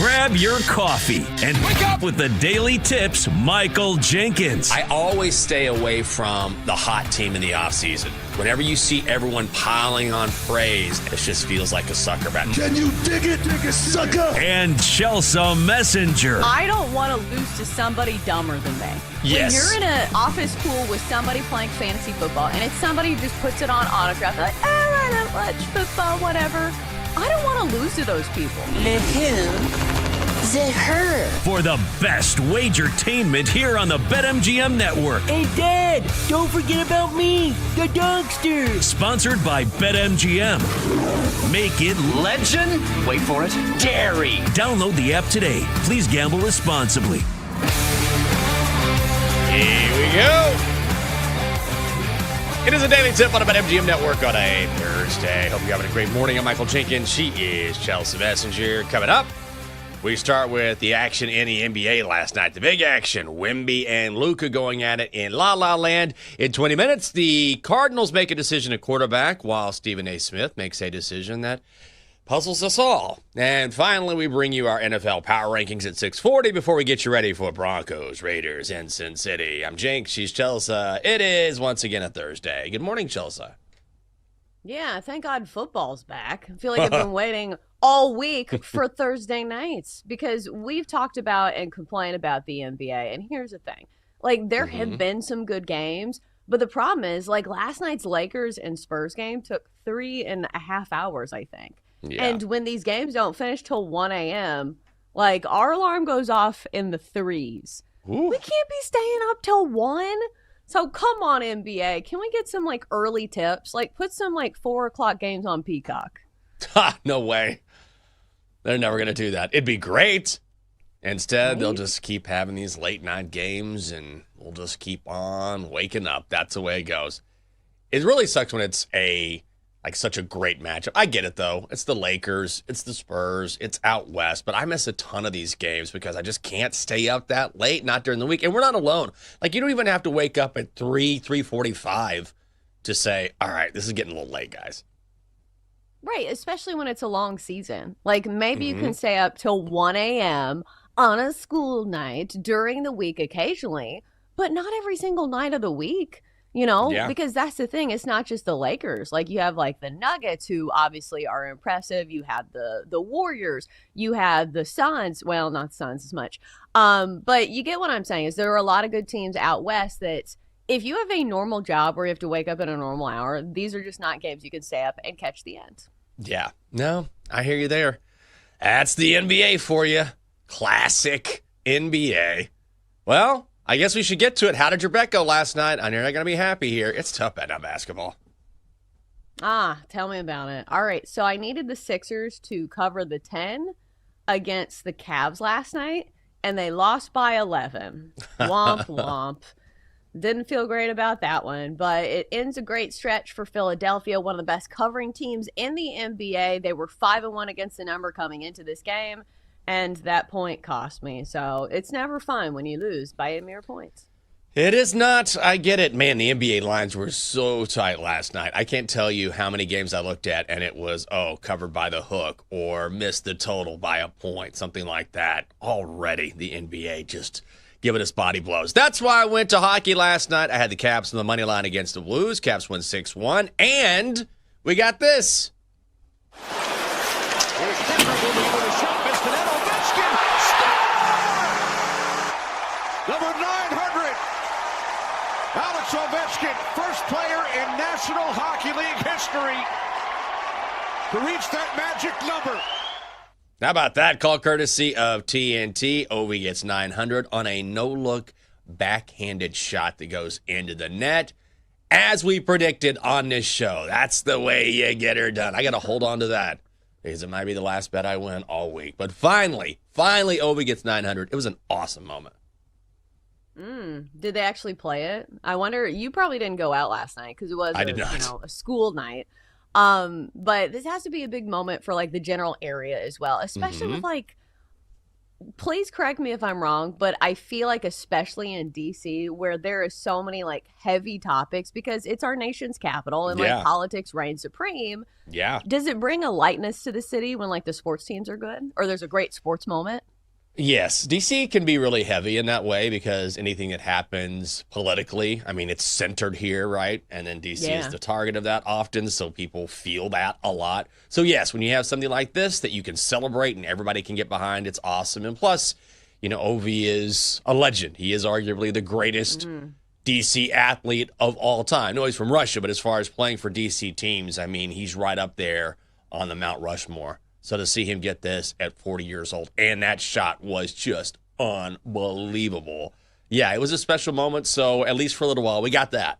Grab your coffee and wake up with the Daily Tips, Michael Jenkins. I always stay away from the hot team in the offseason. Whenever you see everyone piling on praise, it just feels like a sucker bet. Can you dig it, sucker? And Chelsea Messenger. I don't want to lose to somebody dumber than me. Yes. When you're in an office pool with somebody playing fantasy football, and it's somebody who just puts it on autograph, like, I don't watch football, whatever. I don't want to lose to those people. The who? The her. For the best wagertainment here on the BetMGM Network. Hey, Dad, don't forget about me, the dogster. Sponsored by BetMGM. Make it Legend? Wait for it. Dairy. Download the app today. Please gamble responsibly. Here we go. It is a daily tip on the BetMGM Network on a Thursday. Hope you're having a great morning. I'm Michael Jenkins. She is Chelsea Messenger. Coming up, we start with the action in the NBA last night. The big action. Wemby and Luka going at it in La La Land. In 20 minutes, the Cardinals make a decision at quarterback while Stephen A. Smith makes a decision that puzzles us all. And finally, we bring you our NFL Power Rankings at 6:40 before we get you ready for Broncos, Raiders, and Sin City. I'm Jenks. She's Chelsea. It is once again a Thursday. Good morning, Chelsea. Yeah, thank God football's back. I feel like I've been waiting all week for Thursday nights because we've talked about and complained about the NBA. And here's the thing. Like, there have been some good games, but the problem is, like, last night's Lakers and Spurs game took 3.5 hours, I think. Yeah. And when these games don't finish till 1 a.m., like, our alarm goes off in the threes. Ooh. We can't be staying up till 1. So come on, NBA. Can we get some, like, early tips? Like, put some, like, 4 o'clock games on Peacock. Ha, no way. They're never going to do that. It'd be great. Instead, they'll just keep having these late night games, and we'll just keep on waking up. That's the way it goes. It really sucks when it's such a great matchup. I get it, though. It's the Lakers. It's the Spurs. It's out west. But I miss a ton of these games because I just can't stay up that late, not during the week. And we're not alone. Like, you don't even have to wake up at 3:45 to say, all right, this is getting a little late, guys. Right, especially when it's a long season. Like, maybe you can stay up till 1 a.m. on a school night during the week occasionally, but not every single night of the week. You know, because that's the thing. It's not just the Lakers. Like, you have, like, the Nuggets, who obviously are impressive. You have the Warriors. You have the Suns. Well, not Suns as much. But you get what I'm saying is there are a lot of good teams out west that if you have a normal job where you have to wake up at a normal hour, these are just not games you can stay up and catch the end. Yeah. No, I hear you there. That's the NBA for you. Classic NBA. Well, I guess we should get to it. How did your bet go last night? I know you're not going to be happy here. It's tough betting on basketball. Tell me about it. All right, so I needed the Sixers to cover the 10 against the Cavs last night, and they lost by 11. Womp, womp. Didn't feel great about that one, but it ends a great stretch for Philadelphia, one of the best covering teams in the NBA. They were 5-1 against the number coming into this game. And that point cost me. So it's never fun when you lose by a mere point. It is not. I get it. Man, the NBA lines were so tight last night. I can't tell you how many games I looked at and it was, covered by the hook or missed the total by a point, something like that. Already, the NBA just giving us body blows. That's why I went to hockey last night. I had the Caps on the money line against the Blues. Caps win 6-1. And we got this. Number 900, Alex Ovechkin, first player in National Hockey League history to reach that magic number. How about that? Call courtesy of TNT. Ovi gets 900 on a no-look backhanded shot that goes into the net. As we predicted on this show, that's the way you get her done. I got to hold on to that because it might be the last bet I win all week. But finally, Ovi gets 900. It was an awesome moment. Did they actually play it? I wonder. You probably didn't go out last night because it was a school night. But this has to be a big moment for like the general area as well, especially with like please correct me if I'm wrong, but I feel like especially in DC where there is so many like heavy topics because it's our nation's capital and like politics reign supreme. Yeah. Does it bring a lightness to the city when like the sports teams are good or there's a great sports moment? Yes, DC can be really heavy in that way because anything that happens politically, I mean, it's centered here, right? And then DC is the target of that often, so people feel that a lot. So yes, when you have something like this that you can celebrate and everybody can get behind, it's awesome. And plus, you know, Ovi is a legend. He is arguably the greatest DC athlete of all time. No, he's from Russia, but as far as playing for DC teams, I mean, he's right up there on the Mount Rushmore. So to see him get this at 40 years old, and that shot was just unbelievable. Yeah, it was a special moment, so at least for a little while, we got that.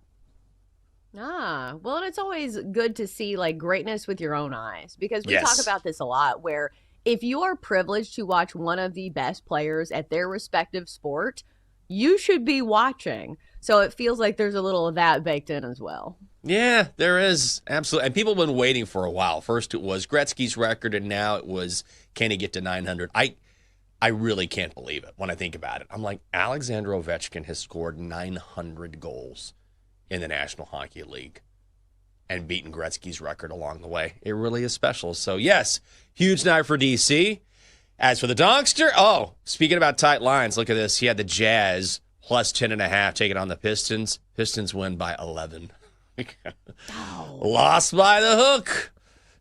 Well, and it's always good to see, like, greatness with your own eyes, because we talk about this a lot, where if you are privileged to watch one of the best players at their respective sport, you should be watching. So it feels like there's a little of that baked in as well. Yeah, there is. Absolutely. And people have been waiting for a while. First it was Gretzky's record, and now it was, can he get to 900? I really can't believe it when I think about it. I'm like, Alexander Ovechkin has scored 900 goals in the National Hockey League and beaten Gretzky's record along the way. It really is special. So, yes, huge night for DC. As for the Donkster, speaking about tight lines, look at this. He had the Jazz plus 10.5 taking on the Pistons. Pistons win by 11. Lost by the hook.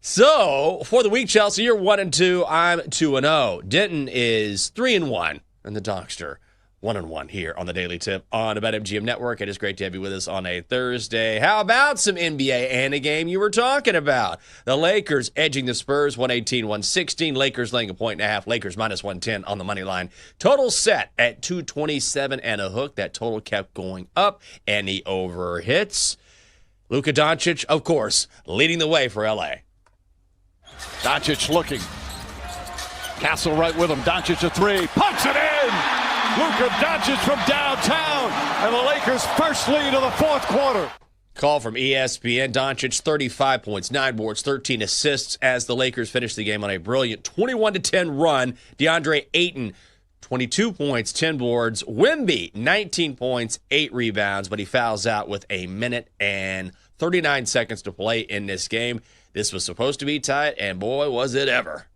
So, for the week, Chelsea, you're 1-2. I'm 2-0. Denton is 3-1. And the Donkster, 1-1 here on the Daily Tip on the BetMGM Network. It is great to have you with us on a Thursday. How about some NBA and a game you were talking about? The Lakers edging the Spurs 118-116. Lakers laying 1.5. Lakers minus 110 on the money line. Total set at 227 and a hook. That total kept going up, and the over hits. Luka Doncic, of course, leading the way for L.A. Doncic looking. Castle right with him. Doncic a three. Punts it in! Luka Doncic from downtown. And the Lakers' first lead of the fourth quarter. Call from ESPN. Doncic, 35 points, 9 boards, 13 assists as the Lakers finish the game on a brilliant 21-10 run. DeAndre Ayton, 22 points, 10 boards. Wemby, 19 points, 8 rebounds, but he fouls out with a minute and 39 seconds to play in this game. This was supposed to be tight, and boy, was it ever.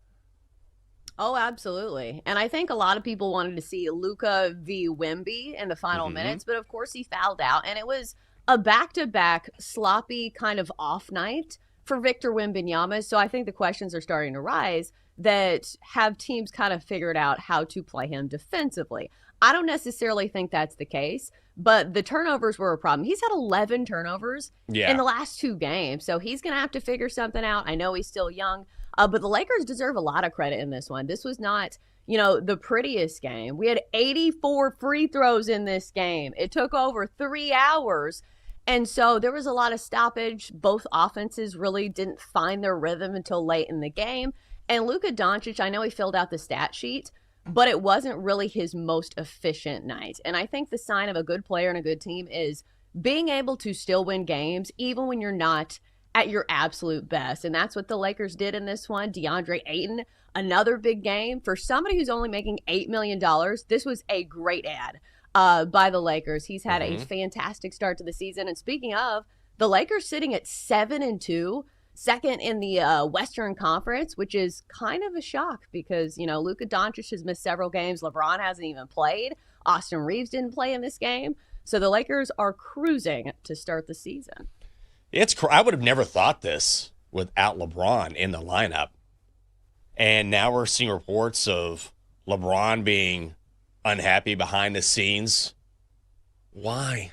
Oh, absolutely. And I think a lot of people wanted to see Luka v. Wemby in the final minutes, but of course he fouled out, and it was a back-to-back sloppy kind of off night for Victor Wembanyama. So I think the questions are starting to rise that have teams kind of figured out how to play him defensively. I don't necessarily think that's the case, but the turnovers were a problem. He's had 11 turnovers in the last 2 games, so he's going to have to figure something out. I know he's still young, but the Lakers deserve a lot of credit in this one. This was not, the prettiest game. We had 84 free throws in this game. It took over 3 hours, and so there was a lot of stoppage. Both offenses really didn't find their rhythm until late in the game. And Luka Doncic, I know he filled out the stat sheet, but it wasn't really his most efficient night. And I think the sign of a good player and a good team is being able to still win games, even when you're not at your absolute best. And that's what the Lakers did in this one. DeAndre Ayton, another big game. For somebody who's only making $8 million, this was a great ad by the Lakers. He's had a fantastic start to the season. And speaking of, the Lakers sitting at 7-2. Second in the Western Conference, which is kind of a shock because, Luka Doncic has missed several games. LeBron hasn't even played. Austin Reeves didn't play in this game. So the Lakers are cruising to start the season. I would have never thought this without LeBron in the lineup. And now we're seeing reports of LeBron being unhappy behind the scenes. Why?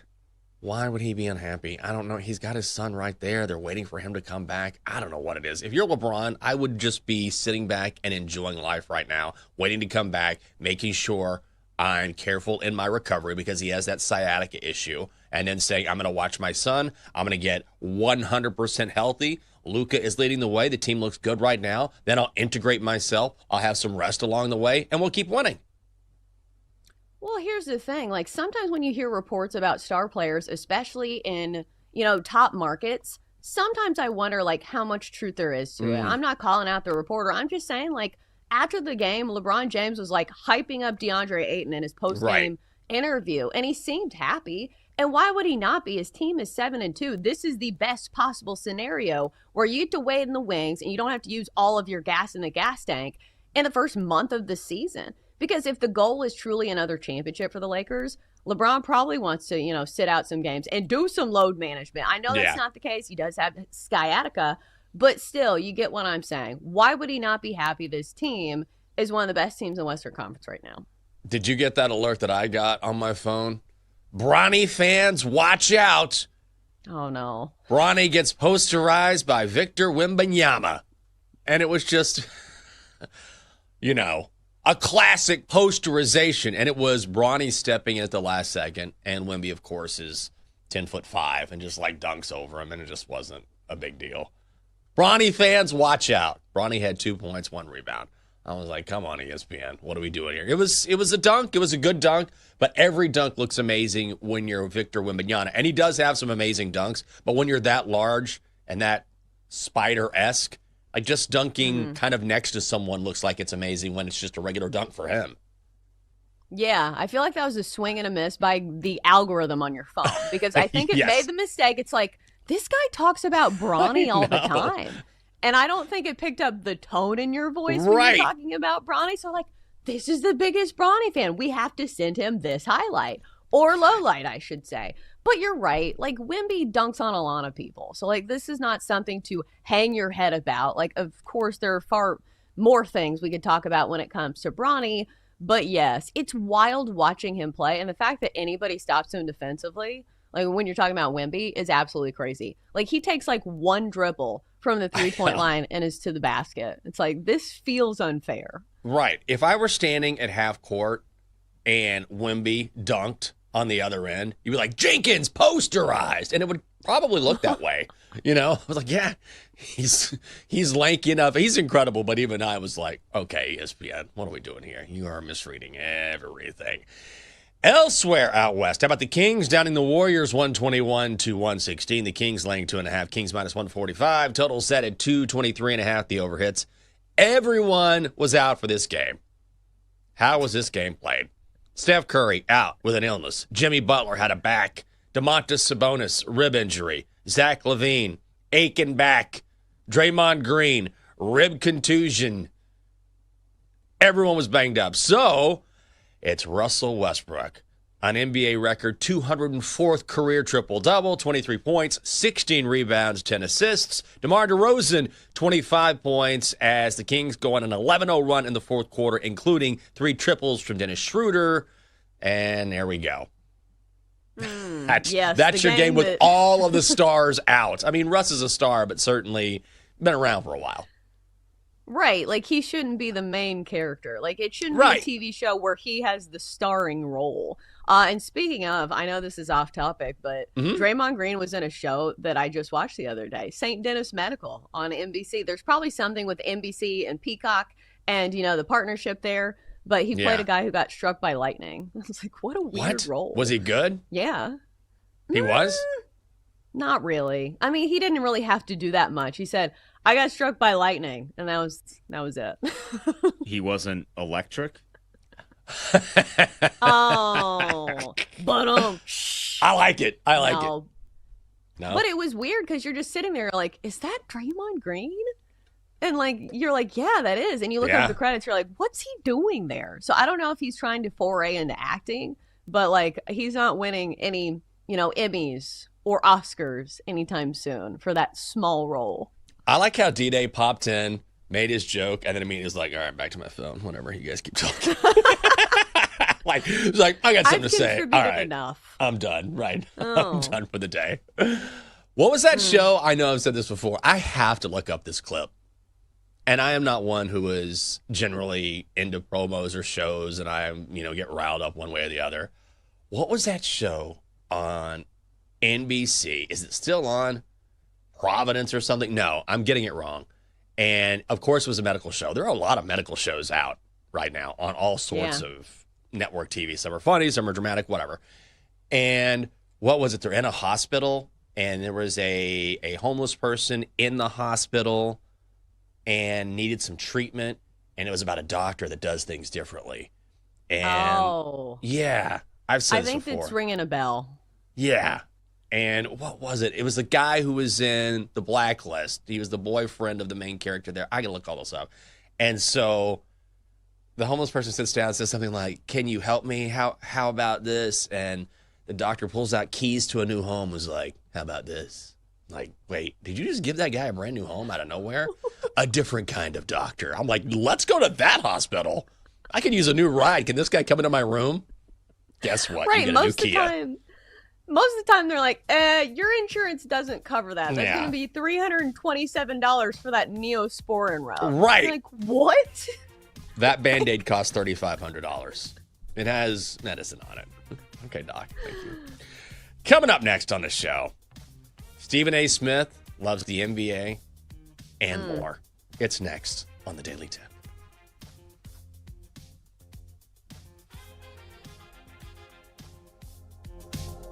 Why would he be unhappy? I don't know. He's got his son right there. They're waiting for him to come back. I don't know what it is. If you're LeBron, I would just be sitting back and enjoying life right now, waiting to come back, making sure I'm careful in my recovery because he has that sciatica issue, and then saying, I'm going to watch my son. I'm going to get 100% healthy. Luka is leading the way. The team looks good right now. Then I'll integrate myself. I'll have some rest along the way, and we'll keep winning. Well, here's the thing. Like, sometimes when you hear reports about star players, especially in, top markets, sometimes I wonder, like, how much truth there is to it. I'm not calling out the reporter. I'm just saying, like, after the game, LeBron James was like hyping up DeAndre Ayton in his post-game interview, and he seemed happy. And why would he not be? His team is 7-2. This is the best possible scenario where you get to wait in the wings and you don't have to use all of your gas in the gas tank in the first month of the season. Because if the goal is truly another championship for the Lakers, LeBron probably wants to, sit out some games and do some load management. I know that's not the case. He does have sciatica, but still, you get what I'm saying. Why would he not be happy this team is one of the best teams in Western Conference right now? Did you get that alert that I got on my phone? Bronny fans, watch out. Oh, no. Bronny gets posterized by Victor Wembanyama. And it was just, a classic posterization. And it was Bronny stepping in at the last second. And Wemby, of course, is 10'5" and just dunks over him. And it just wasn't a big deal. Bronny fans, watch out. Bronny had 2 points, 1 rebound. I was like, come on, ESPN. What are we doing here? It was a dunk. It was a good dunk. But every dunk looks amazing when you're Victor Wembanyama. And he does have some amazing dunks. But when you're that large and that spider-esque, just dunking kind of next to someone looks like it's amazing when it's just a regular dunk for him. Yeah, I feel like that was a swing and a miss by the algorithm on your phone. Because I think it made the mistake. It's like, this guy talks about Bronny all the time. And I don't think it picked up the tone in your voice when you're talking about Bronny. So this is the biggest Bronny fan. We have to send him this highlight. Or low light, I should say. But you're right. Wemby dunks on a lot of people. So, this is not something to hang your head about. Of course, there are far more things we could talk about when it comes to Bronny. But, yes, it's wild watching him play. And the fact that anybody stops him defensively, when you're talking about Wemby, is absolutely crazy. He takes, one dribble from the three-point line and is to the basket. It's this feels unfair. Right. If I were standing at half court and Wemby dunked on the other end, you'd be like, Jenkins posterized. And it would probably look that way. I was like, yeah, he's lanky enough. He's incredible. But even I was like, okay, ESPN, what are we doing here? You are misreading everything. Elsewhere out west, how about the Kings downing the Warriors 121-116? The Kings laying 2.5. Kings minus 145. Total set at 223.5. The overhits. Everyone was out for this game. How was this game played? Steph Curry out with an illness. Jimmy Butler had a back. Domantas Sabonis, rib injury. Zach LaVine, aching back. Draymond Green, rib contusion. Everyone was banged up. So, it's Russell Westbrook, an NBA record 204th career triple-double, 23 points, 16 rebounds, 10 assists. DeMar DeRozan, 25 points as the Kings go on an 11-0 run in the fourth quarter, including 3 triples from Dennis Schroeder. And there we go. That's your game with all of the stars out. I mean, Russ is a star, but certainly been around for a while. Right, he shouldn't be the main character. It shouldn't be a TV show where he has the starring role. And speaking of, I know this is off topic, but Draymond Green was in a show that I just watched the other day, St. Dennis Medical on NBC. There's probably something with NBC and Peacock and, the partnership there. But he played a guy who got struck by lightning. I was like, what a weird role. Was he good? Yeah. He was? Not really. I mean, he didn't really have to do that much. He said, I got struck by lightning, and that was it. He wasn't electric? Oh. But I like it. I like it. No. But it was weird because you're just sitting there like, is that Draymond Green? And you're like, yeah, that is. And you look up the credits, you're like, what's he doing there? So I don't know if he's trying to foray into acting, but he's not winning any, Emmys or Oscars anytime soon for that small role. I like how D-Day popped in, made his joke, and then immediately was like, all right, back to my phone, whenever you guys keep talking. It's like, I got something to say. All right, enough. I'm done. Right. I'm done for the day. What was that show? I know I've said this before. I have to look up this clip. And I am not one who is generally into promos or shows, and I get riled up one way or the other. What was that show on NBC? Is it still on? Providence or something? No, I'm getting it wrong. And, of course, it was a medical show. There are a lot of medical shows out right now on all sorts of network TV. Some are funny, some are dramatic, whatever. And what was it? They're in a hospital, and there was a homeless person in the hospital and needed some treatment. and it was about a doctor that does things differently. And yeah, I've said I this think before. it's ringing a bell. Yeah. And what was it? It was the guy who was in The Blacklist. He was the boyfriend of the main character there. I gotta look all this up. And so the homeless person sits down and says something like, "Can you help me? How about this?" And the doctor pulls out keys to a new home, was like, "How about this?" Like, wait, did you just give that guy a brand new home out of nowhere? A different kind of doctor. I'm like, let's go to that hospital. I could use a new ride. Can this guy come into my room? Guess what? Right, you get a new Kia. Most of the time they're like, your insurance doesn't cover that. That's Yeah. going to be $327 for that Neosporin route. Right. I'm like, what? That Band-Aid costs $3,500. It has medicine on it. Okay, Doc. Thank you. Coming up next on the show, Stephen A. Smith loves the NBA and more. It's next on the Daily Tip.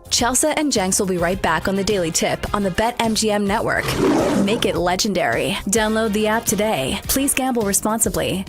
Chelsea and Jenks will be right back on the Daily Tip on the BetMGM network. Make it legendary. Download the app today. Please gamble responsibly.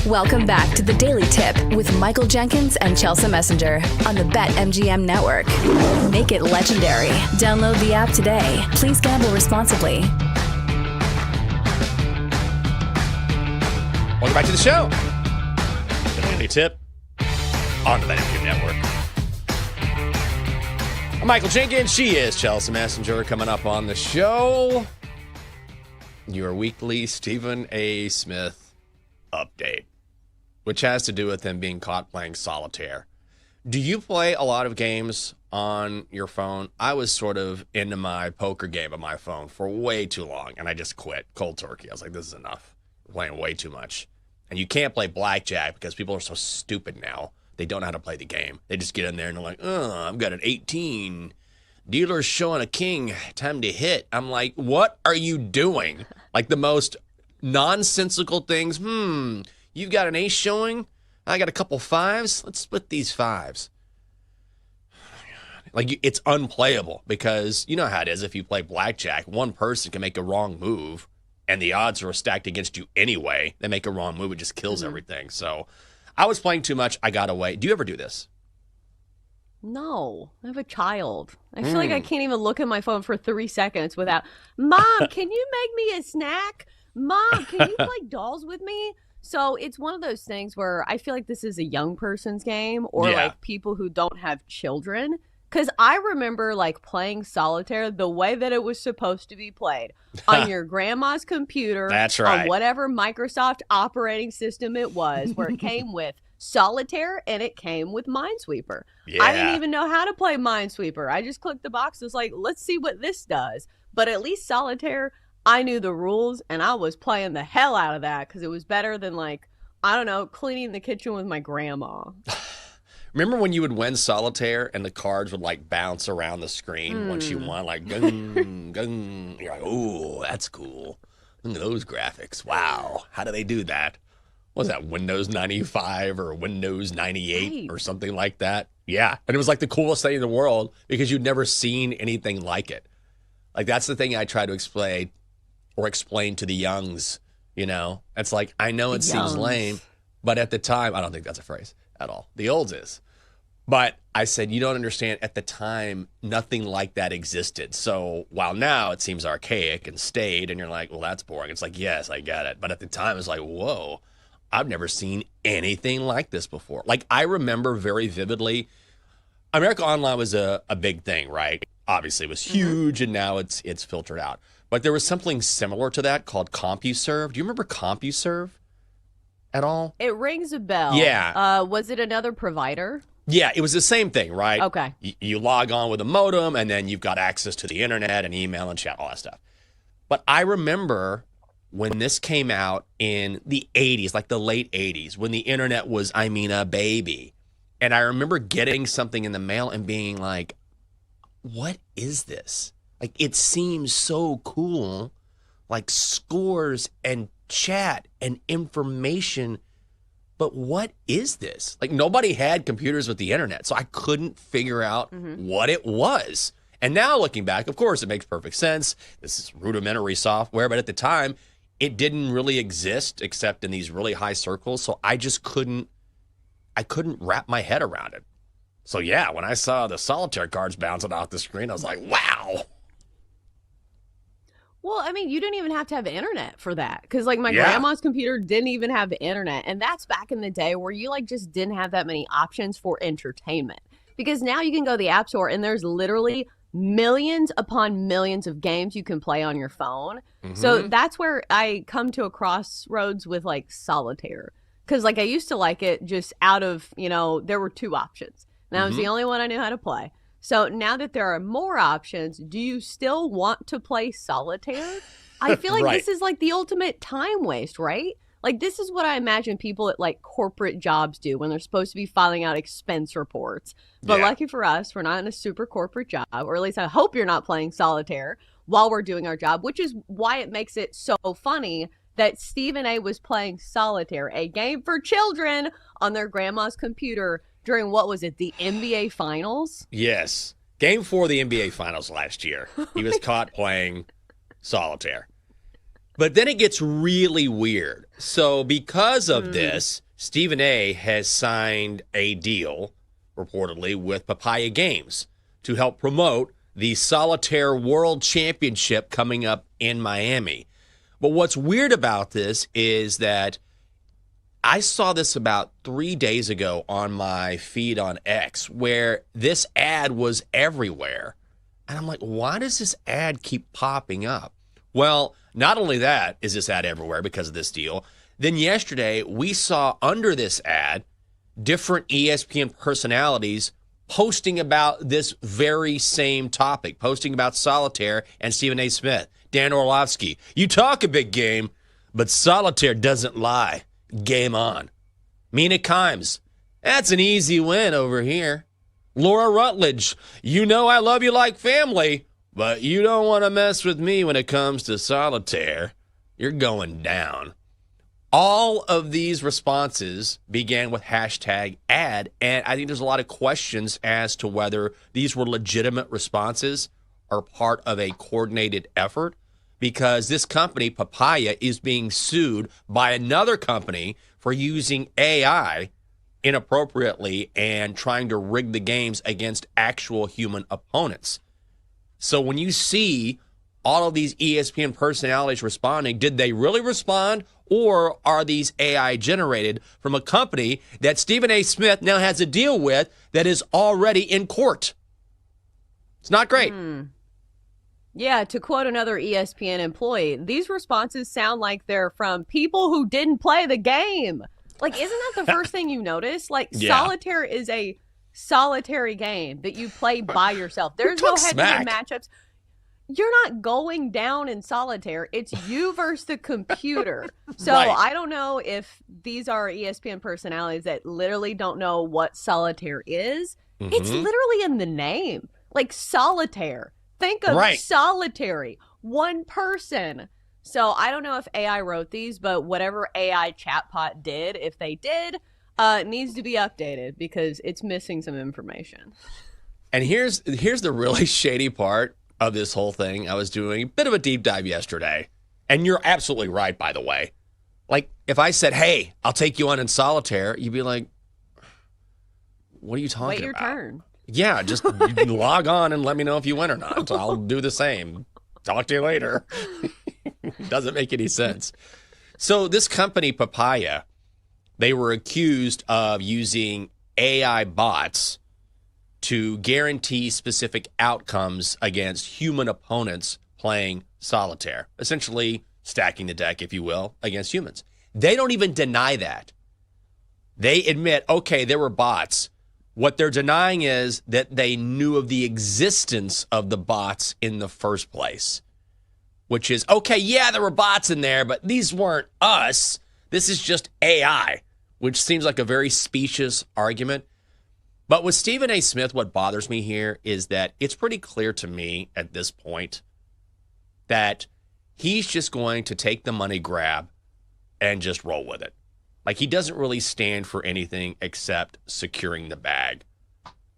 Welcome back to the Daily Tip with Michael Jenkins and Chelsea Messenger on the BetMGM Network. Make it legendary. Download the app today. Please gamble responsibly. Welcome back to the show. The Daily Tip on the BetMGM Network. I'm Michael Jenkins. She is Chelsea Messenger. Coming up on the show, your weekly Stephen A. Smith update, which has to do with him being caught playing solitaire. Do you play a lot of games on your phone? I was sort of into my poker game on my phone for way too long, and I just quit cold turkey. I was like, this is enough. We're playing way too much. And you can't play blackjack because people are so stupid now. They don't know how to play the game. They just get in there and they're like, I've got an 18. Dealer's showing a king. Time to hit. I'm like, what are you doing? Like the most nonsensical things. You've got an ace showing. I got a couple fives. Let's split these fives. Like, it's unplayable because you know how it is. If you play blackjack, one person can make a wrong move and the odds are stacked against you anyway. They make a wrong move. It just kills everything. So I was playing too much. I got away. Do you ever do this? No, I have a child. I feel like I can't even look at my phone for 3 seconds without, Mom, can you make me a snack? Mom, can you play dolls with me? So it's one of those things where I feel like this is a young person's game or like people who don't have children. Because I remember like playing solitaire the way that it was supposed to be played on your grandma's computer. That's right. On whatever Microsoft operating system it was, where it came with solitaire and it came with Minesweeper. Yeah. I didn't even know how to play Minesweeper. I just clicked the boxes like, let's see what this does. But at least solitaire, I knew the rules and I was playing the hell out of that because it was better than like, I don't know, cleaning the kitchen with my grandma. Remember when you would win solitaire and the cards would like bounce around the screen once you won, like gung, gung. You're like, oh, that's cool. Look at those graphics. Wow. How do they do that? What was that, Windows 95 or Windows 98 or something like that? Yeah. And it was like the coolest thing in the world because you'd never seen anything like it. Like that's the thing I try to explain to the youngs, you know? It's like, I know it seems lame, but at the time, I don't think that's a phrase at all. The olds is. But I said, you don't understand, at the time, nothing like that existed. So while now it seems archaic and staid, and you're like, well, that's boring. It's like, yes, I get it. But at the time, it's like, whoa, I've never seen anything like this before. Like, I remember very vividly, America Online was a big thing, right? Obviously, it was huge, and now it's filtered out. But there was something similar to that called CompuServe. Do you remember CompuServe at all? It rings a bell. Yeah. Was it another provider? Yeah, it was the same thing, right? Okay. You log on with a modem, and then you've got access to the internet and email and chat, all that stuff. But I remember when this came out in the 80s, like the late 80s, when the internet was, a baby. And I remember getting something in the mail and being like, what is this? Like, it seems so cool, like scores and chat and information. But what is this? Like, nobody had computers with the internet, so I couldn't figure out what it was. And now looking back, of course, it makes perfect sense. This is rudimentary software, but at the time, it didn't really exist except in these really high circles, so I just couldn't wrap my head around it. So yeah, when I saw the solitaire cards bouncing off the screen, I was like, wow. Well, I mean, you didn't even have to have internet for that. Because, like, my grandma's computer didn't even have the internet. And that's back in the day where you, like, just didn't have that many options for entertainment. Because now you can go to the App Store and there's literally millions upon millions of games you can play on your phone. So that's where I come to a crossroads with, like, solitaire. Because, like, I used to like it just out of, there were 2 options. And that was the only one I knew how to play. So now that there are more options, do you still want to play solitaire? I feel like this is like the ultimate time waste, right? Like, this is what I imagine people at like corporate jobs do when they're supposed to be filing out expense reports. But lucky for us, we're not in a super corporate job, or at least I hope you're not playing solitaire while we're doing our job, which is why it makes it so funny that Stephen A. was playing solitaire, a game for children, on their grandma's computer during, what was it, the NBA Finals? Yes. Game 4 of the NBA Finals last year. He was caught playing solitaire. But then it gets really weird. So because of this, Stephen A. has signed a deal, reportedly, with Papaya Games to help promote the Solitaire World Championship coming up in Miami. But what's weird about this is that I saw this about 3 days ago on my feed on X, where this ad was everywhere. And I'm like, why does this ad keep popping up? Well, not only that is this ad everywhere because of this deal, then yesterday we saw under this ad different ESPN personalities posting about this very same topic, posting about Solitaire and Stephen A. Smith. Dan Orlovsky, you talk a big game, but Solitaire doesn't lie. Game on. Mina Kimes, that's an easy win over here. Laura Rutledge, you know I love you like family, but you don't want to mess with me when it comes to Solitaire. You're going down. All of these responses began with hashtag ad, and I think there's a lot of questions as to whether these were legitimate responses or part of a coordinated effort, because this company, Papaya, is being sued by another company for using AI inappropriately and trying to rig the games against actual human opponents. So when you see all of these ESPN personalities responding, did they really respond, or are these AI generated from a company that Stephen A. Smith now has a deal with that is already in court? It's not great. Yeah, to quote another ESPN employee, these responses sound like they're from people who didn't play the game. Like, isn't that the first thing you notice? Like, Solitaire is a solitary game that you play by yourself. There's no head-to-head matchups. You're not going down in Solitaire. It's you versus the computer. So I don't know if these are ESPN personalities that literally don't know what Solitaire is. It's literally in the name. Like, Solitaire. Think of solitary, one person. So I don't know if AI wrote these, but whatever AI chatbot did, if they did, needs to be updated because it's missing some information. And here's the really shady part of this whole thing. I was doing a bit of a deep dive yesterday, and you're absolutely right, by the way. Like, if I said, hey, I'll take you on in Solitaire, you'd be like, what are you talking about? Wait your turn. Yeah, just log on and let me know if you win or not. I'll do the same. Talk to you later. Doesn't make any sense. So this company, Papaya, they were accused of using AI bots to guarantee specific outcomes against human opponents playing Solitaire, essentially stacking the deck, if you will, against humans. They don't even deny that. They admit, okay, there were bots. What they're denying is that they knew of the existence of the bots in the first place, which is, okay, yeah, there were bots in there, but these weren't us. This is just AI, which seems like a very specious argument. But with Stephen A. Smith, what bothers me here is that it's pretty clear to me at this point that he's just going to take the money grab and just roll with it. Like, he doesn't really stand for anything except securing the bag.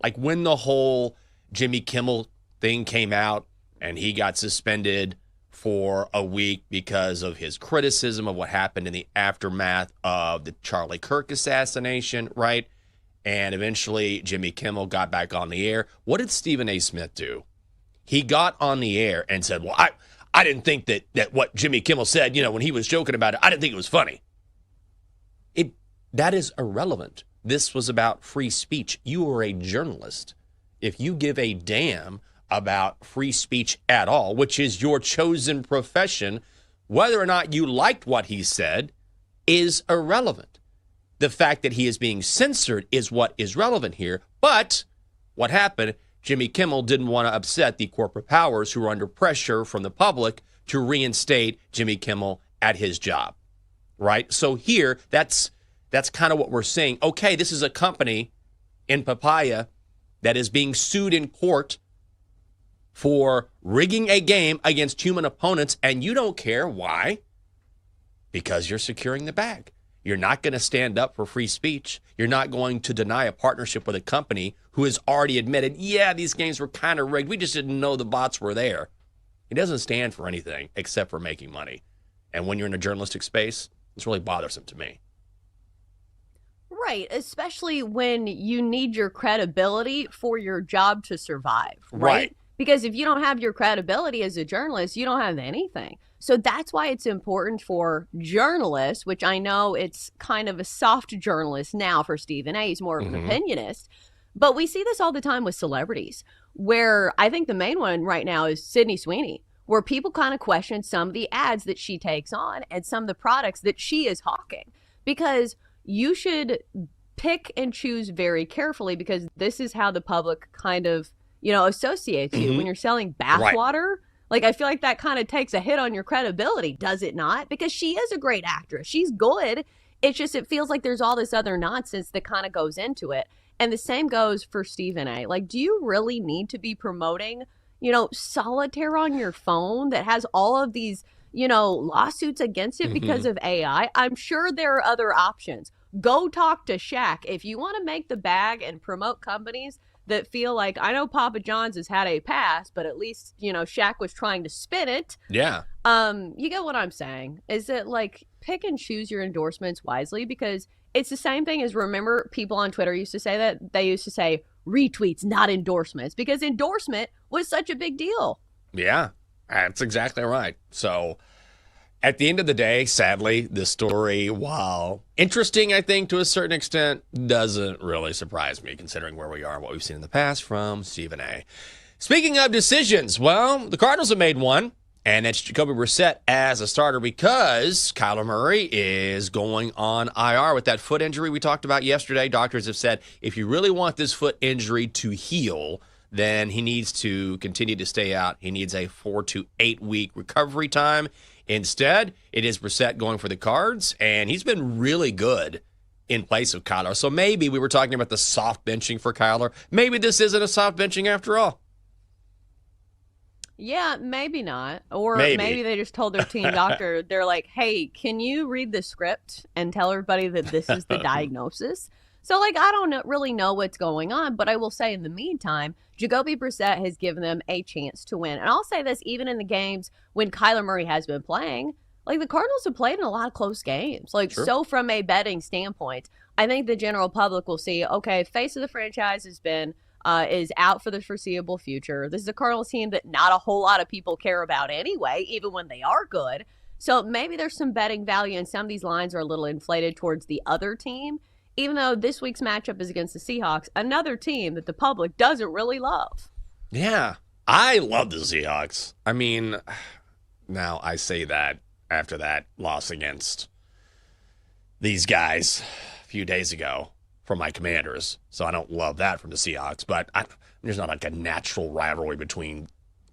Like, when the whole Jimmy Kimmel thing came out and he got suspended for a week because of his criticism of what happened in the aftermath of the Charlie Kirk assassination, right? And eventually Jimmy Kimmel got back on the air. What did Stephen A. Smith do? He got on the air and said, well, I didn't think that what Jimmy Kimmel said, when he was joking about it, I didn't think it was funny. That is irrelevant. This was about free speech. You are a journalist. If you give a damn about free speech at all, which is your chosen profession, whether or not you liked what he said is irrelevant. The fact that he is being censored is what is relevant here. But what happened, Jimmy Kimmel didn't want to upset the corporate powers who are under pressure from the public to reinstate Jimmy Kimmel at his job, right? So here, that's kind of what we're saying. Okay, this is a company in Papaya that is being sued in court for rigging a game against human opponents, and you don't care. Why? Because you're securing the bag. You're not going to stand up for free speech. You're not going to deny a partnership with a company who has already admitted, yeah, these games were kind of rigged. We just didn't know the bots were there. He doesn't stand for anything except for making money. And when you're in a journalistic space, it's really bothersome to me. Right, especially when you need your credibility for your job to survive, right? Because if you don't have your credibility as a journalist, you don't have anything. So that's why it's important for journalists, which I know it's kind of a soft journalist now for Stephen A. He's more of an opinionist. But we see this all the time with celebrities, where I think the main one right now is Sydney Sweeney, where people kind of question some of the ads that she takes on and some of the products that she is hawking. Because you should pick and choose very carefully, because this is how the public kind of, associates you. When you're selling bathwater, like, I feel like that kind of takes a hit on your credibility, does it not? Because she is a great actress. She's good. It's just, it feels like there's all this other nonsense that kind of goes into it. And the same goes for Stephen A. Like, do you really need to be promoting, solitaire on your phone that has all of these, lawsuits against it because of AI? I'm sure there are other options. Go talk to Shaq. If you want to make the bag and promote companies that feel like, I know Papa John's has had a past, but at least, Shaq was trying to spin it. Yeah. You get what I'm saying? Is that, like, pick and choose your endorsements wisely, because it's the same thing as, remember, people on Twitter used to say that? They used to say retweets, not endorsements, because endorsement was such a big deal. Yeah, that's exactly right. So at the end of the day, sadly, this story, while interesting, I think, to a certain extent, doesn't really surprise me, considering where we are and what we've seen in the past from Stephen A. Speaking of decisions, well, the Cardinals have made one, and it's Jacoby Brissett as a starter, because Kyler Murray is going on IR with that foot injury we talked about yesterday. Doctors have said if you really want this foot injury to heal, then he needs to continue to stay out. He needs a 4 to 8 week recovery time. Instead, it is Brissett going for the Cards, and he's been really good in place of Kyler. So maybe we were talking about the soft benching for Kyler. Maybe this isn't a soft benching after all. Yeah, maybe not. Or maybe they just told their team doctor, they're like, hey, can you read the script and tell everybody that this is the diagnosis? So, like, I don't really know what's going on, but I will say in the meantime, Jacoby Brissett has given them a chance to win. And I'll say this, even in the games when Kyler Murray has been playing, like, the Cardinals have played in a lot of close games. Like, so from a betting standpoint, I think the general public will see, okay, face of the franchise has been is out for the foreseeable future. This is a Cardinals team that not a whole lot of people care about anyway, even when they are good. So maybe there's some betting value, and some of these lines are a little inflated towards the other team, even though this week's matchup is against the Seahawks, another team that the public doesn't really love. Yeah, I love the Seahawks. I mean, now I say that after that loss against these guys a few days ago from my Commanders, so I don't love that from the Seahawks, but there's not like a natural rivalry between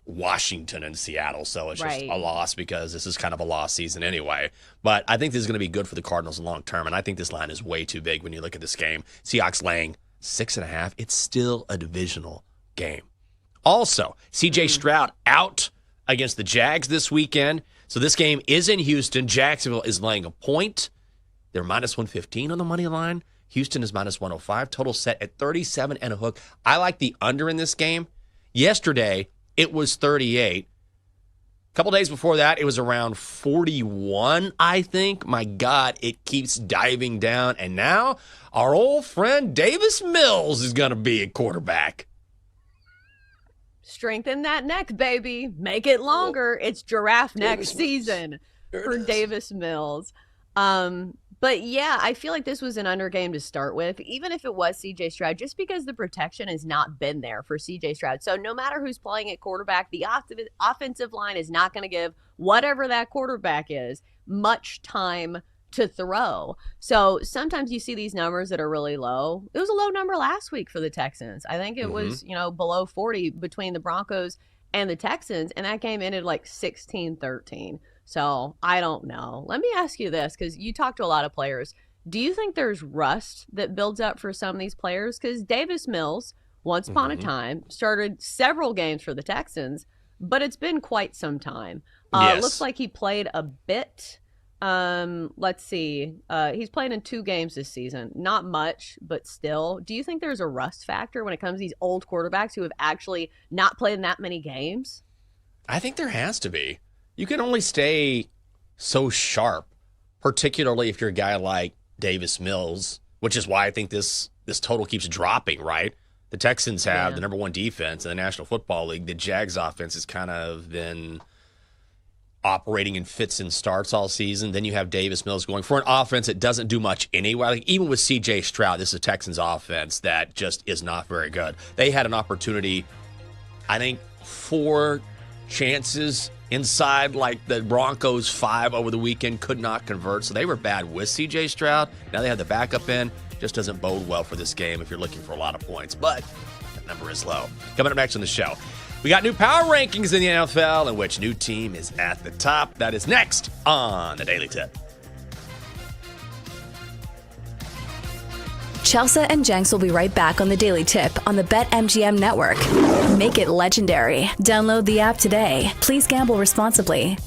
Washington and Seattle, so it's just a loss because this is kind of a lost season anyway. But I think this is going to be good for the Cardinals long term, and I think this line is way too big when you look at this game. Seahawks laying 6.5. It's still a divisional game. Also, C.J. Stroud out against the Jags this weekend, so this game is in Houston. Jacksonville is laying a point. They're minus 115 on the money line. Houston is minus 105. Total set at 37 and a hook. I like the under in this game. Yesterday, it was 38. A couple days before that, it was around 41, I think. My God, it keeps diving down. And now, our old friend Davis Mills is going to be a quarterback. Strengthen that neck, baby. Make it longer. It's giraffe neck season for Davis Mills. But yeah, I feel like this was an under game to start with, even if it was C.J. Stroud, just because the protection has not been there for C.J. Stroud. So no matter who's playing at quarterback, the offensive line is not going to give whatever that quarterback is much time to throw. So sometimes you see these numbers that are really low. It was a low number last week for the Texans. I think it was, below 40 between the Broncos and the Texans, and that game ended like 16-13. So I don't know. Let me ask you this, because you talk to a lot of players. Do you think there's rust that builds up for some of these players? Because Davis Mills, once upon a time, started several games for the Texans, but it's been quite some time. It looks like he played a bit. Let's see. He's played in 2 games this season. Not much, but still. Do you think there's a rust factor when it comes to these old quarterbacks who have actually not played in that many games? I think there has to be. You can only stay so sharp, particularly if you're a guy like Davis Mills, which is why I think this total keeps dropping, right? The Texans have the number one defense in the National Football League. The Jags offense has kind of been operating in fits and starts all season. Then you have Davis Mills going for an offense that doesn't do much anyway. Like, even with C.J. Stroud, this is a Texans offense that just is not very good. They had an opportunity, I think, 4 chances inside like the Broncos 5 over the weekend, could not convert. So they were bad with C.J. Stroud. Now they have the backup in. Just doesn't bode well for this game if you're looking for a lot of points. But that number is low. Coming up next on the show, we got new power rankings in the NFL, in which new team is at the top. That is next on the Daily Tip. Chelsea and Jenks will be right back on the Daily Tip on the BetMGM network. Make it legendary. Download the app today. Please gamble responsibly.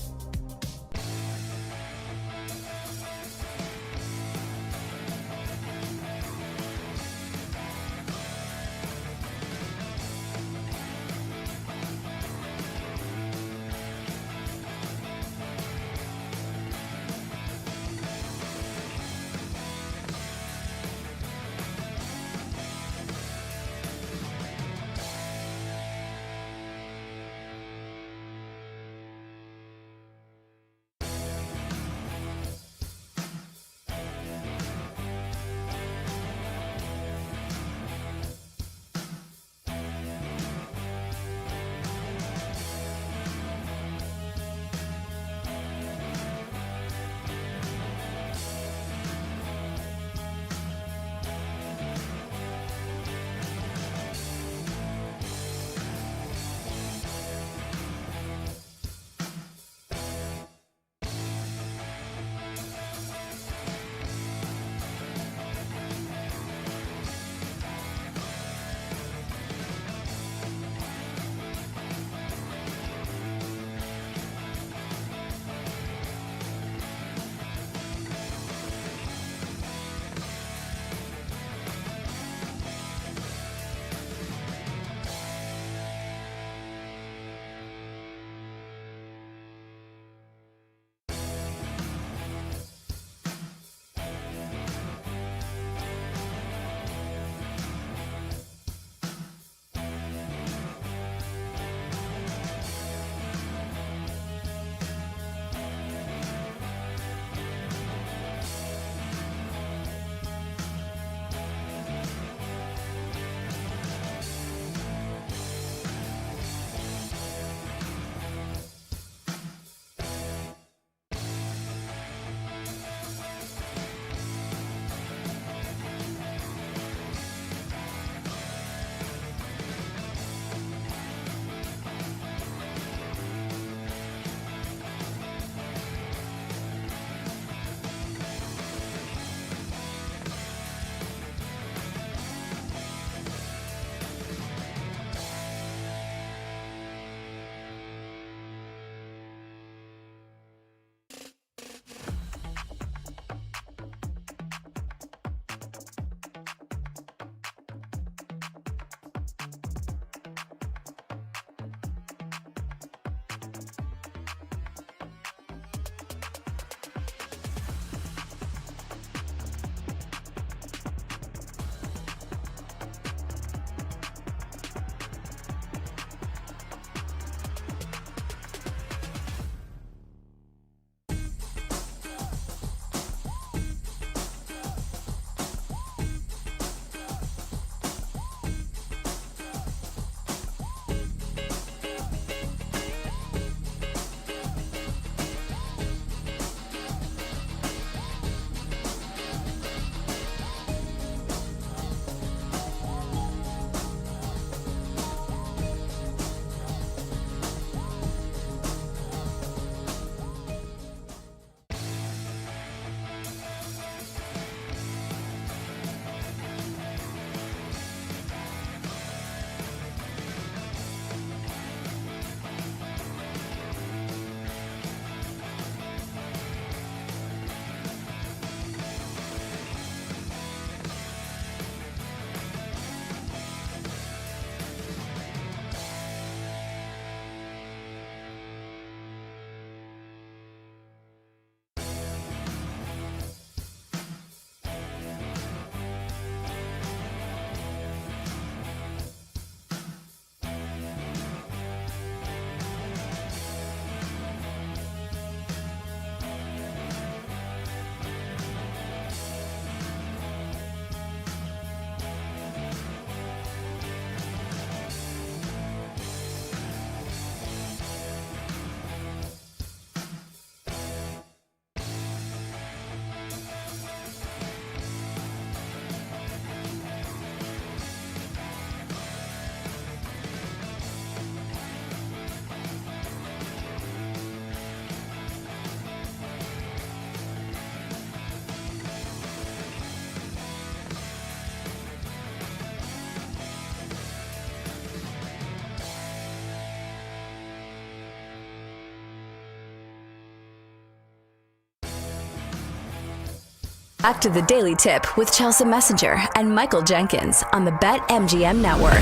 Back to the Daily Tip with Chelsea Messenger and Michael Jenkins on the BetMGM Network.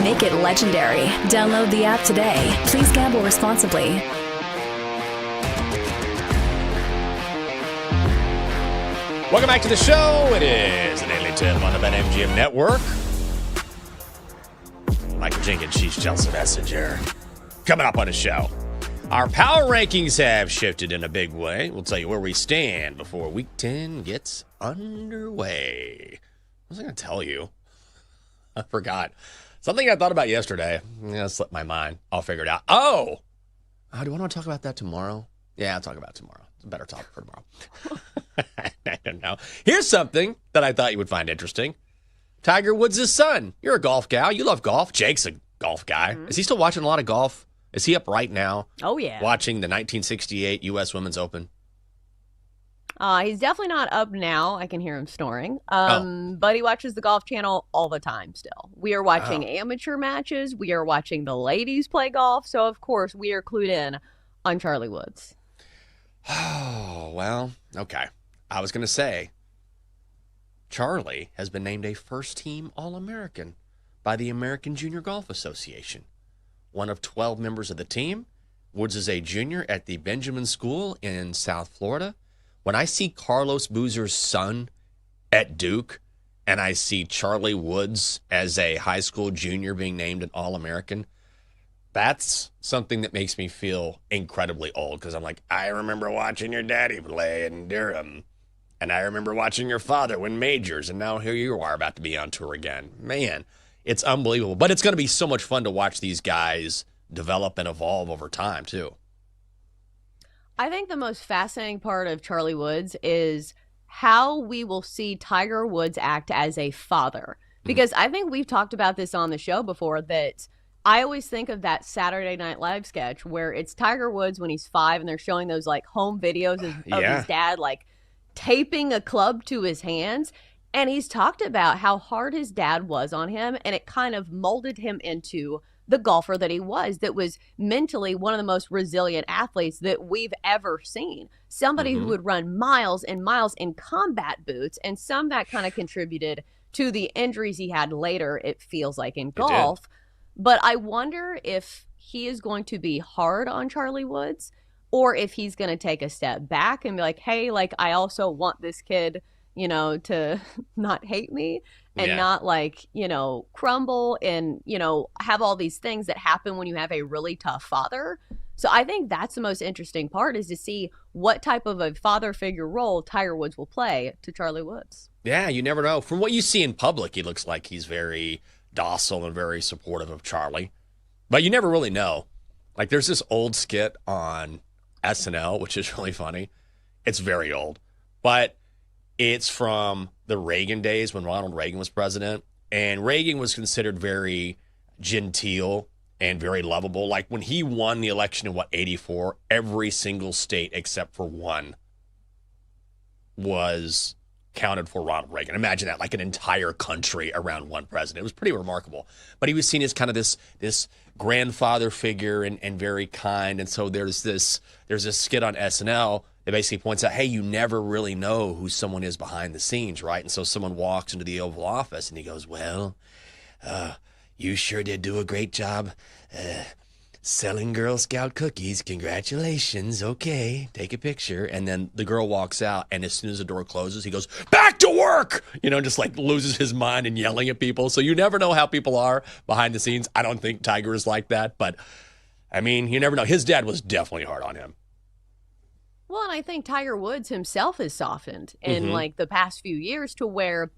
Make it legendary. Download the app today. Please gamble responsibly. Welcome back to the show. It is the Daily Tip on the BetMGM Network. Michael Jenkins, she's Chelsea Messenger. Coming up on the show, our power rankings have shifted in a big way. We'll tell you where we stand before Week 10 gets underway. What was I going to tell you? I forgot. Something I thought about yesterday. Yeah, it slipped my mind. I'll figure it out. Do I want to talk about that tomorrow? Yeah, I'll talk about it tomorrow. It's a better topic for tomorrow. I don't know. Here's something that I thought you would find interesting. Tiger Woods' son. You're a golf gal. You love golf. Jake's a golf guy. Mm-hmm. Is he still watching a lot of golf? Is he up right now? Oh, yeah. Watching the 1968 U.S. Women's Open? He's definitely not up now. I can hear him snoring. But he watches the Golf Channel all the time still. We are watching amateur matches. We are watching the ladies play golf. So, of course, we are clued in on Charlie Woods. Oh, well, okay. I was going to say, Charlie has been named a first-team All-American by the American Junior Golf Association. One of 12 members of the team. Woods is a junior at the Benjamin School in South Florida. When I see Carlos Boozer's son at Duke, and I see Charlie Woods as a high school junior being named an All-American, that's something that makes me feel incredibly old, because I'm like, I remember watching your daddy play in Durham, and I remember watching your father win majors, and now here you are about to be on tour again. Man, it's unbelievable. But it's going to be so much fun to watch these guys develop and evolve over time, too. I think the most fascinating part of Charlie Woods is how we will see Tiger Woods act as a father. Because I think we've talked about this on the show before, that I always think of that Saturday Night Live sketch where it's Tiger Woods when he's 5 and they're showing those like home videos of his dad like taping a club to his hands. And he's talked about how hard his dad was on him, and it kind of molded him into the golfer that he was, that was mentally one of the most resilient athletes that we've ever seen. Somebody who would run miles and miles in combat boots, and some that kind of contributed to the injuries he had later, it feels like, in golf. But I wonder if he is going to be hard on Charlie Woods, or if he's going to take a step back and be like, hey, like, I also want this kid, you know, to not hate me and not like, you know, crumble and, you know, have all these things that happen when you have a really tough father. So I think that's the most interesting part, is to see what type of a father figure role Tiger Woods will play to Charlie Woods. Yeah, you never know. From what you see in public, he looks like he's very docile and very supportive of Charlie. But you never really know. Like, there's this old skit on SNL, which is really funny. It's very old. But it's from the Reagan days when Ronald Reagan was president. And Reagan was considered very genteel and very lovable. Like, when he won the election in, 84, every single state except for one was counted for Ronald Reagan. Imagine that, like an entire country around one president. It was pretty remarkable. But he was seen as kind of this grandfather figure and very kind. And so there's this skit on SNL that basically points out, hey, you never really know who someone is behind the scenes, right? And so someone walks into the Oval Office and he goes, well, you sure did do a great job selling Girl Scout cookies. Congratulations. Okay, take a picture. And then the girl walks out, and as soon as the door closes, he goes, back to work! You know, just like loses his mind and yelling at people. So you never know how people are behind the scenes. I don't think Tiger is like that, but I mean, you never know. His dad was definitely hard on him. Well, and I think Tiger Woods himself has softened in like the past few years, to where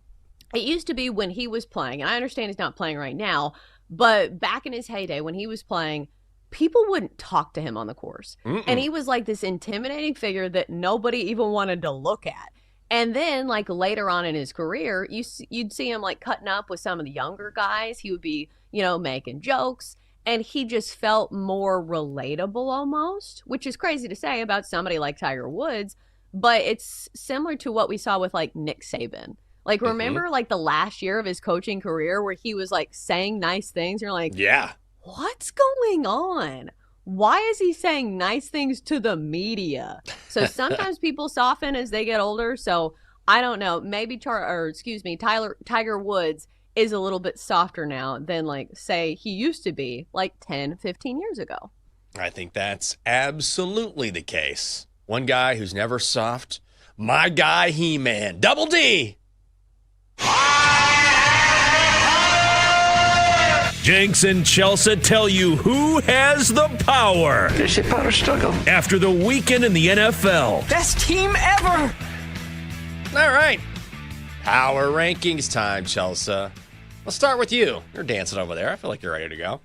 it used to be when he was playing, and I understand he's not playing right now, but back in his heyday when he was playing, people wouldn't talk to him on the course. And he was like this intimidating figure that nobody even wanted to look at. And then like later on in his career, you'd see him like cutting up with some of the younger guys. He would be, you know, making jokes. And he just felt more relatable almost, which is crazy to say about somebody like Tiger Woods. But it's similar to what we saw with like Nick Saban. Like, remember like the last year of his coaching career where he was like saying nice things? You're like, yeah, what's going on? Why is he saying nice things to the media? So sometimes people soften as they get older. So I don't know. Maybe Tiger Woods is a little bit softer now than, like, say he used to be like 10, 15 years ago. I think that's absolutely the case. One guy who's never soft, my guy He-Man, Double D. Jenks and Chelsea tell you who has the power. There's a power struggle. After the weekend in the NFL. Best team ever. All right. Power rankings time, Chelsea. Let's start with you. You're dancing over there. I feel like you're ready to go.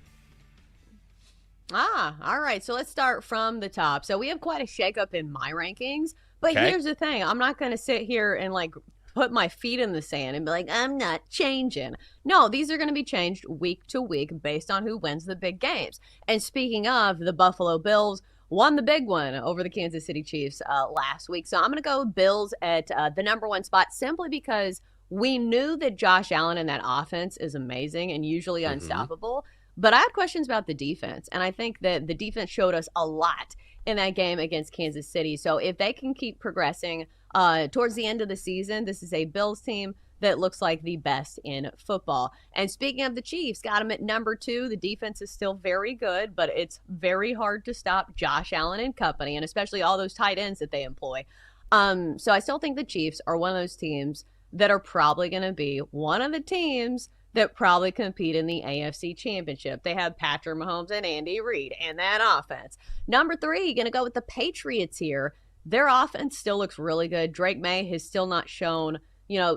All right. So let's start from the top. So we have quite a shakeup in my rankings. But here's the thing. I'm not going to sit here and, like, put my feet in the sand and be like, I'm not changing. No, these are going to be changed week to week based on who wins the big games. And speaking of, the Buffalo Bills won the big one over the Kansas City Chiefs last week. So I'm going to go Bills at the number one spot simply because we knew that Josh Allen and that offense is amazing and usually unstoppable. But I had questions about the defense, and I think that the defense showed us a lot in that game against Kansas City. So if they can keep progressing towards the end of the season, this is a Bills team that looks like the best in football. And speaking of the Chiefs, got them at number 2. The defense is still very good, but it's very hard to stop Josh Allen and company, and especially all those tight ends that they employ. So I still think the Chiefs are one of those teams that are probably going to be one of the teams that probably compete in the AFC Championship. They have Patrick Mahomes and Andy Reid and that offense. Number 3, going to go with the Patriots here. Their offense still looks really good. Drake May has still not shown,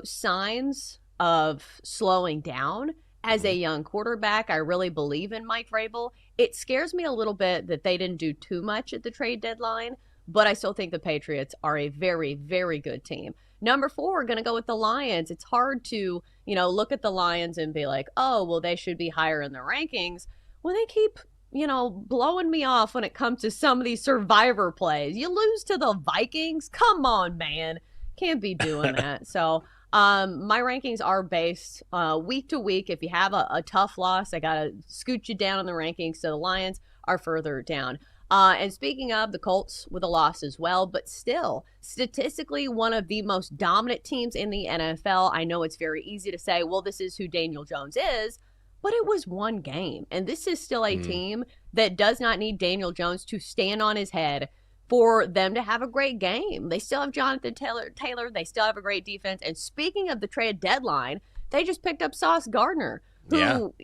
signs of slowing down as a young quarterback. I really believe in Mike Vrabel. It scares me a little bit that they didn't do too much at the trade deadline, but I still think the Patriots are a very, very good team. Number 4, going to go with the Lions. It's hard to, look at the Lions and be like, oh, well, they should be higher in the rankings when they keep, blowing me off when it comes to some of these survivor plays. You lose to the Vikings? Come on, man. Can't be doing that. So my rankings are based week to week. If you have a tough loss, I got to scoot you down in the rankings. So the Lions are further down. And speaking of, the Colts with a loss as well, but still statistically one of the most dominant teams in the NFL. I know it's very easy to say, well, this is who Daniel Jones is, but it was one game. And this is still a team that does not need Daniel Jones to stand on his head for them to have a great game. They still have Jonathan Taylor. They still have a great defense. And speaking of the trade deadline, they just picked up Sauce Gardner, who,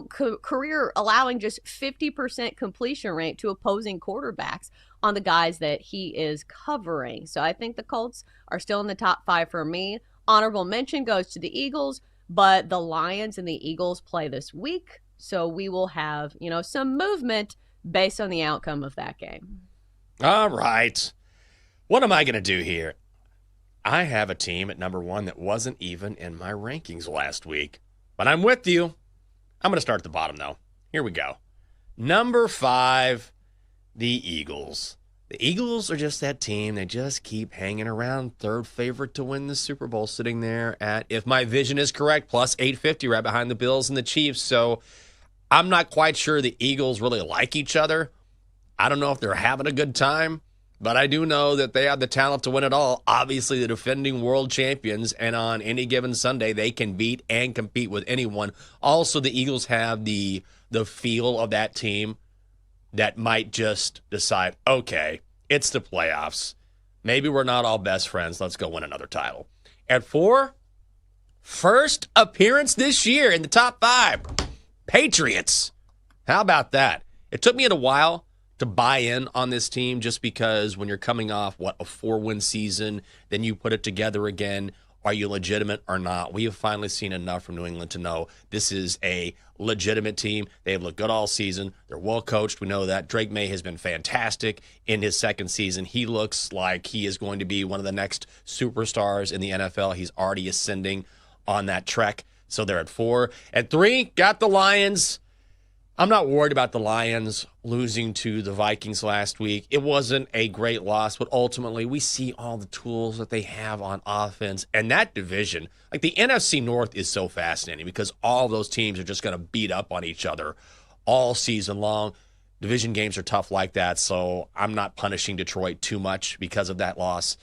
career allowing just 50% completion rate to opposing quarterbacks on the guys that he is covering. So I think the Colts are still in the top 5 for me. Honorable mention goes to the Eagles, but the Lions and the Eagles play this week. So we will have, some movement based on the outcome of that game. All right. What am I going to do here? I have a team at number 1 that wasn't even in my rankings last week, but I'm with you. I'm going to start at the bottom, though. Here we go. Number 5, the Eagles. The Eagles are just that team. They just keep hanging around, third favorite to win the Super Bowl, sitting there at, if my vision is correct, plus 850 right behind the Bills and the Chiefs. So I'm not quite sure the Eagles really like each other. I don't know if they're having a good time, but I do know that they have the talent to win it all. Obviously, the defending world champions, and on any given Sunday, they can beat and compete with anyone. Also, the Eagles have the feel of that team that might just decide, okay, it's the playoffs. Maybe we're not all best friends. Let's go win another title. At 4, first appearance this year in the top 5, Patriots. How about that? It took me a while to buy in on this team just because when you're coming off, a 4-win season, then you put it together again. Are you legitimate or not? We have finally seen enough from New England to know this is a legitimate team. They have looked good all season. They're well coached. We know that. Drake May has been fantastic in his second season. He looks like he is going to be one of the next superstars in the NFL. He's already ascending on that trek. So they're at 4. At 3, got the Lions. I'm not worried about the Lions losing to the Vikings last week. It wasn't a great loss, but ultimately we see all the tools that they have on offense. And that division, like the NFC North, is so fascinating because all those teams are just going to beat up on each other all season long. Division games are tough like that, so I'm not punishing Detroit too much because of that loss.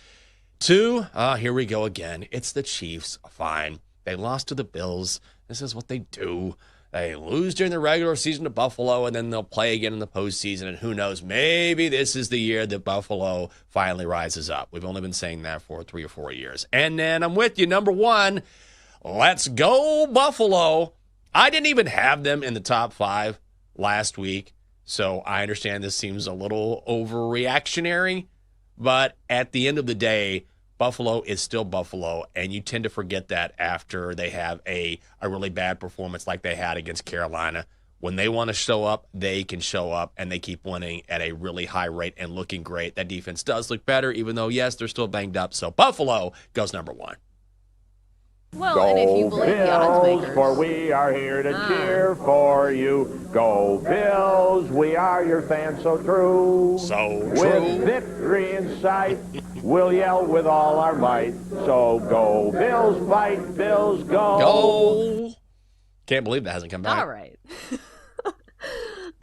2, here we go again. It's the Chiefs. Fine. They lost to the Bills. This is what they do. They lose during the regular season to Buffalo, and then they'll play again in the postseason. And who knows, maybe this is the year that Buffalo finally rises up. We've only been saying that for 3 or 4 years. And then I'm with you. Number 1, let's go Buffalo. I didn't even have them in the top 5 last week, so I understand this seems a little overreactionary. But at the end of the day, Buffalo is still Buffalo, and you tend to forget that after they have a really bad performance like they had against Carolina. When they want to show up, they can show up, and they keep winning at a really high rate and looking great. That defense does look better, even though, yes, they're still banged up. So Buffalo goes number 1. Well, and if you believe the odds makers, for we are here to cheer for you. Go Bills, we are your fans so true. So true. With victory in sight, we'll yell with all our might. So go Bills, fight, Bills, go. Go. Can't believe that hasn't come back. all right.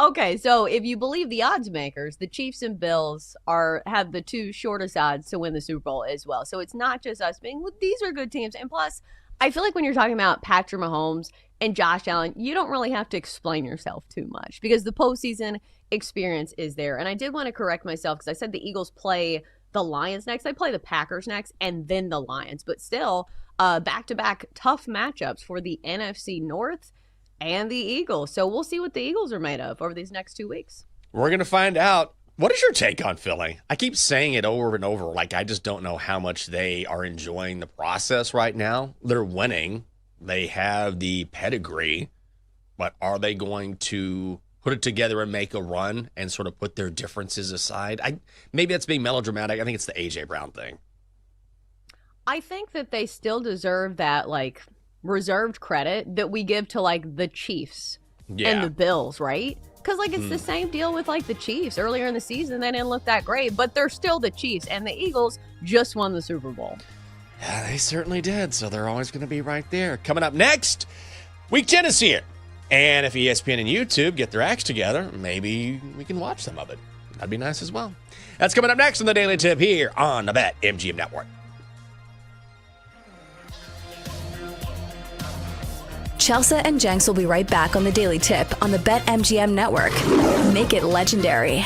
Okay, so if you believe the odds makers, the Chiefs and Bills have the 2 shortest odds to win the Super Bowl as well. So it's not just us being, well, these are good teams. And plus, I feel like when you're talking about Patrick Mahomes and Josh Allen, you don't really have to explain yourself too much because the postseason experience is there. And I did want to correct myself because I said the Eagles play the Lions next. They play the Packers next and then the Lions. But still, back-to-back tough matchups for the NFC North and the Eagles. So we'll see what the Eagles are made of over these next 2 weeks. We're going to find out. What is your take on Philly? I keep saying it over and over. Like, I just don't know how much they are enjoying the process right now. They're winning. They have the pedigree. But are they going to put it together and make a run and sort of put their differences aside? Maybe that's being melodramatic. I think it's the A.J. Brown thing. I think that they still deserve that, like, reserved credit that we give to, like, the Chiefs and the Bills, right? Because, like, it's the same deal with, like, the Chiefs. Earlier in the season, they didn't look that great, but they're still the Chiefs, and the Eagles just won the Super Bowl. Yeah, they certainly did, so they're always going to be right there. Coming up next, Week 10 is here. And if ESPN and YouTube get their acts together, maybe we can watch some of it. That'd be nice as well. That's coming up next on the Daily Tip here on the BetMGM Network. Chelsea and Jenks will be right back on the Daily Tip on the BetMGM Network. Make it legendary.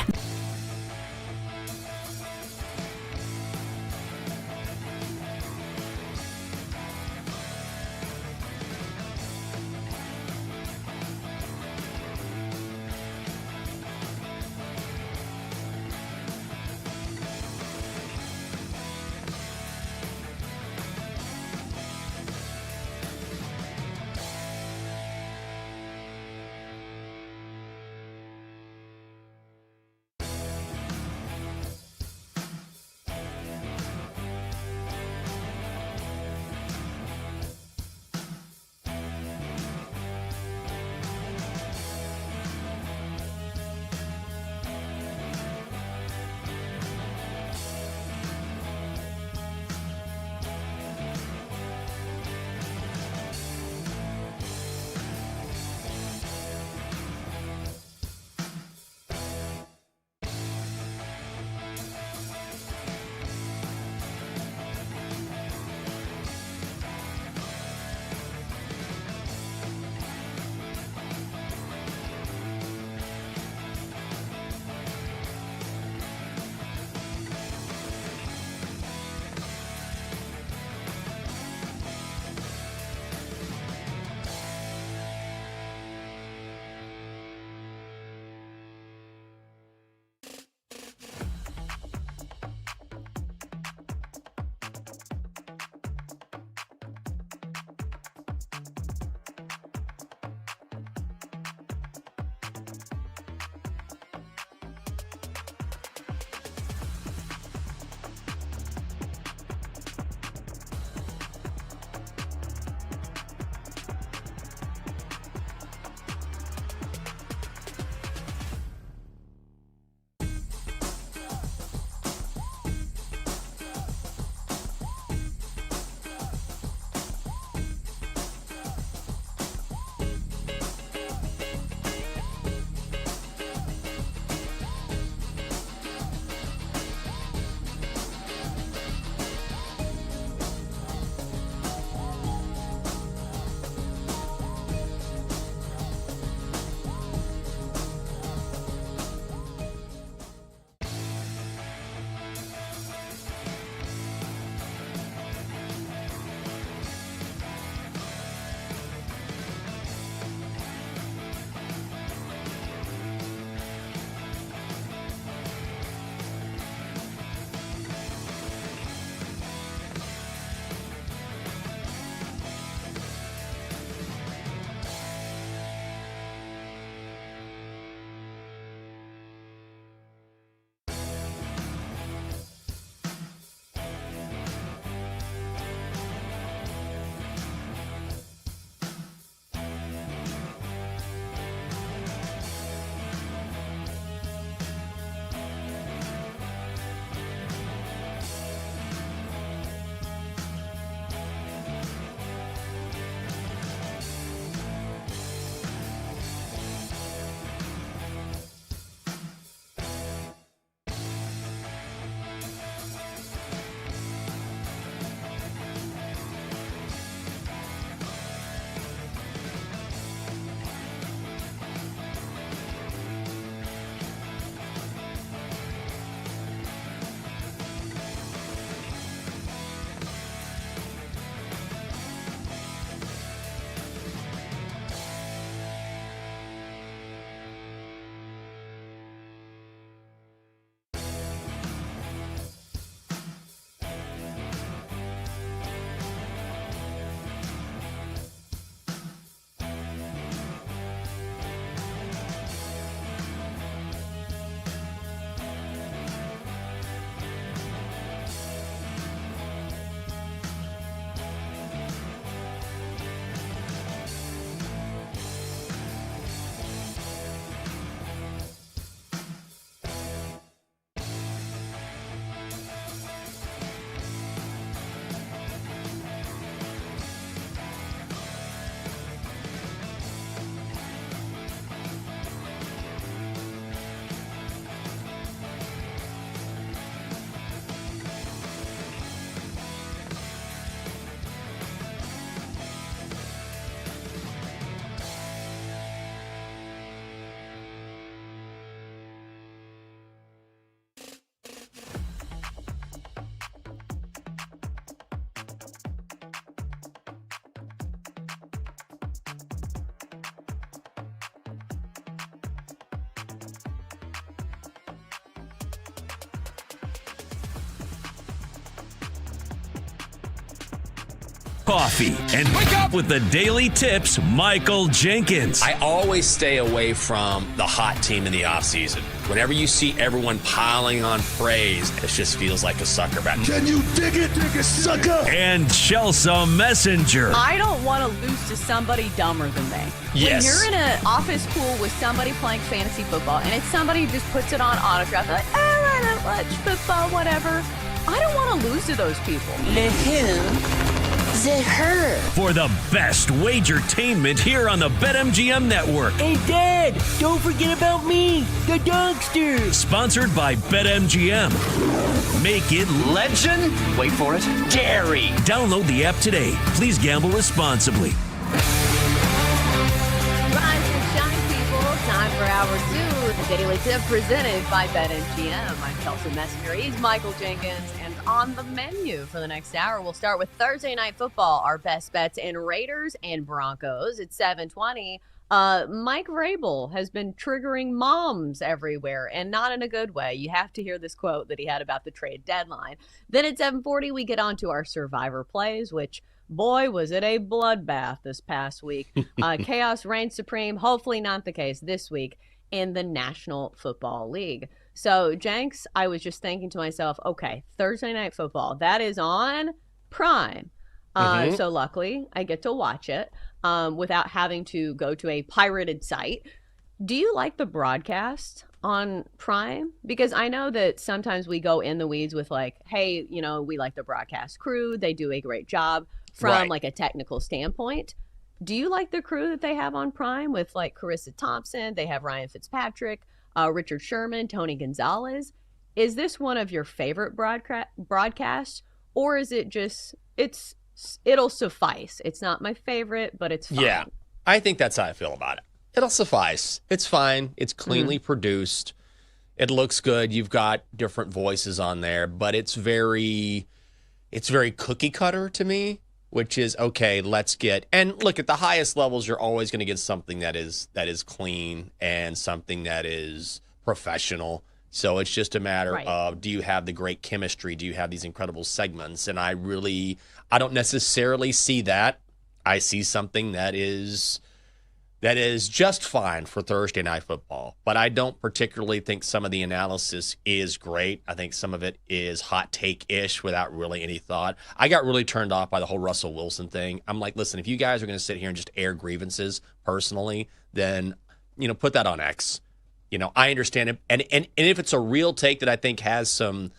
coffee, and wake up with the daily tips, Michael Jenkins. I always stay away from the hot team in the offseason. Whenever you see everyone piling on praise, it just feels like a sucker bet. Can you dig it, sucker? And Chelsea Messenger. I don't want to lose to somebody dumber than me. Yes. When you're in an office pool with somebody playing fantasy football, and it's somebody who just puts it on auto draft, like, I don't watch football, whatever. I don't want to lose to those people. Le who? The her. For the best wagertainment here on the BetMGM Network. Hey, Dad, don't forget about me, the Donkster. Sponsored by BetMGM. Make it Legend? Wait for it. Dairy. Download the app today. Please gamble responsibly. Rise and shine, people. Time for Hour 2, the Daily Tip presented by BetMGM. I'm Chelsea Messenger. He's Michael Jenkins. And on the menu for the next hour, we'll start with Thursday Night Football, our best bets in Raiders and Broncos at 7:20. Mike Vrabel has been triggering moms everywhere, and not in a good way. You have to hear this quote that he had about the trade deadline. Then at 7:40, we get on to our Survivor plays, which, boy, was it a bloodbath this past week. Chaos reigns supreme, hopefully not the case this week, in the National Football League. So, Jenks, I was just thinking to myself, okay, Thursday Night Football, that is on Prime. So luckily, I get to watch it without having to go to a pirated site. Do you like the broadcast on Prime? Because I know that sometimes we go in the weeds with like, hey, you know, we like the broadcast crew. They do a great job from like a technical standpoint. Do you like the crew that they have on Prime with like Carissa Thompson? They have Ryan Fitzpatrick, Richard Sherman, Tony Gonzalez. Is this one of your favorite broadcasts, or is it just it'll suffice? It's not my favorite, but it's fine. Yeah, I think that's how I feel about it. It'll suffice. It's fine. It's cleanly produced. It looks good. You've got different voices on there, but it's very cookie cutter to me, which is okay. Let's get, and look, at the highest levels, you're always going to get something that is clean and something that is professional. So it's just a matter of, do you have the great chemistry? Do you have these incredible segments? And I don't necessarily see that. I see something that is just fine for Thursday Night Football. But I don't particularly think some of the analysis is great. I think some of it is hot take-ish without really any thought. I got really turned off by the whole Russell Wilson thing. I'm like, listen, if you guys are going to sit here and just air grievances personally, then, put that on X. I understand it. And if it's a real take that I think has some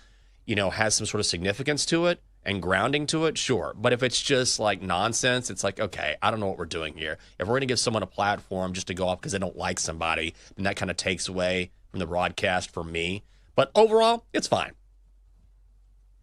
sort of significance to it and grounding to it, sure. But if it's just like nonsense, it's like, okay, I don't know what we're doing here. If we're going to give someone a platform just to go off because they don't like somebody, then that kind of takes away from the broadcast for me. But overall, it's fine.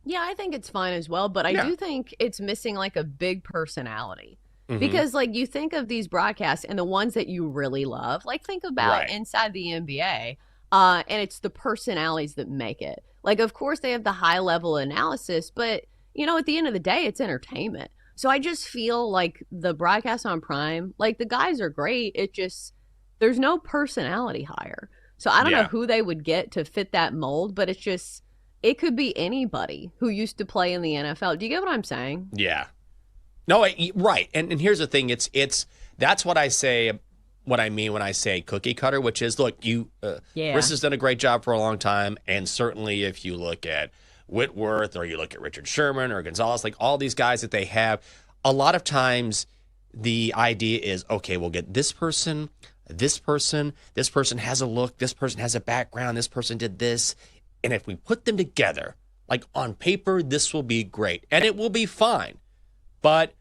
Yeah, I think it's fine as well. But I do think it's missing like a big personality. Because, like, you think of these broadcasts and the ones that you really love, like, think about inside the NBA, and it's the personalities that make it. Like, of course, they have the high-level analysis, but, at the end of the day, it's entertainment. So I just feel like the broadcast on Prime, like, the guys are great. It just, there's no personality hire. So I don't know who they would get to fit that mold, but it's just, it could be anybody who used to play in the NFL. Do you get what I'm saying? Yeah. No, right. And here's the thing. It's that's what I say, what I mean when I say cookie cutter, which is, look, Chris has done a great job for a long time. And certainly if you look at Whitworth or you look at Richard Sherman or Gonzalez, like all these guys that they have, a lot of times the idea is, okay, we'll get this person has a look, this person has a background, this person did this. And if we put them together, like on paper, this will be great. And it will be fine. But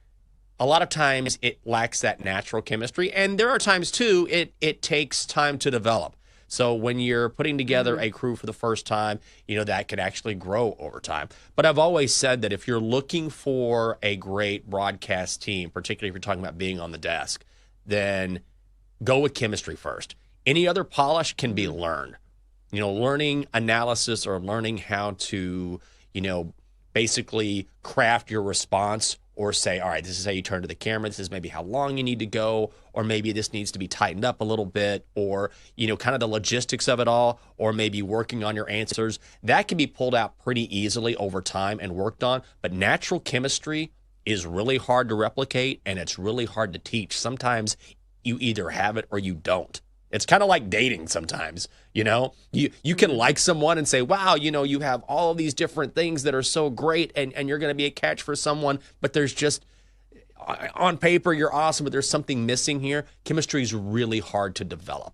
a lot of times it lacks that natural chemistry. And there are times, too, it takes time to develop. So when you're putting together a crew for the first time, that can actually grow over time. But I've always said that if you're looking for a great broadcast team, particularly if you're talking about being on the desk, then go with chemistry first. Any other polish can be learned. Learning analysis or learning how to, basically craft your response or say, all right, this is how you turn to the camera. This is maybe how long you need to go, or maybe this needs to be tightened up a little bit, or, kind of the logistics of it all, or maybe working on your answers. That can be pulled out pretty easily over time and worked on. But natural chemistry is really hard to replicate and it's really hard to teach. Sometimes you either have it or you don't. It's kind of like dating sometimes, you know? You can like someone and say, wow, you know, you have all of these different things that are so great and you're going to be a catch for someone, but there's just, on paper, you're awesome, but there's something missing here. Chemistry is really hard to develop.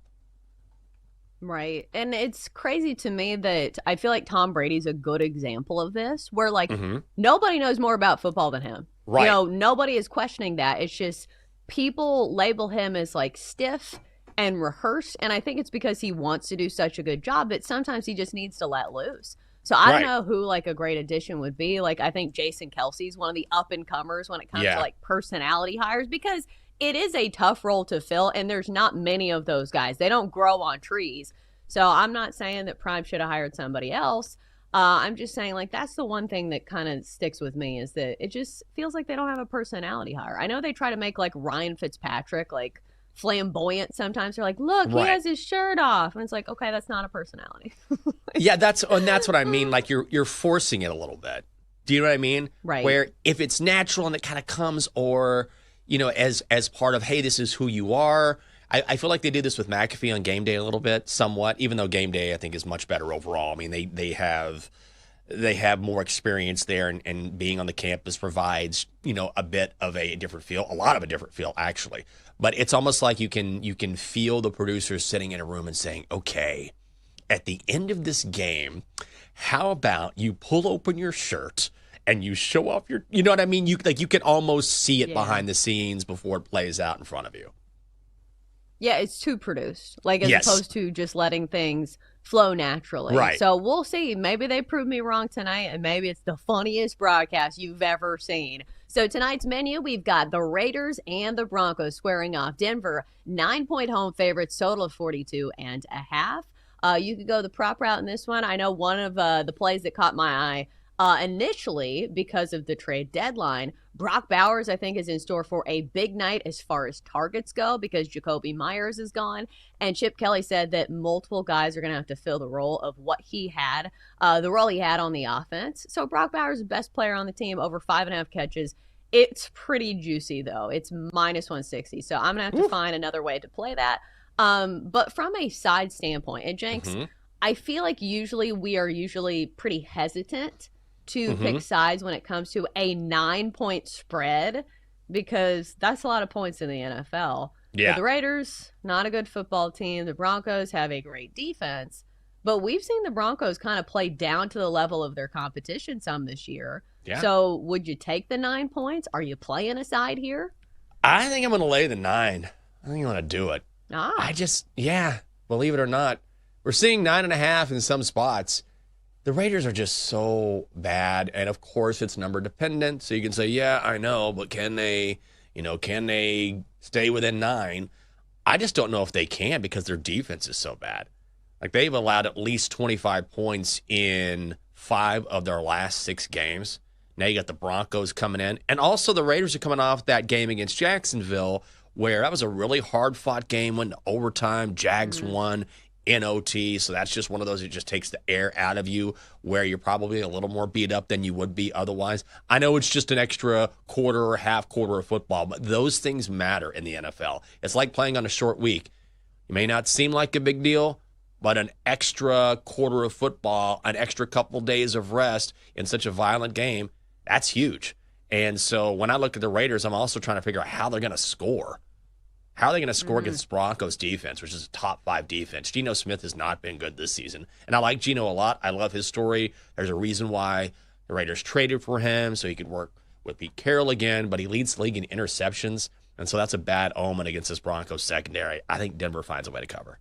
Right. And it's crazy to me that I feel like Tom Brady's a good example of this, where like nobody knows more about football than him. Right. You know, nobody is questioning that. It's just people label him as like stiff and rehearsed. And I think it's because he wants to do such a good job that sometimes he just needs to let loose. So I don't know who like a great addition would be. Like I think Jason Kelsey's one of the up and comers when it comes to like personality hires, because it is a tough role to fill, and there's not many of those guys. They don't grow on trees. So I'm not saying that Prime should have hired somebody else. I'm just saying, like, that's the one thing that kind of sticks with me is that it just feels like they don't have a personality hire. I know they try to make, like, Ryan Fitzpatrick, like, flamboyant sometimes. They're like, look, he has his shirt off. And it's like, okay, that's not a personality. Yeah, that's what I mean. Like, you're forcing it a little bit. Do you know what I mean? Right. Where if it's natural and it kind of comes, or, you know, as part of, hey, this is who you are. I feel like they did this with McAfee on Game Day a little bit, somewhat, even though Game Day I think is much better overall. I mean, they have more experience there, and being on the campus provides, you know, a bit of a different feel, a lot of a different feel actually. But it's almost like you can feel the producers sitting in a room and saying, okay, at the end of this game, how about you pull open your shirt and you show off your, you know what I mean? You can almost see it behind the scenes before it plays out in front of you. Yeah, it's too produced, like as opposed to just letting things flow naturally. Right. So we'll see. Maybe they prove me wrong tonight, and maybe it's the funniest broadcast you've ever seen. So tonight's menu, we've got the Raiders and the Broncos squaring off. Denver, 9-point home favorites, total of 42.5. You could go the prop route in this one. I know one of the plays that caught my eye initially because of the trade deadline. Brock Bowers, I think, is in store for a big night as far as targets go because Jacoby Myers is gone. And Chip Kelly said that multiple guys are going to have to fill the role of what he had, the role he had on the offense. So Brock Bowers is the best player on the team, over 5.5 catches. It's pretty juicy, though. It's minus 160. So I'm going to have to find another way to play that. But from a side standpoint, and Jenks, I feel like we are usually pretty hesitant to pick sides when it comes to a 9-point spread, because that's a lot of points in the NFL. Yeah. But the Raiders, not a good football team. The Broncos have a great defense, but we've seen the Broncos kind of play down to the level of their competition some this year. Yeah. So would you take the 9 points? Are you playing a side here? I think I'm going to lay the 9. I think I'm going to do it. Believe it or not, we're seeing 9.5 in some spots. The Raiders are just so bad, and of course it's number dependent, so you can say, yeah, I know, but can they stay within 9? I just don't know if they can because their defense is so bad. Like, they've allowed at least 25 points in 5 of their last 6 games. Now you got the Broncos coming in, and also the Raiders are coming off that game against Jacksonville, where that was a really hard-fought game, went to overtime, Jags won in OT, so that's just one of those that just takes the air out of you, where you're probably a little more beat up than you would be otherwise. I know it's just an extra quarter or half quarter of football, but those things matter in the NFL. It's like playing on a short week. It may not seem like a big deal, but an extra quarter of football, an extra couple days of rest in such a violent game, that's huge. And so when I look at the Raiders, I'm also trying to figure out how they're going to score. How are they going to score against Broncos defense, which is a top 5 defense? Geno Smith has not been good this season. And I like Geno a lot. I love his story. There's a reason why the Raiders traded for him, so he could work with Pete Carroll again, but he leads the league in interceptions. And so that's a bad omen against this Broncos secondary. I think Denver finds a way to cover.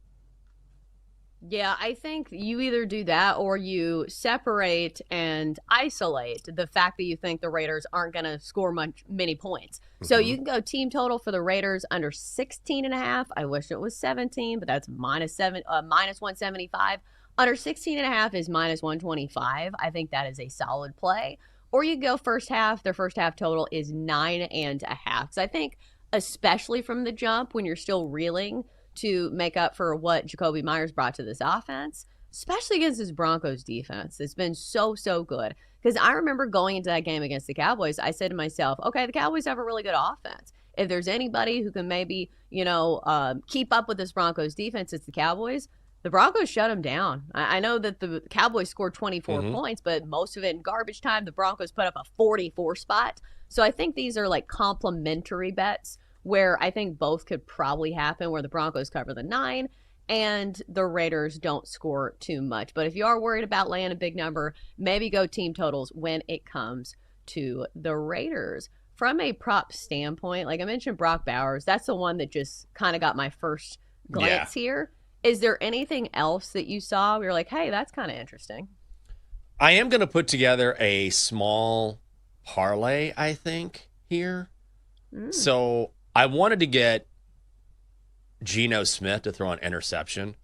Yeah, I think you either do that or you separate and isolate the fact that you think the Raiders aren't going to score many points. So you can go team total for the Raiders under 16.5. I wish it was 17, but that's minus 175. Under 16.5 is minus 125. I think that is a solid play. Or you go first half. Their first half total is 9.5. So I think, especially from the jump when you're still reeling, to make up for what Jacoby Myers brought to this offense, especially against this Broncos defense. It's been so, so good. Because I remember going into that game against the Cowboys, I said to myself, okay, the Cowboys have a really good offense. If there's anybody who can maybe, keep up with this Broncos defense, it's the Cowboys. The Broncos shut them down. I know that the Cowboys scored 24 points, but most of it in garbage time. The Broncos put up a 44 spot. So I think these are like complementary bets where I think both could probably happen, where the Broncos cover the 9 and the Raiders don't score too much. But if you are worried about laying a big number, maybe go team totals when it comes to the Raiders. From a prop standpoint, like I mentioned, Brock Bowers, that's the one that just kind of got my first glance here. Is there anything else that you saw where you're like, hey, that's kind of interesting? I am going to put together a small parlay, I think, here. So I wanted to get Geno Smith to throw an interception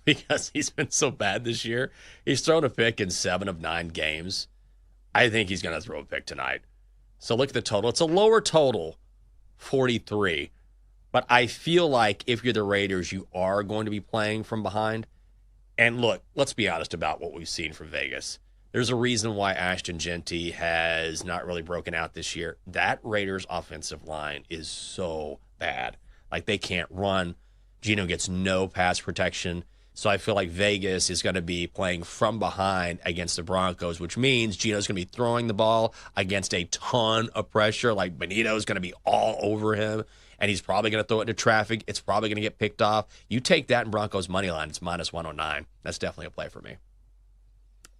because he's been so bad this year. He's thrown a pick in 7 of 9 games. I think he's going to throw a pick tonight. So look at the total. It's a lower total, 43. But I feel like if you're the Raiders, you are going to be playing from behind. And look, let's be honest about what we've seen from Vegas. There's a reason why Ashton Genty has not really broken out this year. That Raiders offensive line is so bad. Like, they can't run. Geno gets no pass protection. So I feel like Vegas is going to be playing from behind against the Broncos, which means Geno's going to be throwing the ball against a ton of pressure. Like, Benito's going to be all over him, and he's probably going to throw it into traffic. It's probably going to get picked off. You take that in Broncos money line, it's minus 109. That's definitely a play for me.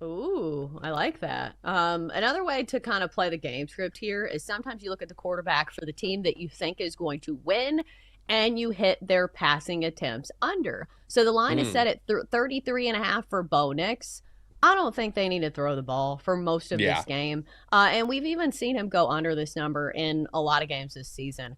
Ooh, I like that. Another way to kind of play the game script here is sometimes you look at the quarterback for the team that you think is going to win, and you hit their passing attempts under. So the line is set at 33.5 for Bo Nix. I don't think they need to throw the ball for most of this game. And we've even seen him go under this number in a lot of games this season.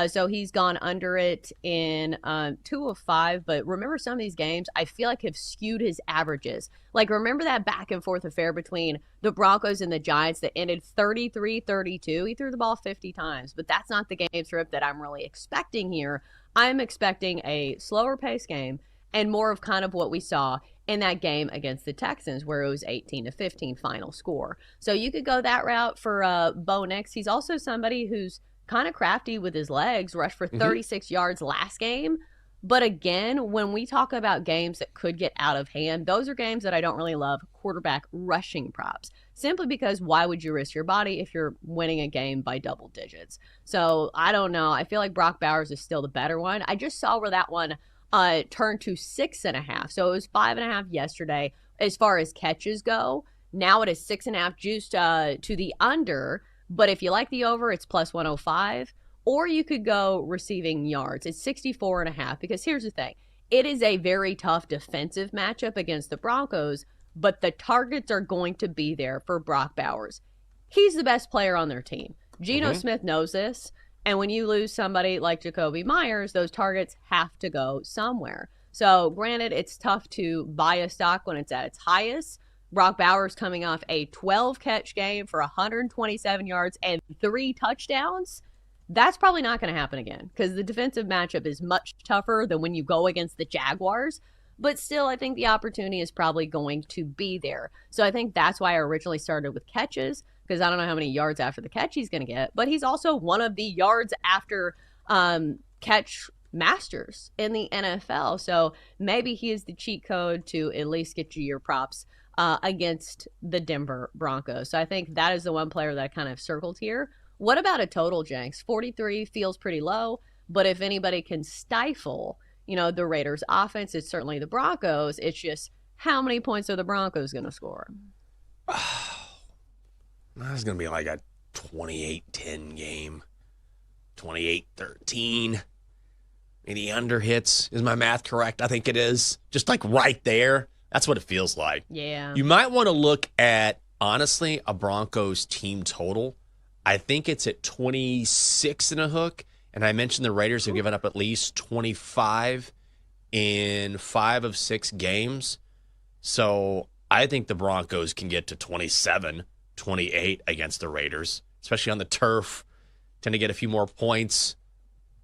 So he's gone under it in 2 of 5. But remember, some of these games, I feel like have skewed his averages. Like, remember that back and forth affair between the Broncos and the Giants that ended 33-32? He threw the ball 50 times. But that's not the game script that I'm really expecting here. I'm expecting a slower pace game and more of kind of what we saw in that game against the Texans, where it was 18-15 final score. So you could go that route for Bo Nix. He's also somebody who's kind of crafty with his legs, rushed for 36 yards last game. But again, when we talk about games that could get out of hand, those are games that I don't really love quarterback rushing props, simply because why would you risk your body if you're winning a game by double digits? So I don't know. I feel like Brock Bowers is still the better one. I just saw where that one turned to 6.5. So it was 5.5 yesterday as far as catches go. Now it is 6.5 juiced to the under. But if you like the over, it's plus 105. Or you could go receiving yards. It's 64.5. Because here's the thing. It is a very tough defensive matchup against the Broncos, but the targets are going to be there for Brock Bowers. He's the best player on their team. Geno Smith knows this. And when you lose somebody like Jacoby Myers, those targets have to go somewhere. So granted, it's tough to buy a stock when it's at its highest. Brock Bowers coming off a 12-catch game for 127 yards and 3 touchdowns. That's probably not going to happen again because the defensive matchup is much tougher than when you go against the Jaguars. But still, I think the opportunity is probably going to be there. So I think that's why I originally started with catches, because I don't know how many yards after the catch he's going to get. But he's also one of the yards after catch masters in the NFL. So maybe he is the cheat code to at least get you your props against the Denver Broncos. So I think that is the one player that I kind of circled here. What about a total, Jenks? 43 feels pretty low, but if anybody can stifle, the Raiders' offense, it's certainly the Broncos. It's just how many points are the Broncos going to score? That's going to be like a 28-10 game, 28-13. Maybe under hits. Is my math correct? I think it is. Just like right there. That's what it feels like. Yeah. You might want to look at, honestly, a Broncos team total. I think it's at 26 and a hook. And I mentioned the Raiders have given up at least 25 in 5 of 6 games. So I think the Broncos can get to 27, 28 against the Raiders, especially on the turf. Tend to get a few more points.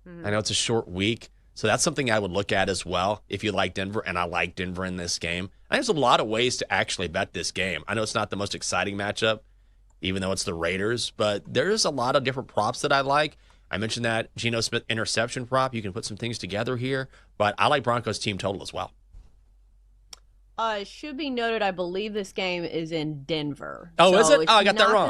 I know it's a short week. So that's something I would look at as well if you like Denver, and I like Denver in this game. I think there's a lot of ways to actually bet this game. I know it's not the most exciting matchup, even though it's the Raiders, but there's a lot of different props that I like. I mentioned that Geno Smith interception prop. You can put some things together here, but I like Broncos team total as well. It should be noted, I believe this game is in Denver. Oh, so is it? it's Oh, I got that not wrong.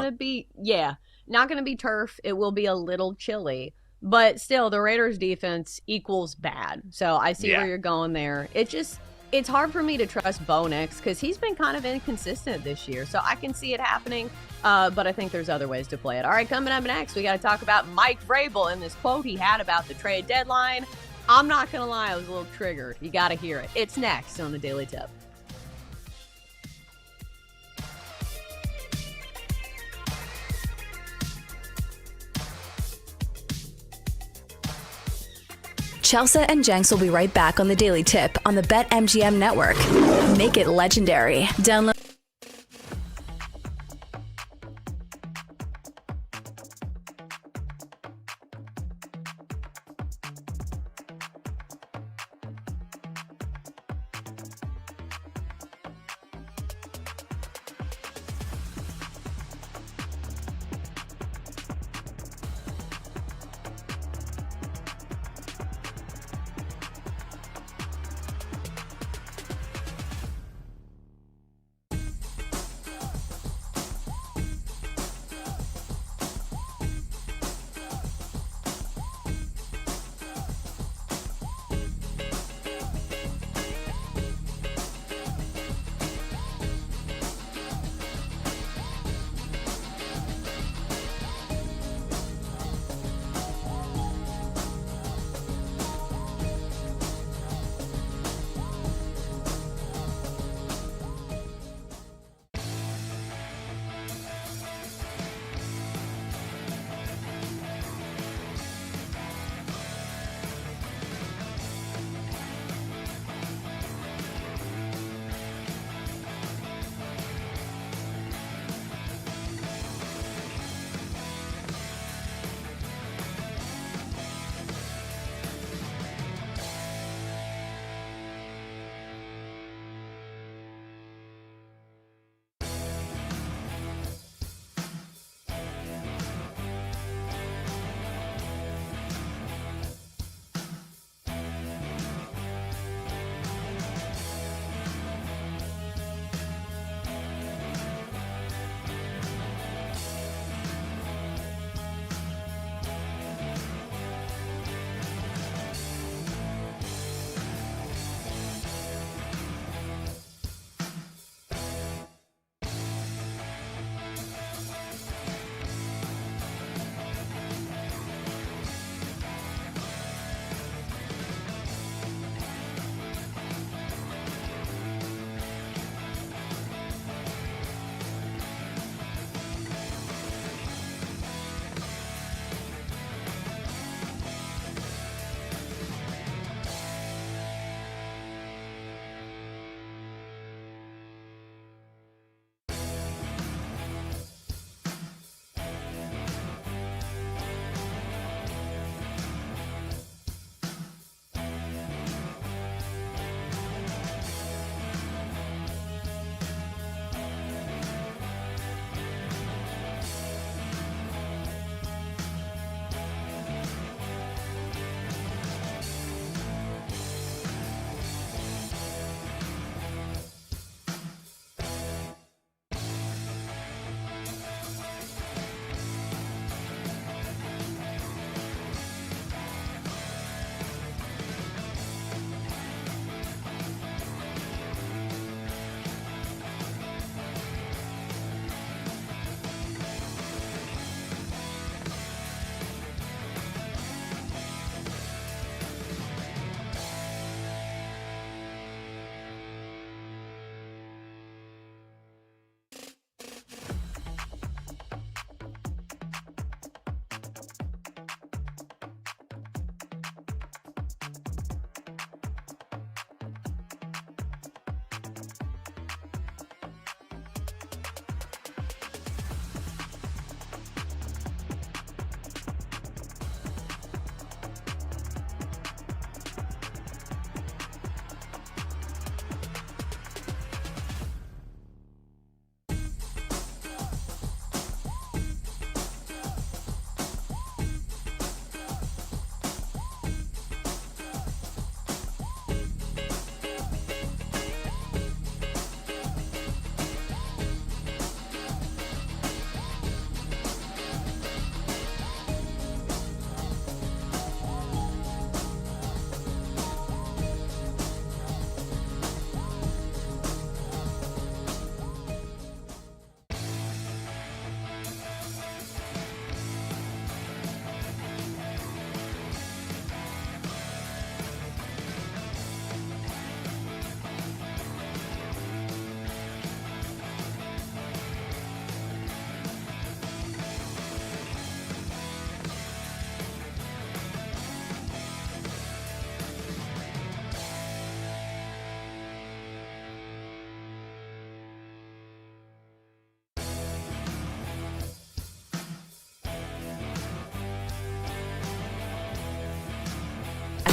Not going to be turf. It will be a little chilly. But still, the Raiders defense equals bad. So I see where you're going there. It's hard for me to trust Bo Nix because he's been kind of inconsistent this year. So I can see it happening, but I think there's other ways to play it. All right, coming up next, we got to talk about Mike Vrabel and this quote he had about the trade deadline. I'm not going to lie, I was a little triggered. You got to hear it. It's next on the Daily Tip. Chelsea and Jenks will be right back on the Daily Tip on the BetMGM network. Make it legendary. Download.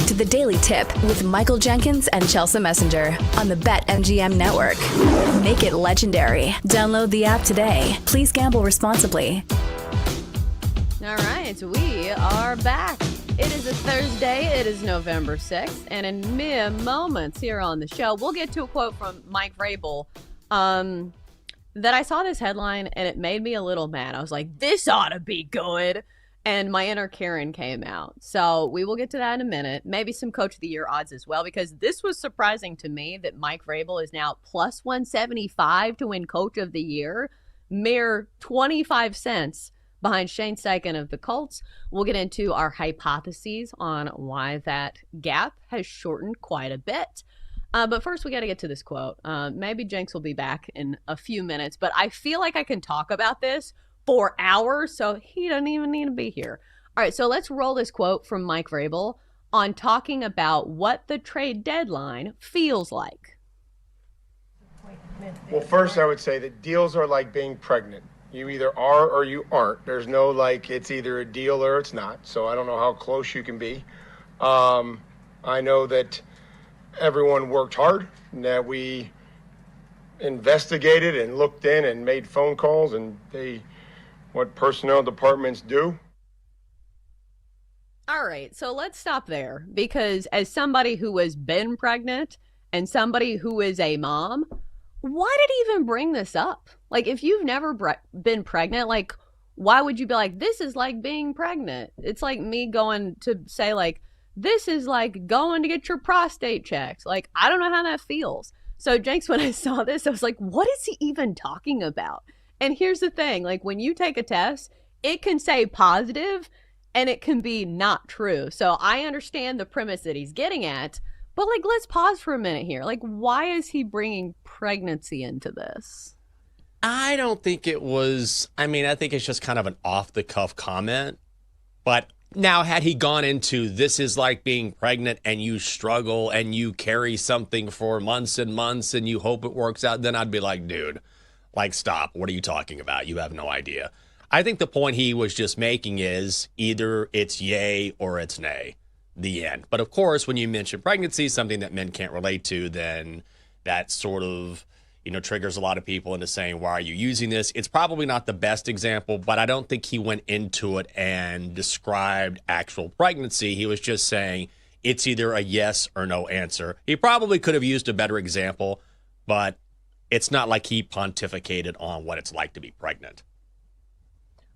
to the Daily Tip with Michael Jenkins and Chelsea Messenger on the BetMGM Network. Make it legendary. Download the app today. Please gamble responsibly. All right, we are back. It is a Thursday. It is November 6th. And in mere moments here on the show, we'll get to a quote from Mike Vrabel that I saw this headline and it made me a little mad. I was like, this ought to be good. And my inner Karen came out. So we will get to that in a minute. Maybe some Coach of the Year odds as well, because this was surprising to me that Mike Vrabel is now plus 175 to win Coach of the Year. Mere 25 cents behind Shane Steichen of the Colts. We'll get into our hypotheses on why that gap has shortened quite a bit. But first, we got to get to this quote. Maybe Jenks will be back in a few minutes, but I feel like I can talk about this for hours, so he doesn't even need to be here. All right, so let's roll this quote from Mike Vrabel on talking about what the trade deadline feels like. Well, first, I would say that deals are like being pregnant. You either are or you aren't. There's no like it's either a deal or it's not. So I don't know how close you can be. I know that everyone worked hard, and that we investigated and looked in and made phone calls, and what personnel departments do. All right, so let's stop there, because as somebody who has been pregnant and somebody who is a mom, why did he even bring this up? Like, if you've never been pregnant, like, why would you be like, this is like being pregnant? It's like me going to say, like, this is like going to get your prostate checked. Like, I don't know how that feels. So, Jenks, when I saw this, I was like, what is he even talking about? And here's the thing, like, when you take a test, it can say positive and it can be not true. So I understand the premise that he's getting at, but like, let's pause for a minute here. Like, why is he bringing pregnancy into this? I don't think it was, I think it's just kind of an off-the-cuff comment. But now, had he gone into this is like being pregnant and you struggle and you carry something for months and months and you hope it works out, then I'd be like, dude, like, stop. What are you talking about? You have no idea. I think the point he was just making is either it's yay or it's nay. The end. But of course, when you mention pregnancy, something that men can't relate to, then that sort of, triggers a lot of people into saying, why are you using this? It's probably not the best example, but I don't think he went into it and described actual pregnancy. He was just saying it's either a yes or no answer. He probably could have used a better example, but it's not like he pontificated on what it's like to be pregnant.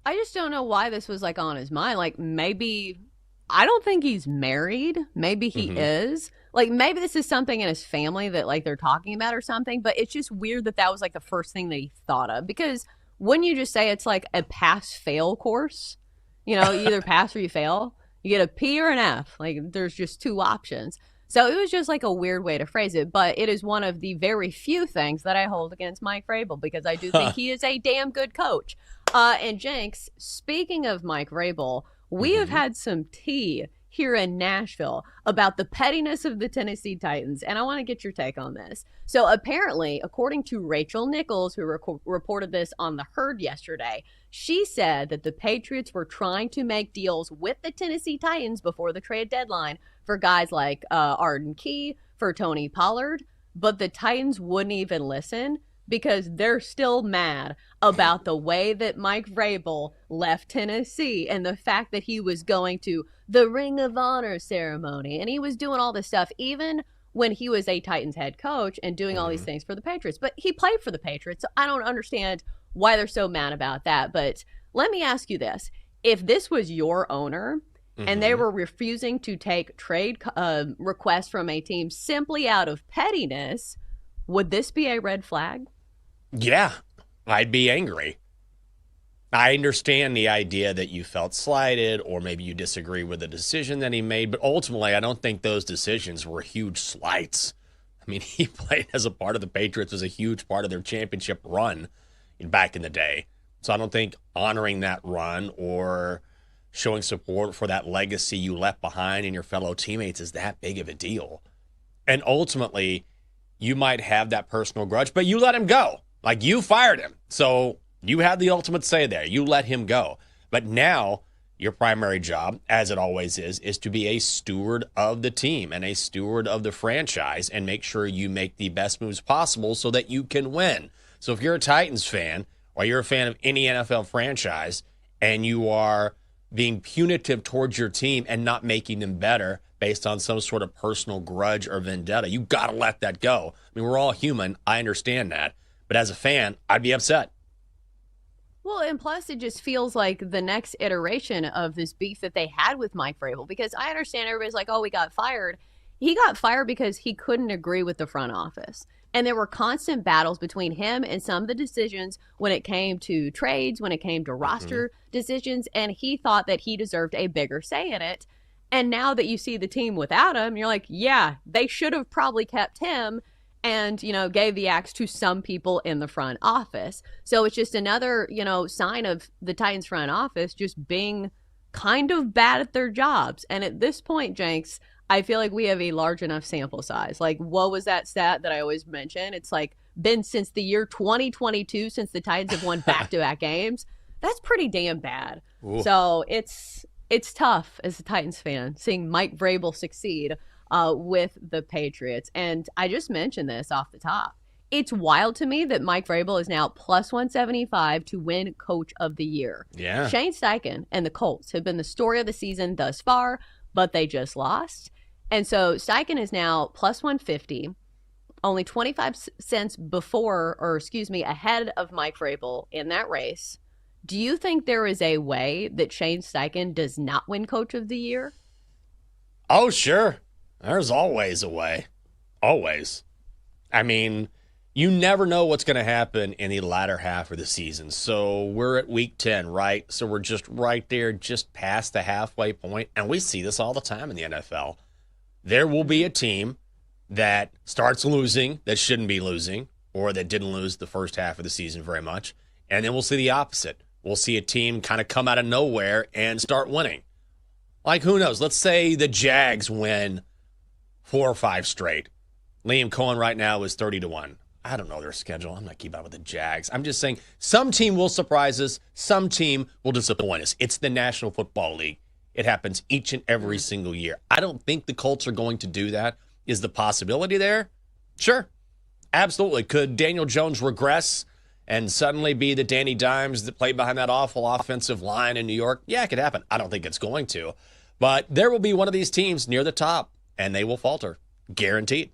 I just don't know why this was like on his mind. Like, maybe, I don't think he's married. Maybe he is. Like, maybe this is something in his family that like they're talking about or something, but it's just weird that that was like the first thing that he thought of, because when you just say it's like a pass-fail course, you either pass or you fail, you get a P or an F. Like, there's just two options. So it was just like a weird way to phrase it, but it is one of the very few things that I hold against Mike Vrabel, because I do think he is a damn good coach. And Jenks, speaking of Mike Vrabel, we have had some tea here in Nashville about the pettiness of the Tennessee Titans, and I want to get your take on this. So apparently, according to Rachel Nichols, who reported this on The Herd yesterday, she said that the Patriots were trying to make deals with the Tennessee Titans before the trade deadline for guys like Arden Key, for Tony Pollard, but the Titans wouldn't even listen because they're still mad about the way that Mike Vrabel left Tennessee and the fact that he was going to the Ring of Honor ceremony and he was doing all this stuff even when he was a Titans head coach and doing all these things for the Patriots. But he played for the Patriots, so I don't understand why they're so mad about that. But let me ask you this. If this was your owner and they were refusing to take trade requests from a team simply out of pettiness, would this be a red flag? Yeah, I'd be angry. I understand the idea that you felt slighted or maybe you disagree with the decision that he made, but ultimately I don't think those decisions were huge slights. I mean, he played as a part of the Patriots, was a huge part of their championship run back in the day. So I don't think honoring that run or showing support for that legacy you left behind in your fellow teammates is that big of a deal. And ultimately, you might have that personal grudge, but you let him go. Like, you fired him. So you had the ultimate say there. You let him go. But now your primary job, as it always is to be a steward of the team and a steward of the franchise and make sure you make the best moves possible so that you can win. So if you're a Titans fan or you're a fan of any NFL franchise and you are being punitive towards your team and not making them better based on some sort of personal grudge or vendetta, you got to let that go. I mean, we're all human. I understand that. But as a fan, I'd be upset. Well, and plus it just feels like the next iteration of this beef that they had with Mike Vrabel, because I understand everybody's like, oh, he got fired. He got fired because he couldn't agree with the front office. And there were constant battles between him and some of the decisions when it came to trades, when it came to roster decisions. And he thought that he deserved a bigger say in it. And now that you see the team without him, you're like, yeah, they should have probably kept him and, gave the axe to some people in the front office. So it's just another, sign of the Titans front office just being kind of bad at their jobs. And at this point, Jenks, I feel like we have a large enough sample size. Like, what was that stat that I always mention? It's like been since the year 2022 since the Titans have won back-to-back games. That's pretty damn bad. Ooh. So it's tough as a Titans fan seeing Mike Vrabel succeed with the Patriots. And I just mentioned this off the top. It's wild to me that Mike Vrabel is now plus 175 to win Coach of the Year. Yeah. Shane Steichen and the Colts have been the story of the season thus far, but they just lost. And so Steichen is now plus 150, only 25 cents ahead of Mike Vrabel in that race. Do you think there is a way that Shane Steichen does not win Coach of the Year? Oh, sure. There's always a way. Always. I mean, you never know what's going to happen in the latter half of the season. So we're at week 10, right? So we're just right there, just past the halfway point. And we see this all the time in the NFL. There will be a team that starts losing that shouldn't be losing, or that didn't lose the first half of the season very much. And then we'll see the opposite. We'll see a team kind of come out of nowhere and start winning. Like, who knows? Let's say the Jags win 4 or 5 straight. Liam Cohen right now is 30-1. I don't know their schedule. I'm not keeping up with the Jags. I'm just saying some team will surprise us. Some team will disappoint us. It's the National Football League. It happens each and every single year. I don't think the Colts are going to do that. Is the possibility there? Sure. Absolutely. Could Daniel Jones regress and suddenly be the Danny Dimes that played behind that awful offensive line in New York? Yeah, it could happen. I don't think it's going to. But there will be one of these teams near the top, and they will falter. Guaranteed.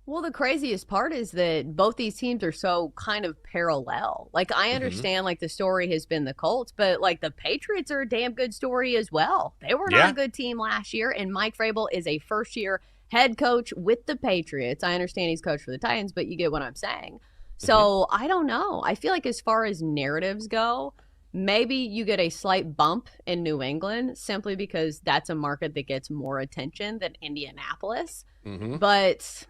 Well, the craziest part is that both these teams are so kind of parallel. Like, I understand, like, the story has been the Colts, but, like, the Patriots are a damn good story as well. They were not a good team last year, and Mike Vrabel is a first-year head coach with the Patriots. I understand he's coached for the Titans, but you get what I'm saying. So, I don't know. I feel like as far as narratives go, maybe you get a slight bump in New England simply because that's a market that gets more attention than Indianapolis. But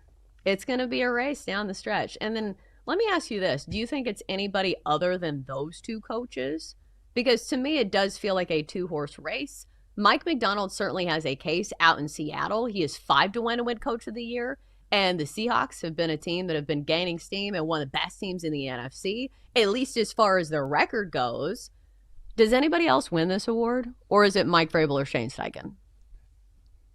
it's going to be a race down the stretch. And then let me ask you this. Do you think it's anybody other than those two coaches? Because to me, it does feel like a 2-horse race. Mike McDonald certainly has a case out in Seattle. He is 5-1 to win Coach of the Year. And the Seahawks have been a team that have been gaining steam and one of the best teams in the NFC, at least as far as their record goes. Does anybody else win this award? Or is it Mike Vrabel or Shane Steichen?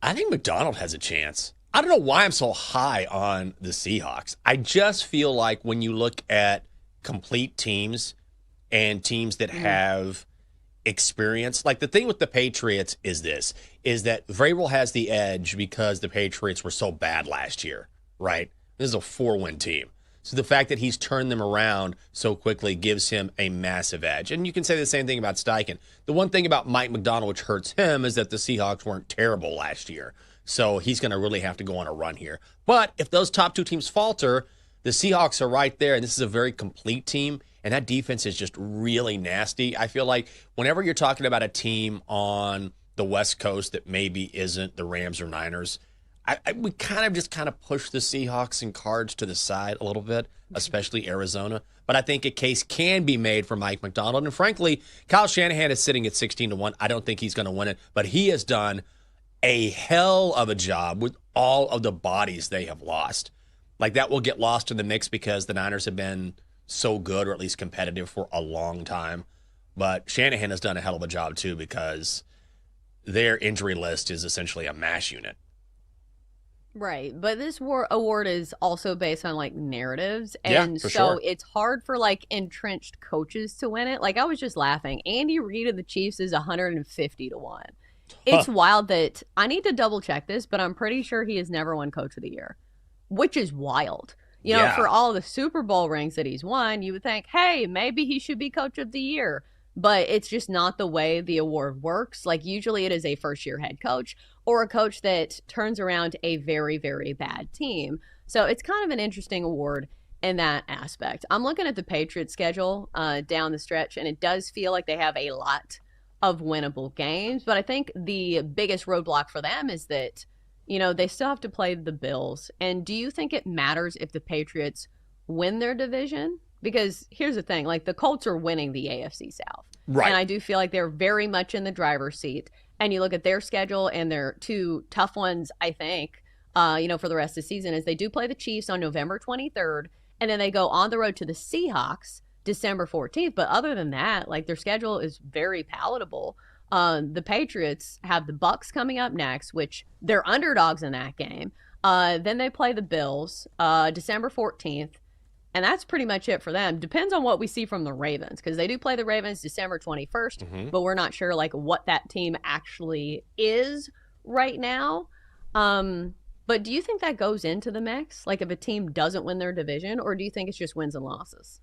I think McDonald has a chance. I don't know why I'm so high on the Seahawks. I just feel like when you look at complete teams and teams that have experience, like the thing with the Patriots is that Vrabel has the edge because the Patriots were so bad last year, right? This is a 4-win team. So the fact that he's turned them around so quickly gives him a massive edge. And you can say the same thing about Steichen. The one thing about Mike McDonald which hurts him is that the Seahawks weren't terrible last year. So he's going to really have to go on a run here. But if those top 2 teams falter, the Seahawks are right there, and this is a very complete team, and that defense is just really nasty. I feel like whenever you're talking about a team on the West Coast that maybe isn't the Rams or Niners, we kind of push the Seahawks and Cards to the side a little bit, especially Arizona. But I think a case can be made for Mike McDonald. And frankly, Kyle Shanahan is sitting at 16-1. I don't think he's going to win it, but he has done a hell of a job with all of the bodies they have lost. Like, that will get lost in the mix because the Niners have been so good, or at least competitive, for a long time. But Shanahan has done a hell of a job, too, because their injury list is essentially a mash unit. Right. But this award is also based on like narratives. And for so sure. it's hard for like entrenched coaches to win it. Like I was just laughing. Andy Reid of the Chiefs is 150 to 1. It's wild that I need to double check this, but I'm pretty sure he has never won Coach of the Year, which is wild. You know, for all the Super Bowl rings that he's won, you would think, hey, maybe he should be Coach of the Year. But it's just not the way the award works. Like usually it is a first-year head coach or a coach that turns around a very, very bad team. So it's kind of an interesting award in that aspect. I'm looking at the Patriots schedule down the stretch, and it does feel like they have a lot of winnable games. But I think the biggest roadblock for them is that, you know, they still have to play the Bills. And do you think it matters if the Patriots win their division? Because here's the thing, like the Colts are winning the AFC South. Right. And I do feel like they're very much in the driver's seat. And you look at their schedule and their two tough ones, I think, you know, for the rest of the season is they do play the Chiefs on November 23rd. And then they go on the road to the Seahawks December 14th. But other than that, like their schedule is very palatable. The Patriots have the Bucks coming up next, which they're underdogs in that game. Then they play the Bills December 14th. And that's pretty much it for them. Depends on what we see from the Ravens, because they do play the Ravens December 21st, but we're not sure like what that team actually is right now. But do you think that goes into the mix? Like if a team doesn't win their division, or do you think it's just wins and losses?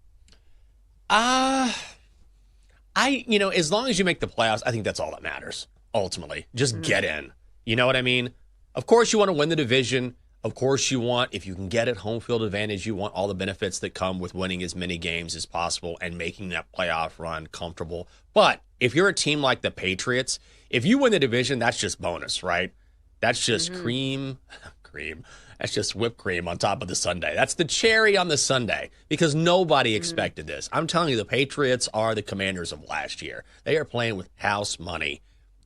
You know, as long as you make the playoffs, I think that's all that matters, ultimately. Just get in. You know what I mean? Of course you want to win the division. Of course you want, if you can get it, home field advantage, you want all the benefits that come with winning as many games as possible and making that playoff run comfortable. But if you're a team like the Patriots, if you win the division, that's just bonus, right? That's just cream. That's just whipped cream on top of the sundae. That's the cherry on the sundae because nobody expected this. I'm telling you, the Patriots are the Commanders of last year. They are playing with house money.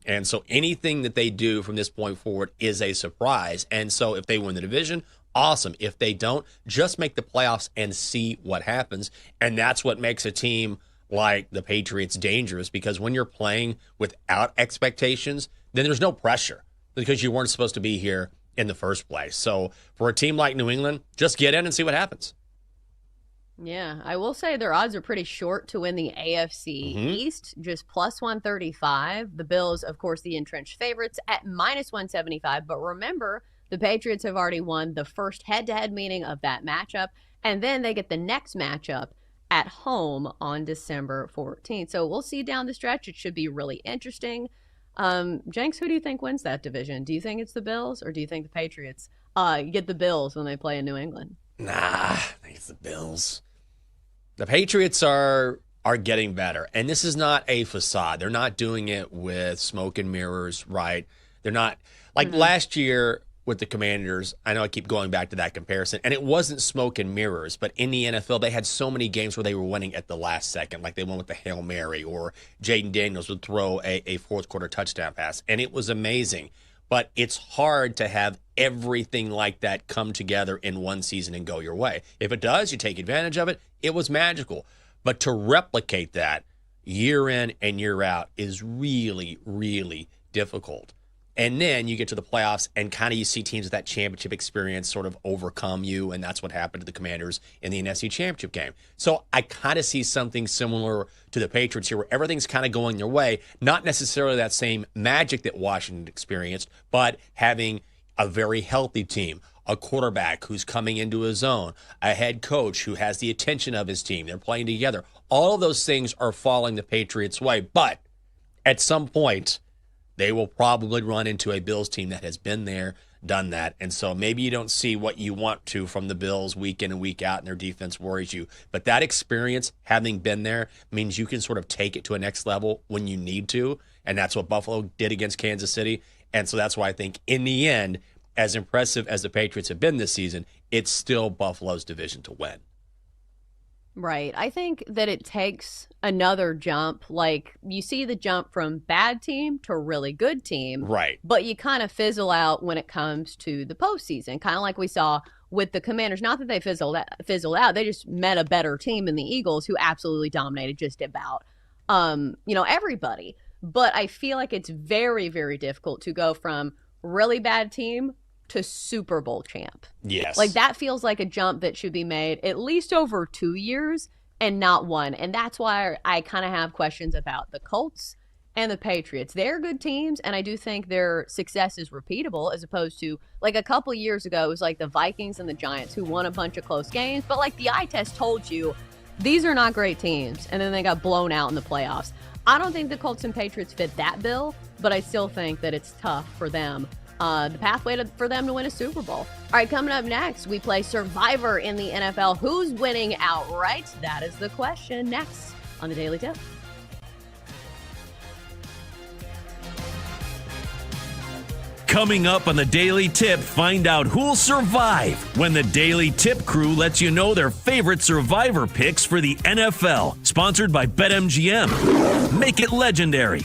And so anything that they do from this point forward is a surprise. And so if they win the division, awesome. If they don't, just make the playoffs and see what happens. And that's what makes a team like the Patriots dangerous, because when you're playing without expectations, then there's no pressure because you weren't supposed to be here in the first place. So for a team like New England, just get in and see what happens. Yeah, I will say their odds are pretty short to win the AFC East, just plus 135. The Bills, of course, the entrenched favorites at minus 175. But remember, the Patriots have already won the first head-to-head meeting of that matchup, and then they get the next matchup at home on December 14th. So we'll see down the stretch. It should be really interesting. Jenks, who do you think wins that division? Do you think it's the Bills, or do you think the Patriots get the Bills when they play in New England? Nah, I think it's the Bills. The Patriots are getting better. And this is not a facade. They're not doing it with smoke and mirrors, right? They're not like last year with the Commanders. I know I keep going back to that comparison. And it wasn't smoke and mirrors, but in the NFL, they had so many games where they were winning at the last second, like they won with the Hail Mary, or Jaden Daniels would throw a fourth quarter touchdown pass. And it was amazing. But it's hard to have everything like that come together in one season and go your way. If it does, you take advantage of it. It was magical. But to replicate that year in and year out is really, really difficult. And then you get to the playoffs and kind of you see teams with that championship experience sort of overcome you, and that's what happened to the Commanders in the NFC Championship game. So I kind of see something similar to the Patriots here, where everything's kind of going their way, not necessarily that same magic that Washington experienced, but having a very healthy team, a quarterback who's coming into his own, a head coach who has the attention of his team. They're playing together. All of those things are falling the Patriots' way, but at some point, they will probably run into a Bills team that has been there, done that. And so maybe you don't see what you want to from the Bills week in and week out, and their defense worries you. But that experience, having been there, means you can sort of take it to a next level when you need to. And that's what Buffalo did against Kansas City. And so that's why I think in the end, as impressive as the Patriots have been this season, it's still Buffalo's division to win. Right. I think that it takes another jump. Like you see the jump from bad team to really good team. Right. But you kind of fizzle out when it comes to the postseason, kind of like we saw with the Commanders. Not that they fizzled out. They just met a better team in the Eagles, who absolutely dominated just about everybody. But I feel like it's very, very difficult to go from really bad team to Super Bowl champ. Yes. Like that feels like a jump that should be made at least over 2 years and not one. And that's why I kind of have questions about the Colts and the Patriots. They're good teams, and I do think their success is repeatable as opposed to like a couple years ago, it was like the Vikings and the Giants who won a bunch of close games. But like the eye test told you, these are not great teams. And then they got blown out in the playoffs. I don't think the Colts and Patriots fit that bill, but I still think that it's tough for them. The pathway for them to win a Super Bowl. All right, coming up next, we play Survivor in the NFL. Who's winning outright? That is the question next on the Daily Tip. Coming up on the Daily Tip, find out who'll survive when the Daily Tip crew lets you know their favorite Survivor picks for the NFL. Sponsored by BetMGM. Make it legendary.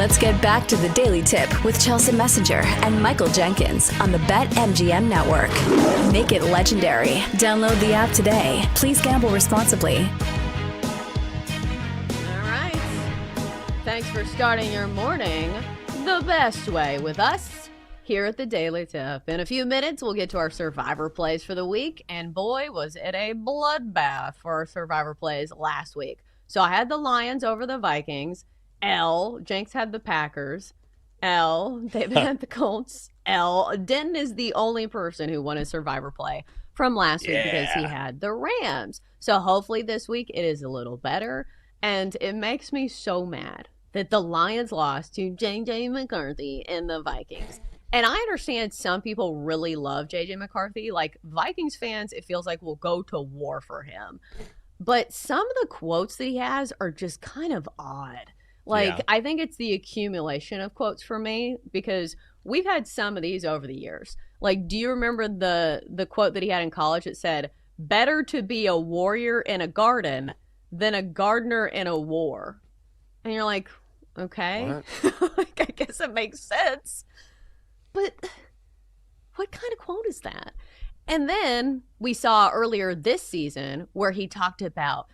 Let's get back to the Daily Tip with Chelsea Messenger and Michael Jenkins on the BetMGM Network. Make it legendary. Download the app today. Please gamble responsibly. All right. Thanks for starting your morning the best way with us here at the Daily Tip. In a few minutes, we'll get to our Survivor plays for the week. And boy, was it a bloodbath for our Survivor plays last week. So I had the Lions over the Vikings. Jenks had the Packers. David had the Colts. Denton is the only person who won a Survivor play from last week because he had the Rams. So hopefully this week it is a little better. And it makes me so mad that the Lions lost to J.J. McCarthy and the Vikings. And I understand some people really love J.J. McCarthy. Like, Vikings fans, it feels like will go to war for him. But some of the quotes that he has are just kind of odd. Like, I think it's the accumulation of quotes for me, because we've had some of these over the years. Like, do you remember the quote that he had in college that said, "Better to be a warrior in a garden than a gardener in a war"? And you're like, okay. Like, I guess it makes sense. But what kind of quote is that? And then we saw earlier this season where he talked about,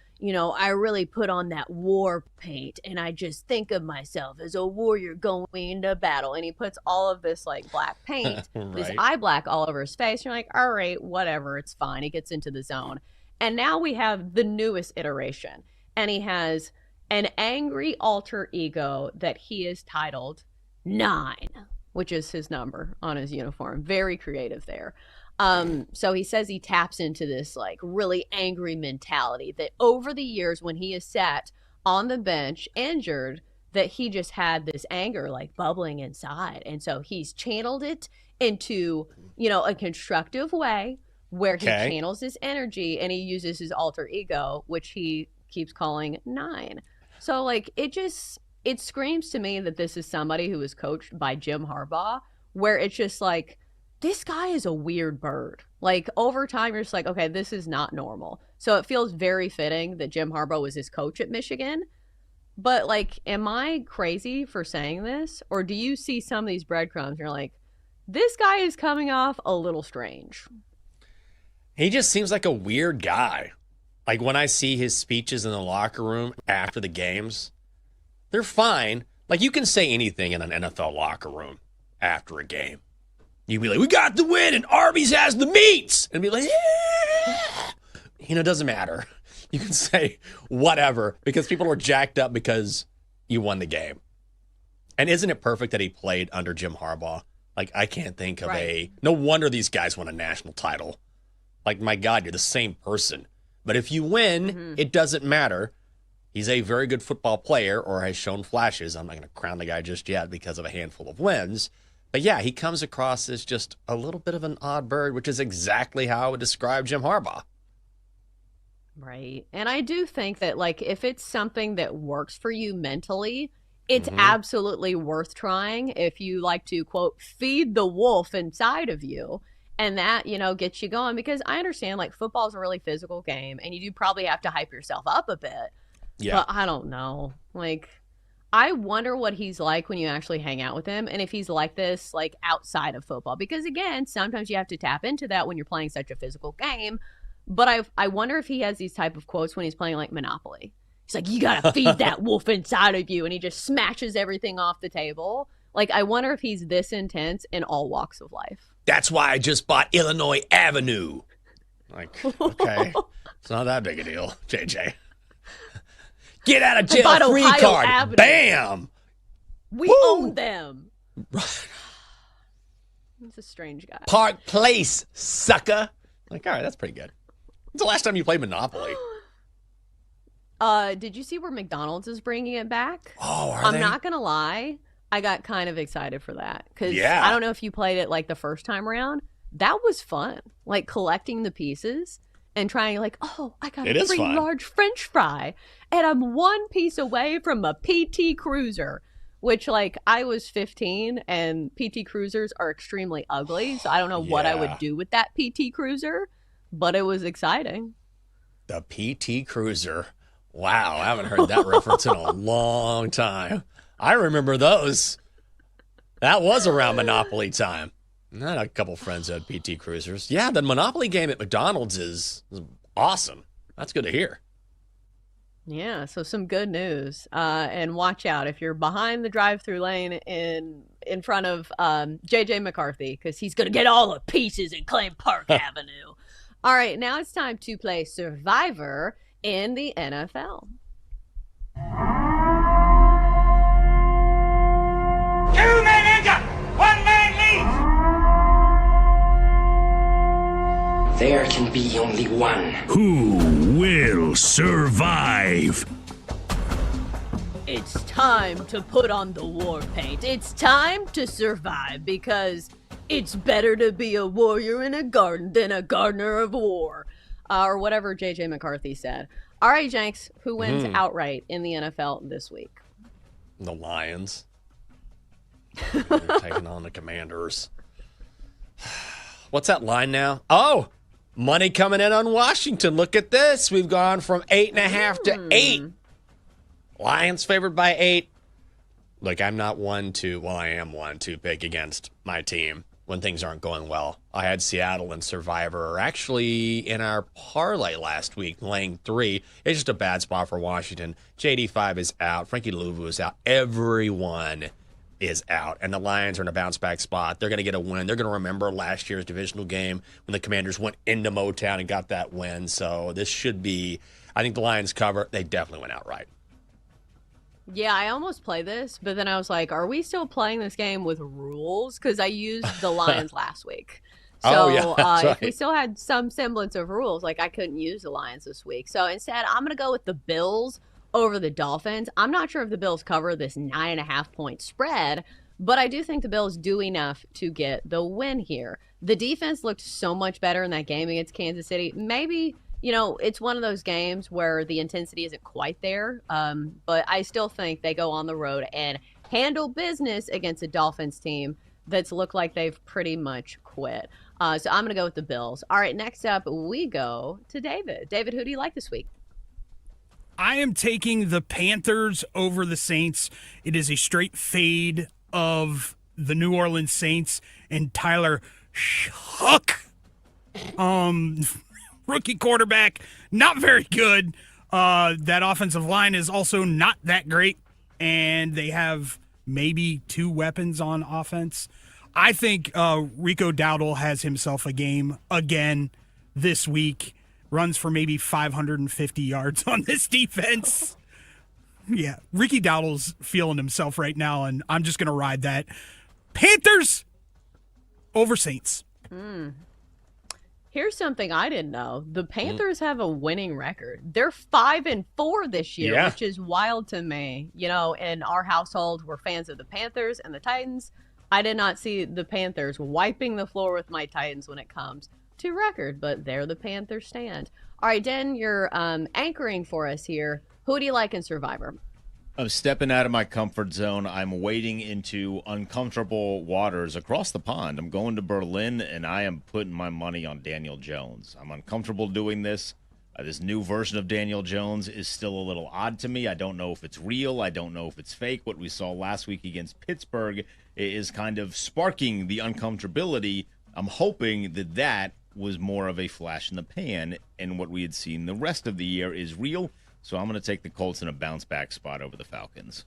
I really put on that war paint and I just think of myself as a warrior going into battle. And he puts all of this like black paint, this eye black all over his face. You're like, all right, whatever, it's fine. He gets into the zone. And now we have the newest iteration. And he has an angry alter ego that he is titled 9, which is his number on his uniform. Very creative there. So he says he taps into this like really angry mentality that over the years when he has sat on the bench injured, that he just had this anger like bubbling inside. And so he's channeled it into, a constructive way where he channels his energy and he uses his alter ego, which he keeps calling 9. So like it screams to me that this is somebody who was coached by Jim Harbaugh, where it's just like, this guy is a weird bird. Like, over time, you're just like, okay, this is not normal. So it feels very fitting that Jim Harbaugh was his coach at Michigan. But, like, am I crazy for saying this? Or do you see some of these breadcrumbs and you're like, this guy is coming off a little strange? He just seems like a weird guy. Like, when I see his speeches in the locker room after the games, they're fine. Like, you can say anything in an NFL locker room after a game. You'd be like, we got the win and Arby's has the meats. And be like, yeah. It doesn't matter. You can say whatever because people are jacked up because you won the game. And isn't it perfect that he played under Jim Harbaugh? Like, I can't think of no wonder these guys won a national title. Like, my God, you're the same person. But if you win, it doesn't matter. He's a very good football player or has shown flashes. I'm not going to crown the guy just yet because of a handful of wins. But yeah, he comes across as just a little bit of an odd bird, which is exactly how I would describe Jim Harbaugh. Right. And I do think that, like, if it's something that works for you mentally, it's absolutely worth trying if you like to, quote, feed the wolf inside of you. And that, gets you going. Because I understand, like, football is a really physical game, and you do probably have to hype yourself up a bit. Yeah. But I don't know. Like, I wonder what he's like when you actually hang out with him and if he's like this, like, outside of football. Because, again, sometimes you have to tap into that when you're playing such a physical game. But I wonder if he has these type of quotes when he's playing, like, Monopoly. He's like, you got to feed that wolf inside of you. And he just smashes everything off the table. Like, I wonder if he's this intense in all walks of life. That's why I just bought Illinois Avenue. Like, okay. It's not that big a deal, JJ. Get out of jail free card. Avenue. Bam. We own them. He's a strange guy. Park Place, sucker. Like, all right, that's pretty good. When's the last time you played Monopoly? Did you see where McDonald's is bringing it back? Oh, are I'm they? not going to lie. I got kind of excited for that. Because I don't know if you played it, like, the first time around. That was fun. Like, collecting the pieces and trying, like, oh, I got a free large French fry. And I'm one piece away from a PT Cruiser. Which, like, I was 15, and PT Cruisers are extremely ugly. So I don't know what I would do with that PT Cruiser. But it was exciting. The PT Cruiser. Wow, I haven't heard that reference in a long time. I remember those. That was around Monopoly time. I had a couple friends who had PT Cruisers. Yeah, the Monopoly game at McDonald's is awesome. That's good to hear. Yeah, so some good news. And watch out if you're behind the drive-through lane in front of JJ McCarthy, because he's going to get all the pieces and claim Park Avenue. All right, now it's time to play Survivor in the NFL. 2 men injured, 1 man leaves. There can be only one. Who will survive? It's time to put on the war paint. It's time to survive, because it's better to be a warrior in a garden than a gardener of war. Or whatever JJ McCarthy said. All right, Jenks, who wins outright in the NFL this week? The Lions. They're taking on the Commanders. What's that line now? Oh, money coming in on Washington. Look at this. We've gone from 8.5 to 8. Lions favored by 8. Look, I'm not one to, well, I am one to pick against my team when things aren't going well. I had Seattle and Survivor actually in our parlay last week, laying 3. It's just a bad spot for Washington. JD5 is out. Frankie Louvu is out. Everyone is out. And the Lions are in a bounce-back spot. They're going to get a win. They're going to remember last year's divisional game when the Commanders went into Motown and got that win. So this should be, I think the Lions cover. They definitely went outright. Yeah, I almost play this, but then I was like, are we still playing this game with rules? Because I used the Lions last week. So if we still had some semblance of rules, like I couldn't use the Lions this week. So instead, I'm going to go with the Bills over the Dolphins. I'm not sure if the Bills cover this 9.5-point spread, but I do think the Bills do enough to get the win here. The defense looked so much better in that game against Kansas City. Maybe, it's one of those games where the intensity isn't quite there, but I still think they go on the road and handle business against a Dolphins team that's looked like they've pretty much quit. So I'm going to go with the Bills. All right, next up, we go to David. David, who do you like this week? I am taking the Panthers over the Saints. It is a straight fade of the New Orleans Saints and Tyler Shuck. Rookie quarterback, not very good. That offensive line is also not that great, and they have maybe 2 weapons on offense. I think Rico Dowdle has himself a game again this week. Runs for maybe 550 yards on this defense. Yeah, Ricky Dowdle's feeling himself right now, and I'm just going to ride that. Panthers over Saints. Here's something I didn't know. The Panthers have a winning record. They're 5-4 this year, which is wild to me. In our household, we're fans of the Panthers and the Titans. I did not see the Panthers wiping the floor with my Titans when it comes to record, but there the Panthers stand. All right, Den, you're anchoring for us here. Who do you like in Survivor? I'm stepping out of my comfort zone. I'm wading into uncomfortable waters across the pond. I'm going to Berlin, and I am putting my money on Daniel Jones. I'm uncomfortable doing this. This new version of Daniel Jones is still a little odd to me. I don't know if it's real. I don't know if it's fake. What we saw last week against Pittsburgh is kind of sparking the uncomfortability. I'm hoping that was more of a flash in the pan, and what we had seen the rest of the year is real. So I'm going to take the Colts in a bounce-back spot over the Falcons.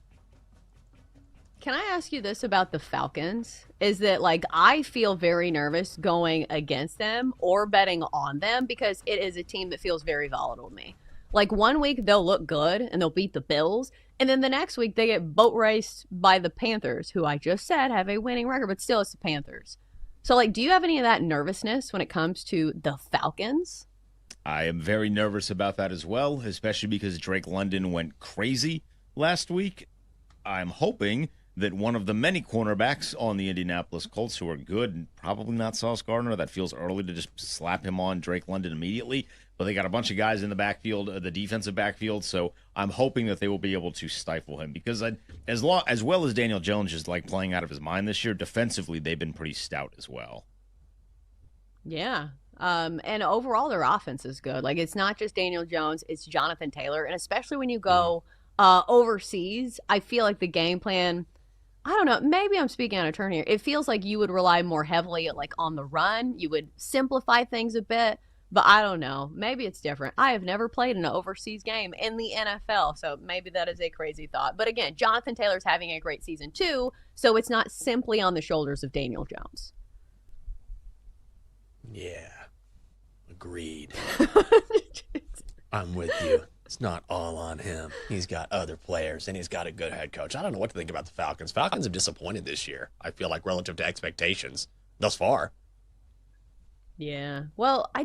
Can I ask you this about the Falcons? Is that, I feel very nervous going against them or betting on them because it is a team that feels very volatile to me. 1 week, they'll look good and they'll beat the Bills. And then the next week, they get boat raced by the Panthers, who I just said have a winning record, but still it's the Panthers. So, do you have any of that nervousness when it comes to the Falcons? I am very nervous about that as well, especially because Drake London went crazy last week. I'm hoping that one of the many cornerbacks on the Indianapolis Colts who are good, and probably not Sauce Gardner, that feels early to just slap him on Drake London immediately, but they got a bunch of guys in the backfield, the defensive backfield, so I'm hoping that they will be able to stifle him because as well as Daniel Jones is playing out of his mind this year, defensively they've been pretty stout as well. Yeah. And overall, their offense is good. It's not just Daniel Jones, it's Jonathan Taylor. And especially when you go overseas, I feel like the game plan, I don't know, maybe I'm speaking out of turn here. It feels like you would rely more heavily like on the run. You would simplify things a bit, but I don't know. Maybe it's different. I have never played an overseas game in the NFL, so maybe that is a crazy thought. But again, Jonathan Taylor's having a great season too, so it's not simply on the shoulders of Daniel Jones. Yeah. Agreed. I'm with you. It's not all on him. He's got other players, and he's got a good head coach. I don't know what to think about the Falcons. Falcons have disappointed this year, I feel like, relative to expectations thus far. Yeah. Well, I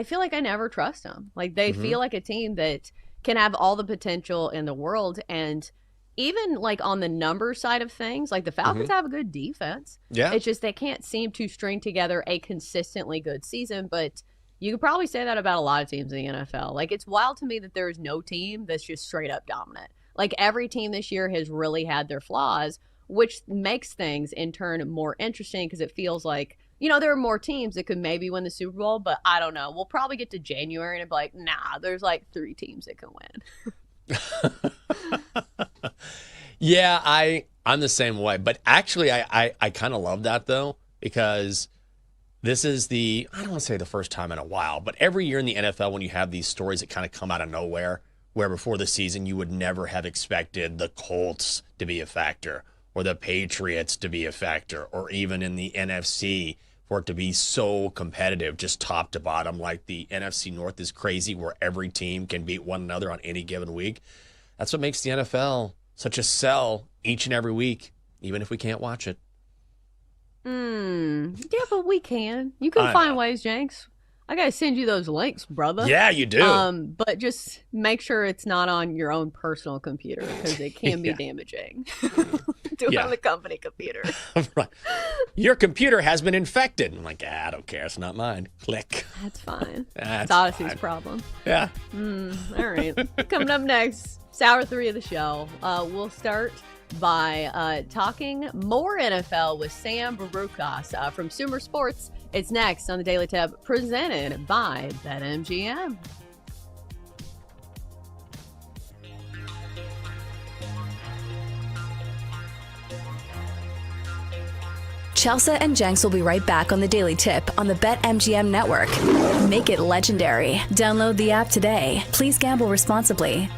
feel like I never trust them. Like, they feel like a team that can have all the potential in the world. And even, like, on the number side of things, like, the Falcons have a good defense. Yeah. It's just they can't seem to string together a consistently good season. But you could probably say that about a lot of teams in the NFL. Like, it's wild to me that there is no team that's just straight up dominant. Like, every team this year has really had their flaws, which makes things in turn more interesting because it feels like, you know, there are more teams that could maybe win the Super Bowl, but I don't know. We'll probably get to January and be like, nah, there's like 3 teams that can win. Yeah, I'm the same way. But actually, I kind of love that, though, because this is I don't want to say the first time in a while, but every year in the NFL when you have these stories that kind of come out of nowhere, where before the season you would never have expected the Colts to be a factor or the Patriots to be a factor or even in the NFC for it to be so competitive, just top to bottom, like the NFC North is crazy where every team can beat one another on any given week. That's what makes the NFL such a sell each and every week, even if we can't watch it. Yeah, but we can. You can find ways, Jenks. I gotta send you those links, brother. Yeah, you do. But just make sure it's not on your own personal computer because it can be damaging. Do it on the company computer. Right. Your computer has been infected. I'm like, I don't care. It's not mine. Click. That's fine. That's it's Odyssey's fine. problem. Yeah. All right. Coming up next, Sour 3 of the show. We'll start by talking more NFL with Sam Barukas from Sumer Sports. It's next on the Daily Tip, presented by BetMGM. Chelsea and Jenks will be right back on the Daily Tip on the BetMGM network. Make it legendary. Download the app today. Please gamble responsibly.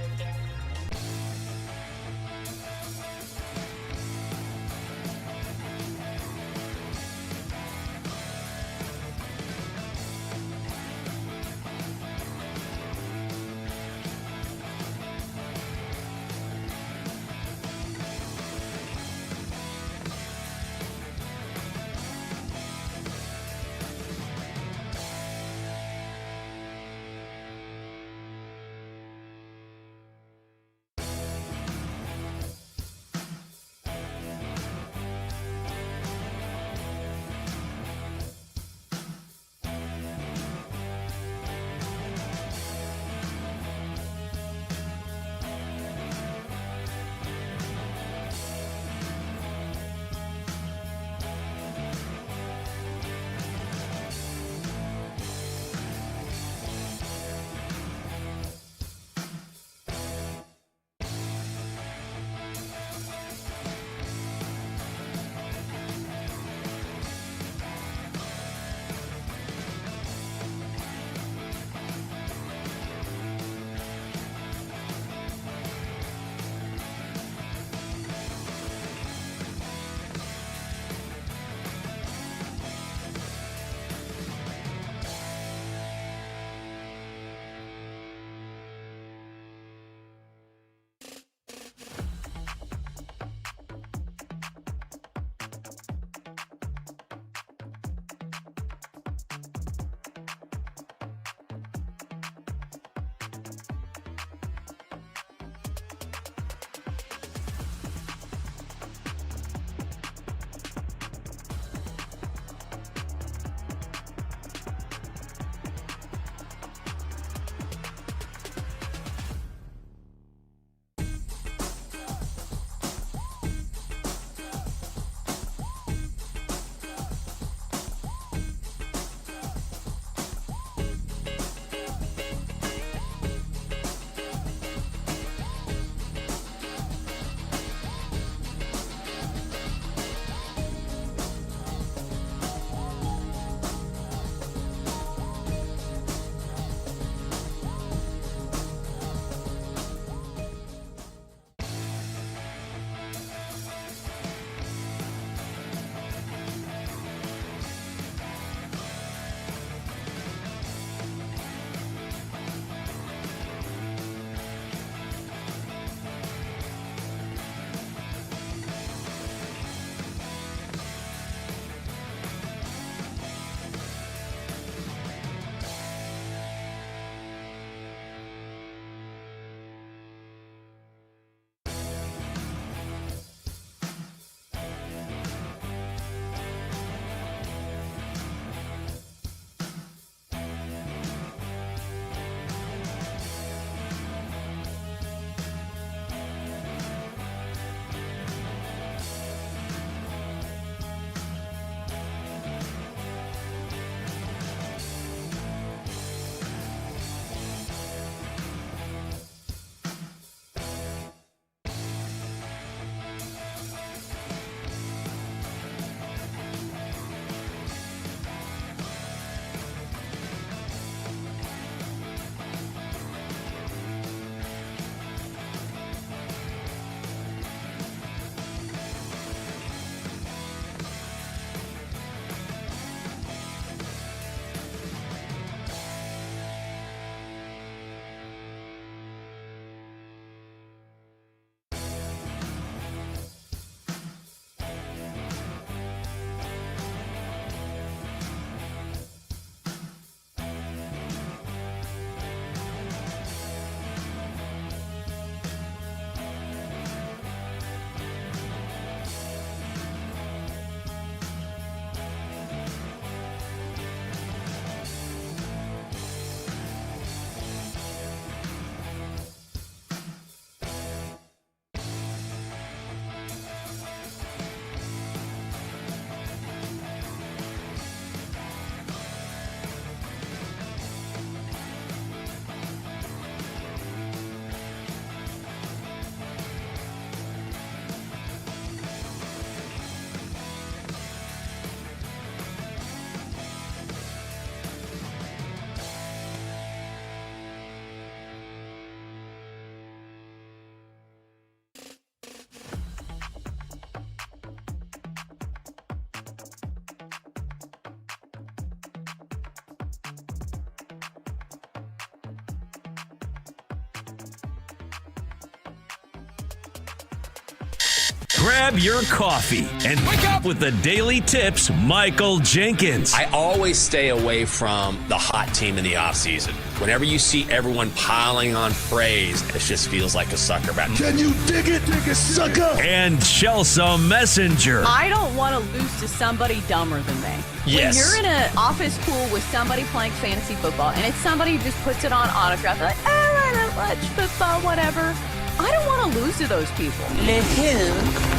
grab your coffee and wake up with the Daily Tips, Michael Jenkins. I always stay away from the hot team in the offseason. Whenever you see everyone piling on praise, it just feels like a sucker match. Can you dig it, sucker? And Chelsea Messenger. I don't want to lose to somebody dumber than me. Yes. When you're in an office pool with somebody playing fantasy football and it's somebody who just puts it on autograph, like, I don't watch football, whatever. I don't want to lose to those people. Le who?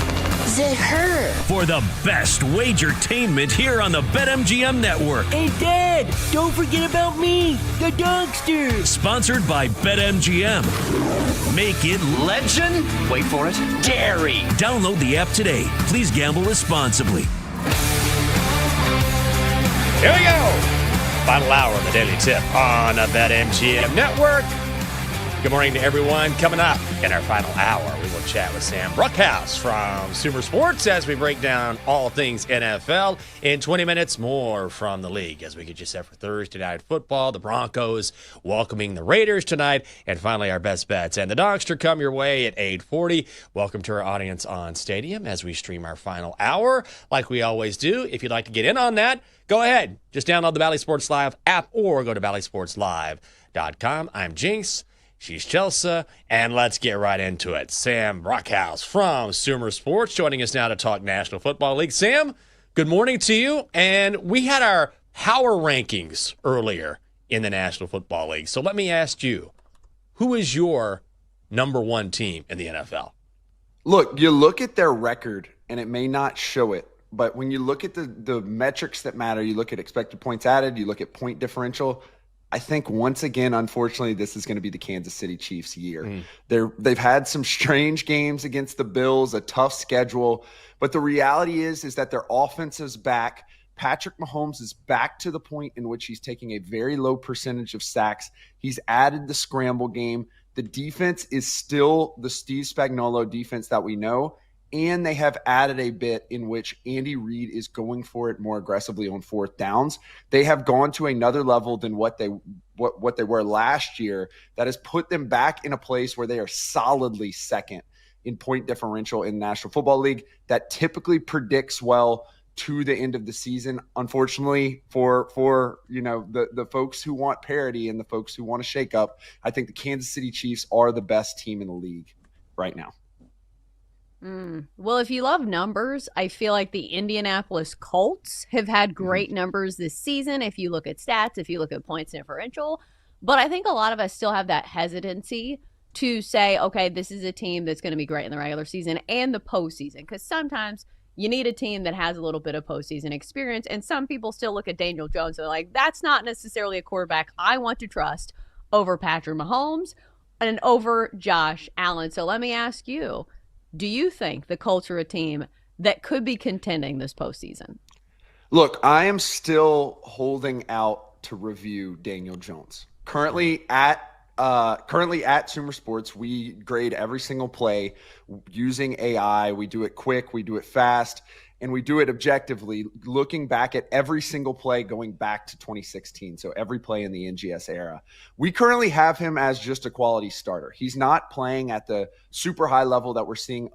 The her. For the best wagertainment here on the BetMGM Network. Hey, Dad, don't forget about me, the Dogster. Sponsored by BetMGM. Make it legend. Wait for it. Dairy. Download the app today. Please gamble responsibly. Here we go. Final hour of the Daily Tip on the BetMGM Network. Good morning to everyone. Coming up in our final hour, we will chat with Sam Bruckhouse from Sumer Sports as we break down all things NFL. In 20 minutes, more from the league as we get you set for Thursday Night Football. The Broncos welcoming the Raiders tonight. And finally, our best bets. And the Dogster come your way at 8:40. Welcome to our audience on Stadium as we stream our final hour like we always do. If you'd like to get in on that, go ahead. Just download the Bally Sports Live app or go to ballysportslive.com. I'm Jinx. She's Chelsea, and let's get right into it. Sam Bruckhouse from Sumer Sports joining us now to talk National Football League. Sam, good morning to you. And we had our power rankings earlier in the National Football League. So let me ask you, who is your number one team in the NFL? Look, you look at their record, and it may not show it, but when you look at the metrics that matter, you look at expected points added, you look at point differential, I think once again, unfortunately, this is going to be the Kansas City Chiefs' year. They've had some strange games against the Bills, a tough schedule, but the reality is that their offense is back. Patrick Mahomes is back to the point in which he's taking a very low percentage of sacks. He's added the scramble game. The defense is still the Steve Spagnuolo defense that we know, and they have added a bit in which Andy Reid is going for it more aggressively on fourth downs. They have gone to another level than what they were last year that has put them back in a place where they are solidly second in point differential in the National Football League. That typically predicts well to the end of the season. Unfortunately, for the folks who want parity and the folks who want to shake up, I think the Kansas City Chiefs are the best team in the league right now. Well, if you love numbers, I feel like the Indianapolis Colts have had great numbers this season. If you look at stats, if you look at points differential, but I think a lot of us still have that hesitancy to say, okay, this is a team that's going to be great in the regular season and the postseason, because sometimes you need a team that has a little bit of postseason experience. And some people still look at Daniel Jones and they're like, that's not necessarily a quarterback I want to trust over Patrick Mahomes and over Josh Allen. So let me ask you, do you think the Colts are a team that could be contending this postseason? Look, I am still holding out to review Daniel Jones. Currently at Sumer Sports, we grade every single play using AI. We do it quick, we do it fast, and we do it objectively, looking back at every single play going back to 2016. So every play in the NGS era. We currently have him as just a quality starter. He's not playing at the super high level that we're seeing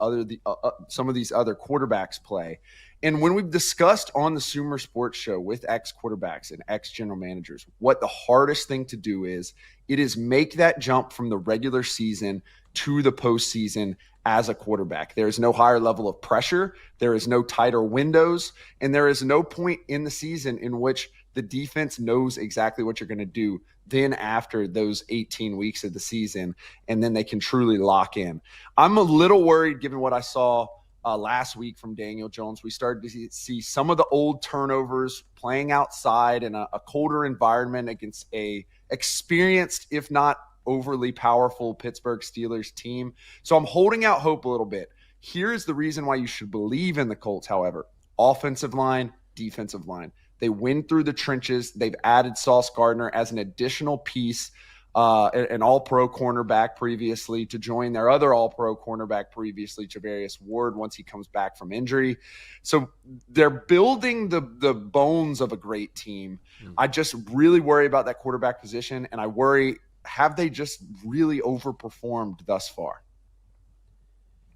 some of these other quarterbacks play. And when we've discussed on the Sumer Sports Show with ex-quarterbacks and ex-general managers, what the hardest thing to do is, it is make that jump from the regular season to the postseason as a quarterback. There is no higher level of pressure. There is no tighter windows. And there is no point in the season in which the defense knows exactly what you're going to do then after those 18 weeks of the season, and then they can truly lock in. I'm a little worried given what I saw last week from Daniel Jones. We started to see some of the old turnovers playing outside in a colder environment against a experienced, if not overly powerful, Pittsburgh Steelers team. So I'm holding out hope a little bit. Here's the reason why you should believe in the Colts, however. Offensive line, defensive line. They win through the trenches. They've added Sauce Gardner as an additional piece, an all-pro cornerback previously, to join their other all-pro cornerback previously, Javarius Ward, once he comes back from injury. So they're building the bones of a great team. I just really worry about that quarterback position, and I worry, have they just really overperformed thus far?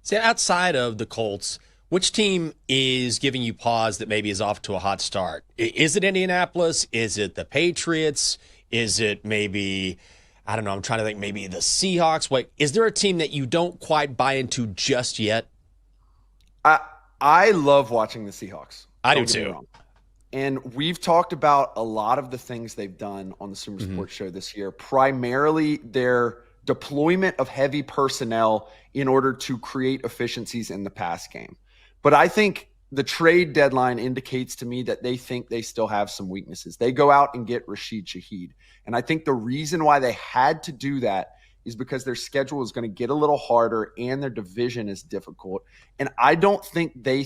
See, outside of the Colts, Which team is giving you pause that maybe is off to a hot start? Is it Indianapolis? Is it the Patriots? Is it maybe, I don't know, I'm trying to think, maybe the Seahawks? Wait, is there a team that you don't quite buy into just yet? I love watching the Seahawks. I do too. And we've talked about a lot of the things they've done on the Sumer Sports Show this year, primarily their deployment of heavy personnel in order to create efficiencies in the pass game. But I think the trade deadline indicates to me that they think they still have some weaknesses. They go out and get Rashid Shaheed. And I think the reason why they had to do that is because their schedule is going to get a little harder and their division is difficult. And I don't think they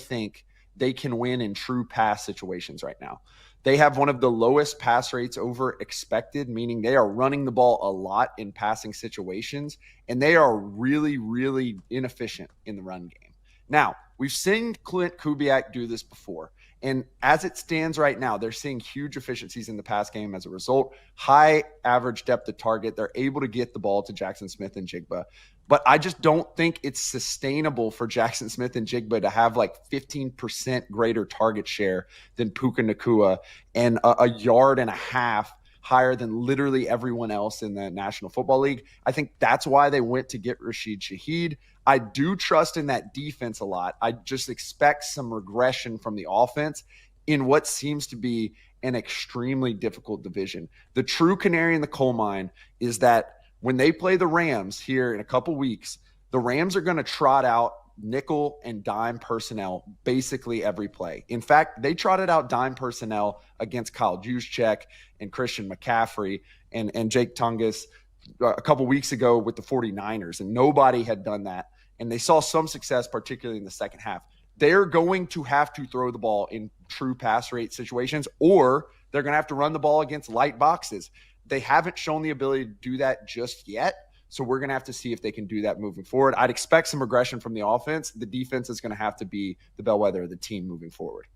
can win in true pass situations right now. They have one of the lowest pass rates over expected, meaning they are running the ball a lot in passing situations, and they are really, really inefficient in the run game. Now, we've seen Clint Kubiak do this before, and as it stands right now, they're seeing huge efficiencies in the pass game as a result. High average depth of target. They're able to get the ball to Jackson Smith and Jigba. But I just don't think it's sustainable for Jackson Smith and Jigba to have like 15% greater target share than Puka Nacua and a yard and a half higher than literally everyone else in the National Football League. I think that's why they went to get Rashid Shaheed. I do trust in that defense a lot. I just expect some regression from the offense in what seems to be an extremely difficult division. The true canary in the coal mine is that when they play the Rams here in a couple weeks, the Rams are going to trot out nickel and dime personnel basically every play. In fact, they trotted out dime personnel against Kyle Juszczyk and Christian McCaffrey and Jake Tungus a couple weeks ago with the 49ers, and nobody had done that. And they saw some success, particularly in the second half. They're going to have to throw the ball in true pass rate situations, or they're going to have to run the ball against light boxes. They haven't shown the ability to do that just yet. So we're going to have to see if they can do that moving forward. I'd expect some regression from the offense. The defense is going to have to be the bellwether of the team moving forward.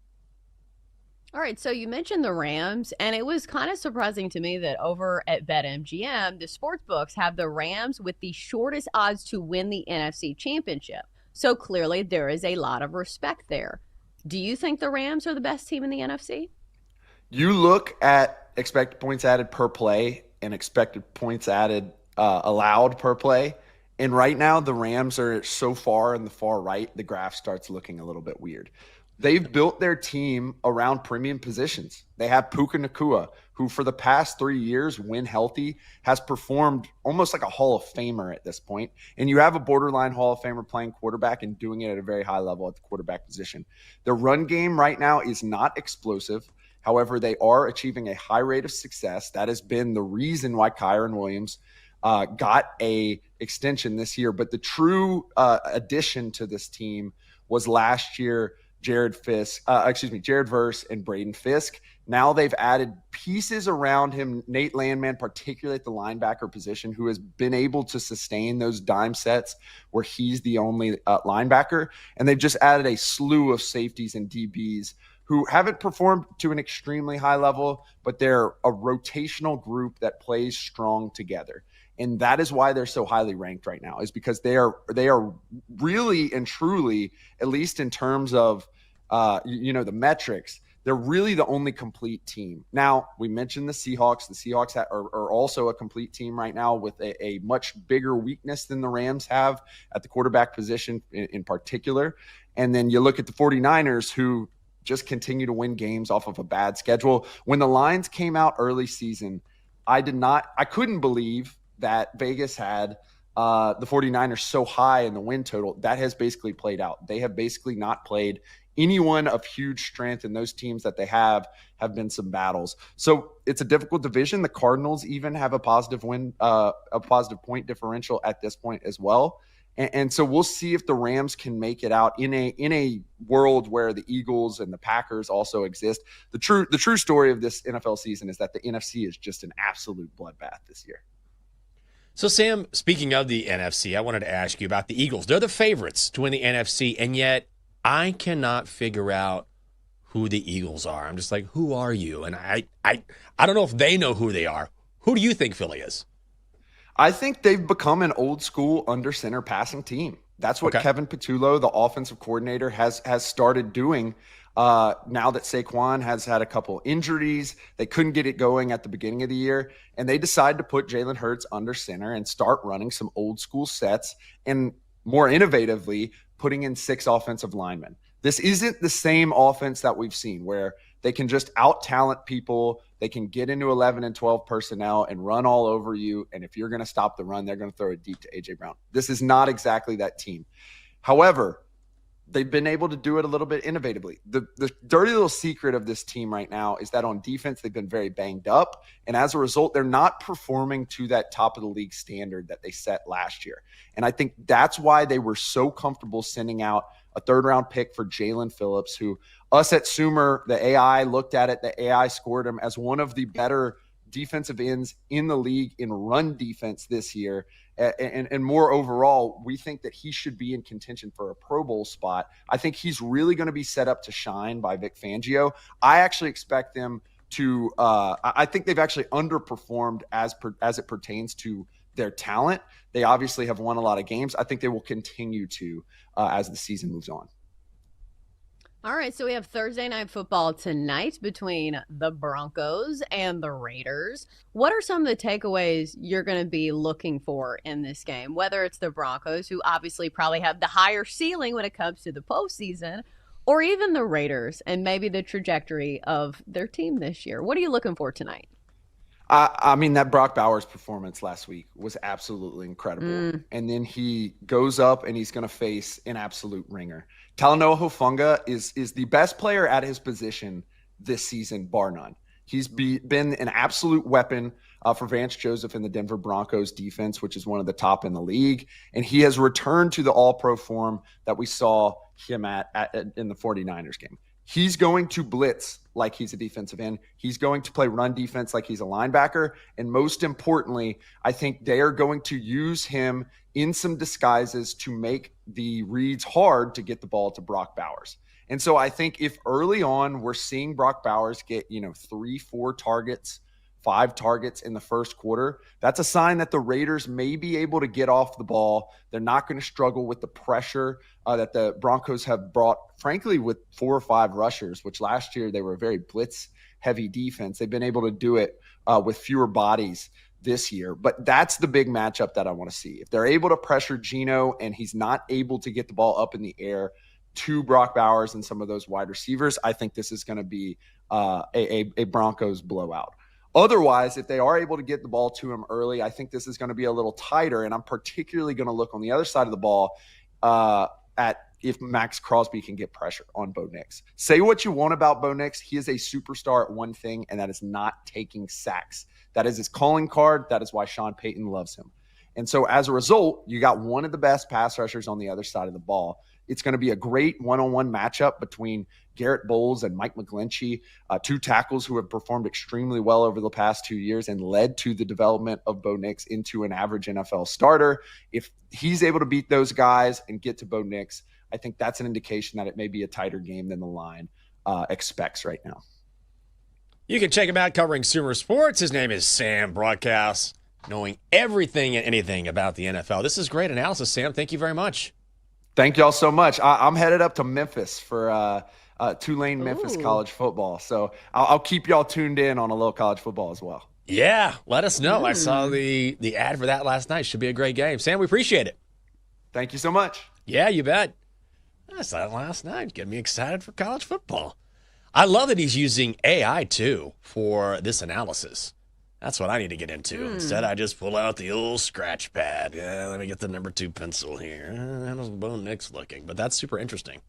All right, so you mentioned the Rams, and it was kind of surprising to me that over at BetMGM, the sports books have the Rams with the shortest odds to win the NFC Championship. So clearly there is a lot of respect there. Do you think the Rams are the best team in the NFC? You look at expected points added per play and expected points added allowed per play, and right now the Rams are so far in the far right, the graph starts looking a little bit weird. They've built their team around premium positions. They have Puka Nacua, who for the past 3 years, when healthy, has performed almost like a Hall of Famer at this point. And you have a borderline Hall of Famer playing quarterback and doing it at a very high level at the quarterback position. The run game right now is not explosive. However, they are achieving a high rate of success. That has been the reason why Kyron Williams got a extension this year. But the true addition to this team was last year, Jared Verse and Braden Fisk. Now they've added pieces around him, Nate Landman, particularly at the linebacker position, who has been able to sustain those dime sets where he's the only linebacker. And they've just added a slew of safeties and DBs who haven't performed to an extremely high level, but they're a rotational group that plays strong together. And that is why they're so highly ranked right now, is because they are really and truly, at least in terms of the metrics, they're really the only complete team. Now, we mentioned the Seahawks. The Seahawks are also a complete team right now with a much bigger weakness than the Rams have at the quarterback position in particular. And then you look at the 49ers, who just continue to win games off of a bad schedule. When the lines came out early season, I couldn't believe that Vegas had the 49ers so high in the win total. That has basically played out. They have basically not played anyone of huge strength, and those teams that they have been some battles. So it's a difficult division. The Cardinals even have a positive point differential at this point as well. And so we'll see if the Rams can make it out in a world where the Eagles and the Packers also exist. The true story of this NFL season is that the NFC is just an absolute bloodbath this year. So, Sam, speaking of the NFC, I wanted to ask you about the Eagles. They're the favorites to win the NFC, and yet I cannot figure out who the Eagles are. I'm just like, who are you? And I don't know if they know who they are. Who do you think Philly is? I think they've become an old school under center passing team. That's what Kevin Patullo, the offensive coordinator, has started doing now that Saquon has had a couple injuries. They couldn't get it going at the beginning of the year, and they decided to put Jalen Hurts under center and start running some old school sets and more innovatively putting in 6 offensive linemen. This isn't the same offense that we've seen where they can just out-talent people. They can get into 11 and 12 personnel and run all over you. And if you're going to stop the run, they're going to throw it deep to A.J. Brown. This is not exactly that team. However, they've been able to do it a little bit innovatively. The dirty little secret of this team right now is that on defense, they've been very banged up. And as a result, they're not performing to that top of the league standard that they set last year. And I think that's why they were so comfortable sending out a 3rd-round pick for Jalen Phillips, who us at Sumer, the AI looked at it. The AI scored him as one of the better defensive ends in the league in run defense this year. And more overall, we think that he should be in contention for a Pro Bowl spot. I think he's really going to be set up to shine by Vic Fangio. I actually expect them to I think they've actually underperformed as it pertains to their talent. They obviously have won a lot of games. I think they will continue to as the season moves on. All right, so we have Thursday Night Football tonight between the Broncos and the Raiders. What are some of the takeaways you're going to be looking for in this game? Whether it's the Broncos, who obviously probably have the higher ceiling when it comes to the postseason, or even the Raiders and maybe the trajectory of their team this year. What are you looking for tonight? I mean, that Brock Bowers performance last week was absolutely incredible. And then he goes up and he's going to face an absolute ringer. Talanoa Hufanga is the best player at his position this season, bar none. He's been an absolute weapon for Vance Joseph and the Denver Broncos defense, which is one of the top in the league. And he has returned to the all-pro form that we saw him at in the 49ers game. He's going to blitz like he's a defensive end. He's going to play run defense like he's a linebacker. And most importantly, I think they are going to use him in some disguises to make the reads hard to get the ball to Brock Bowers. And so I think if early on we're seeing Brock Bowers get, 3-4 targets, 5 targets in the first quarter, that's a sign that the Raiders may be able to get off the ball. They're not going to struggle with the pressure that the Broncos have brought, frankly, with 4 or 5 rushers, which last year they were a very blitz-heavy defense. They've been able to do it with fewer bodies this year. But that's the big matchup that I want to see. If they're able to pressure Geno and he's not able to get the ball up in the air to Brock Bowers and some of those wide receivers, I think this is going to be a Broncos blowout. Otherwise, if they are able to get the ball to him early, I think this is going to be a little tighter, and I'm particularly going to look on the other side of the ball at if Max Crosby can get pressure on Bo Nix. Say what you want about Bo Nix. He is a superstar at one thing, and that is not taking sacks. That is his calling card. That is why Sean Payton loves him. And so as a result, you got one of the best pass rushers on the other side of the ball. It's going to be a great one-on-one matchup between Garrett Bowles and Mike McGlinchey, 2 tackles who have performed extremely well over the past 2 years and led to the development of Bo Nix into an average NFL starter. If he's able to beat those guys and get to Bo Nix, I think that's an indication that it may be a tighter game than the line expects right now. You can check him out covering Sumer Sports. His name is Sam Broadcast, knowing everything and anything about the NFL. This is great analysis, Sam. Thank you very much. Thank y'all so much. I'm headed up to Memphis for Tulane Memphis college football. So I'll keep y'all tuned in on a little college football as well. Yeah, let us know. I saw the ad for that last night. Should be a great game. Sam, we appreciate it. Thank you so much. Yeah, you bet. I saw it last night. Getting me excited for college football. I love that he's using AI, too, for this analysis. That's what I need to get into. Instead, I just pull out the old scratch pad. Yeah, let me get the number 2 pencil here. How's Bo Nix looking? But that's super interesting.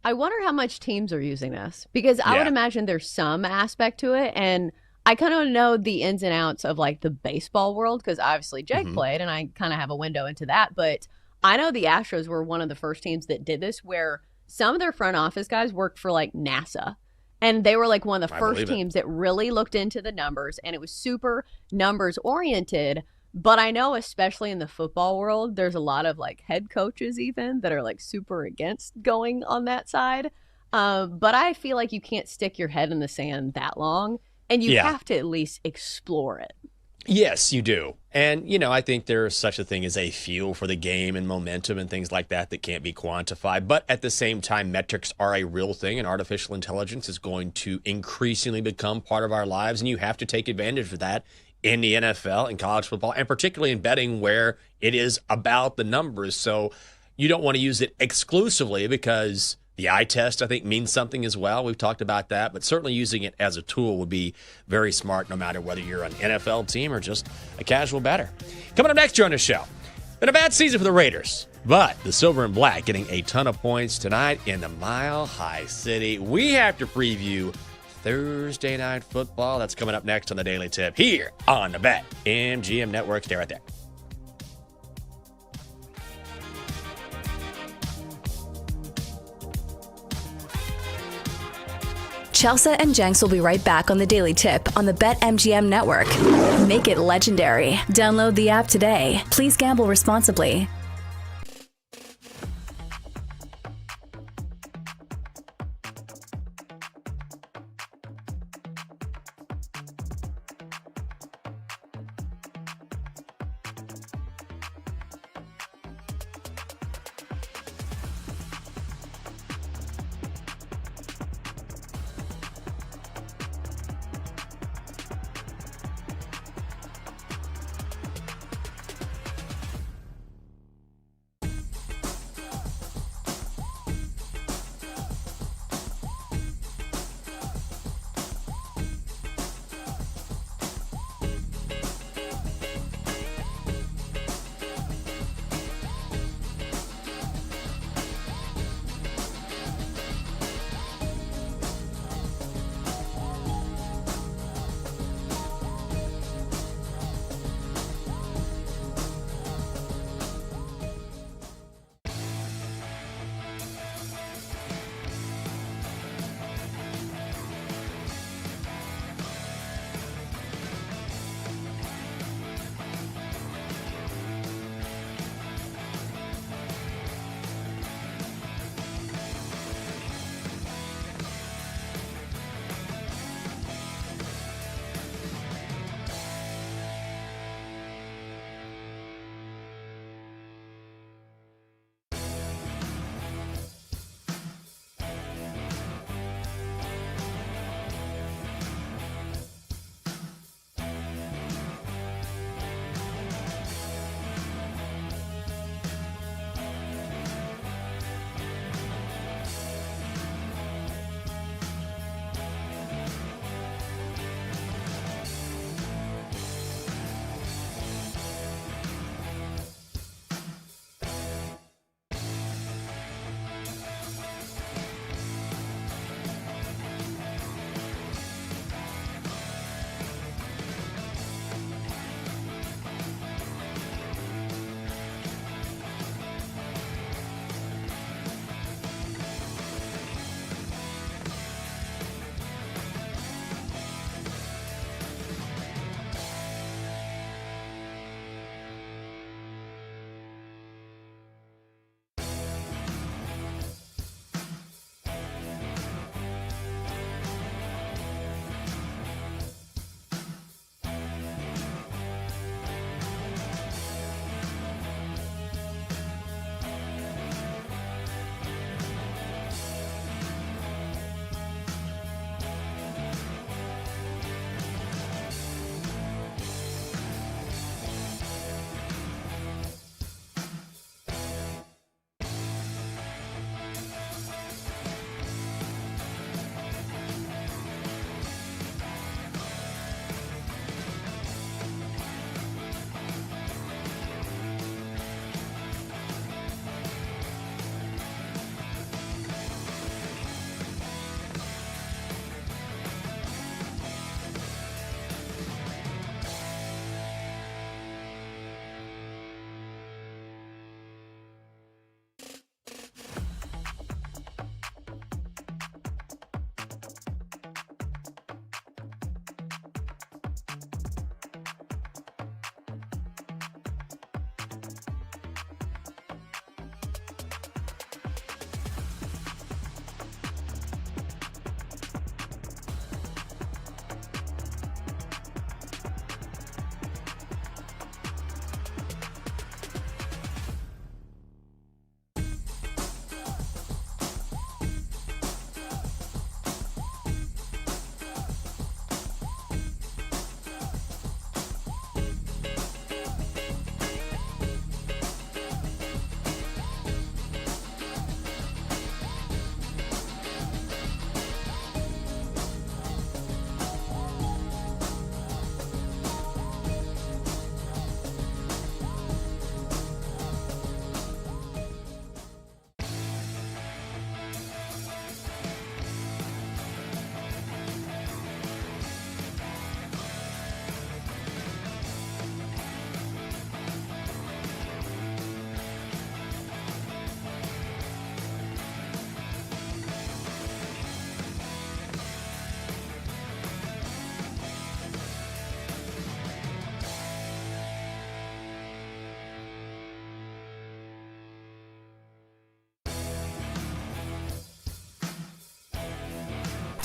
I wonder how much teams are using this, because I would imagine there's some aspect to it. And I kind of know the ins and outs of like the baseball world, because obviously Jake played and I kind of have a window into that. But I know the Astros were one of the first teams that did this, where some of their front office guys worked for like NASA. And they were like one of the first teams that really looked into the numbers, and it was super numbers oriented. But I know, especially in the football world, there's a lot of like head coaches even that are like super against going on that side. But I feel like you can't stick your head in the sand that long, and you have to at least explore it. Yes, you do. And, I think there's such a thing as a fuel for the game and momentum and things like that can't be quantified. But at the same time, metrics are a real thing, and artificial intelligence is going to increasingly become part of our lives. And you have to take advantage of that in the NFL and college football, and particularly in betting where it is about the numbers. So you don't want to use it exclusively because the eye test, I think, means something as well. We've talked about that, but certainly using it as a tool would be very smart no matter whether you're an NFL team or just a casual bettor. Coming up next year on the show, been a bad season for the Raiders, but the Silver and Black getting a ton of points tonight in the Mile High City. We have to preview Thursday Night Football. That's coming up next on the Daily Tip here on the BetMGM Network. Stay right there. Chelsea and Jenks will be right back on the Daily Tip on the BetMGM Network. Make it legendary. Download the app today. Please gamble responsibly.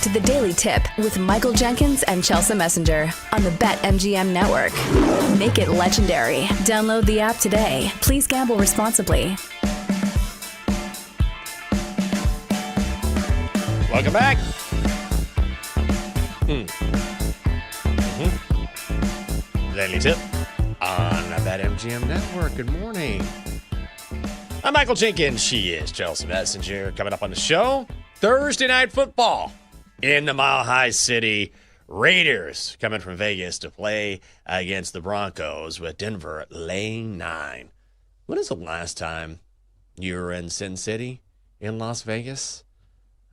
to the Daily Tip with Michael Jenkins and Chelsea Messenger on the BetMGM Network. Make it legendary. Download the app today. Please gamble responsibly. Welcome back. Daily Tip on the BetMGM Network. Good morning. I'm Michael Jenkins. She is Chelsea Messenger. Coming up on the show, Thursday Night Football in the Mile High City. Raiders coming from Vegas to play against the Broncos with Denver laying 9. When is the last time you were in Sin City in Las Vegas?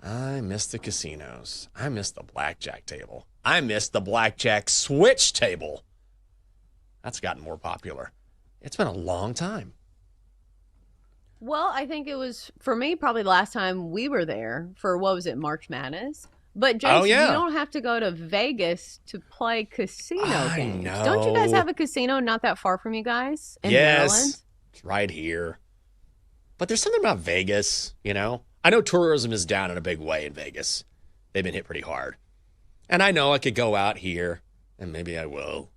I miss the casinos. I miss the blackjack table. I miss the blackjack switch table. That's gotten more popular. It's been a long time. Well, I think it was, for me, probably the last time we were there for, what was it, March Madness? But, Jason, you don't have to go to Vegas to play casino games. Know. Don't you guys have a casino not that far from you guys in Yes, Maryland? it's right here. But there's something about Vegas, you know? I know tourism is down in a big way in Vegas. They've been hit pretty hard. And I know I could go out here, and maybe I will.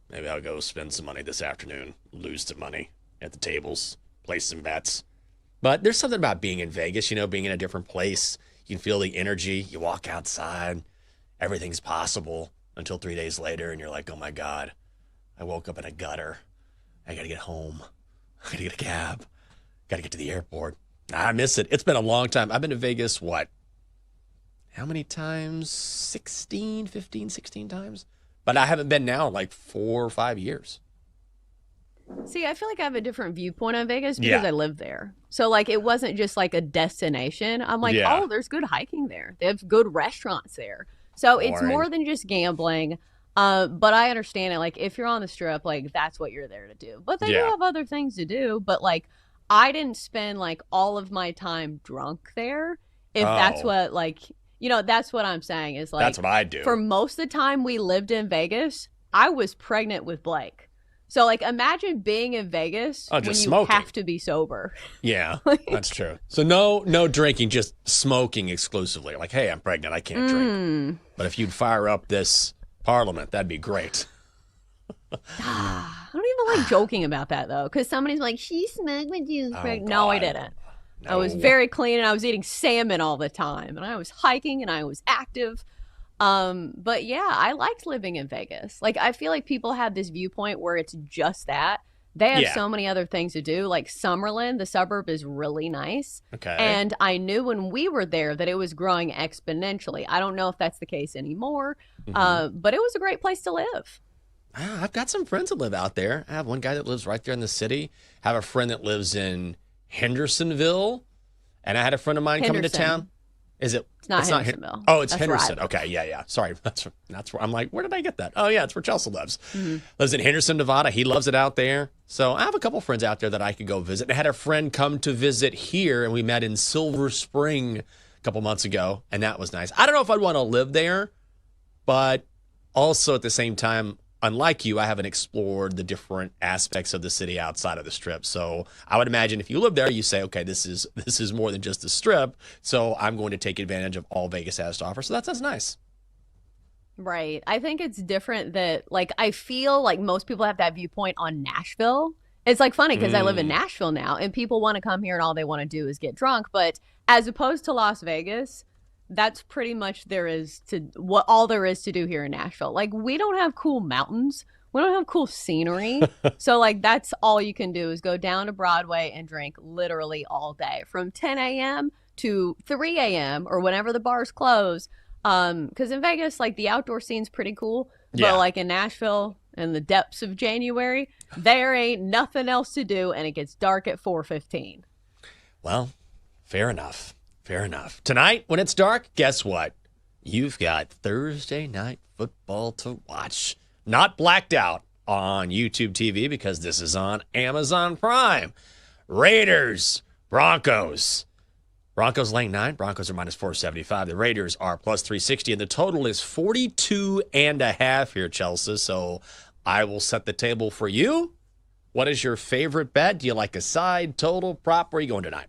Maybe I'll go spend some money this afternoon, lose some money at the tables, place some bets. But there's something about being in Vegas, you know, being in a different place. You can feel the energy. You walk outside. Everything's possible until 3 days later, and you're like, oh, my God, I woke up in a gutter. I got to get home. I got to get a cab. Got to get to the airport. I miss it. It's been a long time. I've been to Vegas, what? How many times? 15, 16 times? But I haven't been now in like 4 or 5 years. See, I feel like I have a different viewpoint on Vegas because I live there. So, like, it wasn't just like a destination. I'm like, oh, there's good hiking there. They have good restaurants there. So it's more than just gambling. But I understand it. Like, if you're on the Strip, like, that's what you're there to do. But they do have other things to do. But, like, I didn't spend, like, all of my time drunk there. If that's what, like, you know, that's what I'm saying is, like, that's what I do. For most of the time we lived in Vegas, I was pregnant with Blake. So, like, imagine being in Vegas when you have to be sober. Yeah, that's true. So no drinking, just smoking exclusively. Like, hey, I'm pregnant. I can't drink. But if you'd fire up this parliament, that'd be great. I don't even like joking about that, though, because somebody's like, she smoked when she was pregnant. No, I didn't. No. I was very clean, and I was eating salmon all the time, and I was hiking, and I was active. But yeah, I liked living in Vegas. Like, I feel like people have this viewpoint where it's just that. They have so many other things to do. Like Summerlin, the suburb is really nice. Okay. And I knew when we were there that it was growing exponentially. I don't know if that's the case anymore, but it was a great place to live. I've got some friends that live out there. I have one guy that lives right there in the city. I have a friend that lives in Hendersonville. And I had a friend of mine coming to town. Is it? It's not Hendersonville. It's Henderson. Okay, yeah. Sorry, that's where I'm like, where did I get that? Oh yeah, it's where Chelsea lives. Lives in Henderson, Nevada. He loves it out there. So I have a couple friends out there that I could go visit. I had a friend come to visit here, and we met in Silver Spring a couple months ago, and that was nice. I don't know if I'd want to live there, but also at the same time, unlike you, I haven't explored the different aspects of the city outside of the Strip. So I would imagine if you live there, you say, okay, this is more than just the Strip. So I'm going to take advantage of all Vegas has to offer. So that's nice. Right. I think it's different that, like, I feel like most people have that viewpoint on Nashville. It's like funny because I live in Nashville now, and people want to come here and all they want to do is get drunk. But as opposed to Las Vegas, that's pretty much all there is to do here in Nashville. Like, we don't have cool mountains. We don't have cool scenery. So, like, that's all you can do is go down to Broadway and drink literally all day from 10 a.m. to 3 a.m. or whenever the bars close. Because in Vegas, like, the outdoor scene's pretty cool. But, like, in Nashville, in the depths of January, there ain't nothing else to do, and it gets dark at 4:15. Well, fair enough. Fair enough. Tonight, when it's dark, guess what? You've got Thursday Night Football to watch. Not blacked out on YouTube TV because this is on Amazon Prime. Raiders, Broncos. Broncos laying 9. Broncos are minus 475. The Raiders are plus 360, and the total is 42.5 here, Chelsea. So I will set the table for you. What is your favorite bet? Do you like a side, total, prop? Where are you going tonight?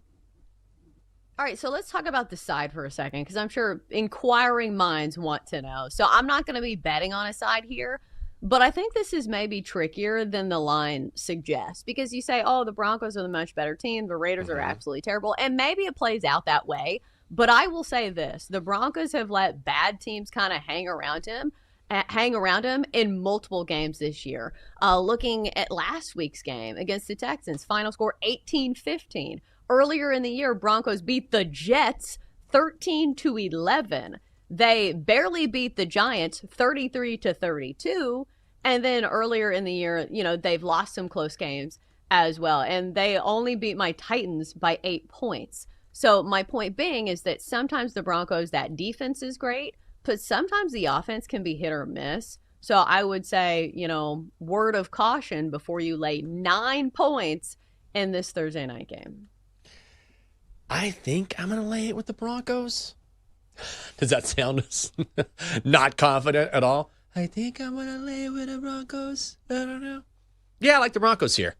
All right, so let's talk about the side for a second, because I'm sure inquiring minds want to know. So I'm not going to be betting on a side here, but I think this is maybe trickier than the line suggests, because you say, oh, the Broncos are the much better team, the Raiders are absolutely terrible, and maybe it plays out that way. But I will say this, the Broncos have let bad teams kind of hang around him in multiple games this year. Looking at last week's game against the Texans, final score 18-15. Earlier in the year, Broncos beat the Jets 13-11. They barely beat the Giants 33-32. And then earlier in the year, they've lost some close games as well. And they only beat my Titans by 8 points. So my point being is that sometimes the Broncos, that defense is great, but sometimes the offense can be hit or miss. So I would say, word of caution before you lay 9 points in this Thursday night game. I think I'm going to lay it with the Broncos. Does that sound not confident at all? I think I'm going to lay it with the Broncos. I don't know. Yeah, I like the Broncos here.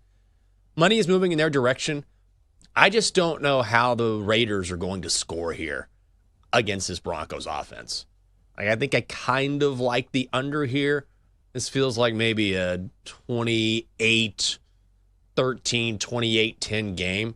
Money is moving in their direction. I just don't know how the Raiders are going to score here against this Broncos offense. I think I kind of like the under here. This feels like maybe a 28-13, 28-10 game.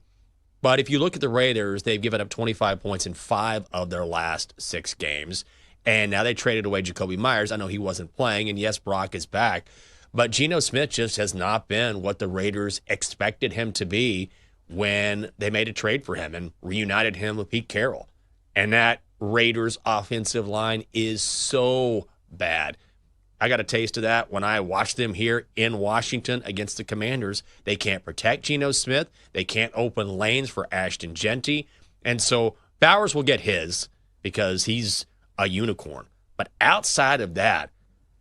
But if you look at the Raiders, they've given up 25 points in 5 of their last 6 games. And now they traded away Jacoby Myers. I know he wasn't playing, and yes, Brock is back. But Geno Smith just has not been what the Raiders expected him to be when they made a trade for him and reunited him with Pete Carroll. And that Raiders offensive line is so bad. I got a taste of that when I watched them here in Washington against the Commanders. They can't protect Geno Smith. They can't open lanes for Ashton Genty. And so Bowers will get his because he's a unicorn. But outside of that,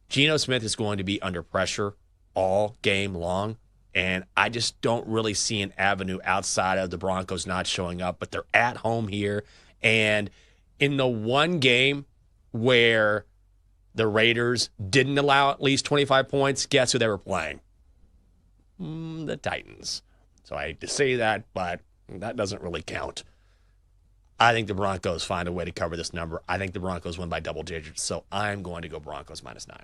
Geno Smith is going to be under pressure all game long. And I just don't really see an avenue outside of the Broncos not showing up. But they're at home here. And in the one game where the Raiders didn't allow at least 25 points, guess who they were playing? The Titans. So I hate to say that, but that doesn't really count. I think the Broncos find a way to cover this number. I think the Broncos win by double digits, so I'm going to go Broncos -9.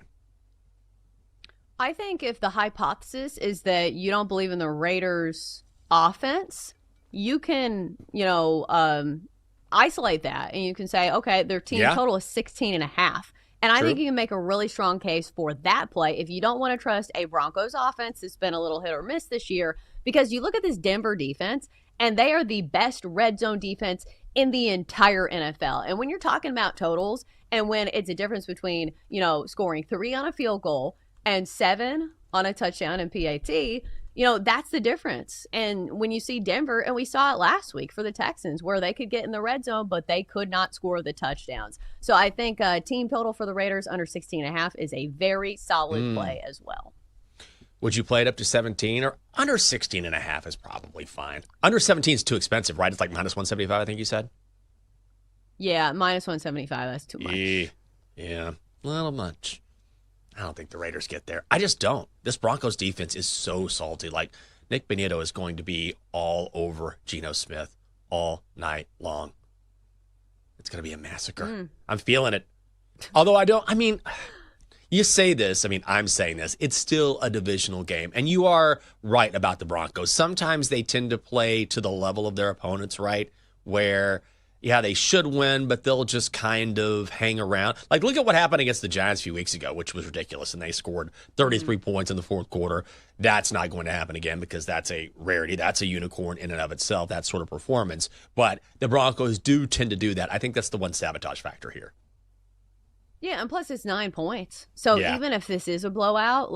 I think if the hypothesis is that you don't believe in the Raiders' offense, you can, isolate that and you can say, okay, their team total is 16.5. And I think you can make a really strong case for that play if you don't want to trust a Broncos offense that's been a little hit or miss this year, because you look at this Denver defense and they are the best red zone defense in the entire NFL. And when you're talking about totals and when it's a difference between, scoring 3 on a field goal and 7 on a touchdown and PAT, that's the difference. And when you see Denver, and we saw it last week for the Texans, where they could get in the red zone, but they could not score the touchdowns. So I think team total for the Raiders under 16.5 is a very solid play as well. Would you play it up to 17 or under 16.5 is probably fine. Under 17 is too expensive, right? It's like -175, I think you said. Yeah, -175. That's too much. Yeah, a little much. I don't think the Raiders get there. I just don't. This Broncos defense is so salty. Like, Nick Bonitto is going to be all over Geno Smith all night long. It's going to be a massacre. I'm feeling it. Although you say this, I'm saying this. It's still a divisional game. And you are right about the Broncos. Sometimes they tend to play to the level of their opponents, right? Where they should win, but they'll just kind of hang around. Like, look at what happened against the Giants a few weeks ago, which was ridiculous, and they scored 33 points in the fourth quarter. That's not going to happen again because that's a rarity. That's a unicorn in and of itself, that sort of performance. But the Broncos do tend to do that. I think that's the one sabotage factor here. Yeah, and plus it's 9 points. So even if this is a blowout,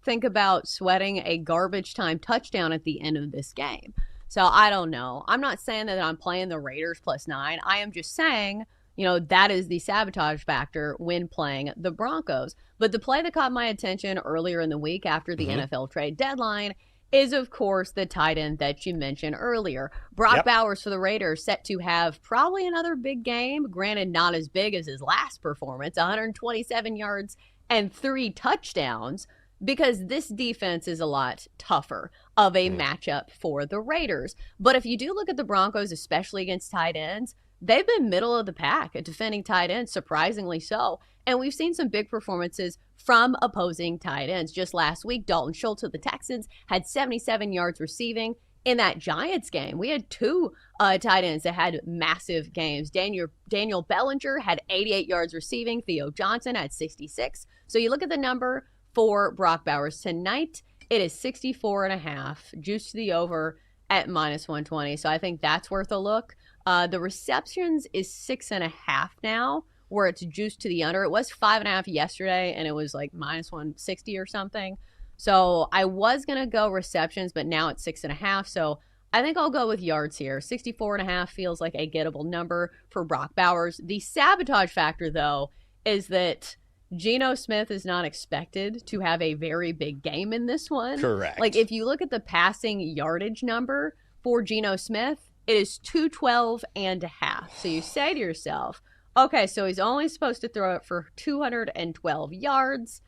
think about sweating a garbage time touchdown at the end of this game. So I don't know. I'm not saying that I'm playing the Raiders +9. I am just saying, that is the sabotage factor when playing the Broncos. But the play that caught my attention earlier in the week after the NFL trade deadline is, of course, the tight end that you mentioned earlier. Brock Bowers for the Raiders, set to have probably another big game. Granted, not as big as his last performance, 127 yards and 3 touchdowns. because this defense is a lot tougher of a matchup for the Raiders. But if you do look at the Broncos, especially against tight ends, they've been middle of the pack at defending tight ends, surprisingly so. And we've seen some big performances from opposing tight ends. Just last week, Dalton Schultz of the Texans had 77 yards receiving. In that Giants game, we had two tight ends that had massive games. Daniel Bellinger had 88 yards receiving. Theo Johnson had 66. So you look at the number for Brock Bowers tonight, it is 64.5, juiced to the over at -120. So I think that's worth a look. The receptions is 6.5 now, where it's juiced to the under. It was 5.5 yesterday, and it was like -160 or something. So I was going to go receptions, but now it's 6.5. So I think I'll go with yards here. 64.5 feels like a gettable number for Brock Bowers. The sabotage factor, though, is that Geno Smith is not expected to have a very big game in this one. Correct. Like, if you look at the passing yardage number for Geno Smith, it is 212.5. So you say to yourself, okay, so he's only supposed to throw it for 212 yards.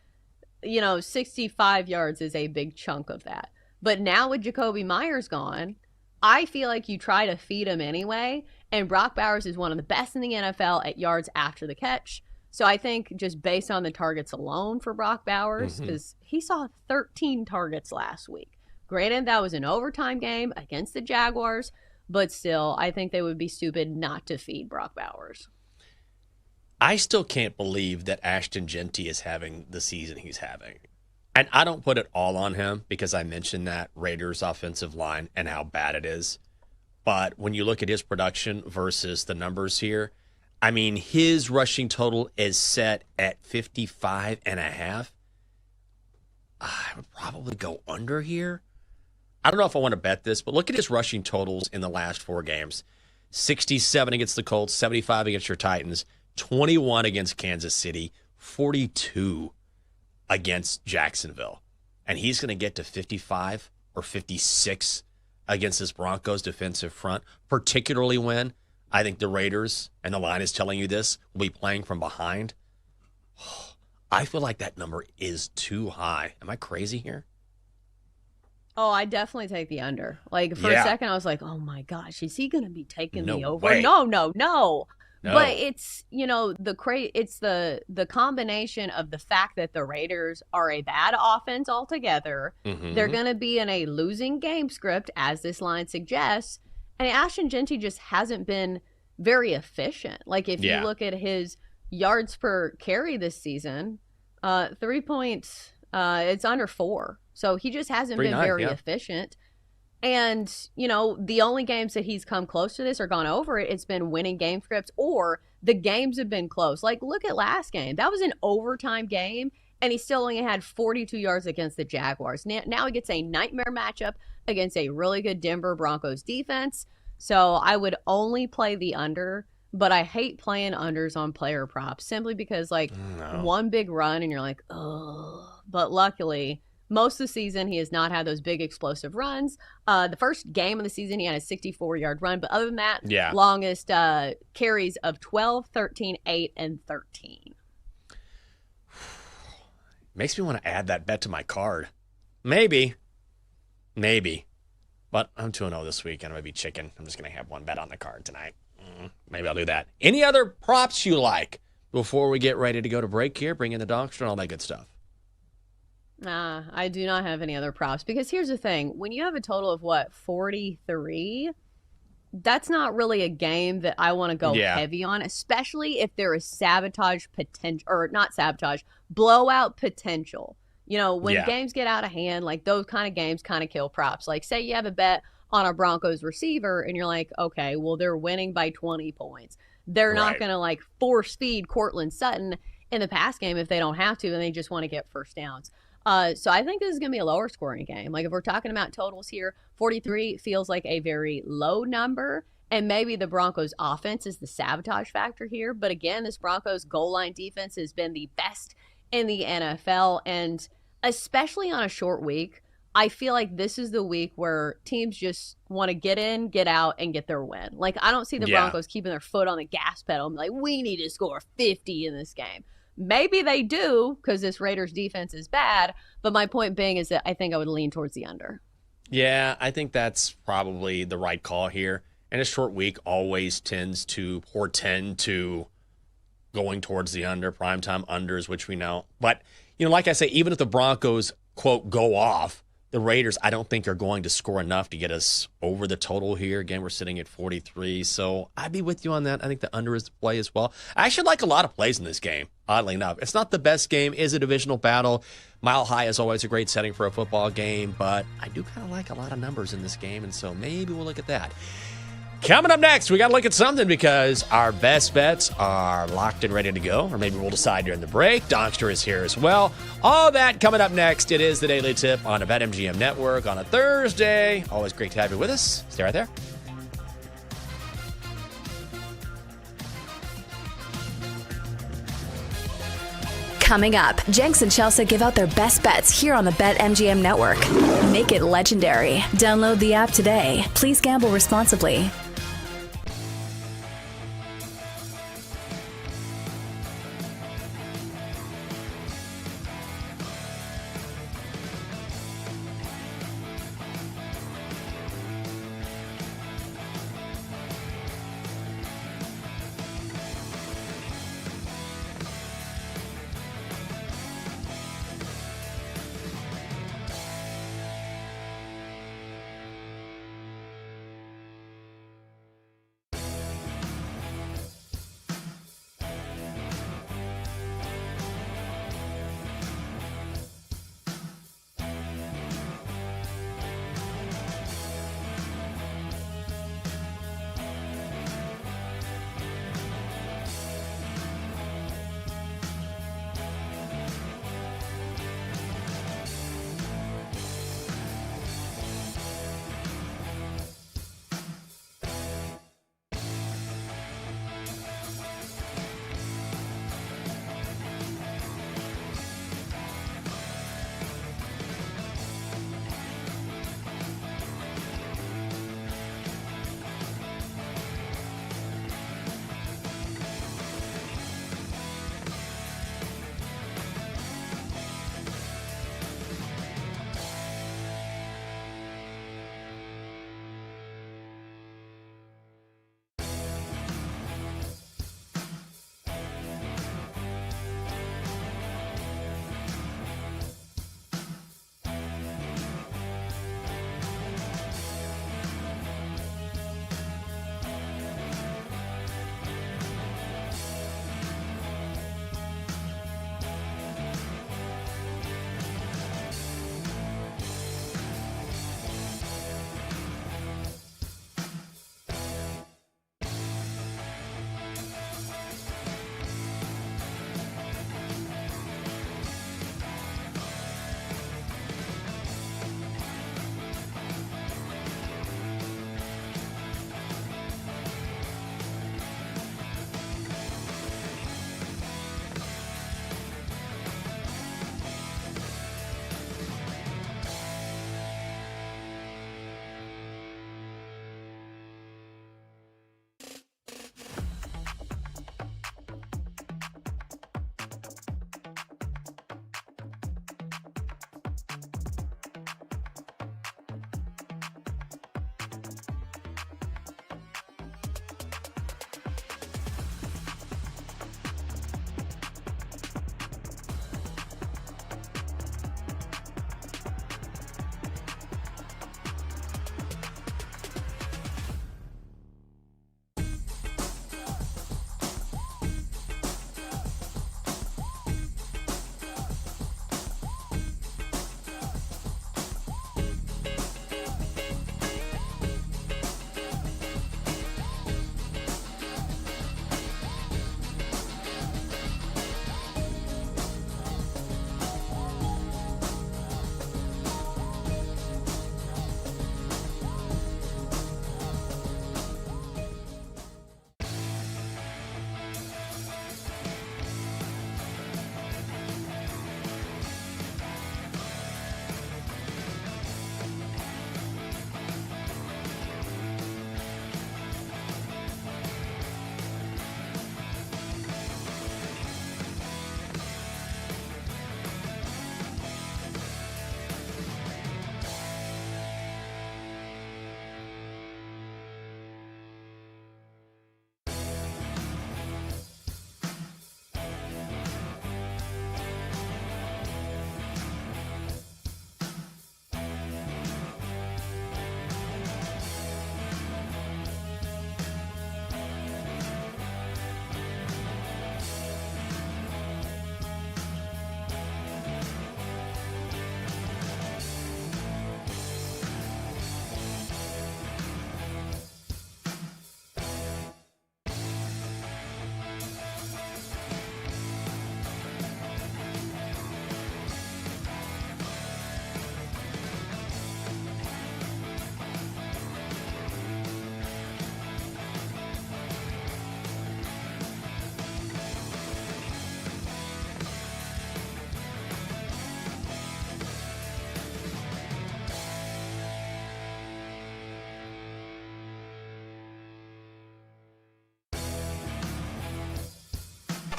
65 yards is a big chunk of that. But now with Jacoby Myers gone, I feel like you try to feed him anyway. And Brock Bowers is one of the best in the NFL at yards after the catch. So I think just based on the targets alone for Brock Bowers, because he saw 13 targets last week. Granted, that was an overtime game against the Jaguars, but still, I think they would be stupid not to feed Brock Bowers. I still can't believe that Ashton Genty is having the season he's having. And I don't put it all on him because I mentioned that Raiders offensive line and how bad it is. But when you look at his production versus the numbers here, I mean, his rushing total is set at 55.5. I would probably go under here. I don't know if I want to bet this, but look at his rushing totals in the last 4 games. 67 against the Colts, 75 against your Titans, 21 against Kansas City, 42 against Jacksonville. And he's going to get to 55 or 56 against this Broncos defensive front, particularly when I think the Raiders, and the line is telling you this, will be playing from behind. I feel like that number is too high. Am I crazy here? Oh, I definitely take the under. Like, for a second, I was like, oh my gosh, is he going to be taking the over? Way. No. But it's, it's the combination of the fact that the Raiders are a bad offense altogether. They're going to be in a losing game script, as this line suggests. And Ashton Genty just hasn't been very efficient. Like, if you look at his yards per carry this season, 3 points, it's under 4. So he just hasn't been very efficient. And, the only games that he's come close to this or gone over it, it's been winning game scripts or the games have been close. Like, look at last game. That was an overtime game, and he still only had 42 yards against the Jaguars. Now he gets a nightmare matchup against a really good Denver Broncos defense. So I would only play the under, but I hate playing unders on player props simply because, one big run and you're like, oh. But luckily, most of the season, he has not had those big explosive runs. The first game of the season, he had a 64-yard run. But other than that, longest carries of 12, 13, 8, and 13. Makes me want to add that bet to my card. Maybe. But I'm 2-0 this week, and I'm going to be chicken. I'm just going to have one bet on the card tonight. Maybe I'll do that. Any other props you like before we get ready to go to break here? Bring in the doctor and all that good stuff. I do not have any other props because here's the thing. When you have a total of 43, that's not really a game that I want to go heavy on, especially if there is sabotage potential, or not sabotage, blowout potential. When games get out of hand, like those kind of games kind of kill props. Like, say you have a bet on a Broncos receiver and you're like, okay, well, they're winning by 20 points. They're not going to force feed Cortland Sutton in the pass game if they don't have to and they just want to get first downs. So I think this is going to be a lower scoring game. Like, if we're talking about totals here, 43 feels like a very low number. And maybe the Broncos offense is the sabotage factor here. But again, this Broncos goal line defense has been the best in the NFL. And especially on a short week, I feel like this is the week where teams just want to get in, get out, and get their win. Like, I don't see the Broncos keeping their foot on the gas pedal and be like, we need to score 50 in this game. Maybe they do because this Raiders defense is bad. But my point being is that I think I would lean towards the under. Yeah, I think that's probably the right call here. And a short week always tends to portend to going towards the under, primetime unders, which we know. But, like I say, even if the Broncos, quote, go off, the Raiders, I don't think are going to score enough to get us over the total here. Again, we're sitting at 43, so I'd be with you on that. I think the under is the play as well. I actually like a lot of plays in this game, oddly enough. It's not the best game. It is a divisional battle. Mile High is always a great setting for a football game, but I do kind of like a lot of numbers in this game, and so maybe we'll look at that. Coming up next, we got to look at something because our best bets are locked and ready to go, or maybe we'll decide during the break. Donkster is here as well. All that coming up next. It is the Daily Tip on the BetMGM Network on a Thursday. Always great to have you with us. Stay right there. Coming up, Jenks and Chelsea give out their best bets here on the BetMGM Network. Make it legendary. Download the app today. Please gamble responsibly.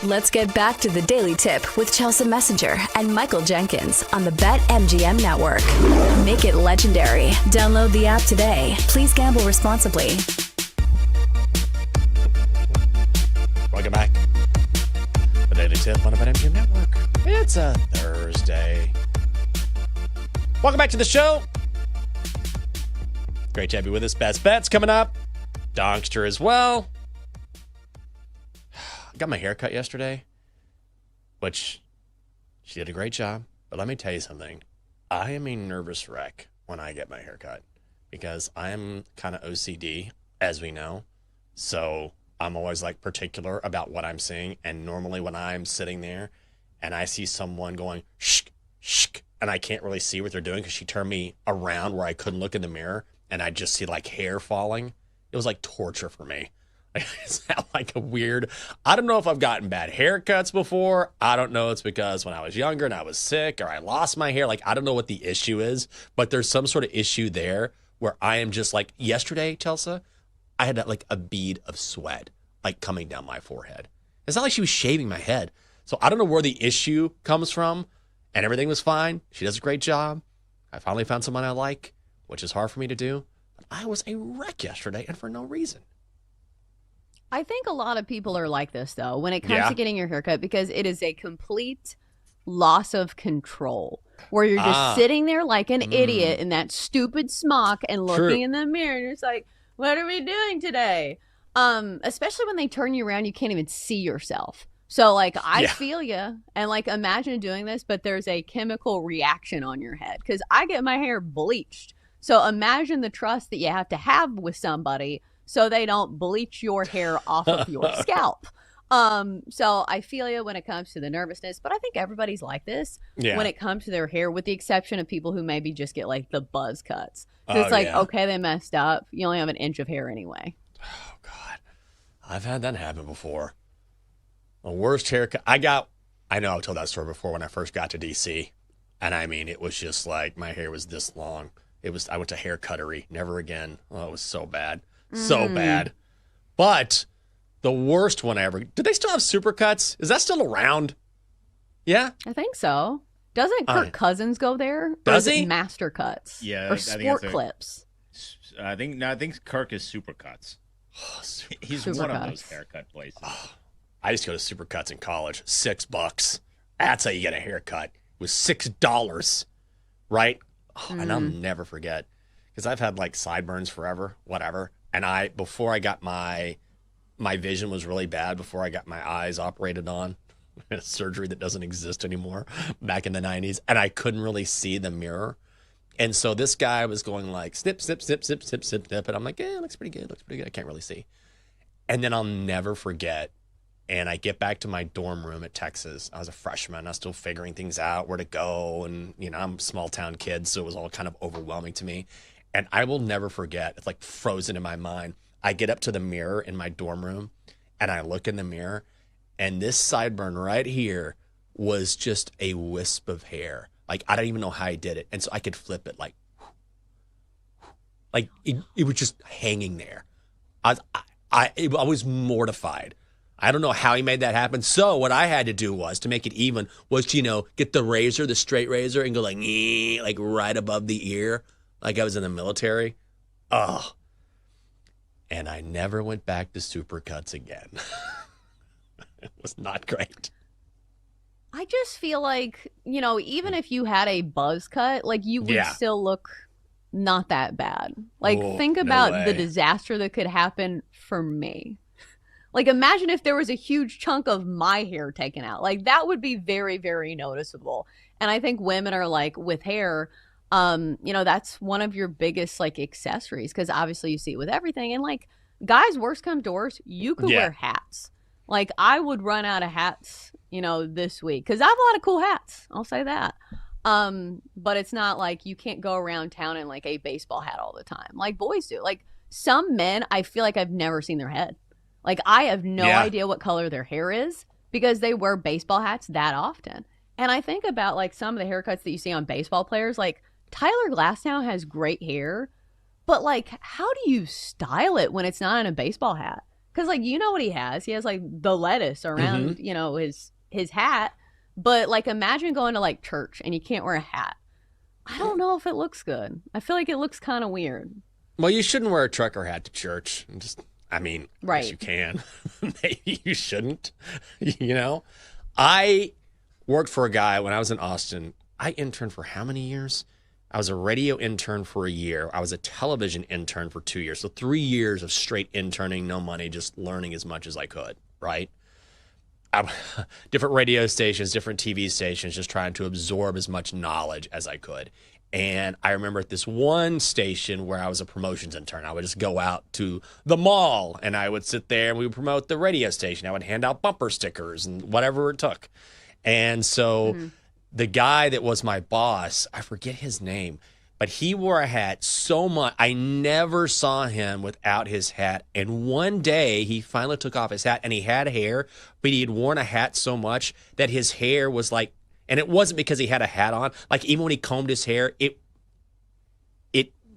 Let's get back to the Daily Tip with Chelsea Messenger and Michael Jenkins on the BetMGM Network. Make it legendary. Download the app today. Please gamble responsibly. Welcome back. The Daily Tip on the BetMGM Network. It's a Thursday. Welcome back to the show. Great to have you with us. Best bets coming up. Donkster as well. Got my hair cut yesterday, which she did a great job. But let me tell you something. I am a nervous wreck when I get my hair cut because I am kind of OCD, as we know. So I'm always like particular about what I'm seeing. And normally when I'm sitting there and I see someone going, shh, shh, and I can't really see what they're doing because she turned me around where I couldn't look in the mirror and I just see like hair falling. It was like torture for me. I sound like a weird, I don't know if I've gotten bad haircuts before. I don't know. It's because when I was younger and I was sick or I lost my hair. Like, I don't know what the issue is, but there's some sort of issue there where I am just like, yesterday, Chelsea, I had like a bead of sweat like coming down my forehead. It's not like she was shaving my head. So I don't know where the issue comes from, and everything was fine. She does a great job. I finally found someone I like, which is hard for me to do. But I was a wreck yesterday and for no reason. I think a lot of people are like this, though, when it comes to getting your haircut, because it is a complete loss of control where you're just sitting there like an idiot in that stupid smock and looking in the mirror and you're just like, what are we doing today? Especially when they turn you around, you can't even see yourself. So like, I feel you, and like, imagine doing this, but there's a chemical reaction on your head because I get my hair bleached. So imagine the trust that you have to have with somebody so they don't bleach your hair off of your scalp. So I feel you when it comes to the nervousness, but I think everybody's like this when it comes to their hair, with the exception of people who maybe just get like the buzz cuts. So it's like, okay, they messed up. You only have an inch of hair anyway. Oh, God. I've had that happen before. The worst haircut. I know I've told that story before when I first got to DC. And I mean, it was just like my hair was this long. I went to hair cuttery. Never again. Oh, it was so bad. So bad. But the worst one ever. Do they still have Supercuts? Is that still around? Yeah? I think so. Doesn't Kirk Cousins go there? Does or is he? it Master Cuts? Yeah. Or Sport Clips? I think Kirk is Supercuts. He's Supercuts. one of those haircut places. I used to go to Supercuts in college. $6. That's how you get a haircut. It was $6. Right? And I'll never forget. Because I've had like sideburns forever, whatever. And before I got my vision was really bad before I got my eyes operated on. I had a surgery that doesn't exist anymore back in the 90s. And I couldn't really see the mirror. And so this guy was going like snip, snip, snip, snip, snip, snip, snip. And I'm like, it looks pretty good. I can't really see. And then I'll never forget. And I get back to my dorm room at Texas. I was a freshman. I was still figuring things out, where to go. And, I'm a small town kid, so it was all kind of overwhelming to me. And I will never forget. It's like frozen in my mind. I get up to the mirror in my dorm room and I look in the mirror, and this sideburn right here was just a wisp of hair. Like, I don't even know how I did it. And so I could flip it like it was just hanging there. I was mortified. I don't know how he made that happen. So what I had to do was, to make it even, was get the razor, the straight razor, and go like right above the ear. Like I was in the military. Oh. And I never went back to Supercuts again. It was not great. I just feel like, even if you had a buzz cut, like you would still look not that bad. Like, think about the disaster that could happen for me. Like, imagine if there was a huge chunk of my hair taken out. Like, that would be very, very noticeable. And I think women are like, with hair, that's one of your biggest like accessories, because obviously you see it with everything. And like, guys, worst come to worst, you could wear hats. Like, I would run out of hats, this week, because I have a lot of cool hats. I'll say that. But it's not like you can't go around town in like a baseball hat all the time, like boys do. Like, some men, I feel like I've never seen their head. Like, I have no idea what color their hair is because they wear baseball hats that often. And I think about like some of the haircuts that you see on baseball players. Like, Tyler Glasnow has great hair, but like, how do you style it when it's not in a baseball hat? Because, like, you know what he has? He has, like, the lettuce around, you know, his hat. But, like, imagine going to, like, church and you can't wear a hat. I don't know if it looks good. I feel like it looks kind of weird. Well, you shouldn't wear a trucker hat to church. I guess you can. Maybe you shouldn't. You know? I worked for a guy when I was in Austin. I interned for how many years? I was a radio intern for a year. I was a television intern for 2 years. So 3 years of straight interning, no money, just learning as much as I could, right? Different radio stations, different TV stations, just trying to absorb as much knowledge as I could. And I remember at this one station where I was a promotions intern, I would just go out to the mall and I would sit there and we would promote the radio station. I would hand out bumper stickers and whatever it took. And so the guy that was my boss, I forget his name, but he wore a hat so much. I never saw him without his hat. And one day he finally took off his hat and he had hair, but he had worn a hat so much that his hair was like, and it wasn't because he had a hat on. Like even when he combed his hair, it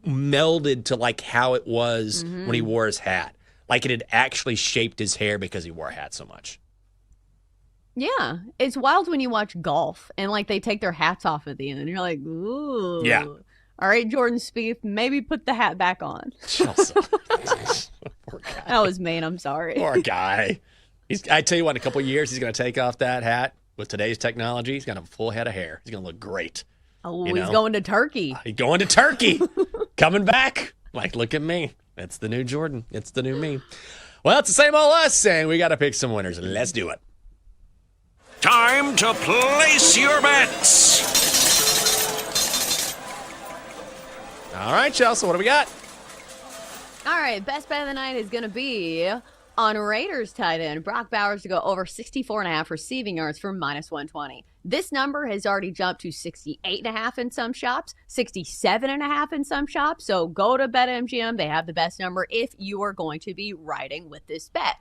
melded to like how it was when he wore his hat. Like it had actually shaped his hair because he wore a hat so much. Yeah, it's wild when you watch golf and like they take their hats off at the end and you're like, ooh. Yeah. All right, Jordan Spieth, maybe put the hat back on. Chelsea. Poor guy. That was mean. I'm sorry. Poor guy. I tell you what, in a couple of years, he's going to take off that hat. With today's technology, he's got a full head of hair. He's going to look great. Oh, he's going to Turkey. He's going to Turkey. Coming back. Like, look at me. It's the new Jordan. It's the new me. Well, it's the same old us saying we got to pick some winners. Let's do it. Time to place your bets. All right, Chelsea, what do we got? All right, best bet of the night is going to be on Raiders tight end Brock Bowers to go over 64.5 receiving yards for -120. This number has already jumped to 68.5 in some shops, 67.5 in some shops. So go to BetMGM. They have the best number if you are going to be riding with this bet.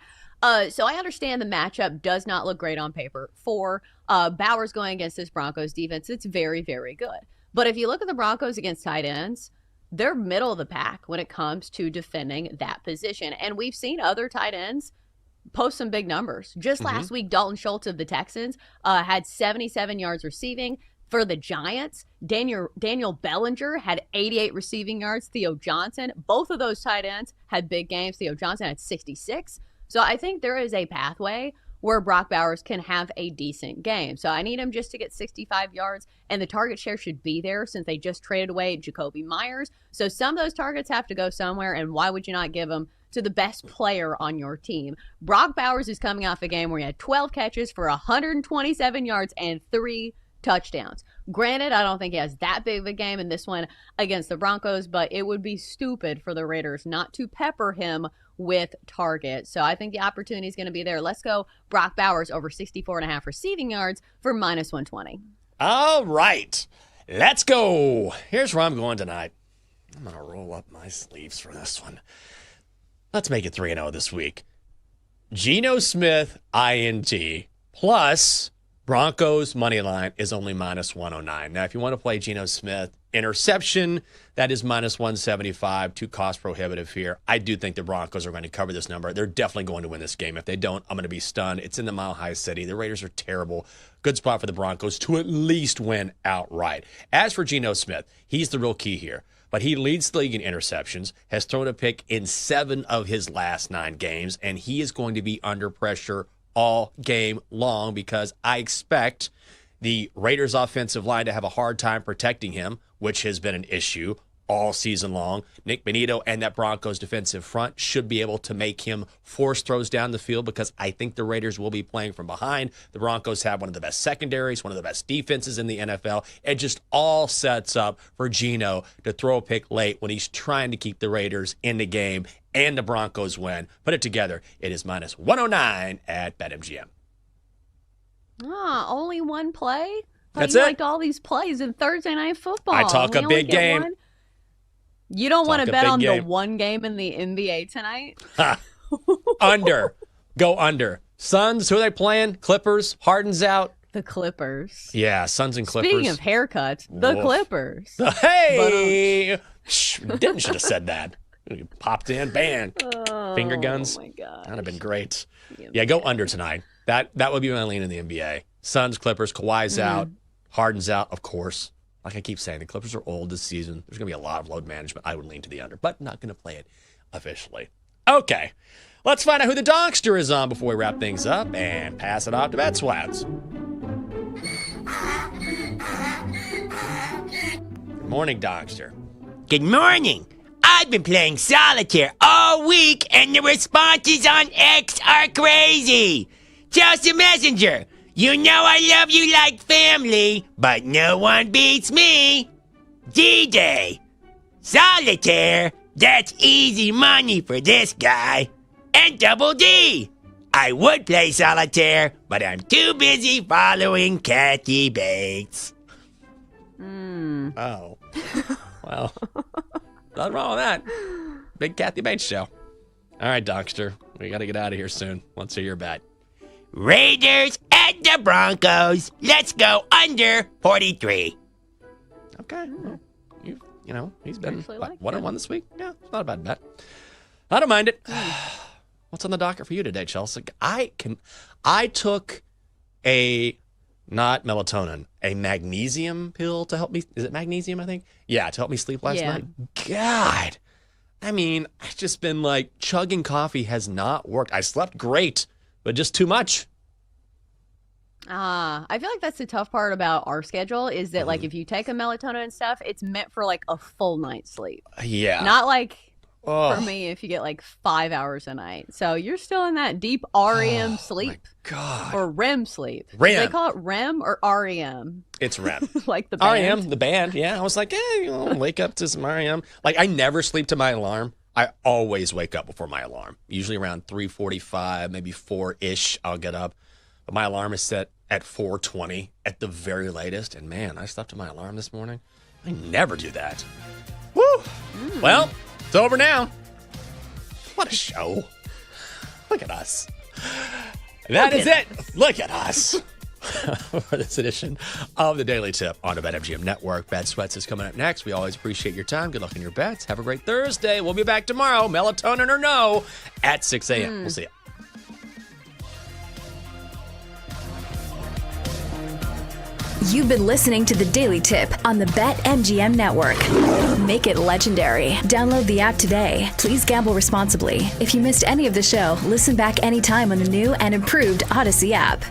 So I understand the matchup does not look great on paper for Bowers going against this Broncos defense. It's very, very good. But if you look at the Broncos against tight ends, they're middle of the pack when it comes to defending that position. And we've seen other tight ends post some big numbers. Just last week, Dalton Schultz of the Texans had 77 yards receiving. For the Giants, Daniel Bellinger had 88 receiving yards. Theo Johnson, both of those tight ends had big games. Theo Johnson had 66. So I think there is a pathway where Brock Bowers can have a decent game. So I need him just to get 65 yards, and the target share should be there since they just traded away Jacoby Myers. So some of those targets have to go somewhere, and why would you not give them to the best player on your team? Brock Bowers is coming off a game where he had 12 catches for 127 yards and 3 touchdowns. Granted, I don't think he has that big of a game in this one against the Broncos, but it would be stupid for the Raiders not to pepper him with targets. So I think the opportunity is going to be there. Let's go Brock Bowers over 64.5 receiving yards for -120. All right. Let's go. Here's where I'm going tonight. I'm going to roll up my sleeves for this one. Let's make it 3-0 this week. Geno Smith, INT, plus Broncos money line is only -109. Now, if you want to play Geno Smith, interception, that is -175, too cost prohibitive here. I do think the Broncos are going to cover this number. They're definitely going to win this game. If they don't, I'm going to be stunned. It's in the Mile High City. The Raiders are terrible. Good spot for the Broncos to at least win outright. As for Geno Smith, he's the real key here. But he leads the league in interceptions, has thrown a pick in 7 of his last 9 games, and he is going to be under pressure all game long because I expect the Raiders offensive line to have a hard time protecting him, which has been an issue all season long. Nick Bonito and that Broncos defensive front should be able to make him force throws down the field because I think the Raiders will be playing from behind. The Broncos have one of the best secondaries, one of the best defenses in the NFL. It just all sets up for Geno to throw a pick late when he's trying to keep the Raiders in the game and the Broncos win. Put it together, it is -109 at BetMGM. Only one play? That's you it. liked all these plays in Thursday Night Football. I talk a big game. One? You don't want to Talk a bet big on game. the one game in the NBA tonight? Under. Go under. Suns, who are they playing? Clippers. Harden's out. The Clippers. Yeah, Suns and Clippers. Speaking of haircuts, the Woof. Clippers. Hey! Should have said that. You popped in, bam, finger guns. Oh my god, that'd have been great. Yeah, go under tonight. That would be my lean in the NBA. Suns, Clippers, Kawhi's out, Harden's out, of course. Like I keep saying, the Clippers are old this season. There's going to be a lot of load management. I would lean to the under, but not going to play it officially. Okay, let's find out who the Donkster is on before we wrap things up and pass it off to BetSwats. Good morning, Donkster. Good morning. I've been playing solitaire all week, and the responses on X are crazy. Chelsea Messenger, you know I love you like family, but no one beats me. D-Day. Solitaire, that's easy money for this guy. And Double D. I would play solitaire, but I'm too busy following Kathy Bates. Oh. Well, nothing wrong with that. Big Kathy Bates show. All right, Donkster. We got to get out of here soon. Let's hear your bet. Raiders at the Broncos. Let's go under 43. Okay. Well, you know, he's been like 1-1 this week. Yeah, it's not a bad bet. I don't mind it. What's on the docket for you today, Chelsea? I took not melatonin, a magnesium pill to help me. Is it magnesium, I think? Yeah, to help me sleep last night. God. I mean, I've just been like chugging coffee has not worked. I slept great, but just too much. I feel like that's the tough part about our schedule is that like if you take a melatonin and stuff, it's meant for like a full night's sleep. Yeah. Not like for me if you get like 5 hours a night. So you're still in that deep REM sleep. God. Or REM sleep. REM. Do they call it REM or REM? It's REM. Like the band. REM, the band. Yeah, I was like, wake up to some REM. Like I never sleep to my alarm. I always wake up before my alarm. Usually around 3:45, maybe 4-ish, I'll get up. But my alarm is set at 4:20 at the very latest. And man, I slept to my alarm this morning. I never do that. Woo! Well, it's over now. What a show. Look at us. That is it. Look at us. For this edition of the Daily Tip on the BetMGM Network. BetSweats is coming up next. We always appreciate your time. Good luck in your bets. Have a great Thursday. We'll be back tomorrow, melatonin or no, at 6 a.m. We'll see you. You've been listening to the Daily Tip on the BetMGM Network. Make it legendary. Download the app today. Please gamble responsibly. If you missed any of the show, listen back anytime on the new and improved Odyssey app.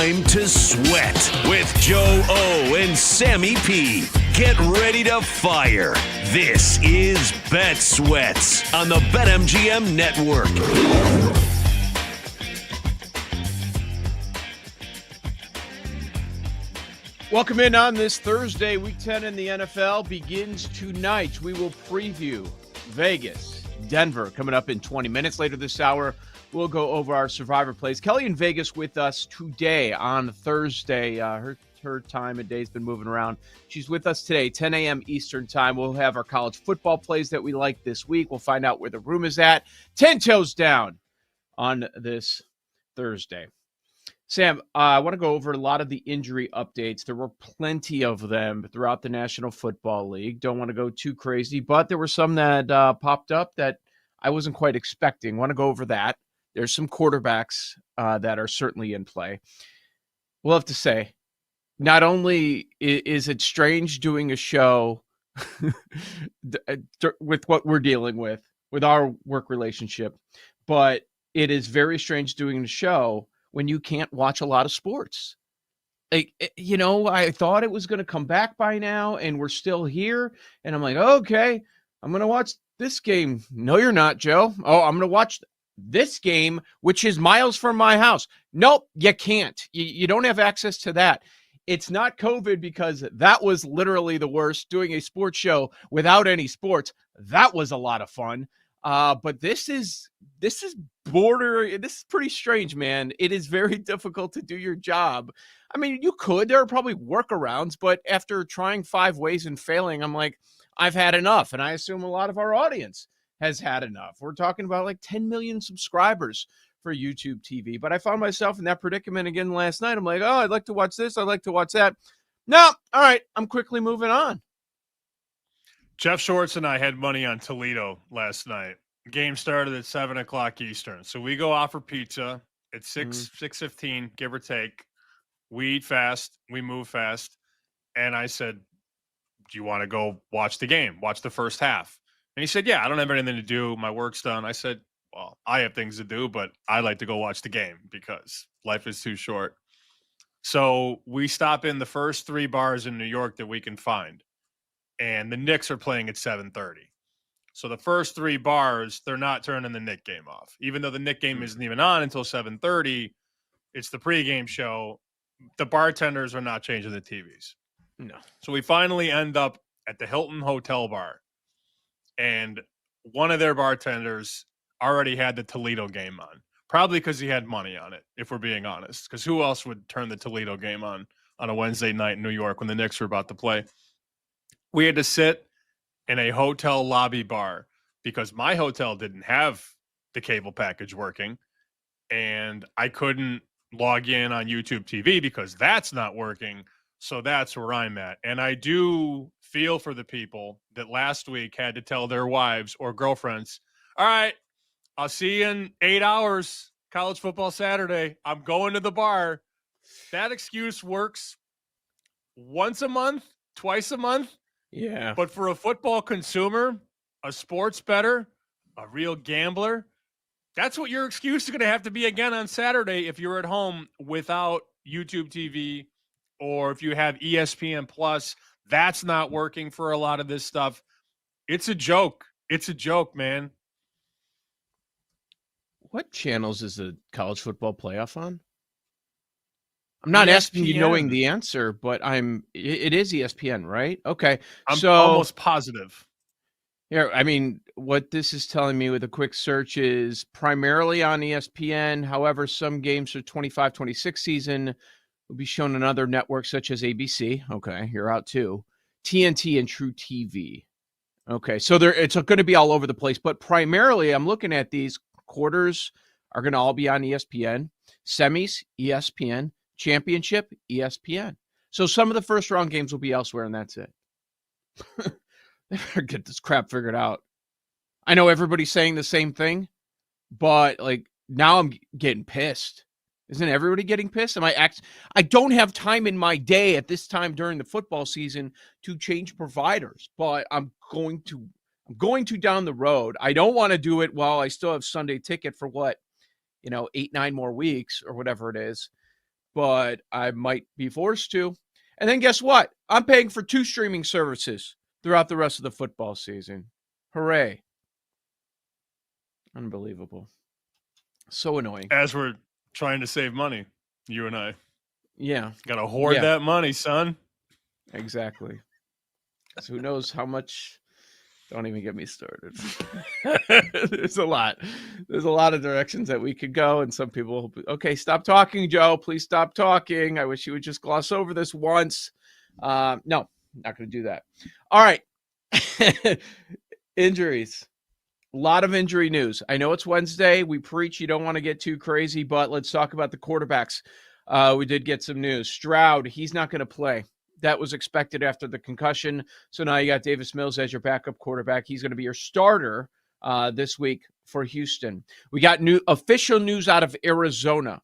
time to sweat with Joe O and Sammy P. Get ready to fire. This is Bet Sweats on the BetMGM Network. Welcome in on this Thursday. Week 10 in the NFL begins tonight. We will preview Vegas, Denver, coming up in 20 minutes. Later this hour, we'll go over our Survivor plays. Kelly in Vegas with us today on Thursday. Her time and day's been moving around. She's with us today, 10 a.m. Eastern time. We'll have our college football plays that we like this week. We'll find out where the room is at. 10 toes down on this Thursday. Sam, I want to go over a lot of the injury updates. There were plenty of them throughout the National Football League. Don't want to go too crazy, but there were some that popped up that I wasn't quite expecting. Want to go over that. There's some quarterbacks that are certainly in play. We'll have to say, not only is it strange doing a show with what we're dealing with our work relationship, but it is very strange doing a show when you can't watch a lot of sports. Like, I thought it was going to come back by now, and we're still here. And I'm like, okay, I'm going to watch this game. No, you're not, Joe. Oh, I'm going to watch this game, which is miles from my house. Nope, you can't. You don't have access to that. It's not COVID, because that was literally the worst. Doing a sports show without any sports, that was a lot of fun. But this is pretty strange, man. It is very difficult to do your job. I mean, there are probably workarounds, but after trying 5 ways and failing, I'm like, I've had enough. And I assume a lot of our audience has had enough. We're talking about like 10 million subscribers for YouTube TV. But I found myself in that predicament again last night. I'm like, oh, I'd like to watch this. I'd like to watch that. No, all right, I'm quickly moving on. Jeff Schwartz and I had money on Toledo last night. Game started at 7 o'clock Eastern. So we go out for pizza at 6:15, give or take. We eat fast. We move fast. And I said, do you want to go watch the game? Watch the first half. And he said, yeah, I don't have anything to do. My work's done. I said, well, I have things to do, but I like to go watch the game because life is too short. So we stop in the first 3 bars in New York that we can find. And the Knicks are playing at 7:30. So the first 3 bars, they're not turning the Knick game off. Even though the Knick game isn't even on until 7:30, it's the pregame show. The bartenders are not changing the TVs. No. So we finally end up at the Hilton Hotel bar. And one of their bartenders already had the Toledo game on. Probably because he had money on it, if we're being honest. Because who else would turn the Toledo game on a Wednesday night in New York when the Knicks were about to play? We had to sit in a hotel lobby bar because my hotel didn't have the cable package working, and I couldn't log in on YouTube TV because that's not working. So that's where I'm at. And I do feel for the people that last week had to tell their wives or girlfriends, all right, I'll see you in 8 hours, college football Saturday. I'm going to the bar. That excuse works once a month, twice a month. Yeah. But for a football consumer, a sports bettor, a real gambler, that's what your excuse is going to have to be again on Saturday if you're at home without YouTube TV or if you have ESPN Plus. That's not working for a lot of this stuff. It's a joke. It's a joke, man. What channels is the college football playoff on? I'm not ESPN. asking you knowing the answer, but it is ESPN, right? Okay. I'm almost positive. Yeah, I mean, what this is telling me with a quick search is primarily on ESPN. However, some games for 25-26 season will be shown on other networks such as ABC. Okay, you're out too. TNT and True TV. Okay, so it's going to be all over the place, but primarily I'm looking at these quarters are going to all be on ESPN. Semis, ESPN. Championship, ESPN. So some of the first round games will be elsewhere, and that's it. They better get this crap figured out. I know everybody's saying the same thing, but like now I'm getting pissed. Isn't everybody getting pissed? I don't have time in my day at this time during the football season to change providers, but I'm going to down the road. I don't want to do it while I still have Sunday Ticket for 8-9 more weeks or whatever it is. but I might be forced to. And then guess what? I'm paying for 2 streaming services throughout the rest of the football season. Hooray. Unbelievable. So annoying. As we're trying to save money, you and I. Yeah. Got to hoard that money, son. Exactly. So who knows how much. Don't even get me started. There's a lot. There's a lot of directions that we could go, and some people, okay, stop talking, Joe. Please stop talking. I wish you would just gloss over this once. No, not going to do that. All right. Injuries. A lot of injury news. I know it's Wednesday. We preach you don't want to get too crazy, but let's talk about the quarterbacks. We did get some news. Stroud, he's not going to play. That was expected after the concussion. So now you got Davis Mills as your backup quarterback. He's going to be your starter this week for Houston. We got new official news out of Arizona.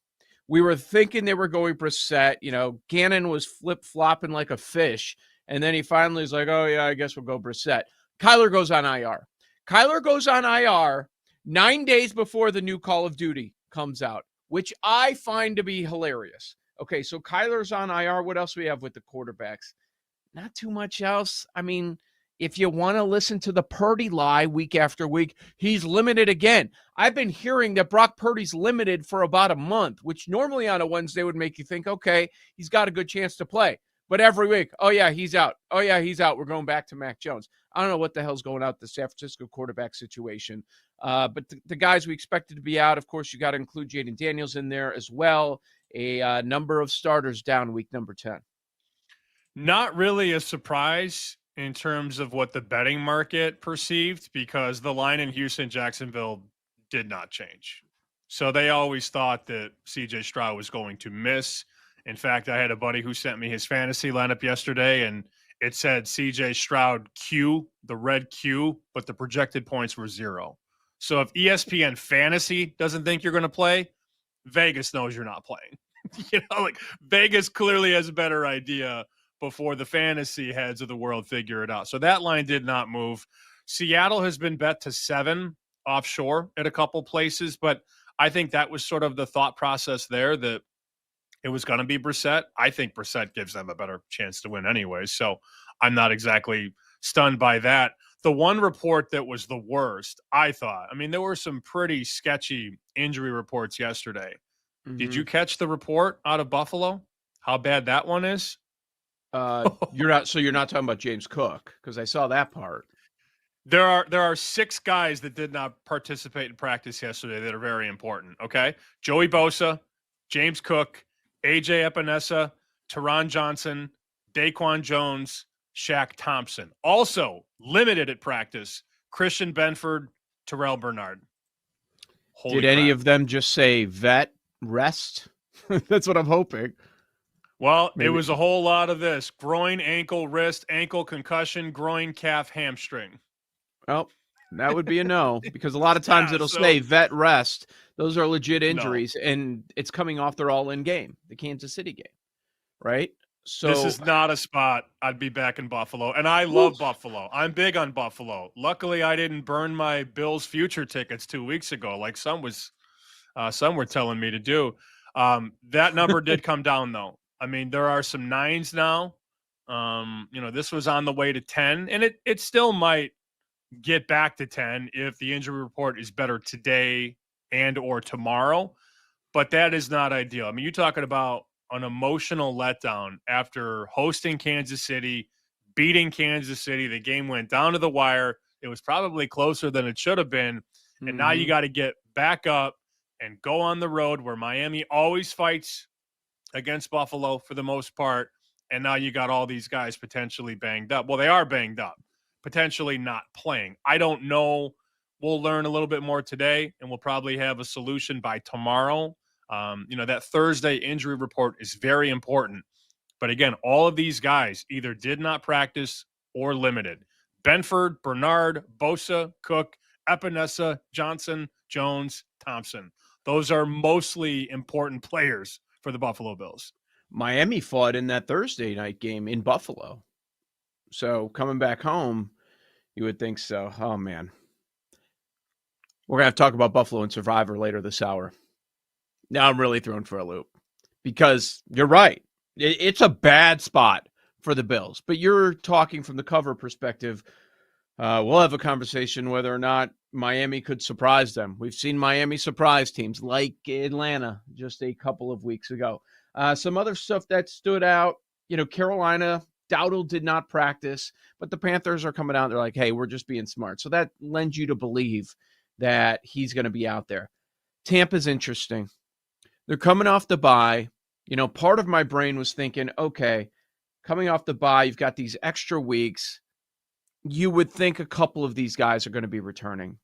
We were thinking they were going Brissett. You know, Gannon was flip-flopping like a fish. And then he finally is like, oh, yeah, I guess we'll go Brissett. Kyler goes on IR. Kyler goes on IR 9 days before the new Call of Duty comes out, which I find to be hilarious. Okay, so Kyler's on IR. What else we have with the quarterbacks? Not too much else. I mean, if you want to listen to the Purdy lie week after week, he's limited again. I've been hearing that Brock Purdy's limited for about a month, which normally on a Wednesday would make you think, okay, he's got a good chance to play. But every week, oh, yeah, he's out. Oh, yeah, he's out. We're going back to Mac Jones. I don't know what the hell's going out the San Francisco quarterback situation. But the guys we expected to be out, of course, you got to include Jaden Daniels in there as well. A number of starters down week number 10. Not really a surprise in terms of what the betting market perceived, because the line in Houston, Jacksonville did not change. So they always thought that CJ Stroud was going to miss. In fact, I had a buddy who sent me his fantasy lineup yesterday, and it said CJ Stroud Q, the red Q, but the projected points were 0. So if ESPN Fantasy doesn't think you're going to play, Vegas knows you're not playing. Like Vegas clearly has a better idea before the fantasy heads of the world figure it out. So that line did not move. Seattle has been bet to 7 offshore at a couple places, but I think that was sort of the thought process there, that it was going to be Brissett. I think Brissett gives them a better chance to win anyway, so I'm not exactly stunned by that. The one report that was the worst, I thought, I mean, there were some pretty sketchy injury reports yesterday. Did you catch the report out of Buffalo? How bad that one is? You're not talking about James Cook, because I saw that part. There are 6 guys that did not participate in practice yesterday that are very important. Okay, Joey Bosa, James Cook, AJ Epinesa, Teron Johnson, Daquan Jones, Shaq Thompson. Also limited at practice, Christian Benford, Terrell Bernard. Did any of them just say vet rest? That's what I'm hoping. Well, maybe. It was a whole lot of this: groin, ankle, wrist, ankle, concussion, groin, calf, hamstring. Well, that would be a no, because a lot of times it'll say vet rest. Those are legit injuries, and it's coming off their all-in game, the Kansas City game, right? So this is not a spot I'd be back in Buffalo, and I love Buffalo. I'm big on Buffalo. Luckily, I didn't burn my Bills future tickets 2 weeks ago, like some were telling me to do. That number did come down, though. I mean, there are some 9s now. This was on the way to 10, and it still might get back to 10 if the injury report is better today and or tomorrow, but that is not ideal. I mean, you're talking about an emotional letdown after hosting Kansas City, beating Kansas City. The game went down to the wire. It was probably closer than it should have been, and now you got to get back up and go on the road, where Miami always fights against Buffalo for the most part, and now you got all these guys potentially banged up. Well, they are banged up, potentially not playing. I don't know. We'll learn a little bit more today, and we'll probably have a solution by tomorrow. That Thursday injury report is very important. But again, all of these guys either did not practice or limited. Benford, Bernard, Bosa, Cook, Epinesa, Johnson, Jones, Thompson. Those are mostly important players for the Buffalo Bills. Miami fought in that Thursday night game in Buffalo. So coming back home, you would think so. Oh, man. We're going to have to talk about Buffalo and Survivor later this hour. Now I'm really thrown for a loop. because you're right. It's a bad spot for the Bills, but you're talking from the cover perspective. We'll have a conversation whether or not Miami could surprise them. We've seen Miami surprise teams like Atlanta just a couple of weeks ago. Some other stuff that stood out, Carolina, Dowdle did not practice, but the Panthers are coming out. They're like, hey, we're just being smart. So that lends you to believe that he's going to be out there. Tampa's interesting. They're coming off the bye. Part of my brain was thinking, okay, coming off the bye, you've got these extra weeks. You would think a couple of these guys are going to be returning.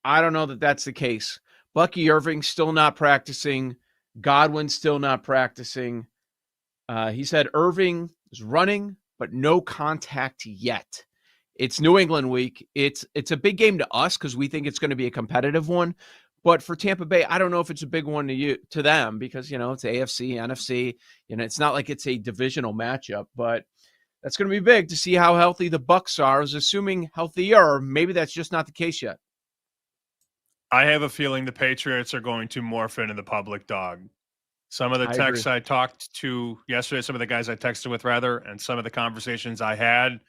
I don't know that that's the case. Bucky Irving still not practicing. Godwin still not practicing. He said Irving is running, but no contact yet. It's New England week. It's a big game to us because we think it's going to be a competitive one. But for Tampa Bay, I don't know if it's a big one to them because, it's AFC, NFC. It's not like it's a divisional matchup, but that's going to be big to see how healthy the Bucs are. I was assuming healthier. Maybe that's just not the case yet. I have a feeling the Patriots are going to morph into the public dog. Some of the texts I talked to yesterday, some of the guys I texted with rather, and some of the conversations I had,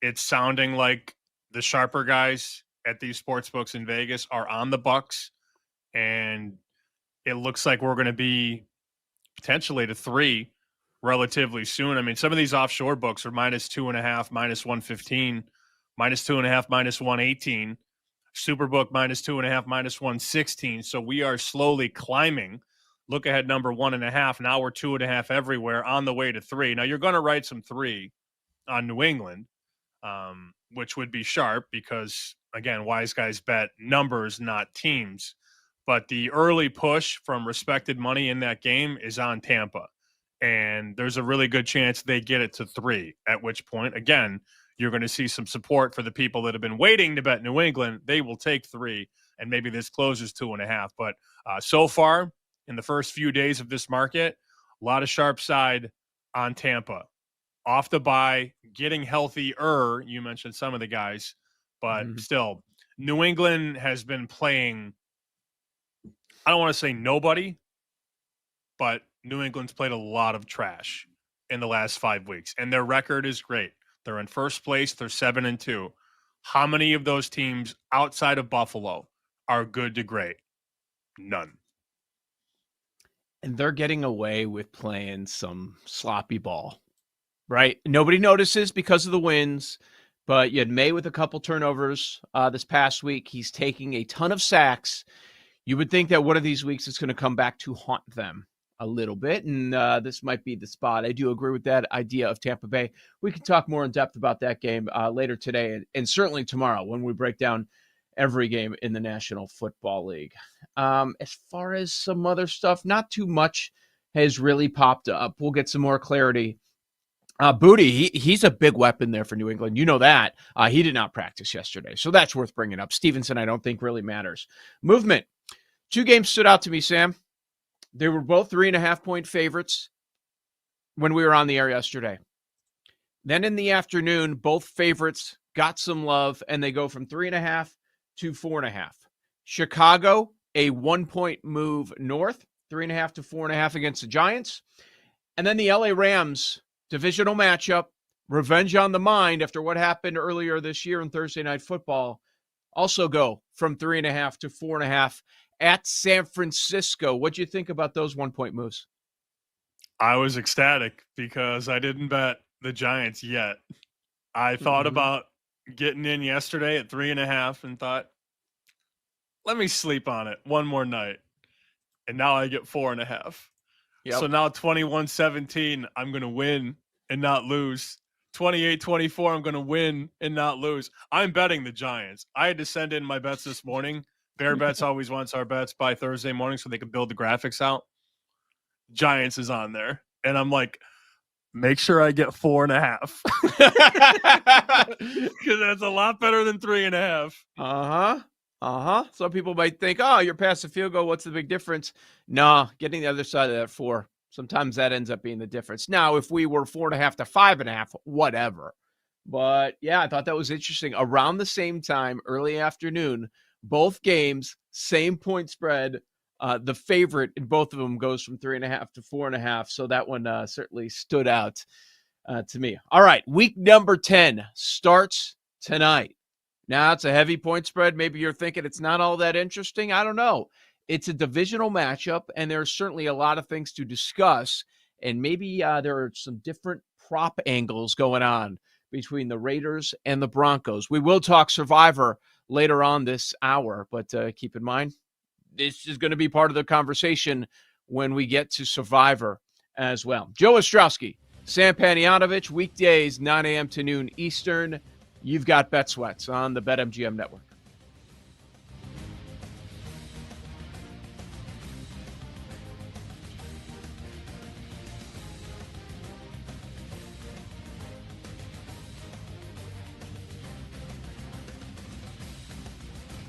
it's sounding like the sharper guys at these sports books in Vegas are on the Bucs, and it looks like we're going to be potentially to 3 relatively soon. I mean, some of these offshore books are -2.5, -115, -2.5, -118. Superbook -2.5, -116. So we are slowly climbing. Look ahead number 1.5. Now we're 2.5 everywhere on the way to 3. Now you're going to write some 3 on New England, which would be sharp because, again, wise guys bet numbers, not teams. But the early push from respected money in that game is on Tampa. And there's a really good chance they get it to 3, at which point, again, you're going to see some support for the people that have been waiting to bet New England. They will take 3, and maybe this closes 2.5. But so far, in the first few days of this market, a lot of sharp side on Tampa. Off the bye, getting healthier. You mentioned some of the guys, but still, New England has been playing, I don't want to say nobody, but New England's played a lot of trash in the last 5 weeks, and their record is great. They're in first place. They're 7-2. How many of those teams outside of Buffalo are good to great? None. And they're getting away with playing some sloppy ball, right? Nobody notices because of the wins, but you had May with a couple turnovers this past week. He's taking a ton of sacks. You would think that one of these weeks is going to come back to haunt them a little bit, and this might be the spot. I do agree with that idea of Tampa Bay. We can talk more in depth about that game later today and certainly tomorrow when we break down every game in the National Football League. As far as some other stuff, not too much has really popped up. We'll get some more clarity. Booty, he's a big weapon there for New England. You know that. He did not practice yesterday, so that's worth bringing up. Stevenson, I don't think really matters. Movement. 2 games stood out to me, Sam. They were both 3.5-point favorites when we were on the air yesterday. Then in the afternoon, both favorites got some love, and they go from 3.5 to 4.5. Chicago, a 1-point move north, 3.5 to 4.5 against the Giants. And then the LA Rams, divisional matchup, revenge on the mind after what happened earlier this year in Thursday Night Football, also go from 3.5 to 4.5 at San Francisco. What do you think about those 1-point moves? I was ecstatic because I didn't bet the Giants yet. I thought about getting in yesterday at 3.5 and thought, let me sleep on it one more night. And now I get 4.5. Yep. So now 21-17, I'm going to win and not lose. 28-24, I'm going to win and not lose. I'm betting the Giants. I had to send in my bets this morning. Bear Bets always wants our bets by Thursday morning so they can build the graphics out. Giants is on there. And I'm like, make sure I get 4.5. Because that's a lot better than 3.5. Some people might think, oh, you're past the field goal. What's the big difference? No, getting the other side of that 4. Sometimes that ends up being the difference. Now, if we were 4.5 to 5.5, whatever. But yeah, I thought that was interesting. Around the same time, early afternoon, both games, same point spread The favorite in both of them goes from 3.5 to 4.5. So that one certainly stood out to me. All right, week number 10 starts tonight. Now, it's a heavy point spread. Maybe you're thinking it's not all that interesting. I don't know. It's a divisional matchup, and there's certainly a lot of things to discuss. And maybe there are some different prop angles going on between the Raiders and the Broncos. We will talk Survivor later on this hour, but keep in mind, this is going to be part of the conversation when we get to Survivor as well. Joe Ostrowski, Sam Panayotovich, weekdays, 9 a.m. to noon Eastern. You've got Bet Sweats on the BetMGM Network.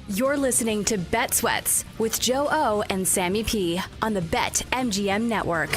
You're listening to Bet Sweats with Joe O and Sammy P on the BetMGM Network.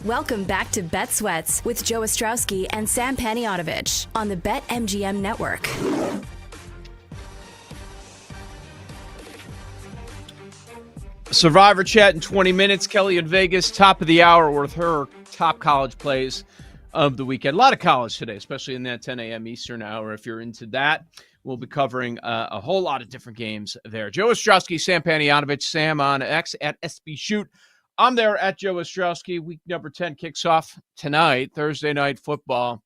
Welcome back to Bet Sweats with Joe Ostrowski and Sam Paniotovich on the BetMGM Network. Survivor chat in 20 minutes. Kelly in Vegas, top of the hour with her top college plays of the weekend. A lot of college today, especially in that 10 a.m. Eastern hour. If you're into that, we'll be covering a whole lot of different games there. Joe Ostrowski, Sam Paniotovich, Sam on X at SB Shoot. I'm there at Joe Ostrowski. Week number 10 kicks off tonight, Thursday night football.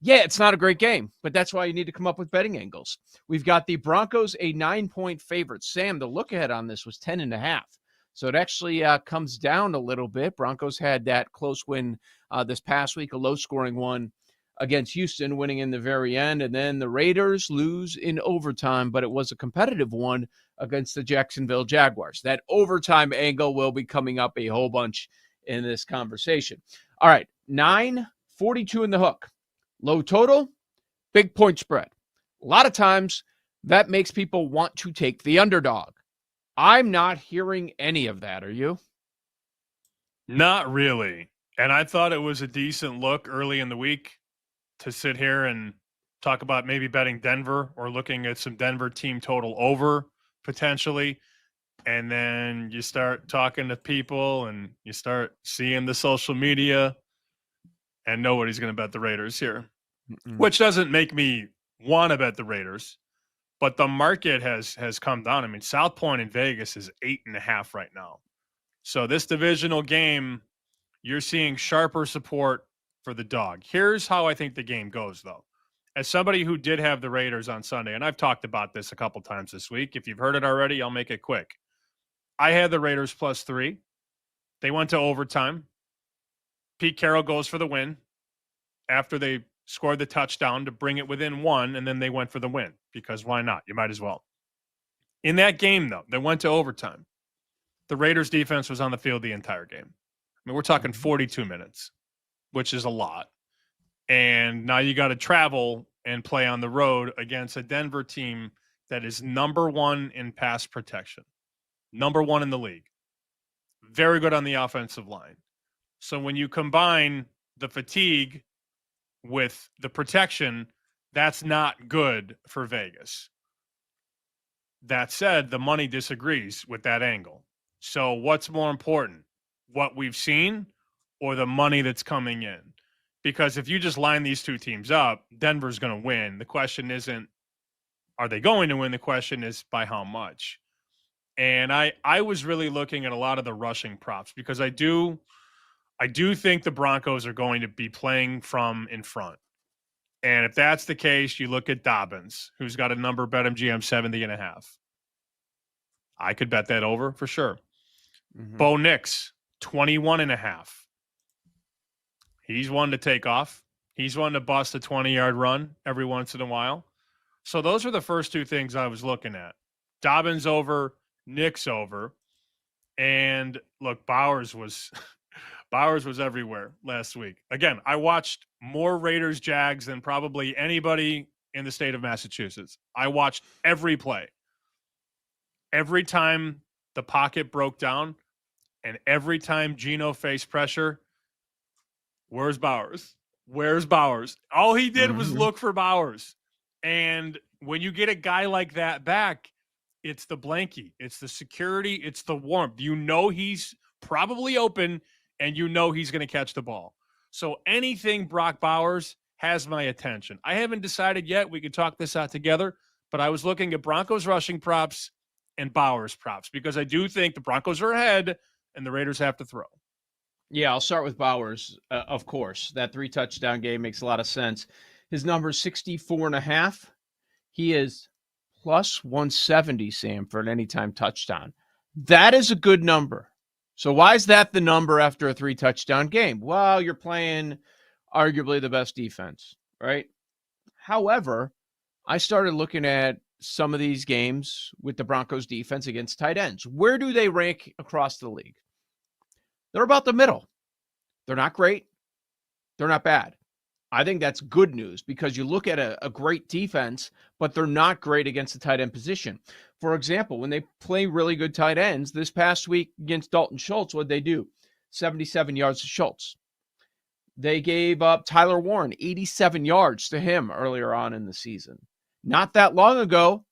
Yeah, it's not a great game, but that's why you need to come up with betting angles. We've got the Broncos a 9-point favorite. Sam, the look ahead on this was 10.5. So it actually comes down a little bit. Broncos had that close win this past week, a low-scoring one against Houston, winning in the very end. And then the Raiders lose in overtime, but it was a competitive one against the Jacksonville Jaguars. That overtime angle will be coming up a whole bunch in this conversation. All right, 9.42 in the hook. Low total, big point spread. A lot of times that makes people want to take the underdog. I'm not hearing any of that. Are you? Not really. And I thought it was a decent look early in the week to sit here and talk about maybe betting Denver or looking at some Denver team total over potentially. And then you start talking to people and you start seeing the social media and nobody's going to bet the Raiders here, which doesn't make me want to bet the Raiders. But the market has come down. I mean, South Point in Vegas is 8.5 right now. So this divisional game, you're seeing sharper support for the dog. Here's how I think the game goes, though. As somebody who did have the Raiders on Sunday, and I've talked about this a couple times this week. If you've heard it already, I'll make it quick. I had the Raiders +3. They went to overtime. Pete Carroll goes for the win after they scored the touchdown to bring it within 1, and then they went for the win because why not? You might as well. In that game, though, they went to overtime. The Raiders defense was on the field the entire game. I mean, we're talking 42 minutes, which is a lot. And now you got to travel and play on the road against a Denver team that is number 1 in pass protection, number 1 in the league. Very good on the offensive line. So when you combine the fatigue with the protection, that's not good for Vegas. That said, the money disagrees with that angle. So what's more important, what we've seen or the money that's coming in? Because if you just line these two teams up, Denver's going to win. The question isn't, are they going to win? The question is by how much? And I was really looking at a lot of the rushing props because I do think the Broncos are going to be playing from in front. And if that's the case, you look at Dobbins, who's got a number BetMGM 70.5. I could bet that over for sure. Bo Nix, 21.5. He's one to take off. He's one to bust a 20-yard run every once in a while. So those are the first two things I was looking at. Dobbins over, Nix over. And look, Bowers was everywhere last week. Again, I watched more Raiders Jags than probably anybody in the state of Massachusetts. I watched every play. Every time the pocket broke down and every time Geno faced pressure, where's Bowers? Where's Bowers? All he did was look for Bowers. And when you get a guy like that back, it's the blankie, it's the security, it's the warmth. You know he's probably open and you know he's going to catch the ball. So anything Brock Bowers has my attention. I haven't decided yet. We could talk this out together, but I was looking at Broncos rushing props and Bowers props because I do think the Broncos are ahead and the Raiders have to throw. Yeah, I'll start with Bowers, of course. That 3-touchdown game makes a lot of sense. His number is 64.5. He is plus 170, Sam, for an anytime touchdown. That is a good number. So why is that the number after a 3-touchdown game? Well, you're playing arguably the best defense, right? However, I started looking at some of these games with the Broncos defense against tight ends. Where do they rank across the league? They're about the middle. They're not great. They're not bad. I think that's good news because you look at a great defense, but they're not great against the tight end position. For example, when they play really good tight ends, this past week against Dalton Schultz, what'd they do? 77 yards to Schultz. They gave up Tyler Warren, 87 yards to him earlier on in the season. Not that long ago,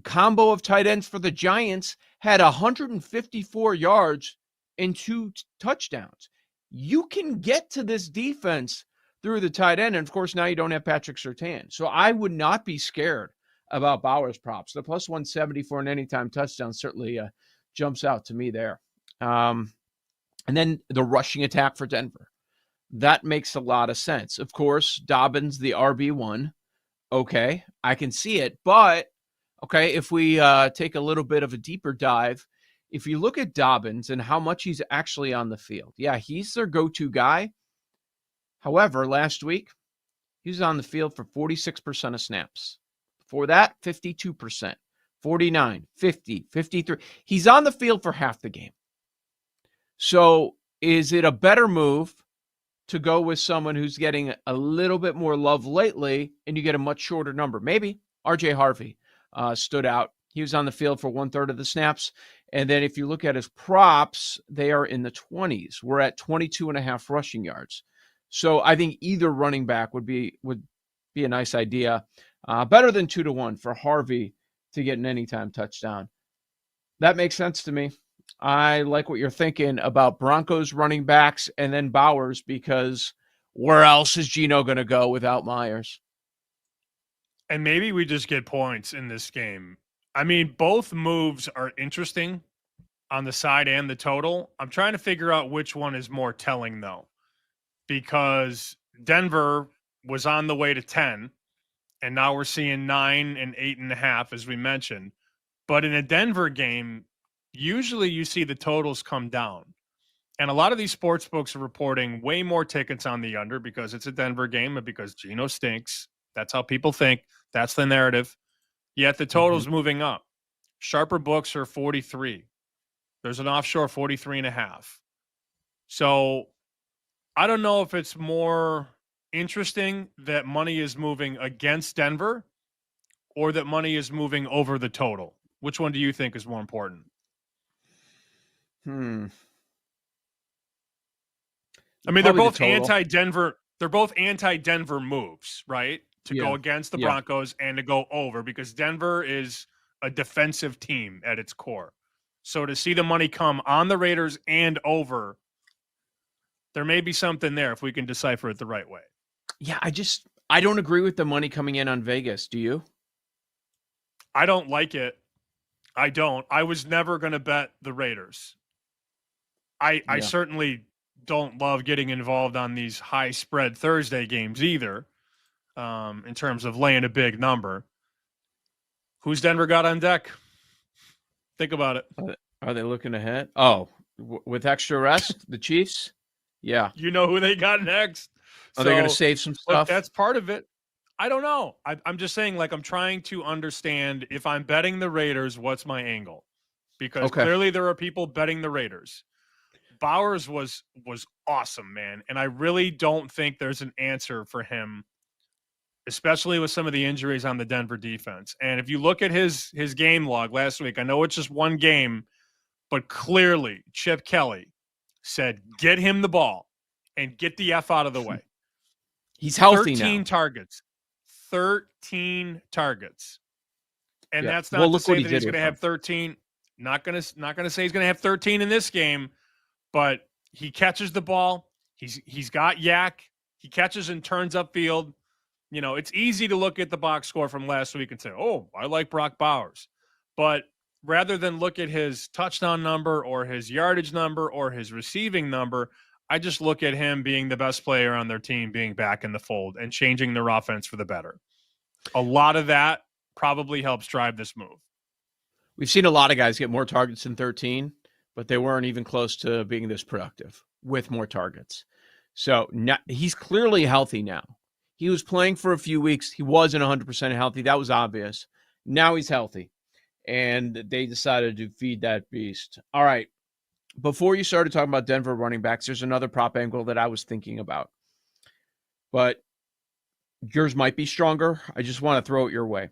combo of tight ends for the Giants had 154 yards and 2 touchdowns. You can get to this defense through the tight end. And of course, now you don't have Patrick Surtain. So I would not be scared about Bowers props. The plus 170 for an anytime touchdown certainly jumps out to me there. And then the rushing attack for Denver. That makes a lot of sense. Of course, Dobbins, the RB1. Okay, I can see it. But, okay, if we take a little bit of a deeper dive, if you look at Dobbins and how much he's actually on the field, yeah, he's their go-to guy. However, last week, he was on the field for 46% of snaps. Before that, 52%, 49, 50, 53. He's on the field for half the game. So is it a better move to go with someone who's getting a little bit more love lately and you get a much shorter number? Maybe. RJ Harvey stood out. He was on the field for 1/3 of the snaps. And then if you look at his props, they are in the 20s. We're at 22.5 rushing yards. So I think either running back would be a nice idea. Better than 2-1 for Harvey to get an anytime touchdown. That makes sense to me. I like what you're thinking about Broncos running backs and then Bowers, because where else is Geno going to go without Myers? And maybe we just get points in this game. I mean, both moves are interesting on the side and the total. I'm trying to figure out which one is more telling, though, because Denver was on the way to 10, and now we're seeing 9 and 8.5, as we mentioned. But in a Denver game, usually you see the totals come down. And a lot of these sports books are reporting way more tickets on the under because it's a Denver game and because Geno stinks. That's how people think. That's the narrative. Yet the total's moving up. Sharper books are 43. There's an offshore 43.5. So I don't know if it's more interesting that money is moving against Denver or that money is moving over the total. Which one do you think is more important? I mean, they're both anti-Denver. They're both anti-Denver moves, right? To go against the Broncos and to go over, because Denver is a defensive team at its core. So to see the money come on the Raiders and over, there may be something there if we can decipher it the right way. Yeah, I don't agree with the money coming in on Vegas. Do you? I don't like it. I don't. I was never going to bet the Raiders. I certainly don't love getting involved on these high spread Thursday games either, in terms of laying a big number. Who's Denver got on deck? Think about it. Are they looking ahead? Oh, with extra rest, the Chiefs? Yeah. You know who they got next. Are they going to save some stuff? That's part of it. I don't know. I'm just saying, like, I'm trying to understand, if I'm betting the Raiders, what's my angle? Because clearly there are people betting the Raiders. Bowers was awesome, man. And I really don't think there's an answer for him, especially with some of the injuries on the Denver defense. And if you look at his game log last week, I know it's just one game, but clearly Chip Kelly said, get him the ball and get the F out of the way. He's healthy 13 now. 13 targets. And that's not to say that he's going to have 13. Not going to say he's going to have 13 in this game, but he catches the ball. He's got yak. He catches and turns upfield. You know, it's easy to look at the box score from last week and say, oh, I like Brock Bowers. But rather than look at his touchdown number or his yardage number or his receiving number, I just look at him being the best player on their team, being back in the fold and changing their offense for the better. A lot of that probably helps drive this move. We've seen a lot of guys get more targets than 13, but they weren't even close to being this productive with more targets. So now, he's clearly healthy now. He was playing for a few weeks. He wasn't 100% healthy. That was obvious. Now he's healthy. And they decided to feed that beast. All right. Before you started talking about Denver running backs, there's another prop angle that I was thinking about. But yours might be stronger. I just want to throw it your way.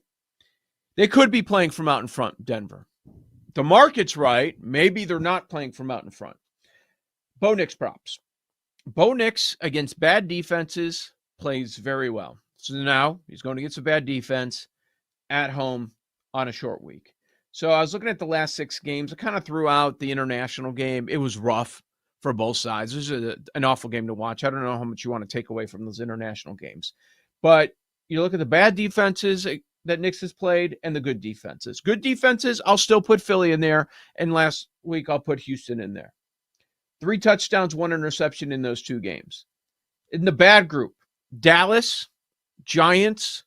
They could be playing from out in front, Denver. The market's right. Maybe they're not playing from out in front. Bo Nix props. Bo Nix against bad defenses plays very well. So now he's going against a bad defense at home on a short week. So I was looking at the last 6 games. I kind of threw out the international game. It was rough for both sides. This is an awful game to watch. I don't know how much you want to take away from those international games. But you look at the bad defenses that Knicks has played and the good defenses. Good defenses, I'll still put Philly in there. And last week, I'll put Houston in there. 3 touchdowns, 1 interception in those 2 games. In the bad group, Dallas, Giants,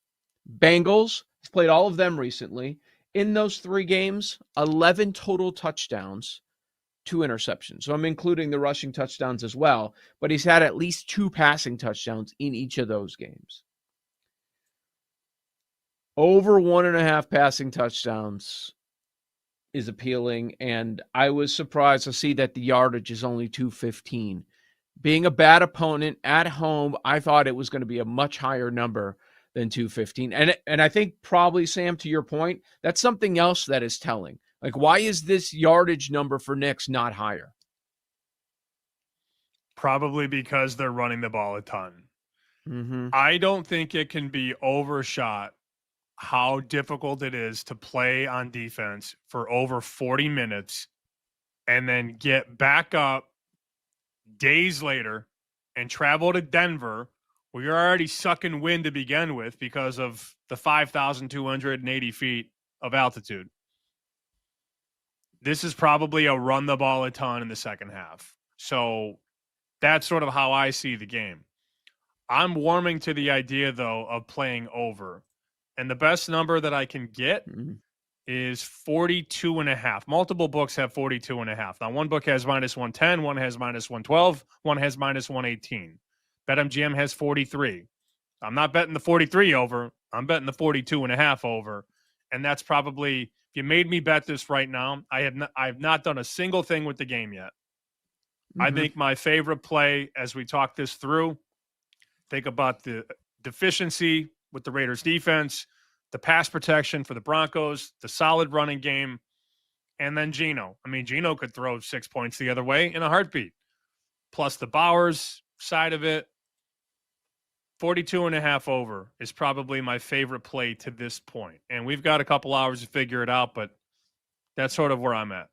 Bengals, he's played all of them recently. In those 3 games, 11 total touchdowns, 2 interceptions. So I'm including the rushing touchdowns as well, but he's had at least 2 passing touchdowns in each of those games. Over 1.5 passing touchdowns is appealing, and I was surprised to see that the yardage is only 215. Being a bad opponent at home, I thought it was going to be a much higher number than 215. And I think probably, Sam, to your point, that's something else that is telling. Like, why is this yardage number for Knicks not higher? Probably because they're running the ball a ton. Mm-hmm. I don't think it can be overshot how difficult it is to play on defense for over 40 minutes and then get back up days later and travel to Denver, where you're already sucking wind to begin with because of the 5,280 feet of altitude. This is probably a run the ball a ton in the second half. So that's sort of how I see the game. I'm warming to the idea, though, of playing over. And the best number that I can get is 42.5. Multiple books have 42.5. Now, one book has -110, one has -112, one has -118. BetMGM has 43. I'm not betting the 43 over. I'm betting the 42.5 over. And that's probably, if you made me bet this right now, I have not done a single thing with the game yet. Mm-hmm. I think my favorite play, as we talk this through, think about the deficiency with the Raiders defense, the pass protection for the Broncos, the solid running game, and then Geno. I mean, Geno could throw 6 points the other way in a heartbeat. Plus the Bowers side of it. 42.5 over is probably my favorite play to this point. And we've got a couple hours to figure it out, but that's sort of where I'm at.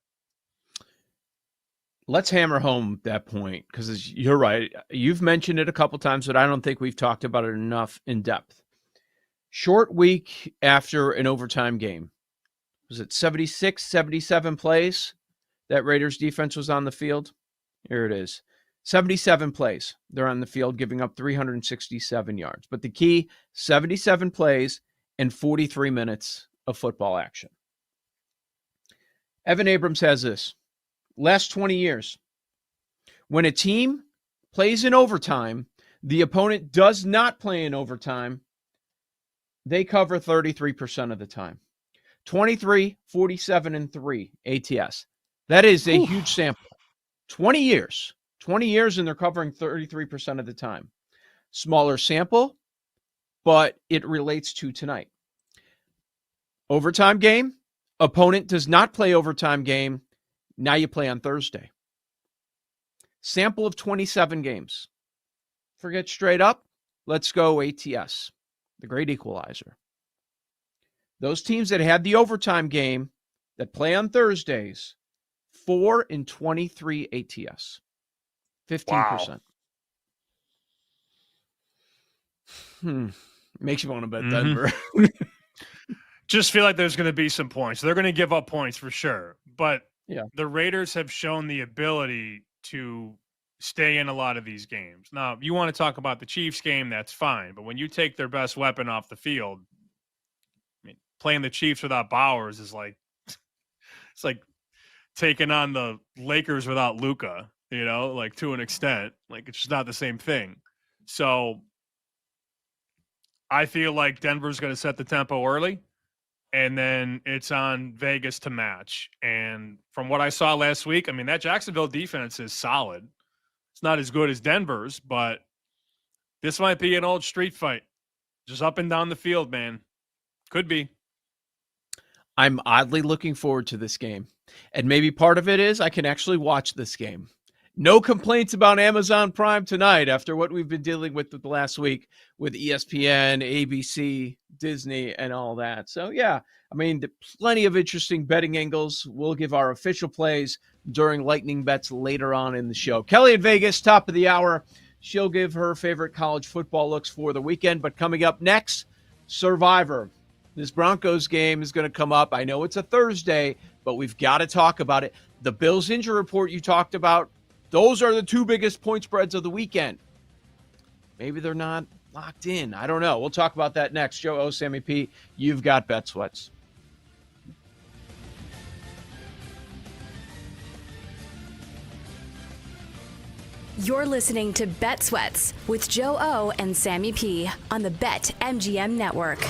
Let's hammer home that point, because you're right. You've mentioned it a couple times, but I don't think we've talked about it enough in depth. Short week after an overtime game. Was it 76, 77 plays that Raiders defense was on the field? Here it is. 77 plays. They're on the field, giving up 367 yards. But the key, 77 plays and 43 minutes of football action. Evan Abrams has this. Last 20 years, when a team plays in overtime, the opponent does not play in overtime, they cover 33% of the time. 23, 47, and 3 ATS. That is a huge sample. 20 years. 20 years, and they're covering 33% of the time. Smaller sample, but it relates to tonight. Overtime game. Opponent does not play overtime game. Now you play on Thursday. Sample of 27 games. Forget straight up. Let's go ATS, the great equalizer. Those teams that had the overtime game that play on Thursdays, 4 in 23 ATS. 15%. Wow. Makes you want to bet Denver. Just feel like there's going to be some points. They're going to give up points for sure. But the Raiders have shown the ability to stay in a lot of these games. Now, if you want to talk about the Chiefs game, that's fine. But when you take their best weapon off the field, I mean, playing the Chiefs without Bowers is like, it's like taking on the Lakers without Luka, you know, like to an extent. Like, it's just not the same thing. So I feel like Denver's going to set the tempo early, and then it's on Vegas to match. And from what I saw last week, I mean, that Jacksonville defense is solid. It's not as good as Denver's, but this might be an old street fight. Just up and down the field, man. Could be. I'm oddly looking forward to this game. And maybe part of it is I can actually watch this game. No complaints about Amazon Prime tonight after what we've been dealing with the last week with ESPN, ABC, Disney, and all that. So, yeah, I mean, plenty of interesting betting angles. We'll give our official plays during Lightning Bets later on in the show. Kelly in Vegas, top of the hour. She'll give her favorite college football looks for the weekend. But coming up next, Survivor. This Broncos game is going to come up. I know it's a Thursday, but we've got to talk about it. The Bills injury report you talked about, those are the two biggest point spreads of the weekend. Maybe they're not locked in. I don't know. We'll talk about that next. Joe O, Sammy P, you've got Bet Sweats. You're listening to Bet Sweats with Joe O and Sammy P on the BetMGM Network.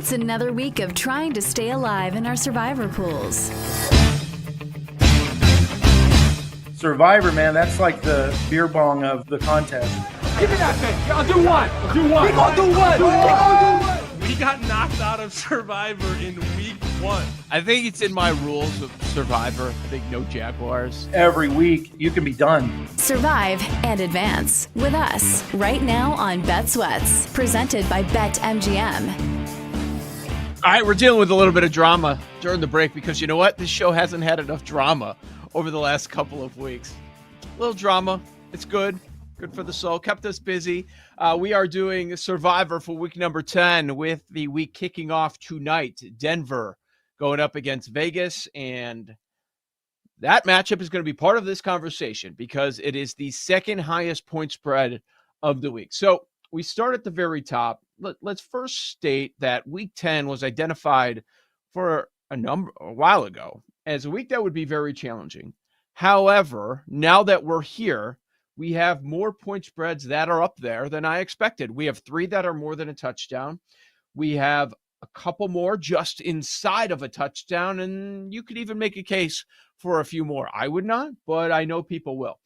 It's another week of trying to stay alive in our survivor pools. Survivor, man, that's like the beer bong of the contest. Give me that thing. I'll do one. We gonna do one. We got knocked out of Survivor in week 1. I think it's in my rules of Survivor. I think no Jaguars. Every week, you can be done. Survive and advance with us right now on Bet Sweats, presented by BetMGM. All right, we're dealing with a little bit of drama during the break because you know what? This show hasn't had enough drama over the last couple of weeks. A little drama. It's good. Good for the soul. Kept us busy. We are doing Survivor for week number 10 with the week kicking off tonight. Denver going up against Vegas. And that matchup is going to be part of this conversation because it is the second highest point spread of the week. So we start at the very top. Let's first state that week 10 was identified for a while ago as a week that would be very challenging. However, now that we're here, we have more point spreads that are up there than I expected. We have 3 that are more than a touchdown. We have a couple more just inside of a touchdown, and you could even make a case for a few more. I would not, but I know people will.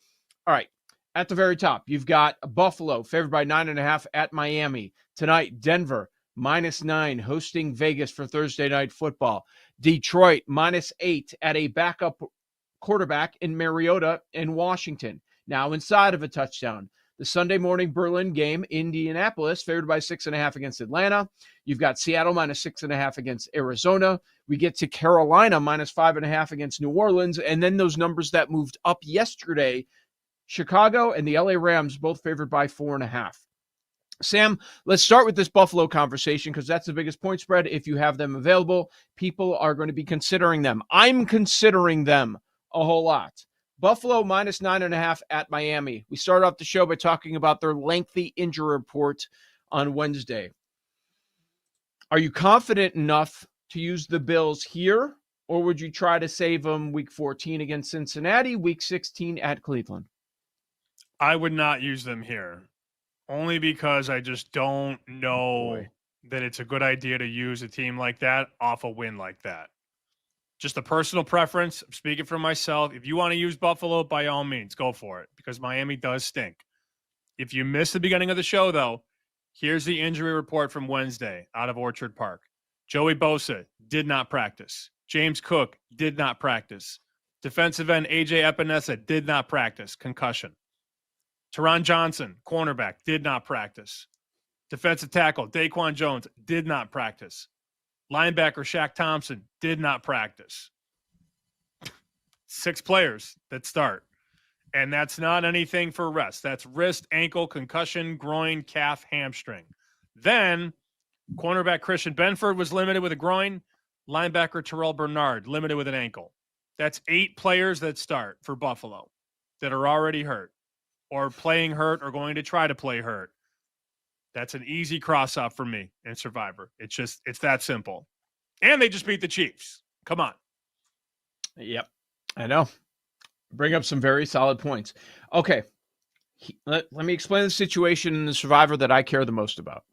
All right, at the very top, you've got Buffalo favored by 9.5 at Miami. Tonight, Denver -9 hosting Vegas for Thursday Night Football. Detroit -8 at a backup quarterback in Mariota in Washington. Now inside of a touchdown. The Sunday morning Berlin game, Indianapolis favored by 6.5 against Atlanta. You've got Seattle -6.5 against Arizona. We get to Carolina -5.5 against New Orleans. And then those numbers that moved up yesterday, Chicago and the LA Rams both favored by 4.5. Sam, let's start with this Buffalo conversation because that's the biggest point spread. If you have them available, people are going to be considering them. I'm considering them a whole lot. Buffalo -9.5 at Miami. We started off the show by talking about their lengthy injury report on Wednesday. Are you confident enough to use the Bills here, or would you try to save them week 14 against Cincinnati, week 16 at Cleveland? I would not use them here, only because I just don't know that it's a good idea to use a team like that off a win like that. Just a personal preference. I'm speaking for myself. If you want to use Buffalo, by all means, go for it because Miami does stink. If you missed the beginning of the show, though, here's the injury report from Wednesday out of Orchard Park. Joey Bosa did not practice. James Cook did not practice. Defensive end A.J. Epinesa did not practice. Concussion. Teron Johnson, cornerback, did not practice. Defensive tackle Daquan Jones did not practice. Linebacker Shaq Thompson did not practice. 6 players that start. And that's not anything for rest. That's wrist, ankle, concussion, groin, calf, hamstring. Then cornerback Christian Benford was limited with a groin. Linebacker Terrell Bernard limited with an ankle. That's 8 players that start for Buffalo that are already hurt or playing hurt or going to try to play hurt. That's an easy cross-off for me in Survivor. It's that simple. And they just beat the Chiefs. Come on. Yep, I know. Bring up some very solid points. Okay, let me explain the situation in the Survivor that I care the most about.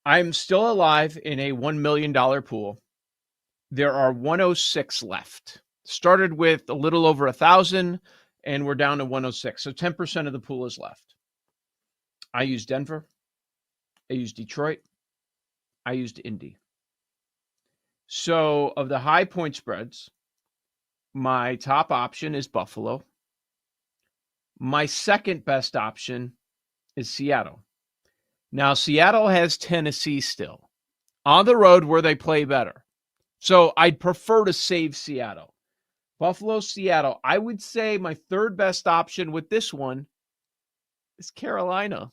I'm still alive in a $1 million pool. There are 106 left. Started with a little over 1,000, and we're down to 106. So 10% of the pool is left. I used Denver. I used Detroit. I used Indy. So of the high point spreads, my top option is Buffalo. My second best option is Seattle. Now, Seattle has Tennessee still on the road where they play better. So I'd prefer to save Seattle. Buffalo, Seattle. I would say my third best option with this one is Carolina.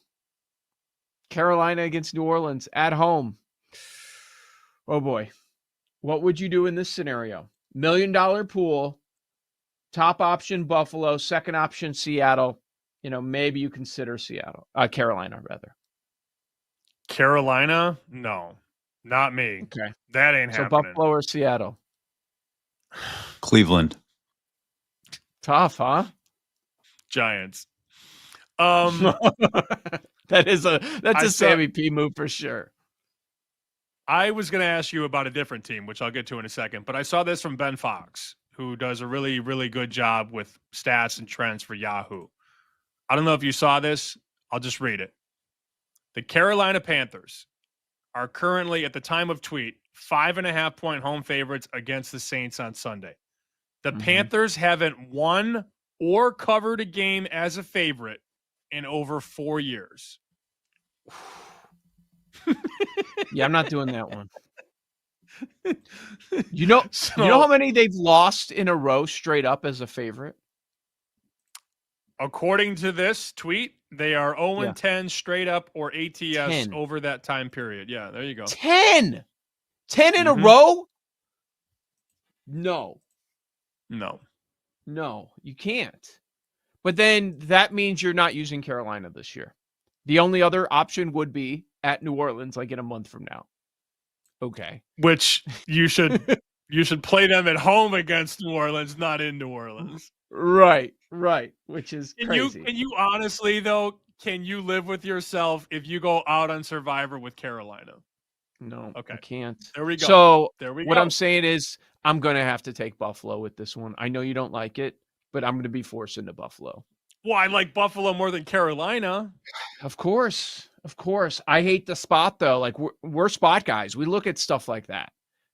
Carolina against New Orleans at home. Oh boy. What would you do in this scenario? $1 million pool, top option Buffalo, second option Seattle. Maybe you consider Carolina rather. Carolina? No, not me. Okay. That ain't so happening. Buffalo or Seattle? Cleveland. Tough, huh? Giants. That's a Sammy P move for sure. I was going to ask you about a different team, which I'll get to in a second, but I saw this from Ben Fox, who does a really, really good job with stats and trends for Yahoo. I don't know if you saw this. I'll just read it. The Carolina Panthers are currently, at the time of tweet, 5.5-point home favorites against the Saints on Sunday. The Panthers haven't won or covered a game as a favorite in over 4 years. Yeah, I'm not doing that one. You know how many they've lost in a row straight up as a favorite? According to this tweet, they are 0-10 straight up or ATS 10. over that time period. Yeah, there you go. 10 in a row? No, you can't. But then that means you're not using Carolina this year. The only other option would be at New Orleans, like in a month from now. Okay. Which you should play them at home against New Orleans, not in New Orleans. Right. Which is crazy. Can you honestly though, can you live with yourself if you go out on Survivor with Carolina? No, okay. I can't. There we go. So what I'm saying is I'm going to have to take Buffalo with this one. I know you don't like it, but I'm going to be forced into Buffalo. Well, I like Buffalo more than Carolina. Of course. I hate the spot, though. Like, we're spot guys. We look at stuff like that.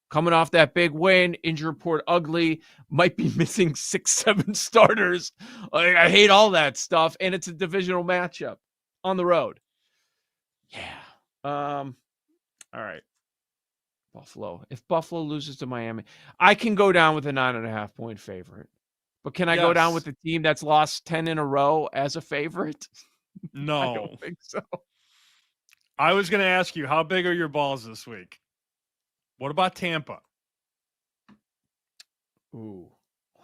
Coming off that big win, injury report ugly, might be missing 6-7 starters. Like, I hate all that stuff, and it's a divisional matchup on the road. Yeah. All right. Buffalo. If Buffalo loses to Miami, I can go down with a 9.5-point favorite. But can I go down with the team that's lost 10 in a row as a favorite? No. I don't think so. I was going to ask you, how big are your balls this week? What about Tampa? Ooh.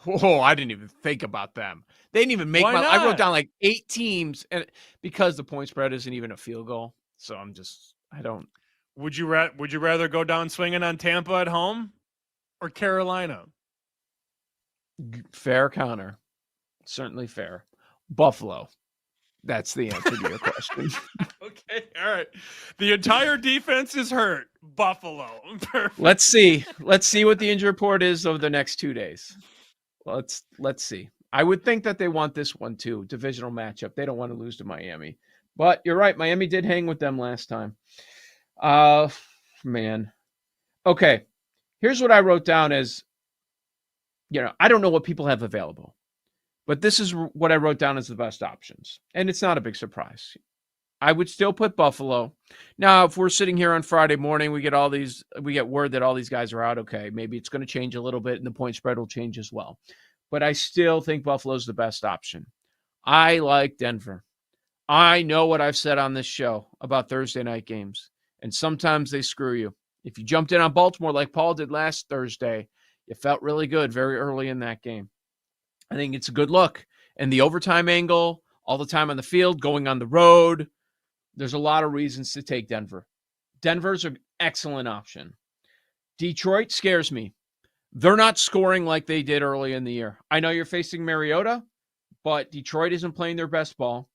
Oh, I didn't even think about them. They didn't even make I wrote down like 8 teams, and because the point spread isn't even a field goal. So I don't. Would you rather go down swinging on Tampa at home or Carolina? Fair counter. Certainly fair. Buffalo. That's the answer to your question. Okay, all right. The entire defense is hurt. Buffalo. Perfect. Let's see what the injury report is over the next 2 days. Let's see. I would think that they want this one too. Divisional matchup. They don't want to lose to Miami. But you're right. Miami did hang with them last time. Man. Okay. Here's what I wrote down as, I don't know what people have available. But this is what I wrote down as the best options. And it's not a big surprise. I would still put Buffalo. Now, if we're sitting here on Friday morning, we get word that all these guys are out. Okay, maybe it's going to change a little bit and the point spread will change as well. But I still think Buffalo's the best option. I like Denver. I know what I've said on this show about Thursday night games. And sometimes they screw you. If you jumped in on Baltimore like Paul did last Thursday, you felt really good very early in that game. I think it's a good look. And the overtime angle, all the time on the field, going on the road, there's a lot of reasons to take Denver. Denver's an excellent option. Detroit scares me. They're not scoring like they did early in the year. I know you're facing Mariota, but Detroit isn't playing their best ball.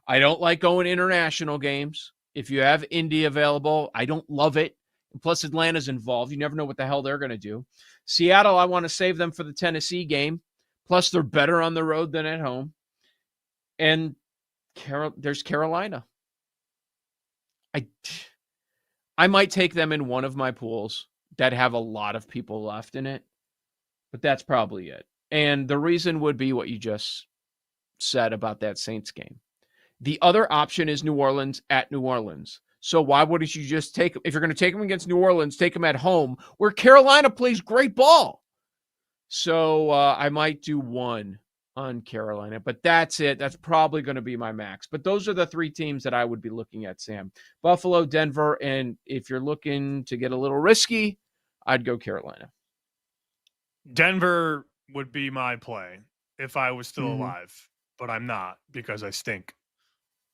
I don't like going international games. If you have Indy available, I don't love it. And plus, Atlanta's involved. You never know what the hell they're going to do. Seattle, I want to save them for the Tennessee game. Plus, they're better on the road than at home. And there's Carolina. I might take them in one of my pools that have a lot of people left in it. But that's probably it. And the reason would be what you just said about that Saints game. The other option is New Orleans at New Orleans. So why wouldn't you just take them? If you're going to take them against New Orleans, take them at home where Carolina plays great ball. So I might do one on Carolina, but that's it. That's probably going to be my max. But those are the 3 teams that I would be looking at, Sam. Buffalo, Denver, and if you're looking to get a little risky, I'd go Carolina. Denver would be my play if I was still alive, but I'm not because I stink.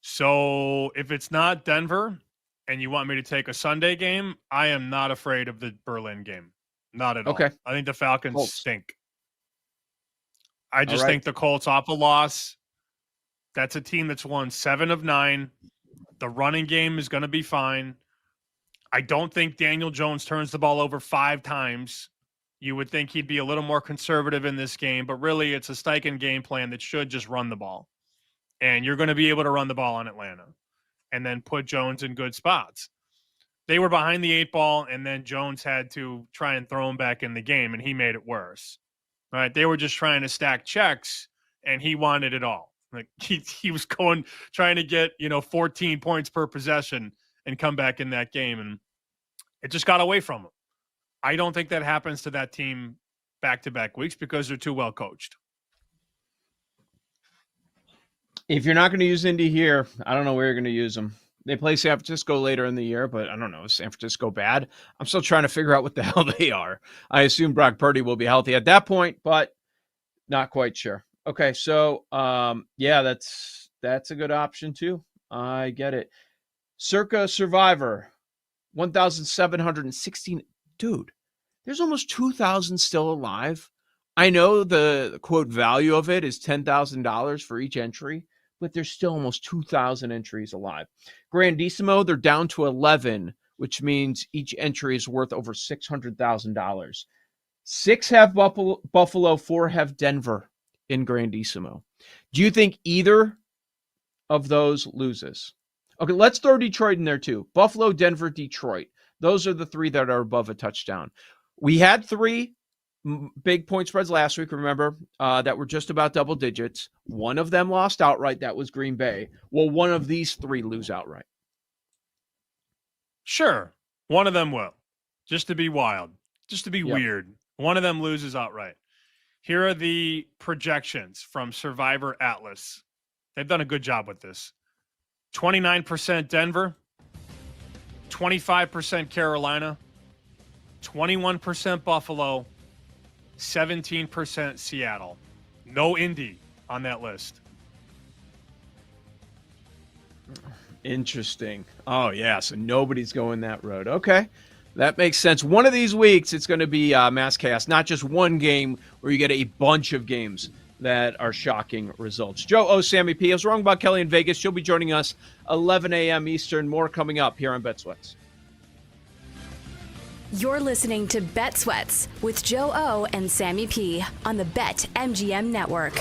So if it's not Denver and you want me to take a Sunday game, I am not afraid of the Berlin game. Not at all. Okay. I think the Falcons stink. I just right. think the Colts off a loss. That's a team that's won 7 of 9. The running game is going to be fine. I don't think Daniel Jones turns the ball over 5 times. You would think he'd be a little more conservative in this game, but really it's a Steichen game plan that should just run the ball. And you're going to be able to run the ball on Atlanta and then put Jones in good spots. They were behind the 8 ball, and then Jones had to try and throw him back in the game, and he made it worse. All right, they were just trying to stack checks, and he wanted it all. Like he was trying to get 14 points per possession and come back in that game, and it just got away from him. I don't think that happens to that team back-to-back weeks because they're too well coached. If you're not going to use Indy here, I don't know where you're going to use them. They play San Francisco later in the year, but I don't know. Is San Francisco bad? I'm still trying to figure out what the hell they are. I assume Brock Purdy will be healthy at that point, but not quite sure. Okay, so yeah, that's a good option too. I get it. Circa Survivor, 1,716. Dude, there's almost 2,000 still alive. I know the quote value of it is $10,000 for each entry, but there's still almost 2,000 entries alive. Grandissimo, they're down to 11, which means each entry is worth over $600,000. 6 have Buffalo, 4 have Denver in Grandissimo. Do you think either of those loses? Okay, let's throw Detroit in there too. Buffalo, Denver, Detroit. Those are the 3 that are above a touchdown. We had 3 big point spreads last week, remember, that were just about double digits. One of them lost outright. That was Green Bay. Will one of these 3 lose outright? Sure. One of them will. Just to be wild. Just to be weird. One of them loses outright. Here are the projections from Survivor Atlas. They've done a good job with this. 29% Denver, 25% Carolina, 21% Buffalo, 17% Seattle. No Indy on that list. Interesting. Oh, yeah. So nobody's going that road. Okay. That makes sense. One of these weeks, it's going to be mass chaos, not just one game where you get a bunch of games that are shocking results. Joe O. Sammy P. I was wrong about Kelly in Vegas. She'll be joining us 11 a.m. Eastern. More coming up here on Bet Sweats. You're listening to Bet Sweats with Joe O and Sammy P on the BetMGM Network.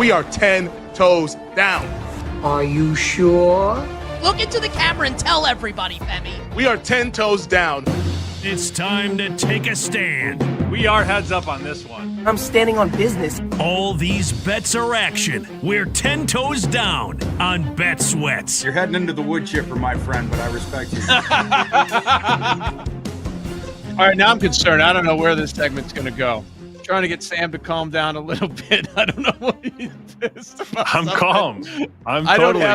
We are 10 toes down. Are you sure? Look into the camera and tell everybody, Femi. We are 10 toes down. It's time to take a stand. We are heads up on this one. I'm standing on business. All these bets are action. We're 10 toes down on Bet Sweats. You're heading into the wood chipper, my friend, but I respect you. All right, now I'm concerned. I don't know where this segment's going to go. Trying to get Sam to calm down a little bit. I don't know what he's pissed about. I'm calm. I'm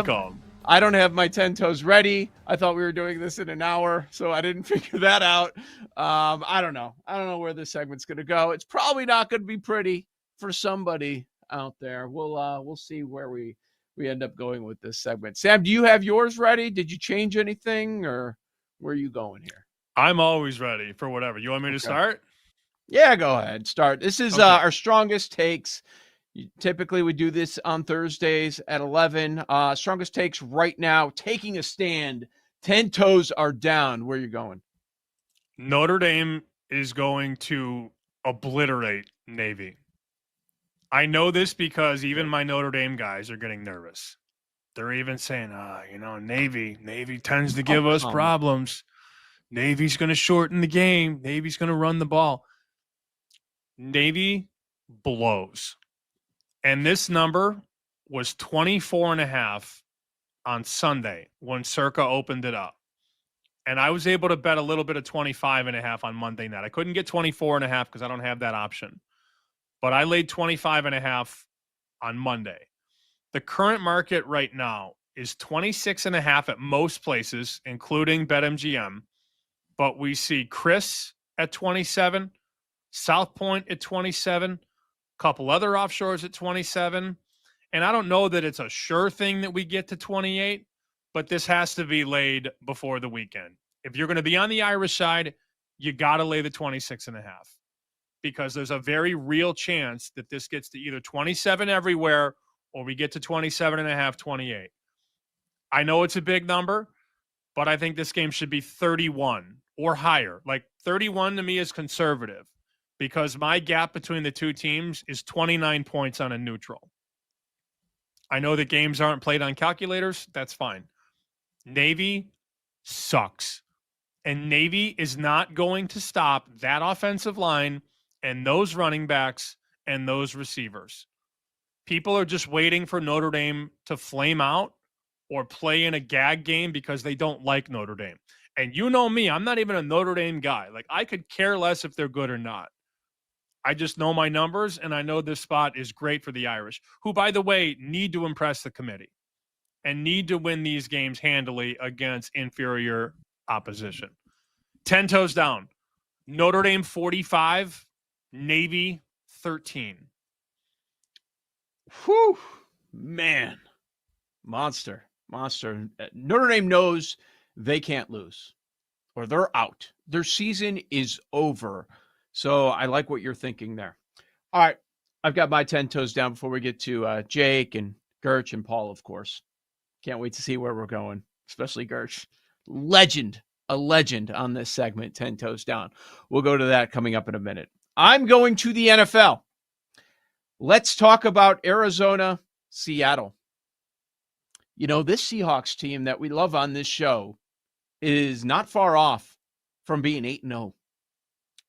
calm. I don't have my 10 toes ready. I thought we were doing this in an hour, so I didn't figure that out. I don't know. I don't know where this segment's going to go. It's probably not going to be pretty for somebody out there. We'll see where we end up going with this segment. Sam, do you have yours ready? Did you change anything, or where are you going here? I'm always ready for whatever. You want me to start? Yeah, go ahead. Start. This is our strongest takes. Typically, we do this on Thursdays at 11. Strongest takes right now. Taking a stand. 10 toes are down. Where are you going? Notre Dame is going to obliterate Navy. I know this because even my Notre Dame guys are getting nervous. They're even saying, Navy tends to give us problems. Navy's going to shorten the game. Navy's going to run the ball. Navy blows. And this number was 24.5 on Sunday when Circa opened it up. And I was able to bet a little bit of 25.5 on Monday night. I couldn't get 24.5 because I don't have that option. But I laid 25.5 on Monday. The current market right now is 26.5 at most places, including BetMGM. But we see Chris at 27, South Point at 27, couple other offshores at 27. And I don't know that it's a sure thing that we get to 28, but this has to be laid before the weekend. If you're going to be on the Irish side, you got to lay the 26.5 because there's a very real chance that this gets to either 27 everywhere or we get to 27.5, 28. I know it's a big number, but I think this game should be 31 or higher. Like 31 to me is conservative because my gap between the two teams is 29 points on a neutral. I know that games aren't played on calculators. That's fine. Navy sucks. And Navy is not going to stop that offensive line and those running backs and those receivers. People are just waiting for Notre Dame to flame out or play in a gag game because they don't like Notre Dame. And you know me, I'm not even a Notre Dame guy. Like, I could care less if they're good or not. I just know my numbers, and I know this spot is great for the Irish, who, by the way, need to impress the committee and need to win these games handily against inferior opposition. 10 toes down. Notre Dame 45, Navy 13. Whew, man. Monster. Notre Dame knows they can't lose or they're out. Their season is over. So I like what you're thinking there. All right. I've got my 10 toes down before we get to Jake and Gerch and Paul, of course. Can't wait to see where we're going, especially Gerch. A legend on this segment, 10 toes down. We'll go to that coming up in a minute. I'm going to the NFL. Let's talk about Arizona, Seattle. You know, this Seahawks team that we love on this show is not far off from being 8-0.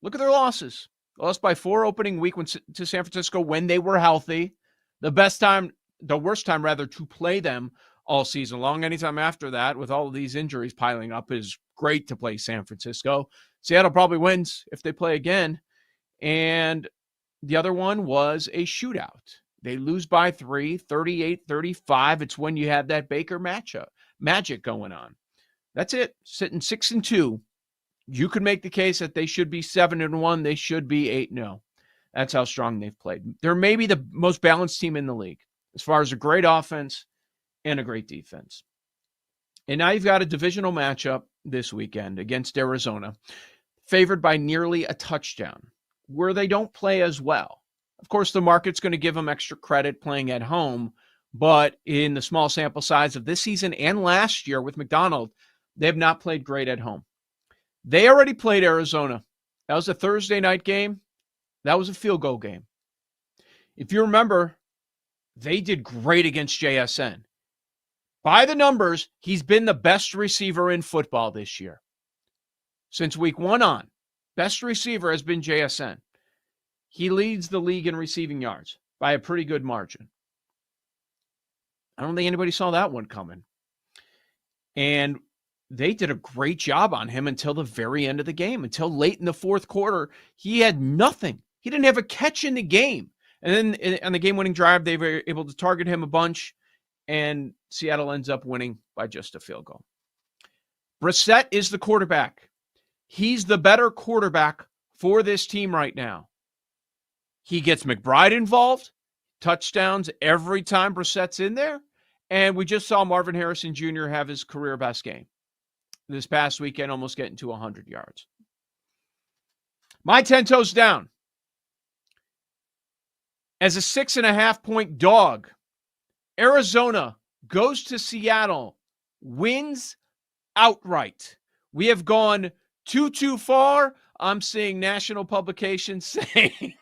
Look at their losses. Lost by 4 opening week to San Francisco when they were healthy. The worst time to play them all season long. Anytime after that, with all of these injuries piling up, is great to play San Francisco. Seattle probably wins if they play again. And the other one was a shootout. They lose by 3, 38-35. It's when you have that Baker magic going on. That's it. Sitting 6-2. You could make the case that they should be 7-1. They should be 8-0. That's how strong they've played. They're maybe the most balanced team in the league as far as a great offense and a great defense. And now you've got a divisional matchup this weekend against Arizona, favored by nearly a touchdown, where they don't play as well. Of course, the market's going to give them extra credit playing at home, but in the small sample size of this season and last year with McDonald, they have not played great at home. They already played Arizona. That was a Thursday night game. That was a field goal game. If you remember, they did great against JSN. By the numbers, he's been the best receiver in football this year. Since week 1 on, best receiver has been JSN. He leads the league in receiving yards by a pretty good margin. I don't think anybody saw that one coming. And they did a great job on him until the very end of the game. Until late in the fourth quarter, he had nothing. He didn't have a catch in the game. And then on the game-winning drive, they were able to target him a bunch, and Seattle ends up winning by just a field goal. Brissett is the quarterback. He's the better quarterback for this team right now. He gets McBride involved, touchdowns every time Brissett's in there, and we just saw Marvin Harrison Jr. have his career best game this past weekend, almost getting to 100 yards. My 10 toes down. As a 6.5-point dog, Arizona goes to Seattle, wins outright. We have gone too far. I'm seeing national publications saying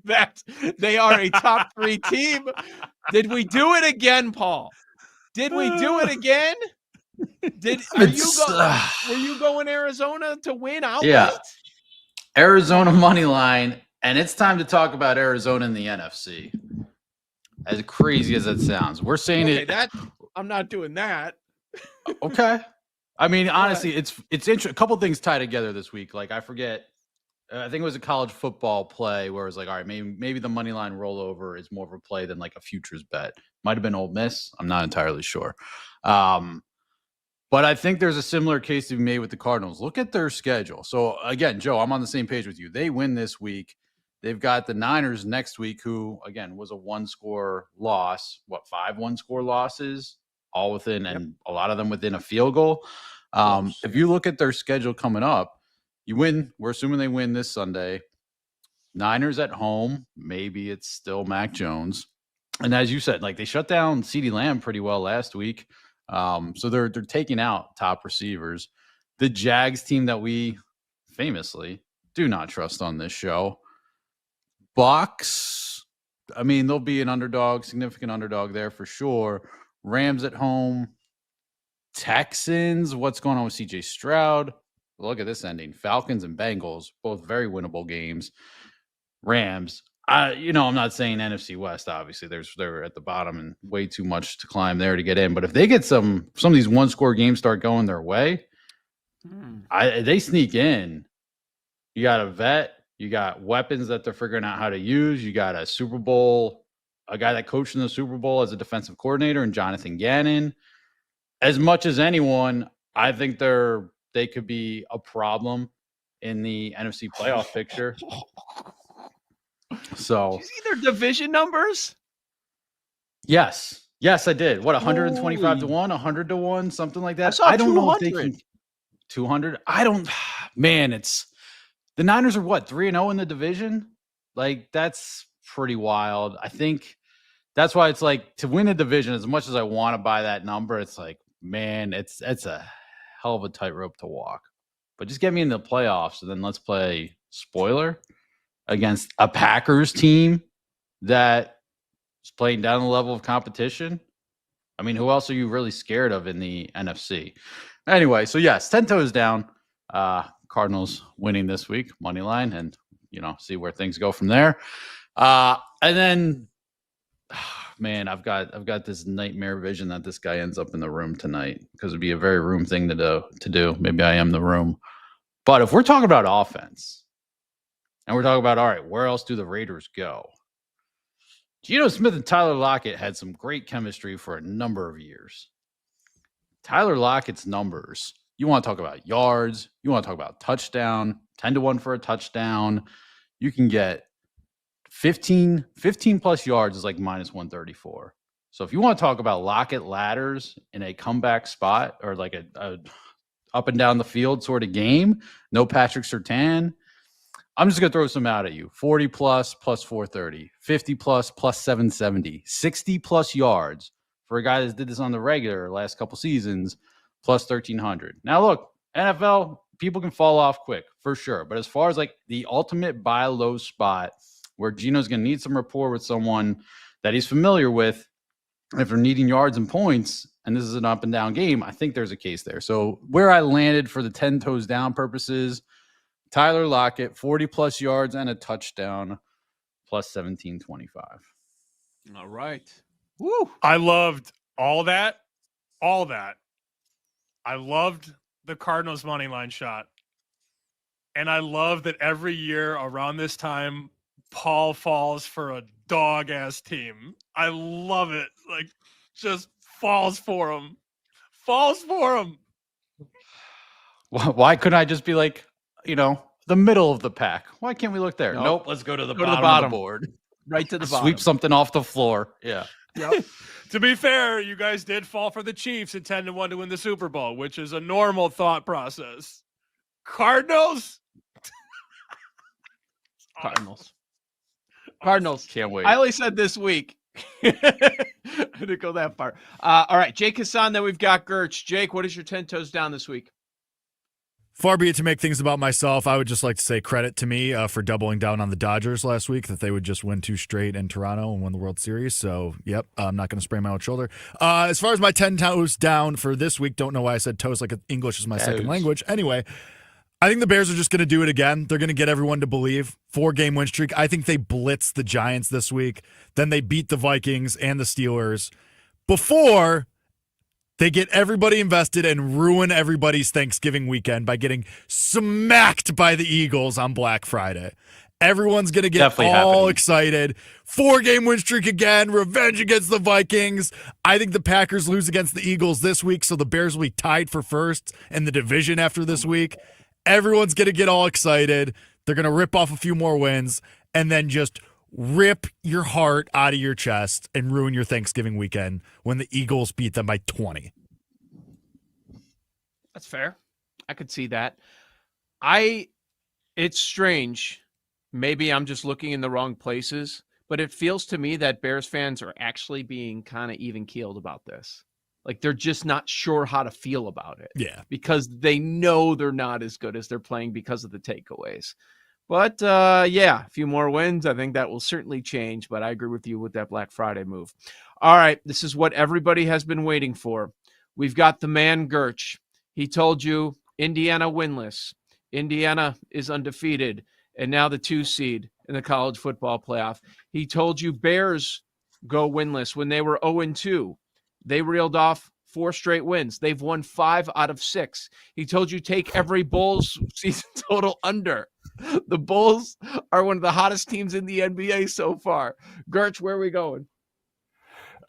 that they are a top 3 team. Did we do it again, Paul? Did we do it again? Were you going Arizona to win outright? Yeah. Arizona money line, and it's time to talk about Arizona in the NFC. As crazy as that sounds, we're saying I'm not doing that. Okay. I mean, honestly, it's interesting. A couple things tie together this week. Like, I forget, I think it was a college football play where it was like, all right, maybe the money line rollover is more of a play than like a futures bet. Might have been Ole Miss. I'm not entirely sure. But I think there's a similar case to be made with the Cardinals. Look at their schedule. So again, Joe, I'm on the same page with you. They win this week. They've got the Niners next week, who, again, was a 1-score loss. 5 1-score losses? All within, and a lot of them within a field goal. If you look at their schedule coming up, you win. We're assuming they win this Sunday. Niners at home. Maybe it's still Mac Jones. And as you said, like, they shut down CeeDee Lamb pretty well last week. So they're taking out top receivers. The Jags team that we famously do not trust on this show. Bucks, I mean, they'll be an underdog, significant underdog there for sure. Rams at home. Texans, what's going on with CJ Stroud? Look at this ending. Falcons and Bengals, both very winnable games. Rams, I'm not saying NFC West, obviously. They're at the bottom and way too much to climb there to get in. But if they get some of these 1-score games start going their way, they sneak in. You got a vet. You got weapons that they're figuring out how to use. You got a Super Bowl, a guy that coached in the Super Bowl as a defensive coordinator, and Jonathan Gannon. As much as anyone, I think they could be a problem in the NFC playoff picture. So, did you see their division numbers? Yes, I did. What, 125 to 1, 100 to 1, something like that? I don't 200. know if they can. 200. It's the Niners are what, 3-0 in the division? Like, that's pretty wild. I think that's why it's like, to win a division, as much as I want to buy that number, it's like, man, it's a hell of a tightrope to walk. But just get me in the playoffs, and then let's play spoiler against a Packers team that is playing down the level of competition. I mean, who else are you really scared of in the NFC? Anyway, so yes, 10 toes down. Cardinals winning this week, money line, and see where things go from there. And then, man, I've got this nightmare vision that this guy ends up in the room tonight, because it'd be a very room thing to do. Maybe I am the room. But if we're talking about offense, and we're talking about, all right, where else do the Raiders go? Geno Smith and Tyler Lockett had some great chemistry for a number of years. Tyler Lockett's numbers, you want to talk about yards, you want to talk about touchdown, 10 to 1 for a touchdown. You can get 15 plus yards is like minus 134. So if you want to talk about Lockett ladders in a comeback spot, or like a up and down the field sort of game, no Patrick Surtain, I'm just going to throw some out at you. 40 plus 430, 50 plus 770, 60 plus yards for a guy that did this on the regular last couple seasons, plus 1,300. Now, look, NFL, people can fall off quick for sure. But as far as like the ultimate buy low spot where Geno's going to need some rapport with someone that he's familiar with. If they're needing yards and points, and this is an up and down game, I think there's a case there. So where I landed for the 10 toes down purposes, Tyler Lockett, 40-plus yards and a touchdown, plus 1725. All right. Woo! I loved all that. All that. I loved the Cardinals money line shot. And I love that every year around this time, Paul falls for a dog-ass team. I love it. Like, just falls for him. Falls for him. Why couldn't I just be like, the middle of the pack? Why can't we look there? Nope. Let's go to the bottom of the board. Right to the bottom. Sweep something off the floor. Yeah. Yep. To be fair, you guys did fall for the Chiefs at 10-1 to win the Super Bowl, which is a normal thought process. Cardinals? Cardinals. Can't wait. I only said this week. I didn't go that far. All right, Jake Hassan, then we've got Gertz. Jake, what is your 10 toes down this week? Far be it to make things about myself. I would just like to say credit to me for doubling down on the Dodgers last week, that they would just win 2 straight in Toronto and win the World Series. So, yep, I'm not going to sprain my own shoulder. As far as my 10 toes down for this week, don't know why I said toes like English is my second language. Anyway, I think the Bears are just going to do it again. They're going to get everyone to believe. 4-game win streak. I think they blitz the Giants this week. Then they beat the Vikings and the Steelers before they get everybody invested and ruin everybody's Thanksgiving weekend by getting smacked by the Eagles on Black Friday. Everyone's going to get excited. 4-game win streak again. Revenge against the Vikings. I think the Packers lose against the Eagles this week, so the Bears will be tied for first in the division after this week. Everyone's going to get all excited. They're going to rip off a few more wins and then just rip your heart out of your chest and ruin your Thanksgiving weekend when the Eagles beat them by 20. That's fair. I could see that. It's strange. Maybe I'm just looking in the wrong places, but it feels to me that Bears fans are actually being kind of even keeled about this. Like they're just not sure how to feel about it. Yeah. Because they know they're not as good as they're playing because of the takeaways. But, a few more wins. I think that will certainly change, but I agree with you with that Black Friday move. All right, this is what everybody has been waiting for. We've got the man Gertz. He told you Indiana winless. Indiana is undefeated, and now the 2 seed in the college football playoff. He told you Bears go winless when they were 0-2. They reeled off 4 straight wins. They've won 5 out of 6. He told you take every Bulls season total under. The Bulls are one of the hottest teams in the NBA so far. Gertz, where are we going?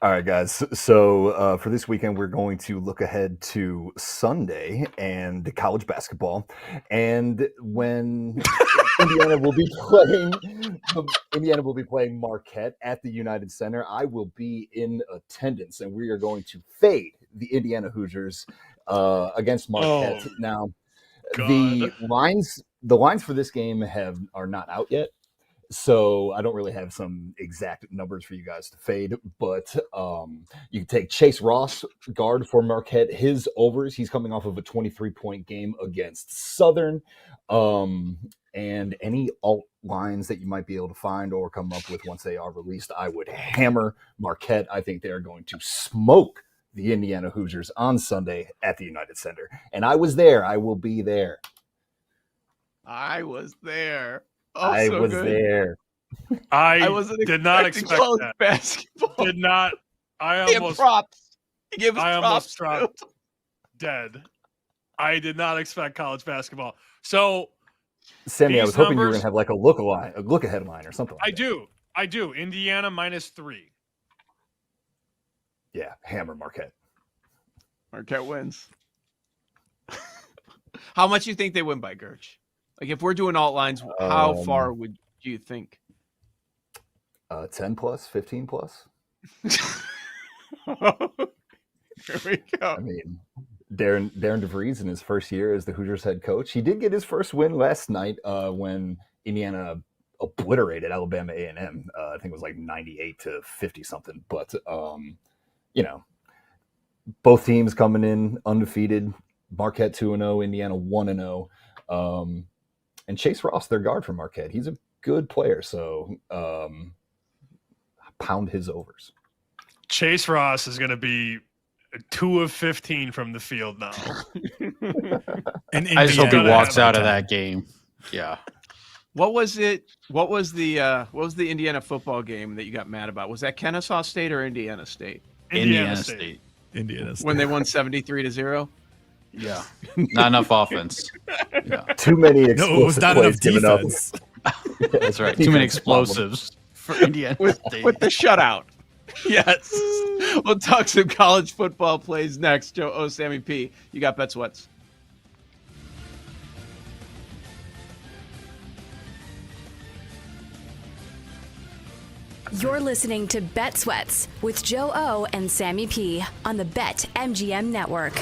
All right, guys. So for this weekend, we're going to look ahead to Sunday and college basketball. And when Indiana will be playing Marquette at the United Center, I will be in attendance, and we are going to fade the Indiana Hoosiers against Marquette. Now, the lines for this game are not out yet. So I don't really have some exact numbers for you guys to fade, but you can take Chase Ross, guard for Marquette, his overs. He's coming off of a 23-point game against Southern. And any alt lines that you might be able to find or come up with once they are released, I would hammer Marquette. I think they are going to smoke the Indiana Hoosiers on Sunday at the United Center. And I was there. I will be there. I was there. Oh, I was there. I wasn't did not expect that. Basketball. Did not. I He gave almost props. He gave us I props. almost dropped dead. I did not expect college basketball. So, Sammy, I was hoping you were numbers- going to have like a look ahead line or something. I do. Indiana -3. Yeah, hammer Marquette. Marquette wins. How much do you think they win by, Gertz? Like, if we're doing alt lines, how far would you think? 10 plus, 15 plus. Here we go. I mean, Darren DeVries in his first year as the Hoosiers head coach, he did get his first win last night when Indiana obliterated Alabama A&M. I think it was like 98-50 something. But both teams coming in undefeated. Marquette 2-0, Indiana 1-0. And Chase Ross, their guard for Marquette, he's a good player. So pound his overs. Chase Ross is going to be 2 of 15 from the field now. I just hope he walks out of that game. Yeah. What was it? What was the Indiana football game that you got mad about? Was that Kennesaw State or Indiana State? Indiana State. Indiana State. When they won 73-0? Yeah. Not enough offense. Yeah. Too many explosive No, it was not plays enough given up. defense. That's right. Too many explosives for Indiana State. With the shutout. Yes. We'll talk some college football plays next. Joe O, Sammy P. You got Bet Sweats. You're listening to Bet Sweats with Joe O and Sammy P on the BetMGM Network.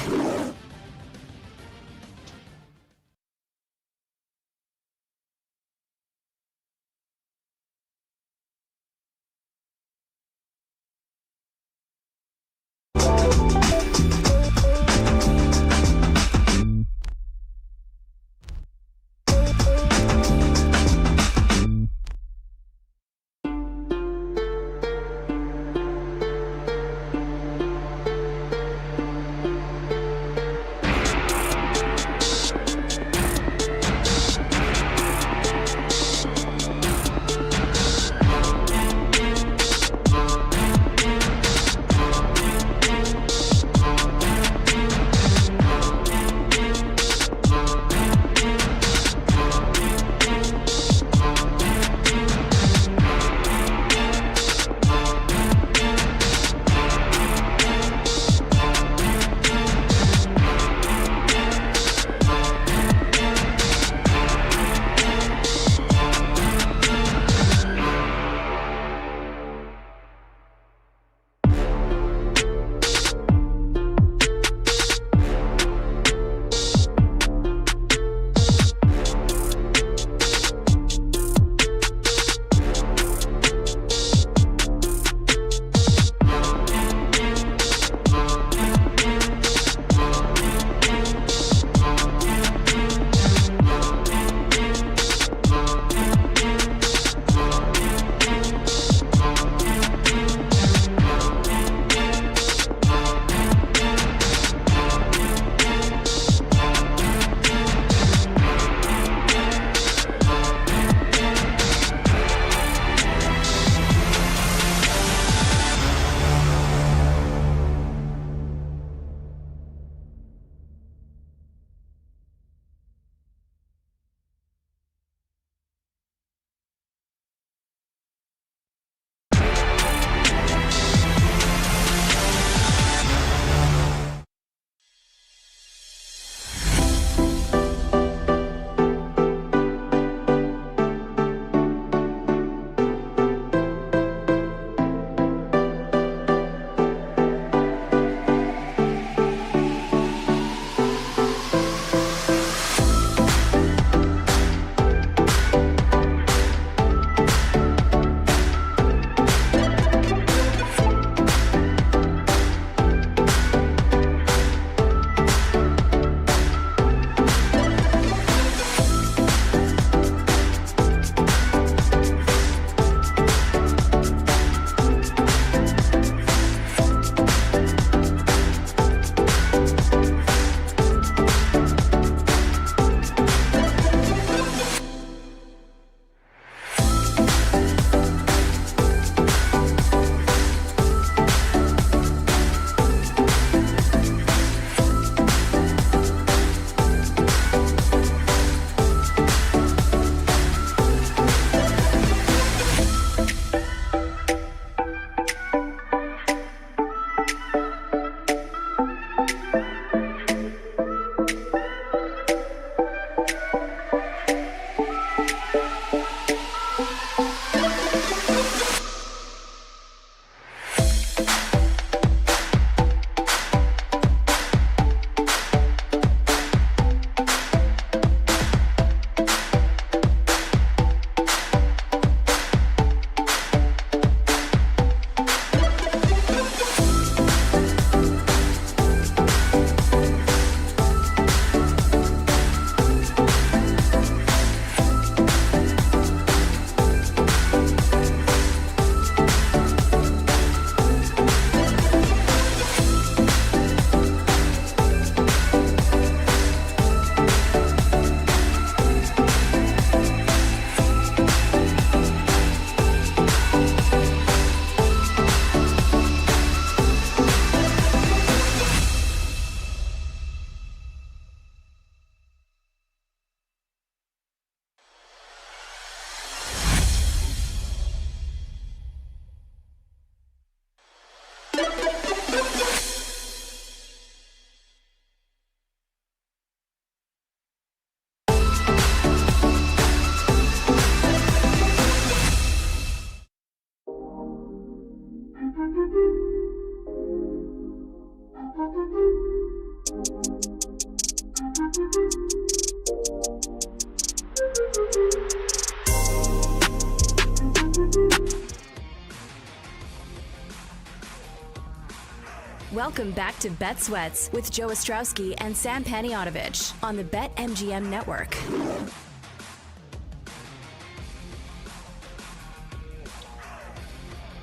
Welcome back to Bet Sweats with Joe Ostrowski and Sam Panayotovich on the BetMGM Network.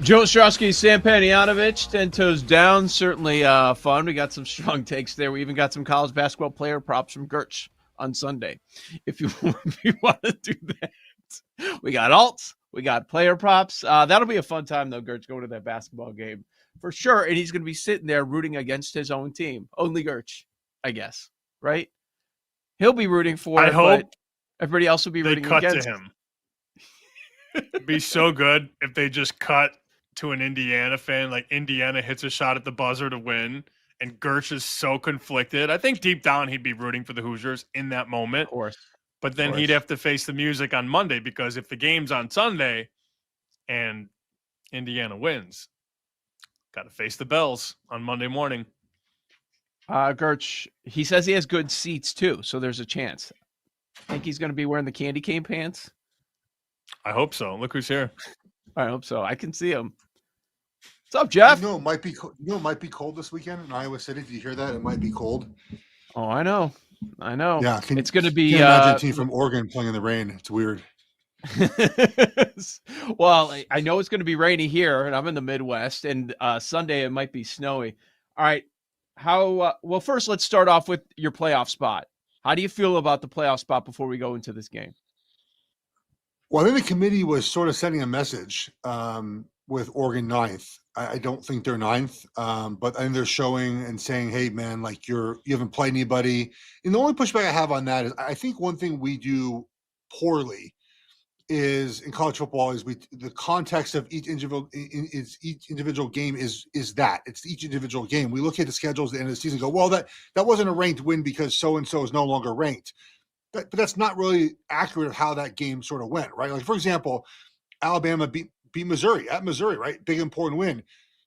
Joe Ostrowski, Sam Panayotovich, 10 toes down. Certainly fun. We got some strong takes there. We even got some college basketball player props from Gertz on Sunday. If you want to do that, we got alts. We got player props. That'll be a fun time, though, Gertz, going to that basketball game for sure. And he's going to be sitting there rooting against his own team. Only Gertz, I guess, right? He'll be rooting for I it, hope but everybody else will be rooting cut against to him. It'd be so good if they just cut to an Indiana fan, like Indiana hits a shot at the buzzer to win, and Gertz is so conflicted. I think deep down he'd be rooting for the Hoosiers in that moment. Of course. But then he'd have to face the music on Monday, because if the game's on Sunday and Indiana wins, got to face the bells on Monday morning. Gertz, he says he has good seats too, so there's a chance. Think he's going to be wearing the candy cane pants? I hope so. Look who's here. I hope so. I can see him. What's up, Jeff? It might be cold this weekend in Iowa City. Did you hear that? It might be cold. Oh, I know. Yeah, it's going to be. Can't imagine a team from Oregon playing in the rain. It's weird. Well, I know it's going to be rainy here, and I'm in the Midwest. And Sunday it might be snowy. All right. Well, first let's start off with your playoff spot. How do you feel about the playoff spot before we go into this game? Well, I think the committee was sort of sending a message with Oregon 9th. I don't think they're 9th, but I think they're showing and saying, hey, man, like you haven't played anybody. And the only pushback I have on that is I think one thing we do poorly is in college football is the context of each individual game is that. It's each individual game. We look at the schedules at the end of the season and go, well, that wasn't a ranked win because so-and-so is no longer ranked. But that's not really accurate of how that game sort of went, right? Like, for example, Alabama beat Missouri at Missouri, right? Big, important win.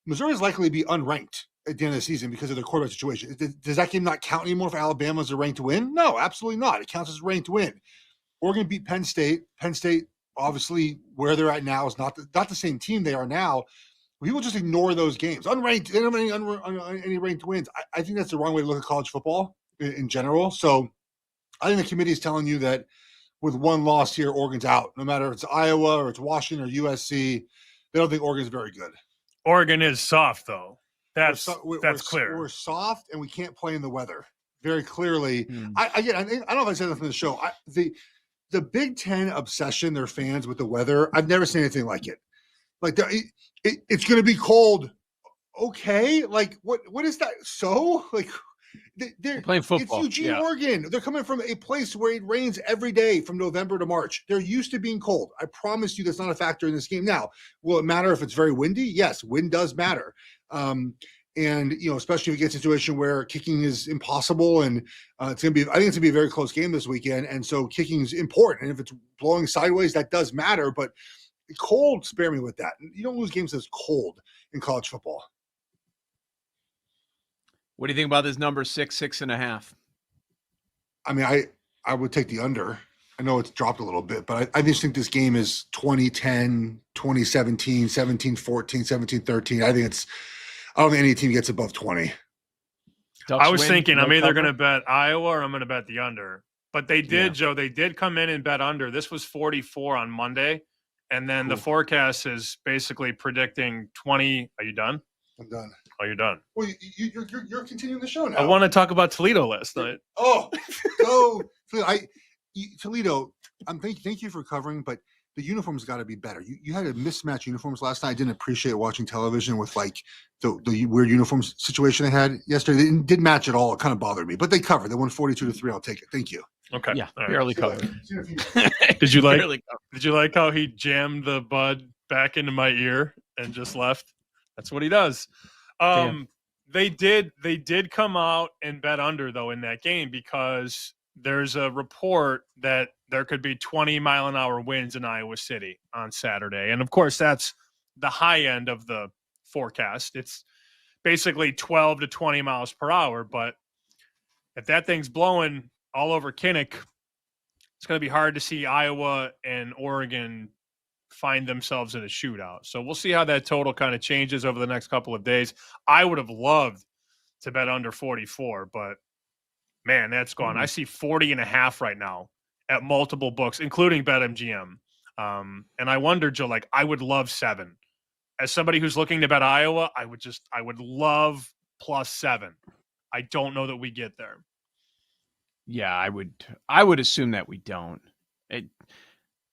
Missouri is likely to be unranked at the end of the season because of their quarterback situation. Does that game not count anymore for Alabama as a ranked win? No, absolutely not. It counts as a ranked win. Oregon beat Penn State. Penn State, obviously, where they're at now is not the same team they are now. People just ignore those games. Unranked, they don't have any ranked wins. I think that's the wrong way to look at college football in general. So I think the committee is telling you that with one loss here, Oregon's out. No matter if it's Iowa or it's Washington or USC, they don't think Oregon's very good. Oregon is soft, though. That's clear. We're soft, and we can't play in the weather. Very clearly. I don't know if I said that from the show. The Big Ten obsession, their fans with the weather, I've never seen anything like it. Like it's going to be cold. Okay, like what is that? So like. They're playing football. It's Eugene, Oregon. They're coming from a place where it rains every day from November to March. They're used to being cold. I promise you that's not a factor in this game. Now, will it matter if it's very windy? Yes, wind does matter. And, especially if you get a situation where kicking is impossible and I think it's going to be a very close game this weekend. And so kicking is important. And if it's blowing sideways, that does matter. But cold, spare me with that. You don't lose games that's cold in college football. What do you think about this number 6.5? I mean, I would take the under. I know it's dropped a little bit, but I just think this game is 2010, 2017, 17-14, 17-13. I don't think any team gets above 20. I was thinking I'm either going to bet Iowa or I'm going to bet the under. But they did, Joe, they did come in and bet under. This was 44 on Monday. And then the forecast is basically predicting 20. Are you done? I'm done. Oh, you're done. Well, you're continuing the show now. I want to talk about Toledo last night. Oh, go Toledo. Thank you for covering, but the uniforms got to be better. You had a mismatched uniforms last night. I didn't appreciate watching television with like the weird uniforms situation they had yesterday. They didn't match at all. It kind of bothered me, but they covered. They won 42-3. I'll take it. Thank you. Okay. Yeah, all barely covered. Did you like how he jammed the bud back into my ear and just left? That's what he does. They did come out and bet under though in that game because there's a report that there could be 20-mile-an-hour winds in Iowa City on Saturday. And of course that's the high end of the forecast. It's basically 12 to 20 miles per hour, but if that thing's blowing all over Kinnick, it's going to be hard to see Iowa and Oregon find themselves in a shootout. So we'll see how that total kind of changes over the next couple of days. I would have loved to bet under 44, but man, that's gone. I see 40.5 right now at multiple books, including BetMGM. And I wonder, Joe, like I would love 7. As somebody who's looking to bet Iowa, I would love +7. I don't know that we get there. Yeah, I would assume that we don't.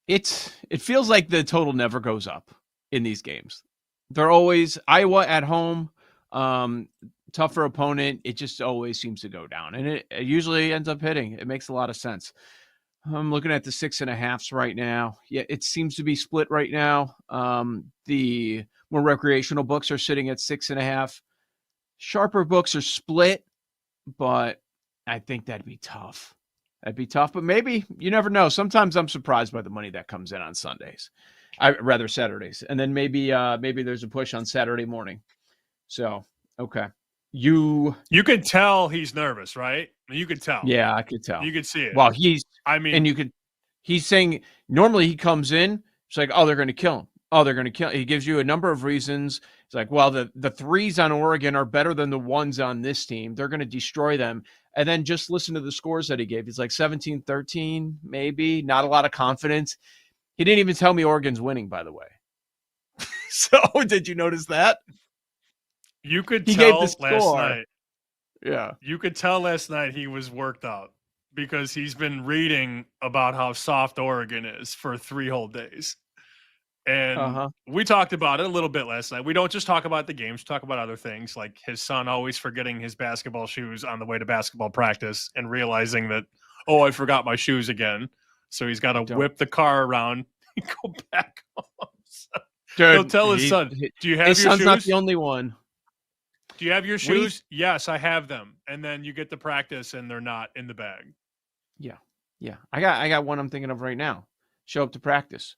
It feels like the total never goes up in these games. They're always Iowa at home, tougher opponent. It just always seems to go down, and it usually ends up hitting. It makes a lot of sense. I'm looking at the 6.5s right now. Yeah, it seems to be split right now. The more recreational books are sitting at 6.5. Sharper books are split, but I think that'd be tough. That'd be tough, but maybe you never know. Sometimes I'm surprised by the money that comes in on Sundays. Rather Saturdays, and then maybe there's a push on Saturday morning. So okay, you could tell he's nervous, right? You could tell. Yeah, I could tell. You could see it. Well, he's saying normally he comes in, it's like, oh, they're going to kill him. Oh, they're going to kill him. He gives you a number of reasons. It's like, well, the 3s on Oregon are better than the 1s on this team. They're going to destroy them. And then just listen to the scores that he gave. He's like 17-13, maybe. Not a lot of confidence. He didn't even tell me Oregon's winning, by the way. So did you notice that? You could He tell gave the score. last night. Yeah. You could tell last night he was worked up because he's been reading about how soft Oregon is for 3 whole days. And we talked about it a little bit last night. We don't just talk about the games, talk about other things like his son always forgetting his basketball shoes on the way to basketball practice and realizing that, oh, I forgot my shoes again. So he's got to whip the car around and go back home. So he'll tell his son, do you have your shoes? His son's not the only one. Do you have your shoes? Yes, I have them. And then you get to practice and they're not in the bag. Yeah. Yeah. I got one I'm thinking of right now. Show up to practice.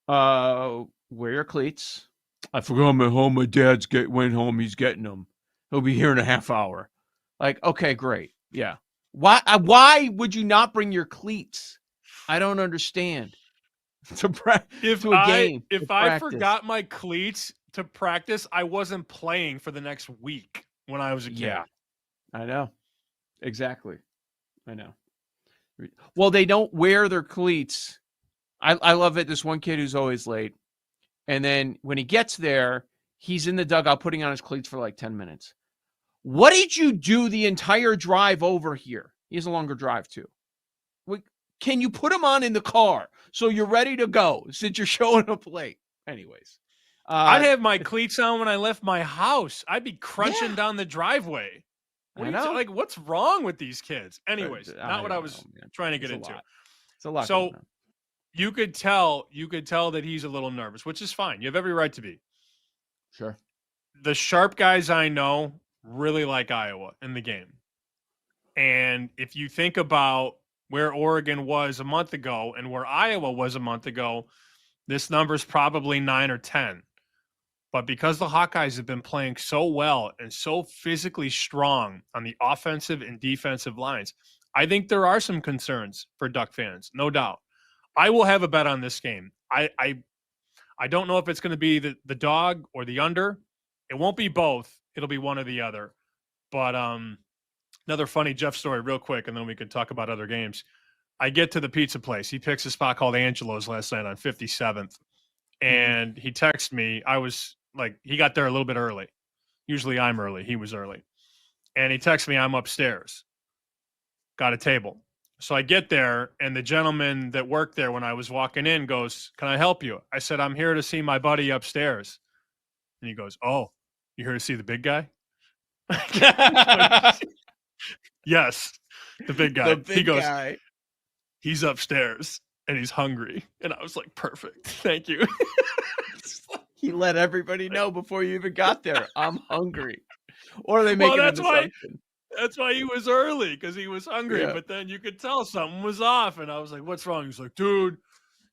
Wear your cleats. I forgot them at home. My dad's went home. He's getting them. He'll be here in a half hour. Like, okay, great. Yeah. Why would you not bring your cleats? I don't understand. If I forgot my cleats to practice, I wasn't playing for the next week when I was a kid. Yeah, I know. Exactly. I know. Well, they don't wear their cleats. I love it. This one kid who's always late. And then when he gets there, he's in the dugout putting on his cleats for like 10 minutes. What did you do the entire drive over here? He has a longer drive too. Can you put him on in the car so you're ready to go since you're showing up late? Anyways. I'd have my cleats on when I left my house. I'd be crunching down the driveway. What's wrong with these kids? Anyways, not what I was trying to get into. It's a lot. So you could tell that he's a little nervous, which is fine. You have every right to be. Sure. The sharp guys I know really like Iowa in the game. And if you think about where Oregon was a month ago and where Iowa was a month ago, this number's probably 9 or 10. But because the Hawkeyes have been playing so well and so physically strong on the offensive and defensive lines, I think there are some concerns for Duck fans, no doubt. I will have a bet on this game. I don't know if it's going to be the dog or the under. It won't be both. It'll be one or the other. But another funny Jeff story real quick, and then we can talk about other games. I get to the pizza place. He picks a spot called Angelo's last night on 57th. And he texted me. I was like, he got there a little bit early. Usually I'm early. He was early. And he texted me, I'm upstairs. Got a table. So I get there, and the gentleman that worked there when I was walking in goes, can I help you? I said, I'm here to see my buddy upstairs. And he goes, oh, you here to see the big guy? Yes, the big guy. He goes, he's upstairs, and he's hungry. And I was like, perfect. Thank you. He let everybody know before you even got there. I'm hungry. Or they make an assumption. That's why he was early, because he was hungry. Yeah. But then you could tell something was off. And I was like, what's wrong? He's like, dude,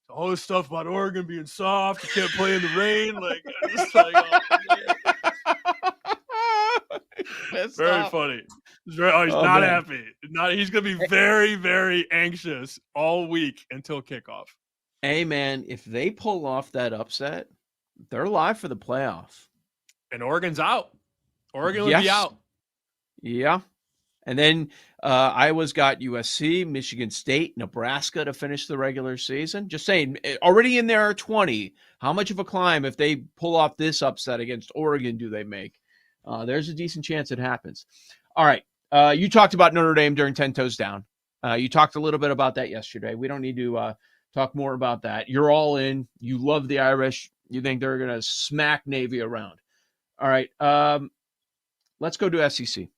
all this stuff about Oregon being soft. You can't play in the rain. Like, I'm just like, oh, very funny. He's not happy. He's going to be very, very anxious all week until kickoff. Hey, man, if they pull off that upset, they're live for the playoff. And Oregon's out. Oregon would be out. Yeah. And then Iowa's got USC, Michigan State, Nebraska to finish the regular season. Just saying, already in there are 20. How much of a climb, if they pull off this upset against Oregon, do they make? There's a decent chance it happens. All right. You talked about Notre Dame during 10 Toes Down. You talked a little bit about that yesterday. We don't need to talk more about that. You're all in. You love the Irish. You think they're going to smack Navy around. All right. Let's go to SEC.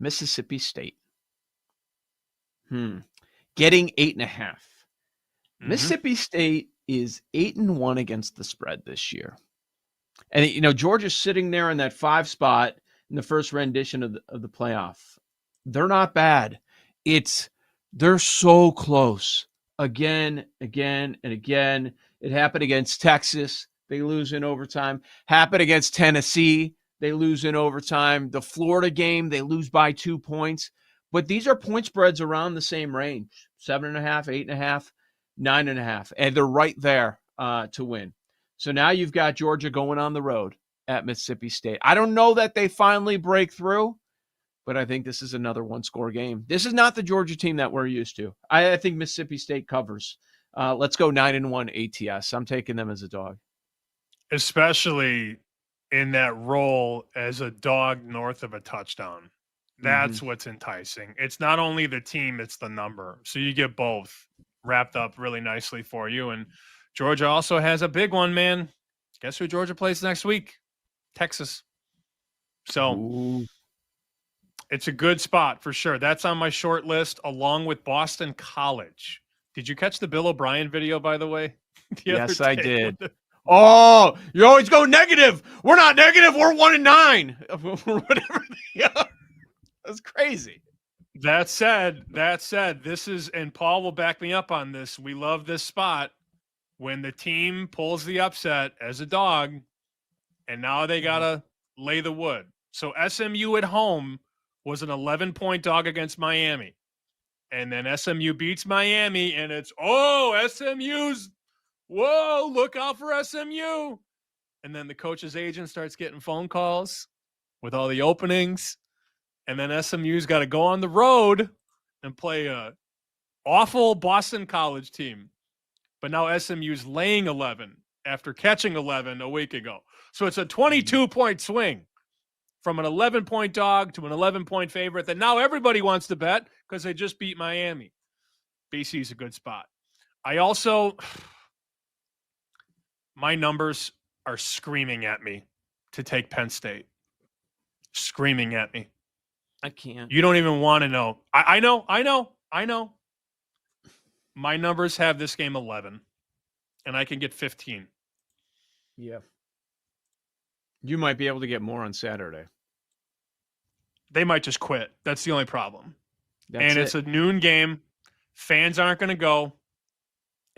Mississippi State. Getting 8.5. Mississippi State is 8-1 against the spread this year. And, Georgia's sitting there in that 5 spot in the first rendition of the playoff. They're not bad. They're so close. Again, and again. It happened against Texas. They lose in overtime. Happened against Tennessee. They lose in overtime. The Florida game, they lose by 2 points. But these are point spreads around the same range, 7.5, 8.5, 9.5. And they're right there to win. So now you've got Georgia going on the road at Mississippi State. I don't know that they finally break through, but I think this is another one-score game. This is not the Georgia team that we're used to. I think Mississippi State covers. Let's go 9-1 ATS. I'm taking them as a dog. Especially in that role as a dog north of a touchdown. That's what's enticing. It's not only the team, it's the number. So you get both wrapped up really nicely for you. And Georgia also has a big one, man. Guess who Georgia plays next week? Texas. So it's a good spot for sure. That's on my short list along with Boston College. Did you catch the Bill O'Brien video, by the way? Yes, I did. Oh, you always go negative. We're not negative. We're 1-9. Whatever they are. That's crazy. That said, this is, and Paul will back me up on this. We love this spot when the team pulls the upset as a dog, and now they got to lay the wood. So SMU at home was an 11-point dog against Miami. And then SMU beats Miami, and it's, SMU's, whoa, look out for SMU. And then the coach's agent starts getting phone calls with all the openings. And then SMU's got to go on the road and play a awful Boston College team. But now SMU's laying 11 after catching 11 a week ago. So it's a 22-point swing from an 11-point dog to an 11-point favorite that now everybody wants to bet because they just beat Miami. BC's a good spot. I also, my numbers are screaming at me to take Penn State. Screaming at me. I can't. You don't even want to know. I know. My numbers have this game 11, and I can get 15. Yeah. You might be able to get more on Saturday. They might just quit. That's the only problem. It's a noon game. Fans aren't going to go.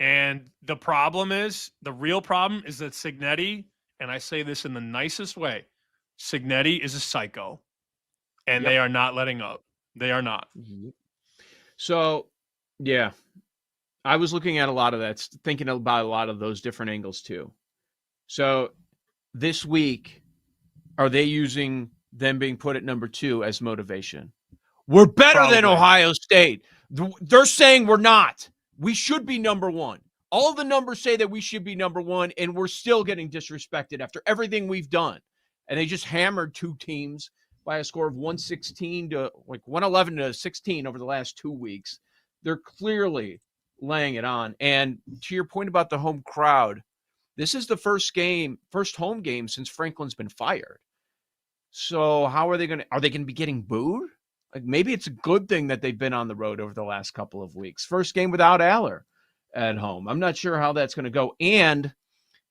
And the real problem is that Cignetti, and I say this in the nicest way, Cignetti is a psycho. And they are not letting up. They are not. So, yeah. I was looking at a lot of that, thinking about a lot of those different angles too. So, this week, are they using them being put at number 2 as motivation? We're better than Ohio State. They're saying we're not. We should be number 1. All of the numbers say that we should be number 1, and we're still getting disrespected after everything we've done. And they just hammered 2 teams by a score of 116 to 111 to 16 over the last 2 weeks. They're clearly laying it on. And to your point about the home crowd, this is the first home game since Franklin's been fired. So how are they going to be getting booed? Like maybe it's a good thing that they've been on the road over the last couple of weeks. First game without Aller at home. I'm not sure how that's going to go. And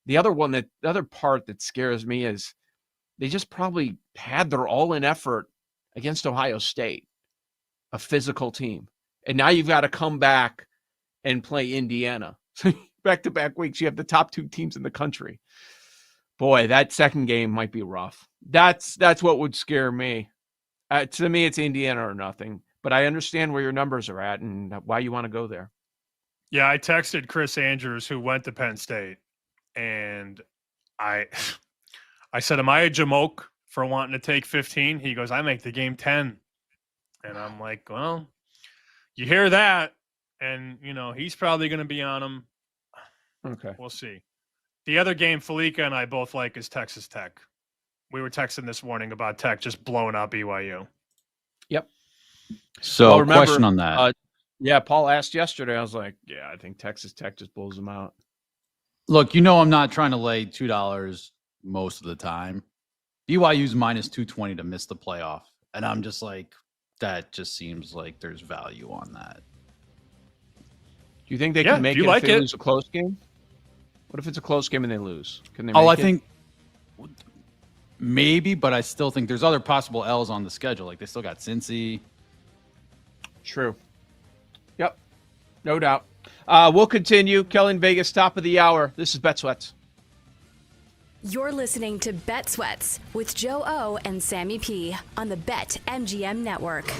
the other part that scares me is they just probably had their all-in effort against Ohio State, a physical team. And now you've got to come back and play Indiana. Back-to-back weeks, you have the top 2 teams in the country. Boy, that second game might be rough. That's what would scare me. To me, it's Indiana or nothing. But I understand where your numbers are at and why you want to go there. Yeah, I texted Chris Andrews, who went to Penn State, and I said, am I a jamoke for wanting to take 15. He goes, I make the game 10. And I'm like, well, you hear that, and, he's probably going to be on him. Okay. We'll see. The other game Felica and I both like is Texas Tech. We were texting this morning about Tech just blowing out BYU. Yep. So, remember, question on that. Yeah, Paul asked yesterday. I was like, yeah, I think Texas Tech just blows them out. Look, I'm not trying to lay $2 most of the time. BYU's minus 220 to miss the playoff. And I'm just like, that just seems like there's value on that. Do you think they can make it if they lose a close game? What if it's a close game and they lose? Can they make I think maybe, but I still think there's other possible L's on the schedule. Like they still got Cincy. True. Yep. No doubt. We'll continue. Kelly in Vegas, top of the hour. This is Bet Sweats. You're listening to Bet Sweats with Joe O and Sammy P on the BetMGM Network.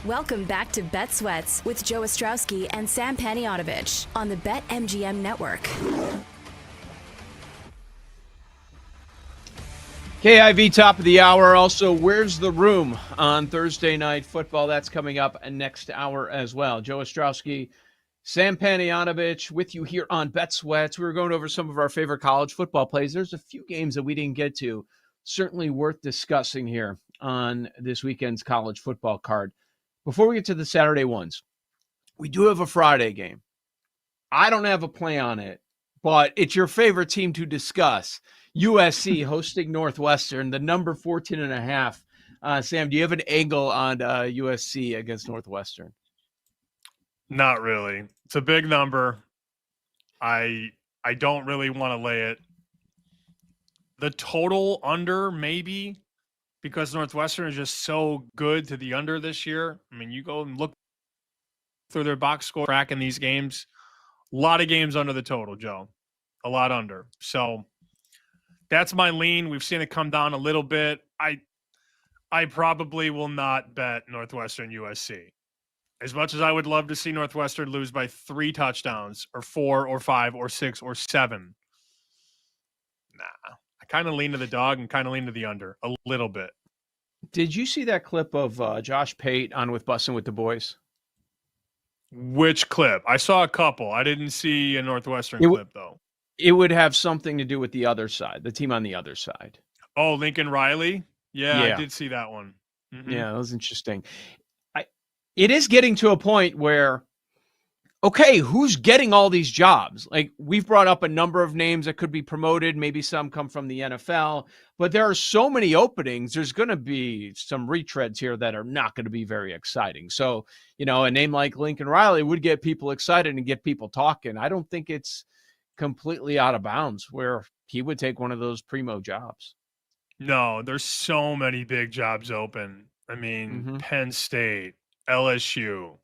Welcome back to Bet Sweats with Joe Ostrowski and Sam Paniotovich on the BetMGM Network. KIV top of the hour. Also, Where's the Room on Thursday Night Football? That's coming up next hour as well. Joe Ostrowski, Sam Paniotovich with you here on Bet Sweats. We were going over some of our favorite college football plays. There's a few games that we didn't get to. Certainly worth discussing here on this weekend's college football card. Before we get to the Saturday ones, we do have a Friday game. I don't have a play on it, but it's your favorite team to discuss. USC hosting Northwestern, the number 14.5. Sam, do you have an angle on USC against Northwestern? Not really. It's a big number. I don't really want to lay it. The total under, maybe, because Northwestern is just so good to the under this year. I mean, you go and look through their box score track in these games. A lot of games under the total, Joe. A lot under. So that's my lean. We've seen it come down a little bit. I probably will not bet Northwestern USC. As much as I would love to see Northwestern lose by 3 touchdowns or 4 or 5 or 6 or 7. Nah. I kind of lean to the dog and kind of lean to the under a little bit. Did you see that clip of Josh Pate on with Bussin' with the Boys? Which clip? I saw a couple. I didn't see a Northwestern clip, though. It would have something to do with the other side, the team on the other side. Oh, Lincoln Riley? Yeah. I did see that one. Mm-hmm. Yeah, that was interesting. It is getting to a point where, okay, who's getting all these jobs? Like, we've brought up a number of names that could be promoted. Maybe some come from the NFL, but there are so many openings. There's going to be some retreads here that are not going to be very exciting. So, a name like Lincoln Riley would get people excited and get people talking. I don't think it's completely out of bounds where he would take one of those primo jobs. No, there's so many big jobs open. I mean, Penn State, LSU,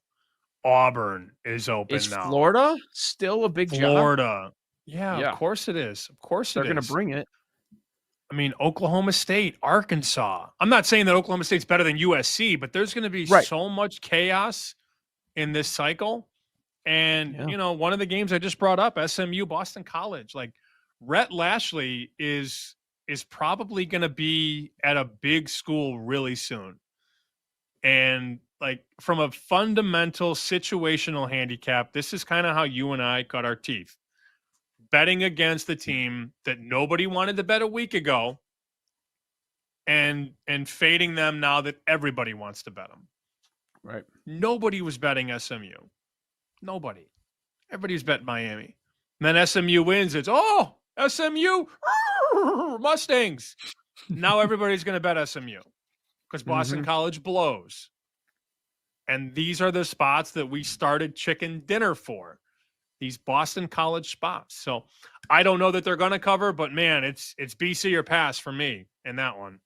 Auburn is open Is now. Florida still a big job? Florida. Yeah, of course it is. Of course they're going to bring it. I mean, Oklahoma State, Arkansas. I'm not saying that Oklahoma State's better than USC, but there's going to be so much chaos in this cycle. And, one of the games I just brought up, SMU, Boston College, like Rhett Lashley is probably going to be at a big school really soon. And like from a fundamental situational handicap, this is kind of how you and I cut our teeth. Betting against the team that nobody wanted to bet a week ago and fading them now that everybody wants to bet them. Right. Nobody was betting SMU. Nobody. Everybody's betting Miami. And then SMU wins. It's, SMU Mustangs. Now everybody's going to bet SMU because Boston College blows. And these are the spots that we started chicken dinner for. These Boston College spots. So I don't know that they're going to cover, but man, it's BC or pass for me in that one.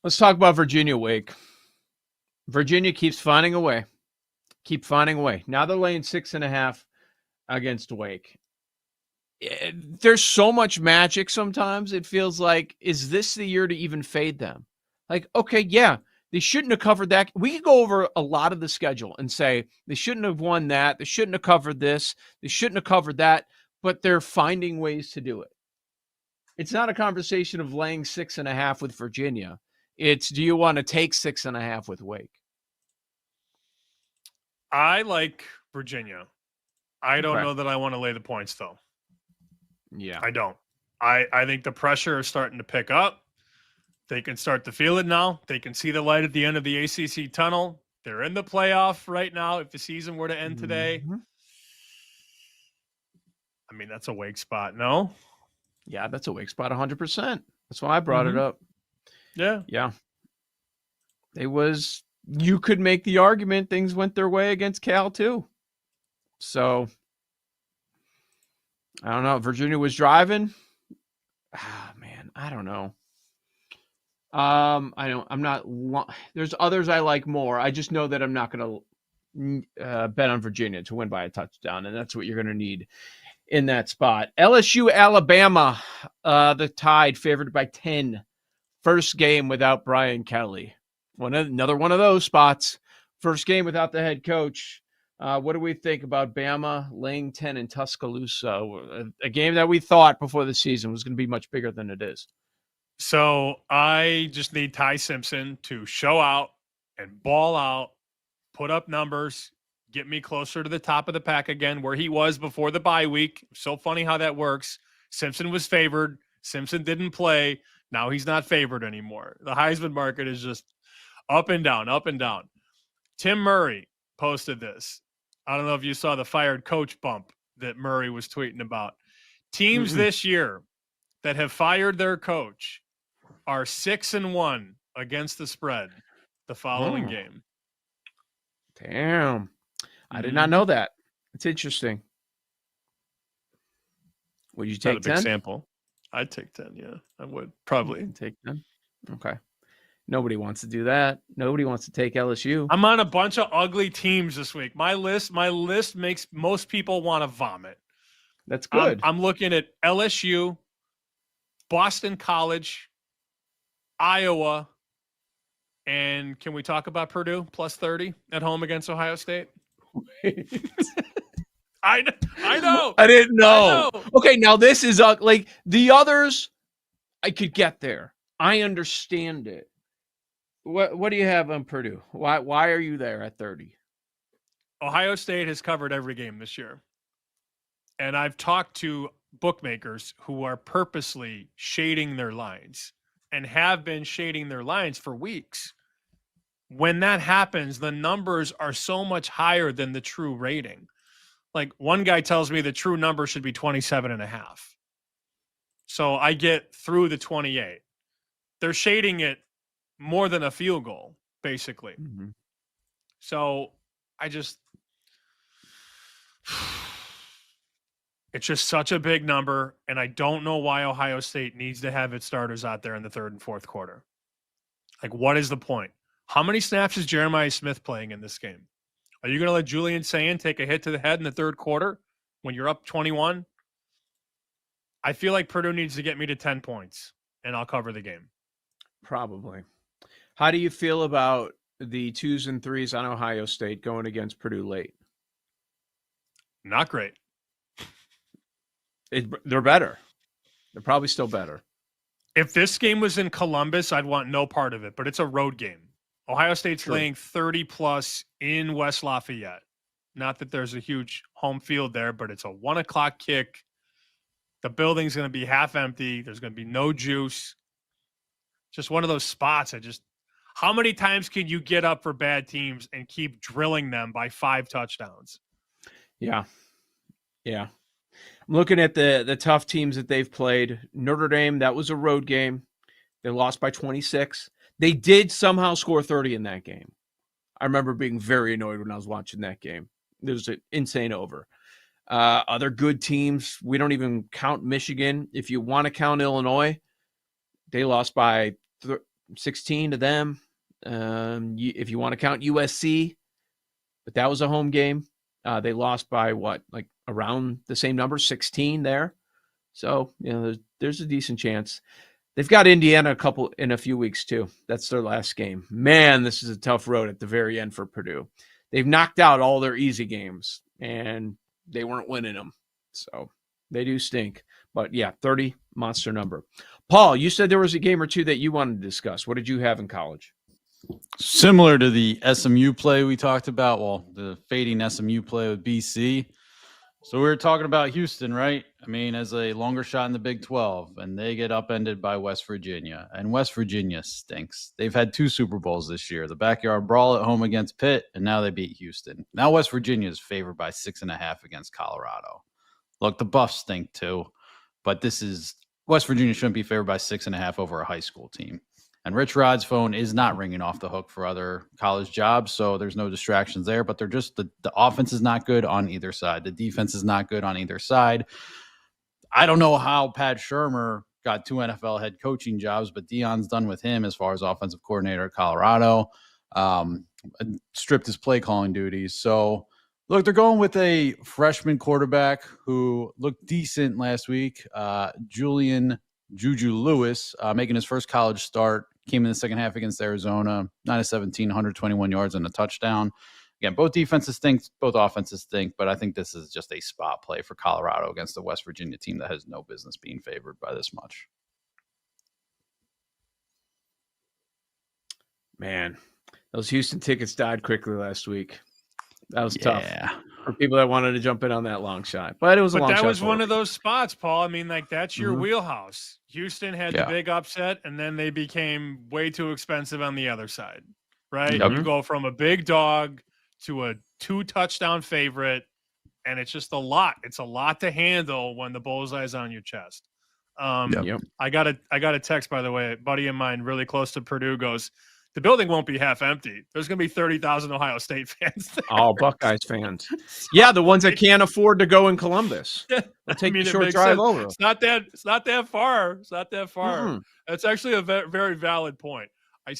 Let's talk about Virginia Wake. Virginia keeps finding a way. Now they're laying 6.5 against Wake. There's so much magic sometimes. It feels like, is this the year to even fade them? Like, okay, yeah, they shouldn't have covered that. We could go over a lot of the schedule and say they shouldn't have won that. They shouldn't have covered this. They shouldn't have covered that. But they're finding ways to do it. It's not a conversation of laying 6.5 with Virginia. It's, do you want to take 6.5 with Wake? I like Virginia. I don't know that I want to lay the points, though. Yeah. I don't. I think the pressure is starting to pick up. They can start to feel it now. They can see the light at the end of the ACC tunnel. They're in the playoff right now. If the season were to end today, I mean, that's a Wake spot, no? Yeah, that's a Wake spot, 100%. That's why I brought it up. Yeah. Yeah. You could make the argument things went their way against Cal, too. So, I don't know. Virginia was driving. Man, I don't know. I'm not. There's others I like more. I just know that I'm not going to bet on Virginia to win by a touchdown, and that's what you're going to need in that spot. LSU, Alabama, the Tide favored by 10. First game without Brian Kelly. Another one of those spots. First game without the head coach. What do we think about Bama laying 10 in Tuscaloosa? A game that we thought before the season was going to be much bigger than it is. So I just need Ty Simpson to show out and ball out, put up numbers, get me closer to the top of the pack again, where he was before the bye week. So funny how that works. Simpson was favored. Simpson didn't play. Now he's not favored anymore. The Heisman market is just up and down, up and down. Tim Murray posted this. I don't know if you saw the fired coach bump that Murray was tweeting about. Teams this year that have fired their coach are 6-1 against the spread the following game. Damn. I did not know that. It's interesting. Would you take 10? Big sample. I'd take 10, yeah. I would probably take 10. Okay. Nobody wants to do that. Nobody wants to take LSU. I'm on a bunch of ugly teams this week. My list makes most people want to vomit. That's good. I'm looking at LSU, Boston College, Iowa, and can we talk about Purdue plus 30 at home against Ohio State? I know. I didn't know. Okay, now this is like the others. I could get there. I understand it. What do you have on Purdue? Why are you there at 30? Ohio State has covered every game this year. And I've talked to bookmakers who are purposely shading their lines and have been shading their lines for weeks. When that happens, the numbers are so much higher than the true rating. Like one guy tells me the true number should be 27.5. So I get through the 28. They're shading it more than a field goal, basically. So it's just such a big number, and I don't know why Ohio State needs to have its starters out there in the third and fourth quarter. Like, what is the point? How many snaps is Jeremiah Smith playing in this game? Are you going to let Julian Sayin take a hit to the head in the third quarter when you're up 21? I feel like Purdue needs to get me to 10 points, and I'll cover the game. Probably. How do you feel about the 2s and 3s on Ohio State going against Purdue late? Not great. They're better. They're probably still better. If this game was in Columbus, I'd want no part of it, but it's a road game. Ohio State's laying 30+ in West Lafayette. Not that there's a huge home field there, but it's a 1:00 kick. The building's going to be half empty. There's going to be no juice. Just one of those spots. How many times can you get up for bad teams and keep drilling them by 5 touchdowns? Yeah. I'm looking at the tough teams that they've played. Notre Dame, that was a road game. They lost by 26. They did somehow score 30 in that game. I remember being very annoyed when I was watching that game. It was an insane over. Other good teams, we don't even count Michigan. If you want to count Illinois, they lost by 16 to them. If you want to count USC, but that was a home game. They lost by around the same number, 16 there. So, there's a decent chance. They've got Indiana in a few weeks too. That's their last game. Man, this is a tough road at the very end for Purdue. They've knocked out all their easy games, and they weren't winning them. So they do stink. But yeah, 30, monster number. Paul, you said there was a game or two that you wanted to discuss. What did you have in college? Similar to the SMU play we talked about, the fading SMU play with BC. So we were talking about Houston, right? I mean, as a longer shot in the Big 12, and they get upended by West Virginia. And West Virginia stinks. They've had 2 Super Bowls this year, the backyard brawl at home against Pitt, and now they beat Houston. Now West Virginia is favored by 6.5 against Colorado. Look, the Buffs stink too, but West Virginia shouldn't be favored by 6.5 over a high school team. And Rich Rod's phone is not ringing off the hook for other college jobs, so there's no distractions there. But they're just the offense is not good on either side. The defense is not good on either side. I don't know how Pat Shurmur got 2 NFL head coaching jobs, but Deion's done with him as far as offensive coordinator at Colorado. Stripped his play calling duties. So, look, they're going with a freshman quarterback who looked decent last week, Juju Lewis, making his first college start. came in the second half against Arizona, 9-17, 121 yards and a touchdown. Again, both defenses stink, both offenses stink, but I think this is just a spot play for Colorado against the West Virginia team that has no business being favored by this much. Man, those Houston tickets died quickly last week. That was tough for people that wanted to jump in on that long shot. But it was a long shot. But that was one of those spots, Paul. I mean, like, that's your Mhm. wheelhouse. Houston had the big upset, and then they became way too expensive on the other side, right? Yep. You go from a big dog to a 2-touchdown favorite, and it's just a lot. It's a lot to handle when the bullseye's on your chest. I got a text, by the way. A buddy of mine really close to Purdue goes, the building won't be half empty. There's going to be 30,000 Ohio State fans there. All Buckeyes fans. Yeah, the ones that can't afford to go in Columbus. They'll take a short drive over. It's not that far. It's not that far. Mm-mm. That's actually a very valid point. I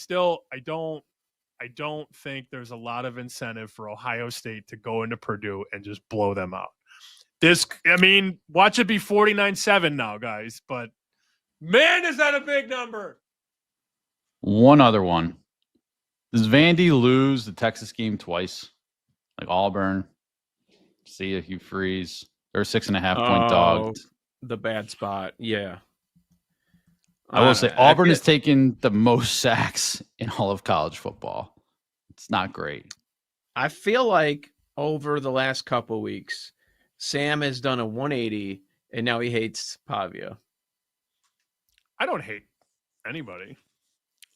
don't think there's a lot of incentive for Ohio State to go into Purdue and just blow them out. Watch it be 49-7 now, guys. But man, is that a big number? One other one. Does Vandy lose the Texas game twice? Like Auburn? See if you freeze. They're 6.5-point dog. The bad spot. Yeah. I will say Auburn has taken the most sacks in all of college football. It's not great. I feel like over the last couple weeks, Sam has done a 180, and now he hates Pavia. I don't hate anybody.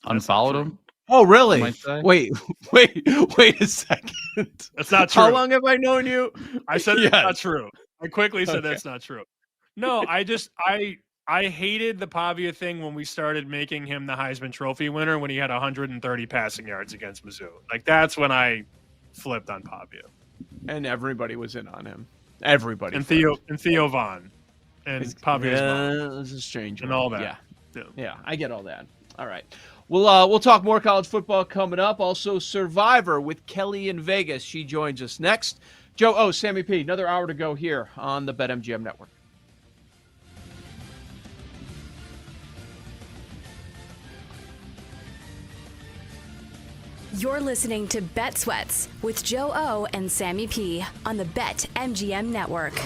Unfollowed him? Oh, really? Wait a second. That's not true. How long have I known you? I said Yes. that's not true. I quickly said Okay. that's not true. No, I hated the Pavia thing when we started making him the Heisman Trophy winner when he had 130 passing yards against Mizzou. Like, that's when I flipped on Pavia. And everybody was in on him. Everybody. And Theo Vaughn. And Pavia's mom. This is a strange. And one. all that. Yeah, I get all that. All right. We'll talk more college football coming up. Also, Survivor with Kelly in Vegas. She joins us next. Sammy P, another hour to go here on the BetMGM Network. You're listening to Bet Sweats with Joe O and Sammy P on the BetMGM Network.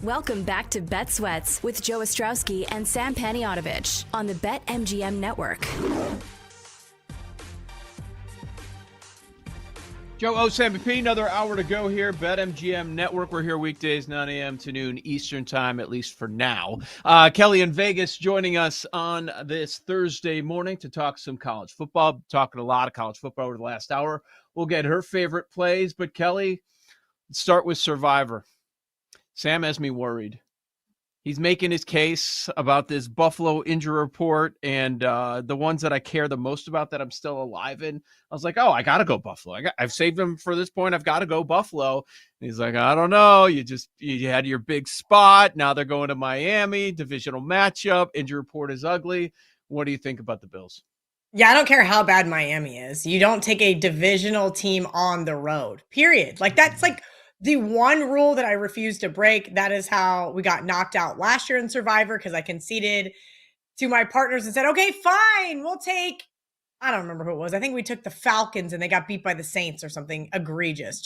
Welcome back to Bet Sweats with Joe Ostrowski and Sam Paniotovich on the BetMGM Network. Joe Sammy P, another hour to go here. BetMGM Network. We're here weekdays, 9 a.m. to noon Eastern time, at least for now. Kelly in Vegas joining us on this Thursday morning to talk some college football. Talking a lot of college football over the last hour. We'll get her favorite plays, but Kelly, let's start with Survivor. Sam has me worried. He's making his case about this Buffalo injury report and the ones that I care the most about that I'm still alive in. I was like, oh, I got to go Buffalo. I've saved them for this point. I've got to go Buffalo. And he's like, I don't know. You had your big spot. Now they're going to Miami. Divisional matchup. Injury report is ugly. What do you think about the Bills? Yeah, I don't care how bad Miami is. You don't take a divisional team on the road, period. Like, that's like the one rule that I refuse to break. That is how we got knocked out last year in Survivor, because I conceded to my partners and said, okay, fine, we'll take, I don't remember who it was. I think we took the Falcons and they got beat by the Saints or something egregious.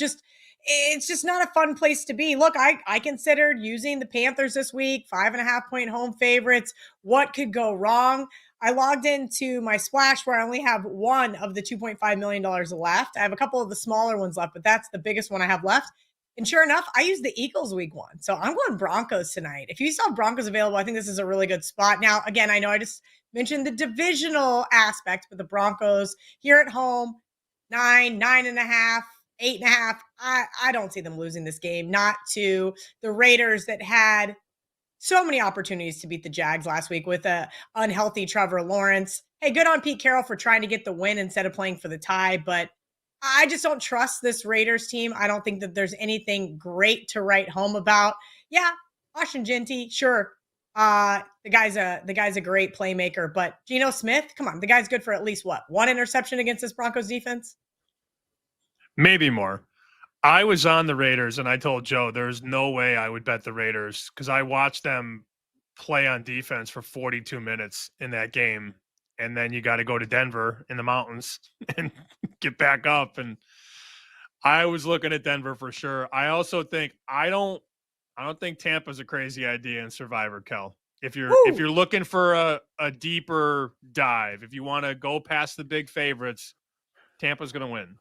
It's just not a fun place to be. Look, I considered using the Panthers this week, 5.5-point home favorites. What could go wrong? I logged into my splash where I only have one of the $2.5 million left. I have a couple of the smaller ones left, but that's the biggest one I have left. And sure enough, I used the Eagles week 1. So I'm going Broncos tonight. If you saw Broncos available, I think this is a really good spot. Now, again, I know I just mentioned the divisional aspect, but the Broncos here at home, 9.5, 8.5. I don't see them losing this game. Not to the Raiders that had so many opportunities to beat the Jags last week with a unhealthy Trevor Lawrence. Hey, good on Pete Carroll for trying to get the win instead of playing for the tie, but I just don't trust this Raiders team. I don't think that there's anything great to write home about. Yeah, Austin Genty, sure. The guy's a great playmaker, but Geno Smith, come on, the guy's good for at least what? 1 interception against this Broncos defense? Maybe more. I was on the Raiders, and I told Joe there's no way I would bet the Raiders because I watched them play on defense for 42 minutes in that game. And then you got to go to Denver in the mountains and get back up. And I was looking at Denver for sure. I also think I don't think Tampa's a crazy idea in Survivor, Kel. If you're looking for a deeper dive, if you want to go past the big favorites, Tampa's going to win.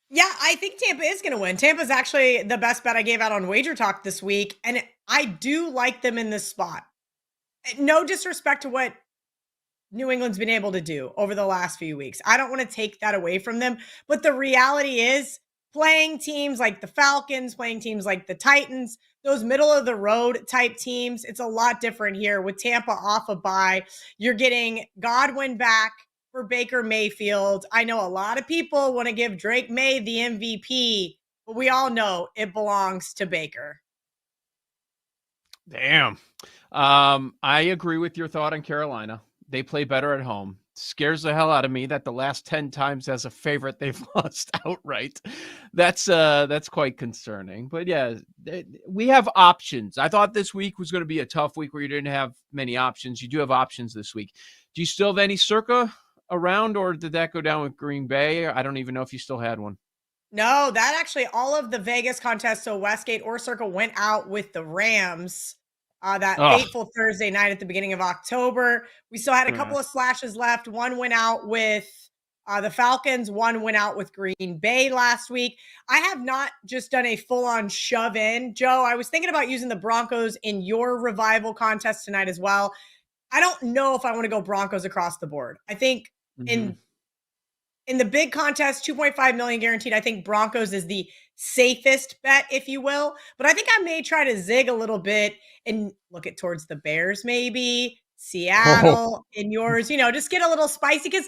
Yeah, I think Tampa is going to win. Tampa's actually the best bet I gave out on Wager Talk this week, and I do like them in this spot. No disrespect to what New England's been able to do over the last few weeks. I don't want to take that away from them, but the reality is playing teams like the Falcons, playing teams like the Titans, those middle of the road type teams, it's a lot different here. With Tampa off a bye, you're getting Godwin back for Baker Mayfield. I know a lot of people want to give Drake May the MVP, but we all know it belongs to Baker. Damn. I agree with your thought on Carolina. They play better at home. Scares the hell out of me that the last 10 times as a favorite they've lost outright. That's quite concerning. But yeah, we have options. I thought this week was going to be a tough week where you didn't have many options. You do have options this week. Do you still have any Circa around, or did that go down with Green Bay? I don't even know if you still had one. No, that actually, all of the Vegas contests, so Westgate or Circa, went out with the Rams. That fateful Thursday night at the beginning of October. We still had a couple of slashes left. One went out with the Falcons. One went out with Green Bay last week. I have not just done a full-on shove in. Joe, I was thinking about using the Broncos in your revival contest tonight as well. I don't know if I want to go Broncos across the board. I think in the big contest, 2.5 million guaranteed, I think Broncos is the safest bet, if you will. But I think I may try to zig a little bit and look at towards the Bears, maybe Seattle in yours, just get a little spicy, because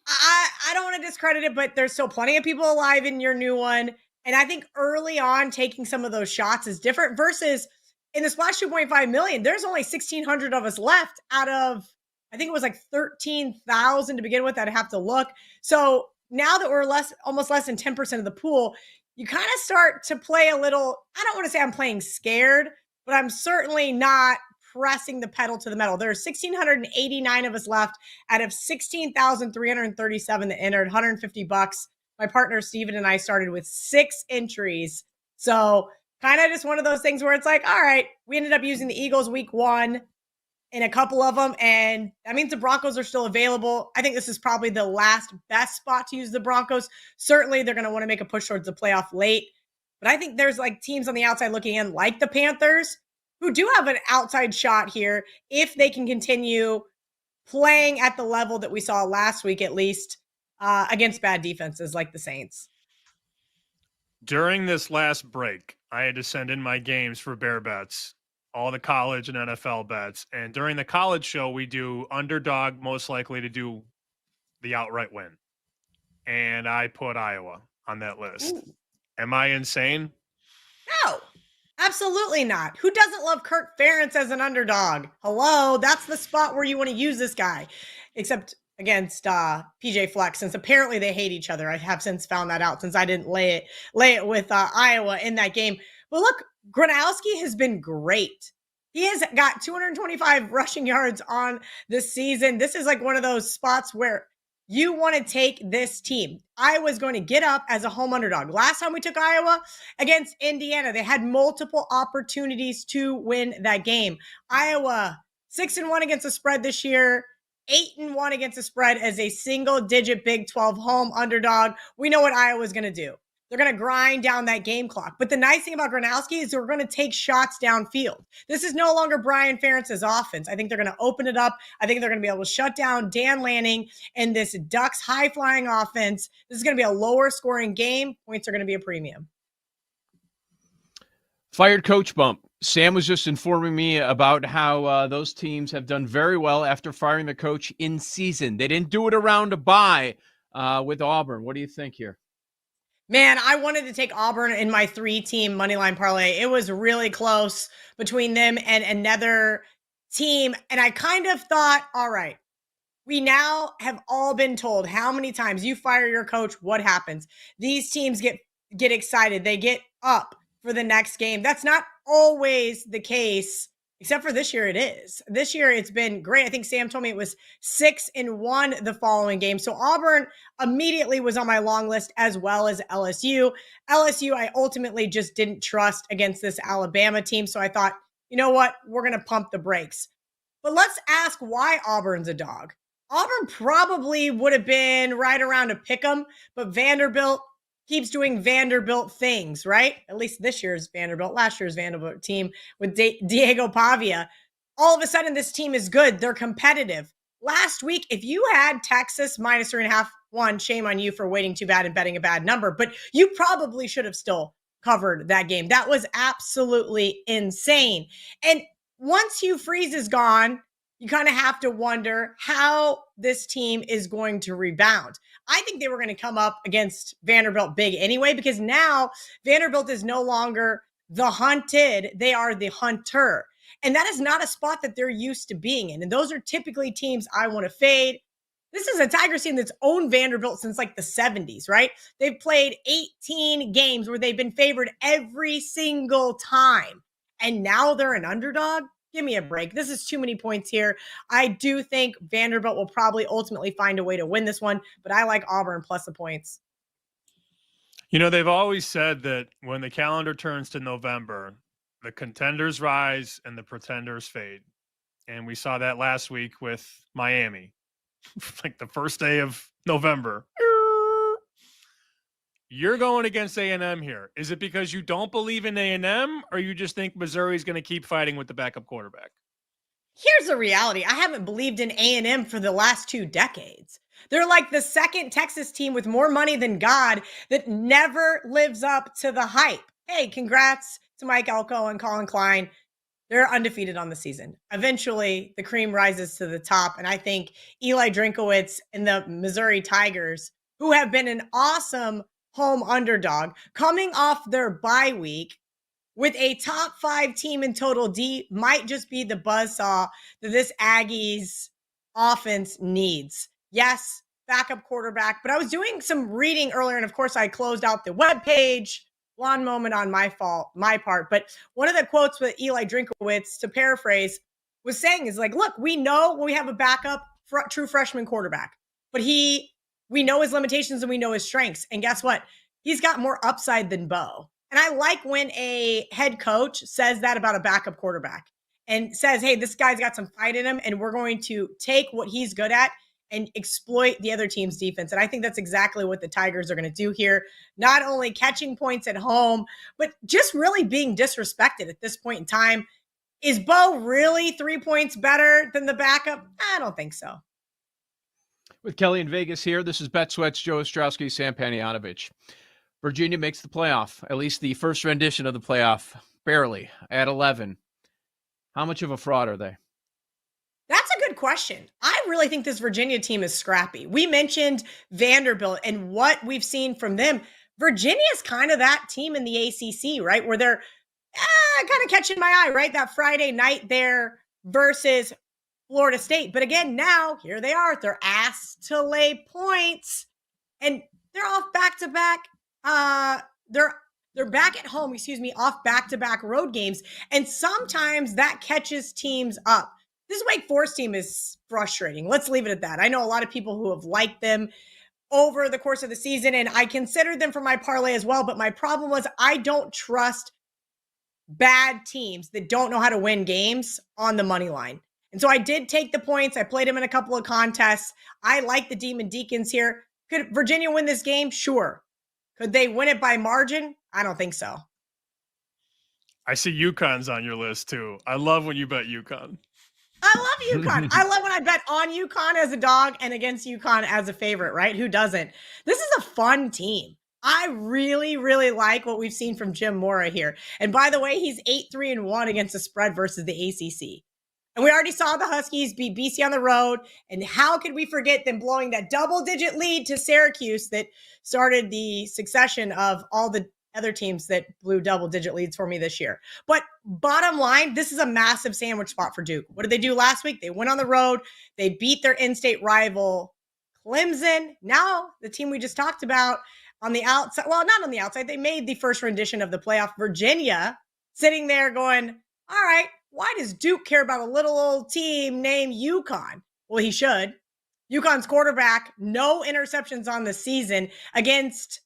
I don't want to discredit it, but there's still plenty of people alive in your new one. And I think early on taking some of those shots is different versus in the splash 2.5 million, there's only 1,600 of us left out of, I think it was like 13,000 to begin with. I'd have to look. So now that we're almost less than 10% of the pool, you kind of start to play a little, I don't want to say I'm playing scared, but I'm certainly not pressing the pedal to the metal. There are 1,689 of us left out of 16,337 that entered, $150. My partner Steven and I started with 6 entries. So kind of just one of those things where it's like, all right, we ended up using the Eagles week 1 in a couple of them, and that means the Broncos are still available. I think this is probably the last best spot to use the Broncos. Certainly, they're going to want to make a push towards the playoff late, but I think there's like teams on the outside looking in, like the Panthers, who do have an outside shot here if they can continue playing at the level that we saw last week, at least against bad defenses like the Saints. During this last break, I had to send in my games for Bear Bets, all the college and NFL bets. And during the college show, we do underdog, most likely to do the outright win. And I put Iowa on that list. Ooh. Am I insane? No, absolutely not. Who doesn't love Kirk Ferentz as an underdog? Hello, that's the spot where you want to use this guy. Except against PJ Fleck, since apparently they hate each other. I have since found that out since I didn't lay it with Iowa in that game. But look, Gronowski has been great. He has got 225 rushing yards on this season. This is like one of those spots where you want to take this team. Iowa's going to get up as a home underdog. Last time we took Iowa against Indiana, they had multiple opportunities to win that game. Iowa 6-1 against the spread this year. 8-1 against the spread as a single-digit Big 12 home underdog. We know what Iowa's going to do. They're going to grind down that game clock. But the nice thing about Gronowski is they're going to take shots downfield. This is no longer Brian Ferentz's offense. I think they're going to open it up. I think they're going to be able to shut down Dan Lanning and this Ducks high-flying offense. This is going to be a lower-scoring game. Points are going to be a premium. Fired coach bump. Sam was just informing me about how those teams have done very well after firing the coach in season. They didn't do it around a bye with Auburn. What do you think here? Man, I wanted to take Auburn in my 3-team moneyline parlay. It was really close between them and another team. And I kind of thought, all right, we now have all been told how many times you fire your coach, what happens? These teams get excited. They get up for the next game. That's not always the case, except for this year it is. This year it's been great. I think Sam told me it was 6-1 the following game. So Auburn immediately was on my long list, as well as LSU. LSU, I ultimately just didn't trust against this Alabama team. So I thought, you know what? We're going to pump the brakes. But let's ask why Auburn's a dog. Auburn probably would have been right around a pick 'em, but Vanderbilt keeps doing Vanderbilt things, right? At least this year's Vanderbilt, last year's Vanderbilt team with Diego Pavia. All of a sudden, this team is good. They're competitive. Last week, if you had Texas minus 3.5, shame on you for waiting too bad and betting a bad number, but you probably should have still covered that game. That was absolutely insane. And once Hugh Freeze is gone, you kind of have to wonder how this team is going to rebound. I think they were going to come up against Vanderbilt big anyway, because now Vanderbilt is no longer the hunted. They are the hunter. And that is not a spot that they're used to being in. And those are typically teams I want to fade. This is a Tigers team that's owned Vanderbilt since like the 70s, right? They've played 18 games where they've been favored every single time. And now they're an underdog? Give me a break. This is too many points here. I do think Vanderbilt will probably ultimately find a way to win this one, but I like Auburn plus the points. You know, they've always said that when the calendar turns to November, the contenders rise and the pretenders fade. And we saw that last week with Miami, like the first day of November. You're going against A&M here. Is it because you don't believe in A&M, or you just think Missouri's going to keep fighting with the backup quarterback? Here's the reality. I haven't believed in A&M for the last 2 decades. They're like the second Texas team with more money than God that never lives up to the hype. Hey, congrats to Mike Elko and Colin Klein. They're undefeated on the season. Eventually, the cream rises to the top, and I think Eli Drinkowitz and the Missouri Tigers, who have been an awesome home underdog, coming off their bye week with a top 5 team in total D, might just be the buzzsaw that this Aggies offense needs. Yes, backup quarterback, but I was doing some reading earlier, and of course I closed out the webpage. Blonde moment on my part. But one of the quotes with Eli Drinkowitz, to paraphrase, was saying is like, look, we know we have a backup true freshman quarterback, but we know his limitations and we know his strengths. And guess what? He's got more upside than Bo. And I like when a head coach says that about a backup quarterback and says, hey, this guy's got some fight in him, and we're going to take what he's good at and exploit the other team's defense. And I think that's exactly what the Tigers are going to do here. Not only catching points at home, but just really being disrespected at this point in time. Is Bo really 3 points better than the backup? I don't think so. With Kelly in Vegas here, this is Bet Sweats, Joe Ostrowski, Sam Panayotovich. Virginia makes the playoff, at least the first rendition of the playoff, barely, at 11. How much of a fraud are they? That's a good question. I really think this Virginia team is scrappy. We mentioned Vanderbilt and what we've seen from them. Virginia is kind of that team in the ACC, right? Where they're kind of catching my eye, right? That Friday night there versus Florida State. But again, now here they are. They're asked to lay points and they're off back-to-back. They're back at home, off back-to-back road games. And sometimes that catches teams up. This Wake Forest team is frustrating. Let's leave it at that. I know a lot of people who have liked them over the course of the season, and I considered them for my parlay as well. But my problem was I don't trust bad teams that don't know how to win games on the money line. And so I did take the points. I played them in a couple of contests. I like the Demon Deacons here. Could Virginia win this game? Sure. Could they win it by margin? I don't think so. I see UConn's on your list too. I love when you bet UConn. I love UConn. I love when I bet on UConn as a dog and against UConn as a favorite, right? Who doesn't? This is a fun team. I really, really like what we've seen from Jim Mora here. And by the way, he's 8-3-1 against the spread versus the ACC. And we already saw the Huskies beat BC on the road. And how could we forget them blowing that double-digit lead to Syracuse that started the succession of all the other teams that blew double-digit leads for me this year. But bottom line, this is a massive sandwich spot for Duke. What did they do last week? They went on the road. They beat their in-state rival, Clemson. Now, the team we just talked about on the outside, well, not on the outside, they made the first rendition of the playoff. Virginia sitting there going, all right, why does Duke care about a little old team named UConn? Well, he should. UConn's quarterback, no interceptions on the season against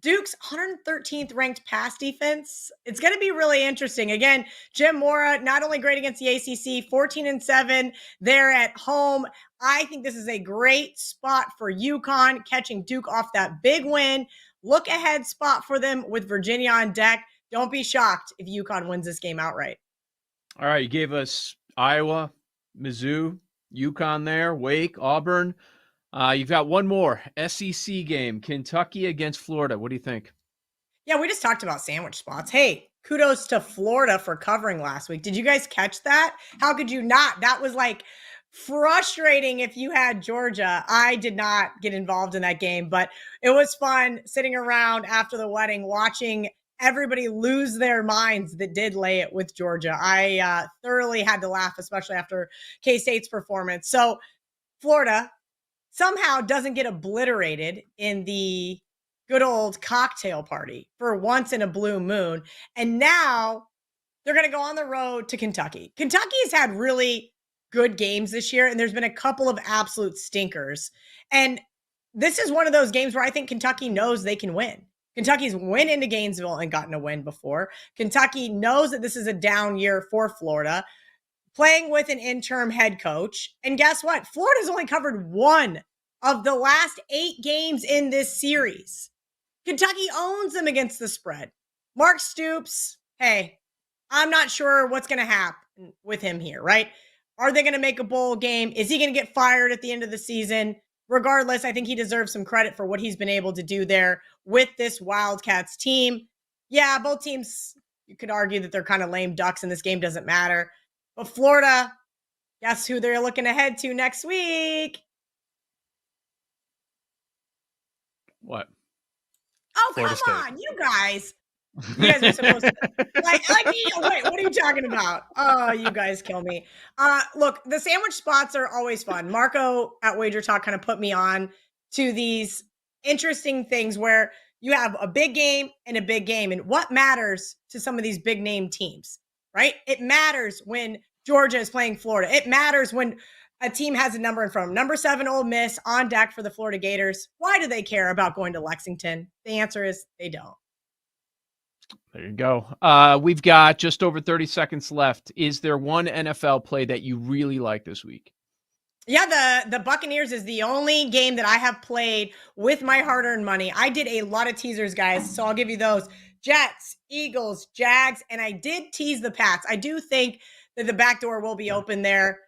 Duke's 113th ranked pass defense. It's going to be really interesting. Again, Jim Mora, not only great against the ACC, 14-7 there at home. I think this is a great spot for UConn, catching Duke off that big win. Look ahead spot for them with Virginia on deck. Don't be shocked if UConn wins this game outright. All right, you gave us Iowa, Mizzou, UConn there, Wake, Auburn. You've got one more SEC game, Kentucky against Florida. What do you think? Yeah, we just talked about sandwich spots. Hey, kudos to Florida for covering last week. Did you guys catch that? How could you not? That was like frustrating if you had Georgia. I did not get involved in that game, but it was fun sitting around after the wedding watching everybody lose their minds that did lay it with Georgia. I thoroughly had to laugh, especially after K-State's performance. So Florida somehow doesn't get obliterated in the good old cocktail party for once in a blue moon. And now they're going to go on the road to Kentucky. Kentucky has had really good games this year, and there's been a couple of absolute stinkers. And this is one of those games where I think Kentucky knows they can win. Kentucky's went into Gainesville and gotten a win before. Kentucky knows that this is a down year for Florida, playing with an interim head coach. And guess what? Florida's only covered one of the last 8 games in this series. Kentucky owns them against the spread. Mark Stoops, hey, I'm not sure what's going to happen with him here, right? Are they going to make a bowl game? Is he going to get fired at the end of the season? Regardless, I think he deserves some credit for what he's been able to do there with this Wildcats team. Yeah, both teams, you could argue that they're kind of lame ducks and this game doesn't matter. But Florida, guess who they're looking ahead to next week? What? Oh, Florida come State. on, you guys. You guys are supposed to wait, what are you talking about? Oh, you guys kill me. Look, the sandwich spots are always fun. Marco at Wager Talk kind of put me on to these interesting things where you have a big game and a big game. And what matters to some of these big name teams, right? It matters when Georgia is playing Florida. It matters when a team has a number in front of them. Number 7, Ole Miss on deck for the Florida Gators. Why do they care about going to Lexington? The answer is they don't. There you go. We've got just over 30 seconds left. Is there one NFL play that you really like this week? Yeah, the Buccaneers is the only game that I have played with my hard-earned money. I did a lot of teasers, guys, so I'll give you those. Jets, Eagles, Jags, and I did tease the Pats. I do think that the back door will be open there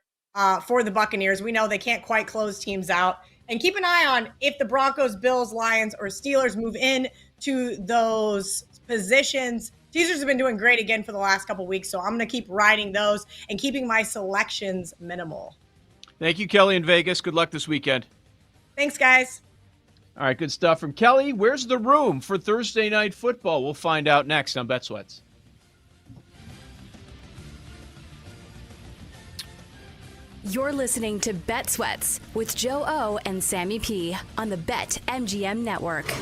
for the Buccaneers. We know they can't quite close teams out. And keep an eye on if the Broncos, Bills, Lions, or Steelers move in to those positions. Teasers have been doing great again for the last couple weeks, so I'm going to keep riding those and keeping my selections minimal. Thank you, Kelly in Vegas. Good luck this weekend. Thanks, guys. All right, good stuff from Kelly. Where's the room for Thursday Night Football? We'll find out next on Bet Sweats. You're listening to Bet Sweats with Joe O and Sammy P on the BetMGM Network.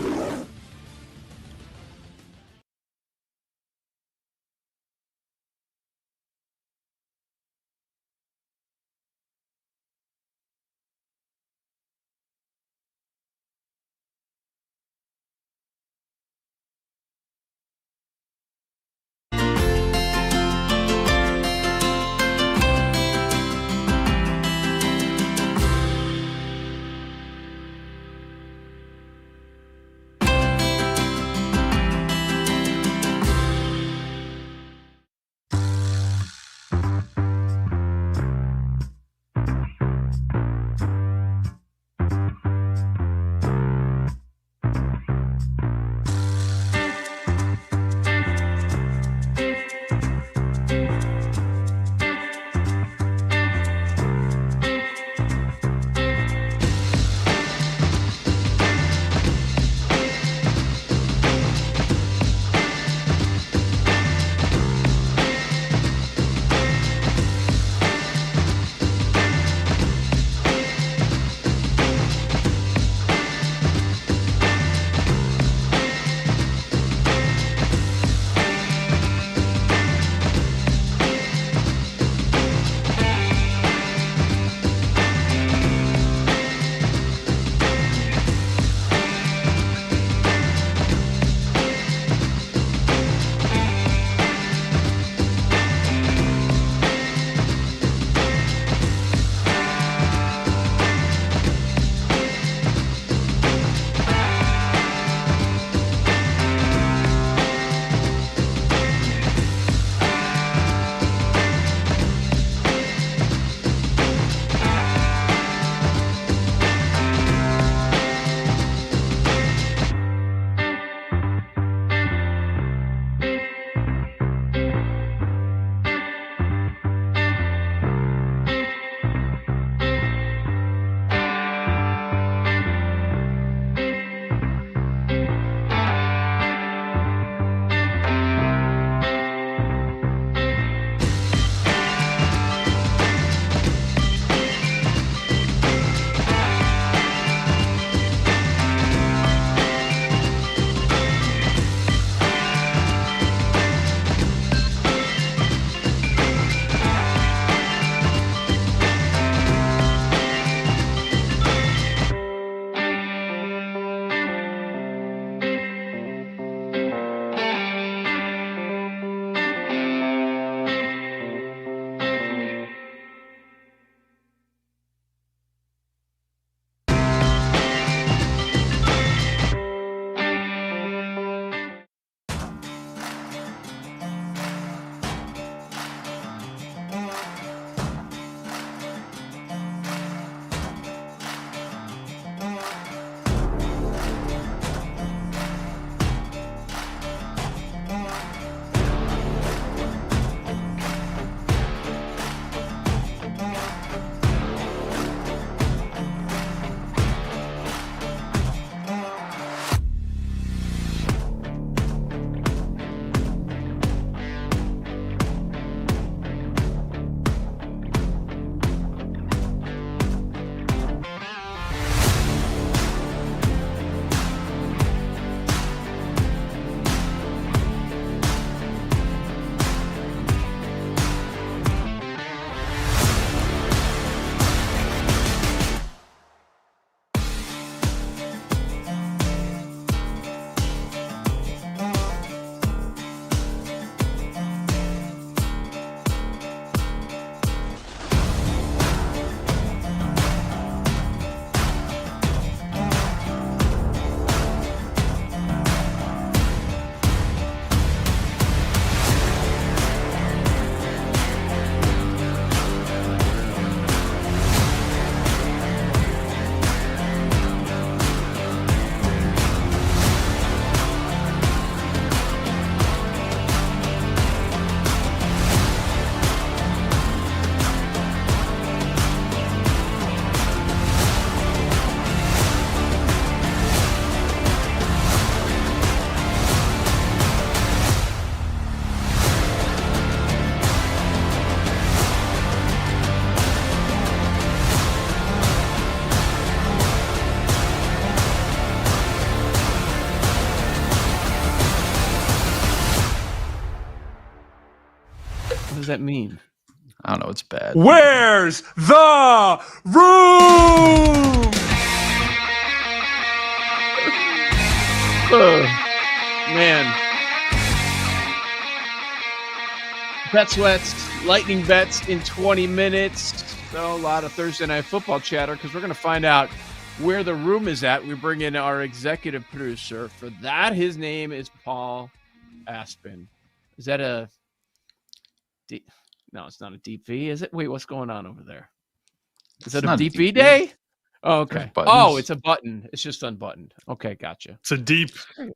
does that mean? I don't know. It's bad. Where's the room? Man. Bet sweats, lightning bets in 20 minutes. So a lot of Thursday Night Football chatter because we're going to find out where the room is at. We bring in our executive producer for that. His name is Paul Aspen. Is that a deep? No, it's not a deep V, is it? Wait, what's going on over there? Is that a deep V day? Oh, okay. Oh, it's a button. It's just unbuttoned. Okay, gotcha. It's a deep.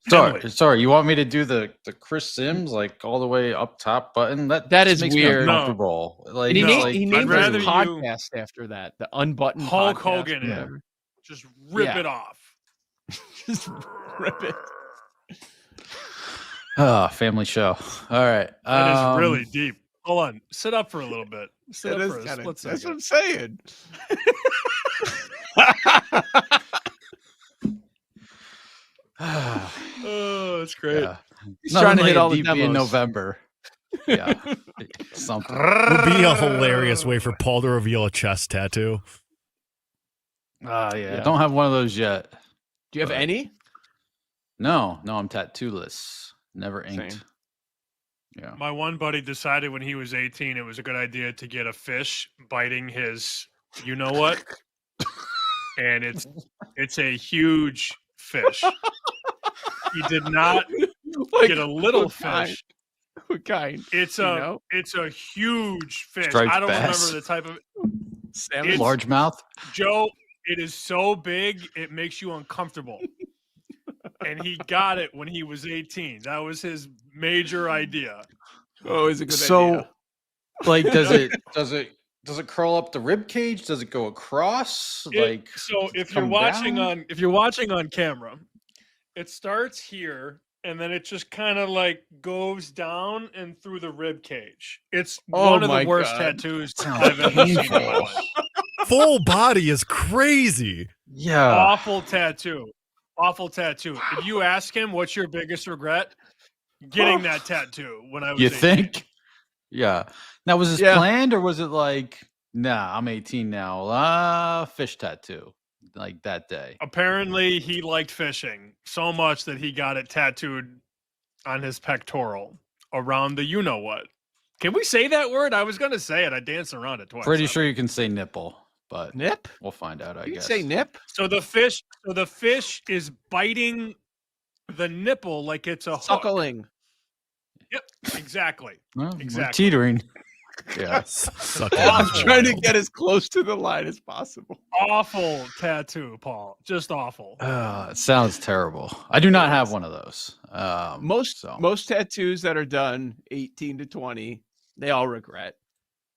Sorry. You want me to do the Chris Sims like all the way up top button? That is makes weird. Me uncomfortable. No. Like, he I'd named his rather podcast after that. The unbuttoned Hulk podcast, Hogan. whatever. Just rip it off. Just rip it. Family show. All right. That is really deep. Hold on. Sit up for a little bit. Sit up for a split second. That's what I'm saying. Oh, it's great. Yeah. He's trying to hit all the deep demos. in November. Yeah. Something. Would be a hilarious way for Paul to reveal a chest tattoo. Yeah. Don't have one of those yet. Do you have any? No, I'm tattooless. Never inked. Same. Yeah. My one buddy decided when he was 18 it was a good idea to get a fish biting his you know what? And it's a huge fish. He did not get a little fish. What kind? It's a huge fish. Striped I don't bass. remember the type of salmon. Largemouth. Joe, it is so big it makes you uncomfortable. And he got it when he was 18. That was his major idea. Oh, is a good idea. So, like, does it curl up the rib cage? Does it go across? If you're watching on camera, it starts here and then it just kind of like goes down and through the rib cage. It's one of the worst tattoos I've ever seen in my life. Full body is crazy. Yeah. Awful tattoo. If you ask him what's your biggest regret, getting that tattoo when I was 18. Think? Yeah. Now, was this planned or was it like, nah, I'm 18 now. Fish tattoo. Like that day. Apparently, he liked fishing so much that he got it tattooed on his pectoral around the you-know-what. Can we say that word? I was going to say it. I danced around it twice. Pretty sure you can say nipple, but nip? We'll find out, I You guess. say nip? So the fish is biting the nipple like it's a hook. Suckling. Yep, exactly. Well, we're exactly. teetering. Yeah. I'm trying to get as close to the line as possible. Awful tattoo, Paul. Just awful. It sounds terrible. I do not have one of those. Most tattoos that are done 18 to 20, they all regret.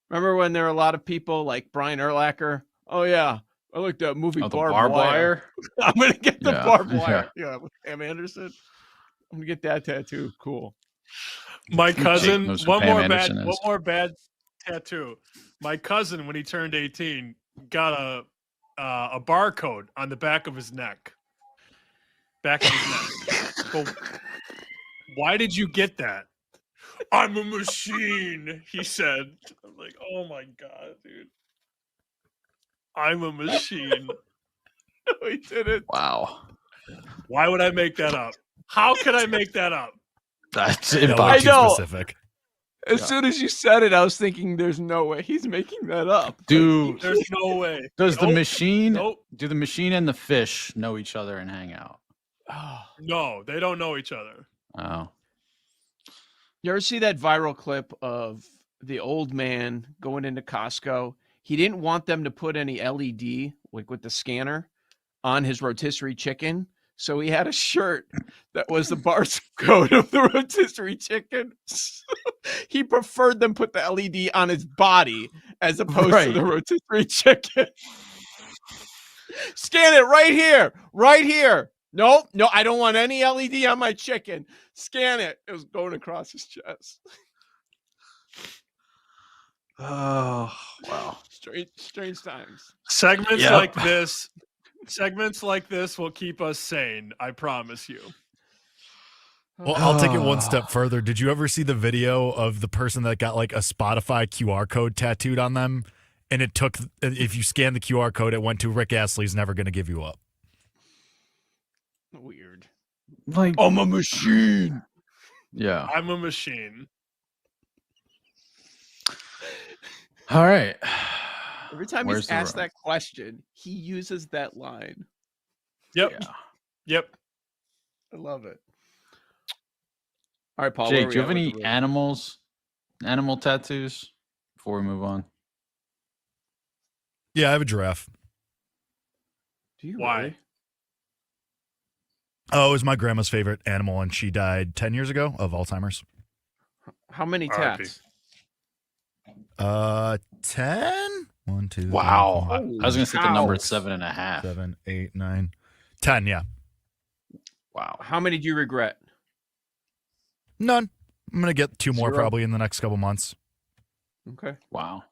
Remember when there were a lot of people like Brian Urlacher? Oh yeah, I like that movie Barbed Wire. I'm gonna get the barbed wire. Yeah, with Pam Anderson. I'm gonna get that tattoo. Cool. My cousin, one more bad tattoo. My cousin, when he turned 18, got a barcode on the back of his neck. Back of his neck. But why did you get that? I'm a machine, he said. I'm like, oh my god, dude. I'm a machine. No, he didn't. Wow. Why would I make that up? How could I make that up? That's specific. As soon as you said it, I was thinking, "There's no way he's making that up." Dude, there's no way. Does the machine? Do the machine and the fish know each other and hang out? No, they don't know each other. Oh. You ever see that viral clip of the old man going into Costco? He didn't want them to put any LED, like with the scanner, on his rotisserie chicken. So he had a shirt that was the barcode of the rotisserie chicken. He preferred them put the LED on his body as opposed to the rotisserie chicken. Scan it right here. No, I don't want any LED on my chicken. Scan it. It was going across his chest. Oh, wow. Strange times. Segments like this will keep us sane, I promise you. Well, I'll take it one step further. Did you ever see the video of the person that got like a Spotify QR code tattooed on them? And it took, if you scan the QR code, it went to Rick Astley's Never Gonna Give You Up. Weird. Like, I'm a machine. Yeah. I'm a machine. All right. Every time Where's he's the asked room? that question, he uses that line. Yep. Yeah. Yep. I love it. All right, Paul. Jake, do you have any animal tattoos before we move on? Yeah, I have a giraffe. Do you Why? really? Oh, it was my grandma's favorite animal, and she died 10 years ago of Alzheimer's. How many R.I.P. tats? 10? 1, 2, Wow. 3, 4, I was going to say the number cows. 7.5. 7, 8, 9, 10, yeah. Wow. How many do you regret? None. I'm going to get 2 more 0. probably in the next couple months. Okay. Wow.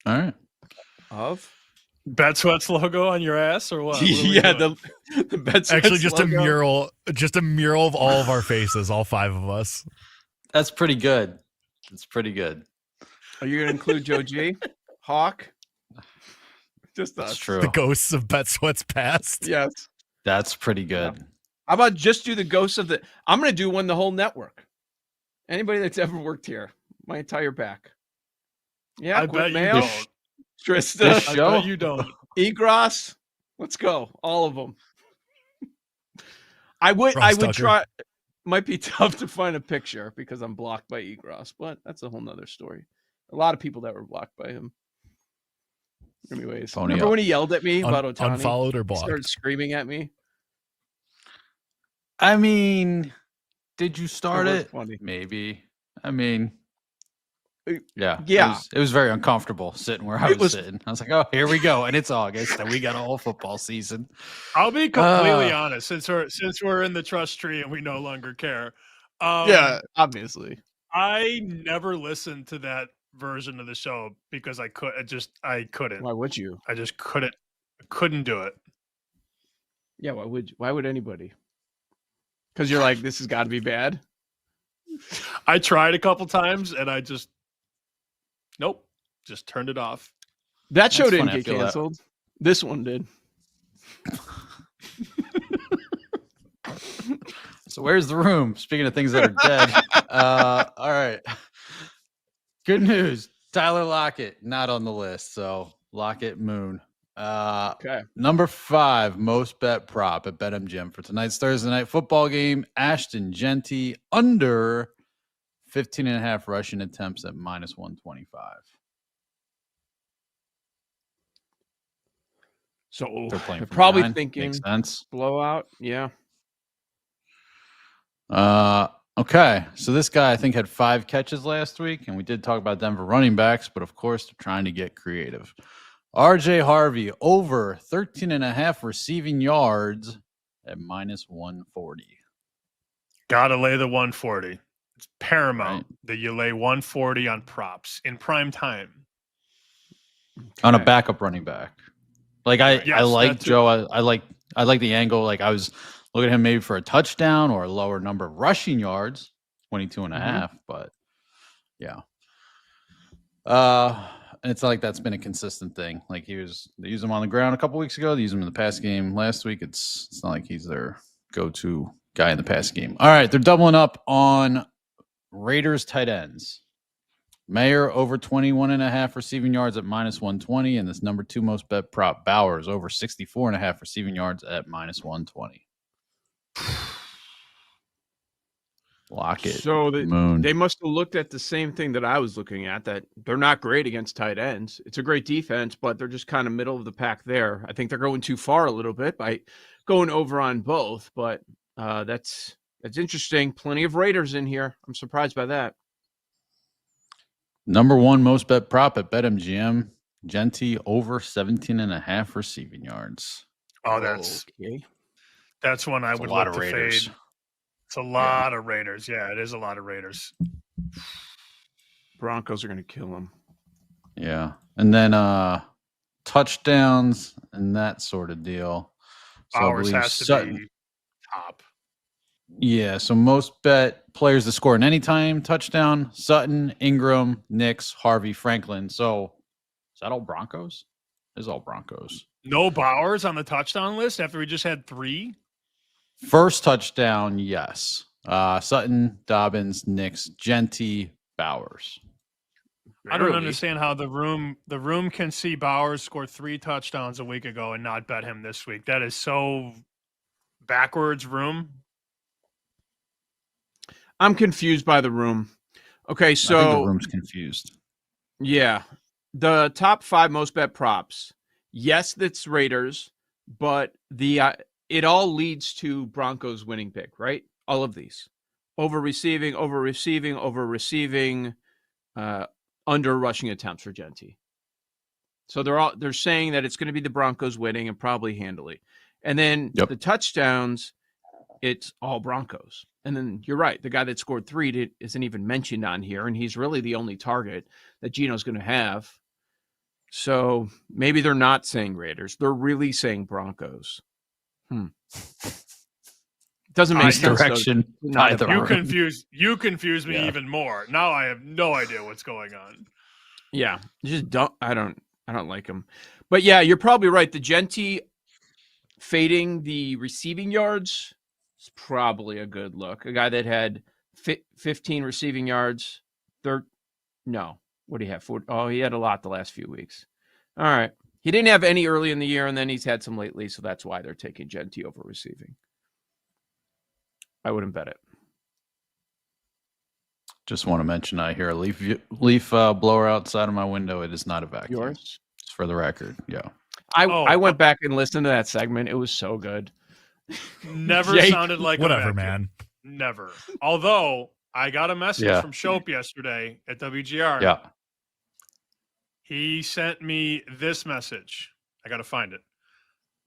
All right. Of? Bet Sweats logo on your ass or what? What are we Yeah, doing? the Bet Actually, Sweats just logo. a mural of all of our faces, all 5 of us. That's pretty good. That's pretty good. Are you going to include Joe G? Hawk? Just That's us. true. The ghosts of Bet Sweats past. Yes. That's pretty good. How about just do the ghosts of the... I'm going to do one the whole network. Anybody that's ever worked here. My entire back. Yeah, I Quick bet you Mail, don't. Trista, I bet you don't. Egros. Let's go. All of them. I would Tucker. try. Might be tough to find a picture because I'm blocked by Egros, but that's a whole nother story. A lot of people that were blocked by him. Anyways, Pony remember up. when he yelled at me about Ohtani? Unfollowed or He blocked? started screaming at me. I mean, did you start was it? funny. Maybe. I mean, yeah. Yeah. It was very uncomfortable sitting where I was sitting. I was like, oh, here we go. And it's August and we got a whole football season. I'll be completely honest, since we're in the trust tree and we no longer care. Yeah, obviously. I never listened to that version of the show because I couldn't. Why would you? I just couldn't do it. Yeah, why would anybody? Because you're like, this has got to be bad. I tried a couple times and I just turned it off. That show That's didn't funny, I get feel that. canceled. This one did. So where's the room? Speaking of things that are dead. All right. Good news. Tyler Lockett, not on the list. So Lockett Moon. Okay. Number 5, most bet prop at BetMGM for tonight's Thursday night football game. Ashton Genty under 15.5 rushing attempts at -125. So They're playing they're from probably behind. thinking Makes sense. blowout. Yeah. Okay. So this guy, I think, had 5 catches last week, and we did talk about Denver running backs, but of course, they're trying to get creative. RJ Harvey over 13.5 receiving yards at -140. Gotta lay the 140. It's paramount Right. that you lay 140 on props in prime time. On a Okay. backup running back. Like I Yes, like that too. Joe. I like the angle. Like I was looking at him maybe for a touchdown or a lower number of rushing yards, 22.5, but yeah. And it's not like that's been a consistent thing. Like they use him on the ground a couple weeks ago. They use him in the pass game last week. It's not like he's their go-to guy in the pass game. All right, they're doubling up on Raiders tight ends. Mayer over 21.5 receiving yards at -120, and this number 2 most bet prop Bowers over 64.5 receiving yards at -120. Lockett. So Moon. they must have looked at the same thing that I was looking at, that they're not great against tight ends. It's a great defense, but they're just kind of middle of the pack there. I think they're going too far a little bit by going over on both, but that's interesting. Plenty of Raiders in here. I'm surprised by that. Number 1 most bet prop at BetMGM. Genty over 17.5 receiving yards. Oh, that's one I That's a would lot look of to Raiders. fade. It's a lot of Raiders. Yeah, it is a lot of Raiders. Broncos are going to kill them. Yeah. And then touchdowns and that sort of deal. So I Bowers believe has to Sutton. be top. Yeah, so most bet players to score an anytime touchdown: Sutton, Ingram, Nix, Harvey, Franklin. So is that all Broncos? It's all Broncos. No Bowers on the touchdown list after we just had 3? First touchdown, yes. Sutton, Dobbins, Nix, Genty, Bowers. I don't understand how the room can see Bowers score 3 touchdowns a week ago and not bet him this week. That is so backwards, room. I'm confused by the room. Okay, so I think the room's confused. Yeah. The top 5 most bet props. Yes, that's Raiders, but it all leads to Broncos winning pick, right? All of these. Over receiving, under rushing attempts for Genty. So they're saying that it's going to be the Broncos winning and probably handily. And then the touchdowns, it's all Broncos. And then you're right. The guy that scored 3 isn't even mentioned on here, and he's really the only target that Geno's going to have. So maybe they're not saying Raiders. They're really saying Broncos. Doesn't make sense. Direction. You confuse me even more. Now I have no idea what's going on. Yeah, just don't. I don't like him. But yeah, you're probably right. The Genty fading the receiving yards is probably a good look. A guy that had 15 receiving yards. What do you have? 40? Oh, he had a lot the last few weeks. All right. He didn't have any early in the year, and then he's had some lately, so that's why they're taking Genty over receiving. I wouldn't bet it. Just want to mention I hear a leaf blower outside of my window. It is not a vacuum. Yours? Just for the record. Yeah. I went back and listened to that segment. It was so good. Never sounded like whatever, a vacuum. man. Never. Although I got a message from Shope yesterday at WGR. Yeah. He sent me this message. I got to find it.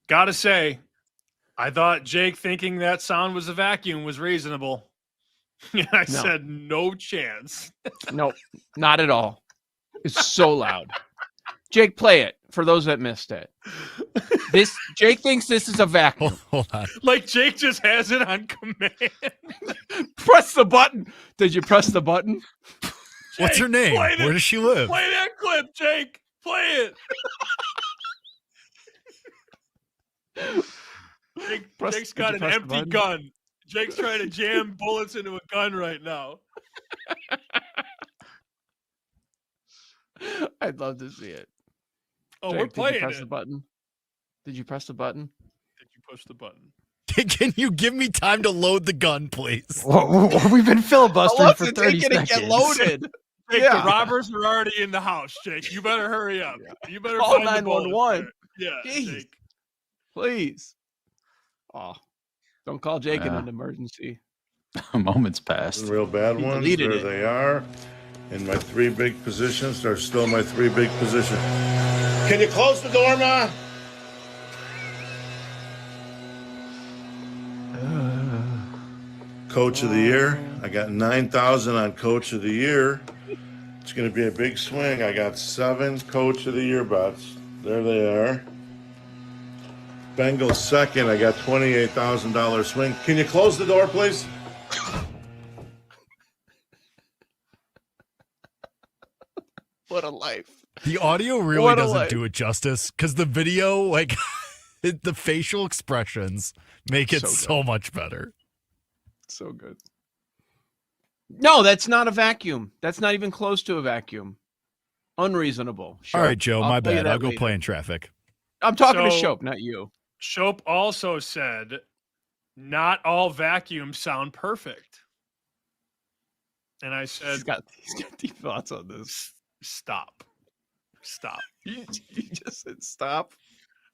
Gotta say, I thought Jake thinking that sound was a vacuum was reasonable. I said, no chance. No, not at all. It's so loud. Jake, play it for those that missed it. Jake thinks this is a vacuum. Hold on. Like Jake just has it on command. Press the button. Did you press the button? What's her name? Where does she live? Play that clip, Jake. Play it. Jake's got an empty gun. Jake's trying to jam bullets into a gun right now. I'd love to see it. Oh, Jake, we're playing did you press it. the button? Did you press the button? Did you push the button? Can you give me time to load the gun, please? We've been filibustering for 30 seconds. Get loaded. Jake, the robbers are already in the house, Jake. You better hurry up. You better Call find 911. Yeah, Jeez. Jake. Please. Oh, don't call Jake in an emergency. A moment's passed. Real bad He ones. deleted There it. they are. In my 3 big positions. They're still my 3 big positions. Can you close the door, Ma? Coach of the Year. I got 9,000 on Coach of the Year. It's going to be a big swing. I got 7 Coach of the Year bets. There they are. Bengals second. I got $28,000 swing. Can you close the door, please? What a life. The audio really doesn't do it justice because the video, like the facial expressions make it so much better. So good. No, that's not a vacuum. That's not even close to a vacuum. Unreasonable. All right, Joe, my tell you bad. that I'll go later. play in traffic. I'm talking to So- Shope, not you. Shope also said, not all vacuums sound perfect. And I said, He's got deep thoughts on this. Stop. You just said stop.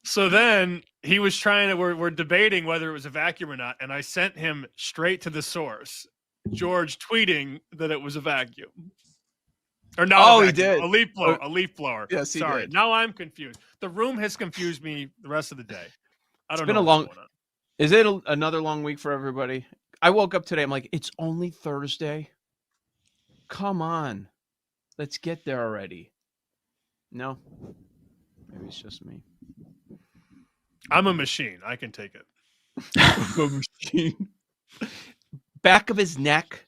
So then he was trying to, we're debating whether it was a vacuum or not. And I sent him straight to the source, George tweeting that it was a vacuum. Or not. Oh, a he vacuum, did. A leaf blower. A leaf blower. Yes, he Sorry. did. Now I'm confused. The room has confused me the rest of the day. I don't It's been know a what's long. going on. Is it another long week for everybody? I woke up today. I'm like, it's only Thursday. Come on, let's get there already. No, maybe it's just me. I'm a machine. I can take it. A machine. back of his neck.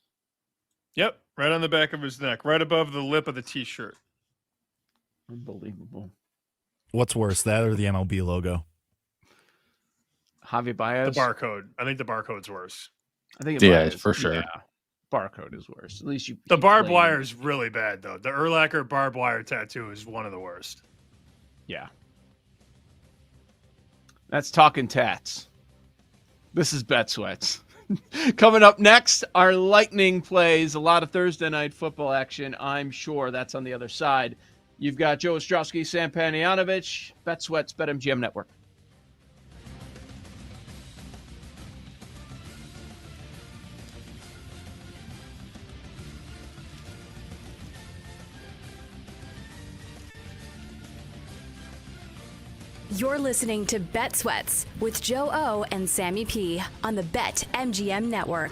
Yep, right on the back of his neck, right above the lip of the T-shirt. Unbelievable. What's worse, that or the MLB logo? Javi Baez. The barcode. I think the barcode's worse. I think Yeah, for sure. Yeah. Barcode is worse. At least The barbed wire is really bad, though. The Urlacher barbed wire tattoo is one of the worst. Yeah. That's Talking Tats. This is Bet Sweats. Coming up next, our lightning plays. A lot of Thursday night football action, I'm sure. That's on the other side. You've got Joe Ostrowski, Sam Panayotovich, Bet Sweats, BetMGM Network. You're listening to Bet Sweats with Joe O and Sammy P on the BetMGM Network.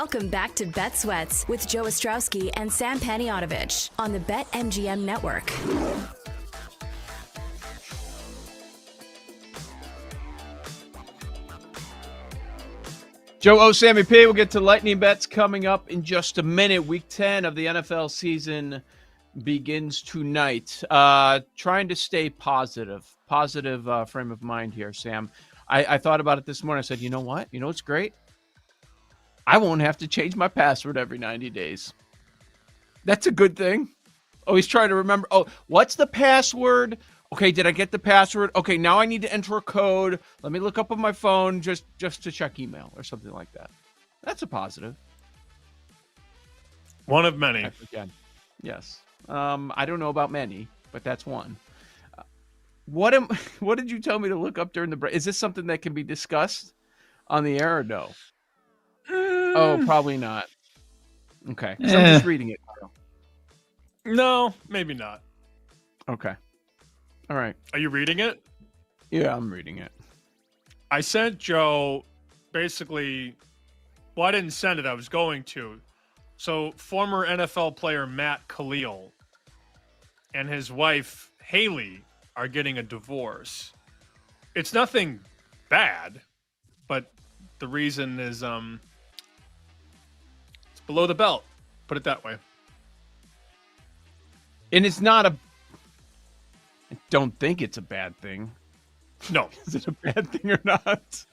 Welcome back to Bet Sweats with Joe Ostrowski and Sam Paniotovich on the BetMGM Network. Joe O, Sammy P. We'll get to lightning bets coming up in just a minute. Week 10 of the NFL season begins tonight. Trying to stay positive frame of mind here, Sam. I thought about it this morning. I said, you know what? You know what's great? I won't have to change my password every 90 days. That's a good thing. Always trying to remember, what's the password? Okay, did I get the password? Okay, now I need to enter a code. Let me look up on my phone just to check email or something like that. That's a positive. One of many. Again, yes. I don't know about many, but that's one. What did you tell me to look up during the break? Is this something that can be discussed on the air or no? Oh, probably not. Okay, so I'm just reading it. No, maybe not. Okay. All right. Are you reading it? Yeah, I'm reading it. I sent Joe basically, well, I didn't send it. I was going to. So former NFL player Matt Khalil and his wife Haley are getting a divorce. It's nothing bad, but the reason is it's below the belt. Put it that way. And it's not I don't think it's a bad thing. No. Is it a bad thing or not?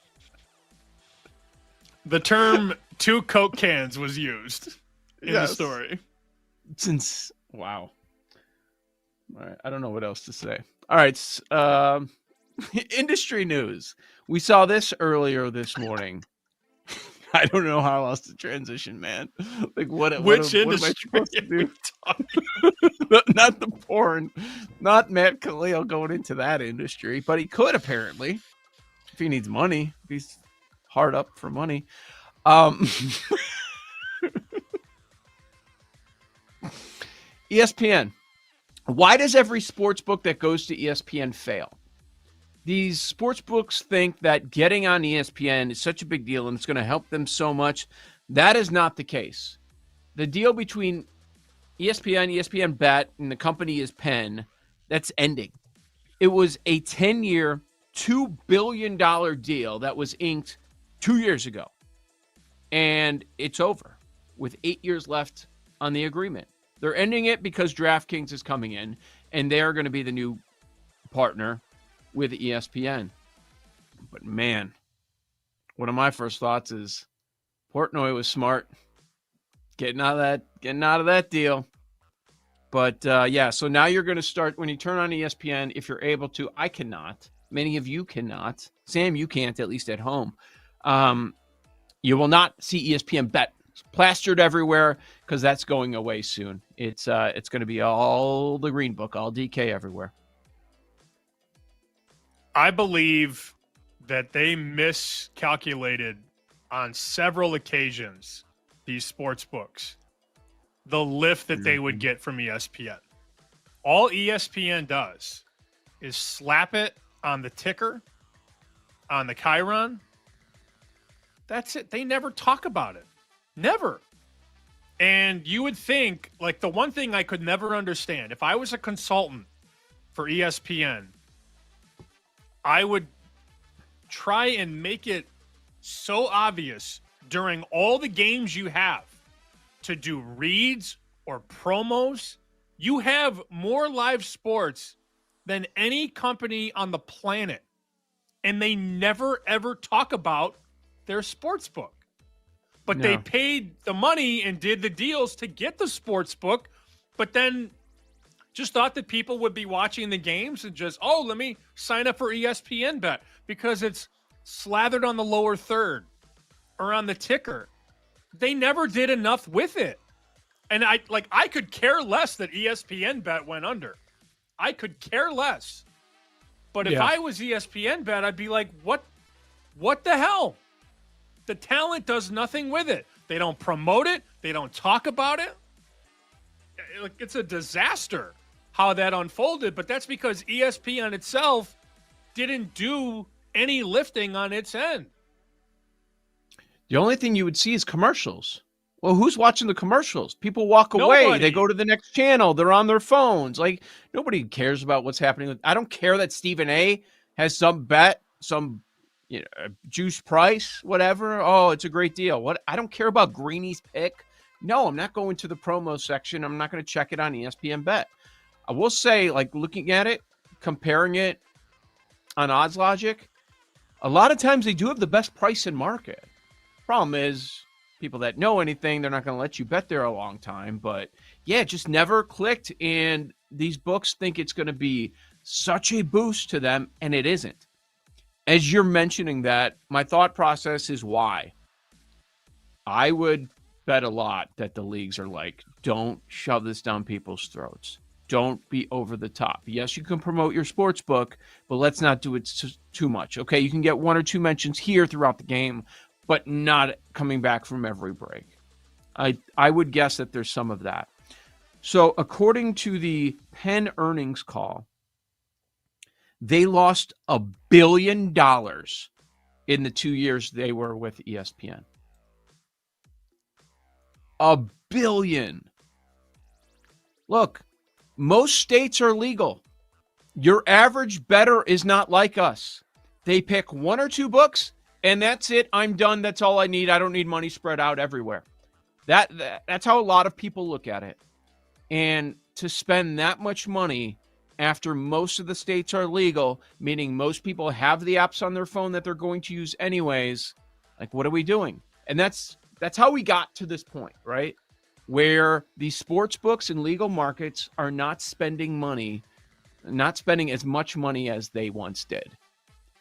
The term 2 Coke cans was used in the story. Wow. All right. I don't know what else to say. All right. Industry news. We saw this earlier this morning. I don't know how else to transition, man. Like Which industry am I supposed to do? Not the porn, not Matt Khalil going into that industry, but he could apparently if he needs money. If he's hard up for money. ESPN. Why does every sports book that goes to ESPN fail? These sports books think that getting on ESPN is such a big deal and it's going to help them so much. That is not the case. The deal between ESPN, ESPN Bet, and the company is Penn, that's ending. It was a 10-year, $2 billion deal that was inked 2 years ago. And it's over with 8 years left on the agreement. They're ending it because DraftKings is coming in, and they are going to be the new partner with ESPN. But man, one of my first thoughts is Portnoy was smart getting out of that deal. But so now you're going to start when you turn on ESPN, if you're able to. I cannot. Many of you cannot. Sam, you can't, at least at home. You will not see ESPN Bet plastered everywhere because that's going away soon. It's going to be all the green book, all DK everywhere. I believe that they miscalculated on several occasions, these sports books, the lift that they would get from ESPN. All ESPN does is slap it on the ticker, on the Chiron. That's it. They never talk about it. Never. And you would think, like, the one thing I could never understand, if I was a consultant for ESPN, I would try and make it so obvious during all the games you have to do reads or promos. You have more live sports than any company on the planet, and they never, ever talk about their sports book. But they paid the money and did the deals to get the sports book, but then just thought that people would be watching the games and just, let me sign up for ESPN Bet because it's slathered on the lower third or on the ticker. They never did enough with it. And I could care less that ESPN Bet went under. I could care less. But if I was ESPN Bet, I'd be like, what the hell? The talent does nothing with it. They don't promote it. They don't talk about it. It's a disaster how that unfolded, but that's because ESPN itself didn't do any lifting on its end. The only thing you would see is commercials. Well, who's watching the commercials? People walk away. Nobody. They go to the next channel. They're on their phones. Like, nobody cares about what's happening. I don't care that Stephen A. has some bet, some juice price, whatever. Oh, it's a great deal. What? I don't care about Greeny's pick. No, I'm not going to the promo section. I'm not going to check it on ESPN Bet. I will say, like, looking at it, comparing it on Odds Logic, a lot of times they do have the best price in market. Problem is, people that know anything, they're not going to let you bet there a long time. But yeah, it just never clicked. And these books think it's going to be such a boost to them, and it isn't. As you're mentioning that, my thought process is why. I would bet a lot that the leagues are like, don't shove this down people's throats. Don't be over the top. Yes, you can promote your sports book, but let's not do it too much. Okay, you can get one or two mentions here throughout the game, but not coming back from every break. I would guess that there's some of that. So according to the Penn earnings call, they lost $1 billion in the 2 years they were with ESPN. $1 billion. Look, most states are legal. Your average bettor is not like us. They pick one or two books, and that's it. I'm done. That's all I need. I don't need money spread out everywhere. That's how a lot of people look at it. And to spend that much money after most of the states are legal, meaning most people have the apps on their phone that they're going to use anyways, like, what are we doing? And that's how we got to this point, right? Where these sports books and legal markets are not spending as much money as they once did.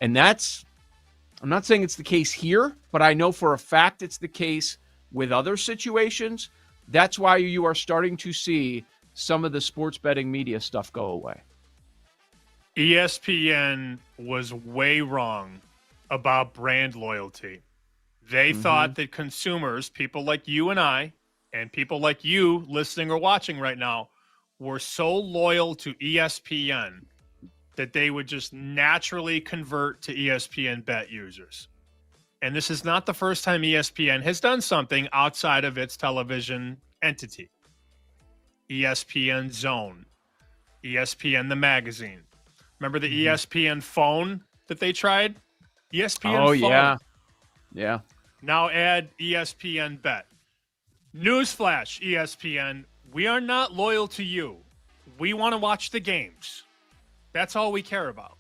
And I'm not saying it's the case here, but I know for a fact it's the case with other situations. That's why you are starting to see some of the sports betting media stuff go away. ESPN was way wrong about brand loyalty. They thought that consumers, people like you and I, and people like you listening or watching right now, were so loyal to ESPN that they would just naturally convert to ESPN Bet users. And this is not the first time ESPN has done something outside of its television entity. ESPN Zone, ESPN the magazine. Remember the ESPN phone that they tried? ESPN phone. Yeah. Yeah. Now add ESPN Bet. Newsflash, ESPN, we are not loyal to you. We want to watch the games. That's all we care about.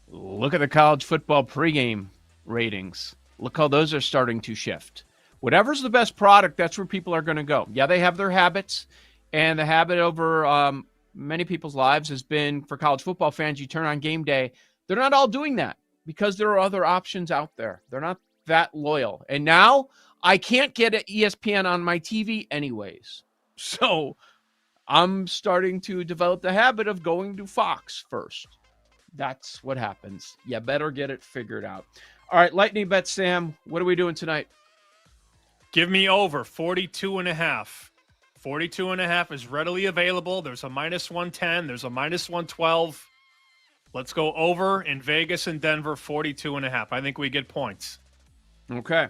Look at the college football pregame ratings. Look how those are starting to shift. Whatever's the best product, that's where people are going to go. Yeah, they have their habits, and the habit over many people's lives has been, for college football fans, you turn on game day. They're not all doing that because there are other options out there. They're not that loyal. And now I can't get an ESPN on my TV anyways. So I'm starting to develop the habit of going to Fox first. That's what happens. You better get it figured out. All right, Lightning Bet, Sam, what are we doing tonight? Give me over 42.5. 42.5 is readily available. There's a minus 110. There's a minus 112. Let's go over in Vegas and Denver, 42.5. I think we get points. Okay.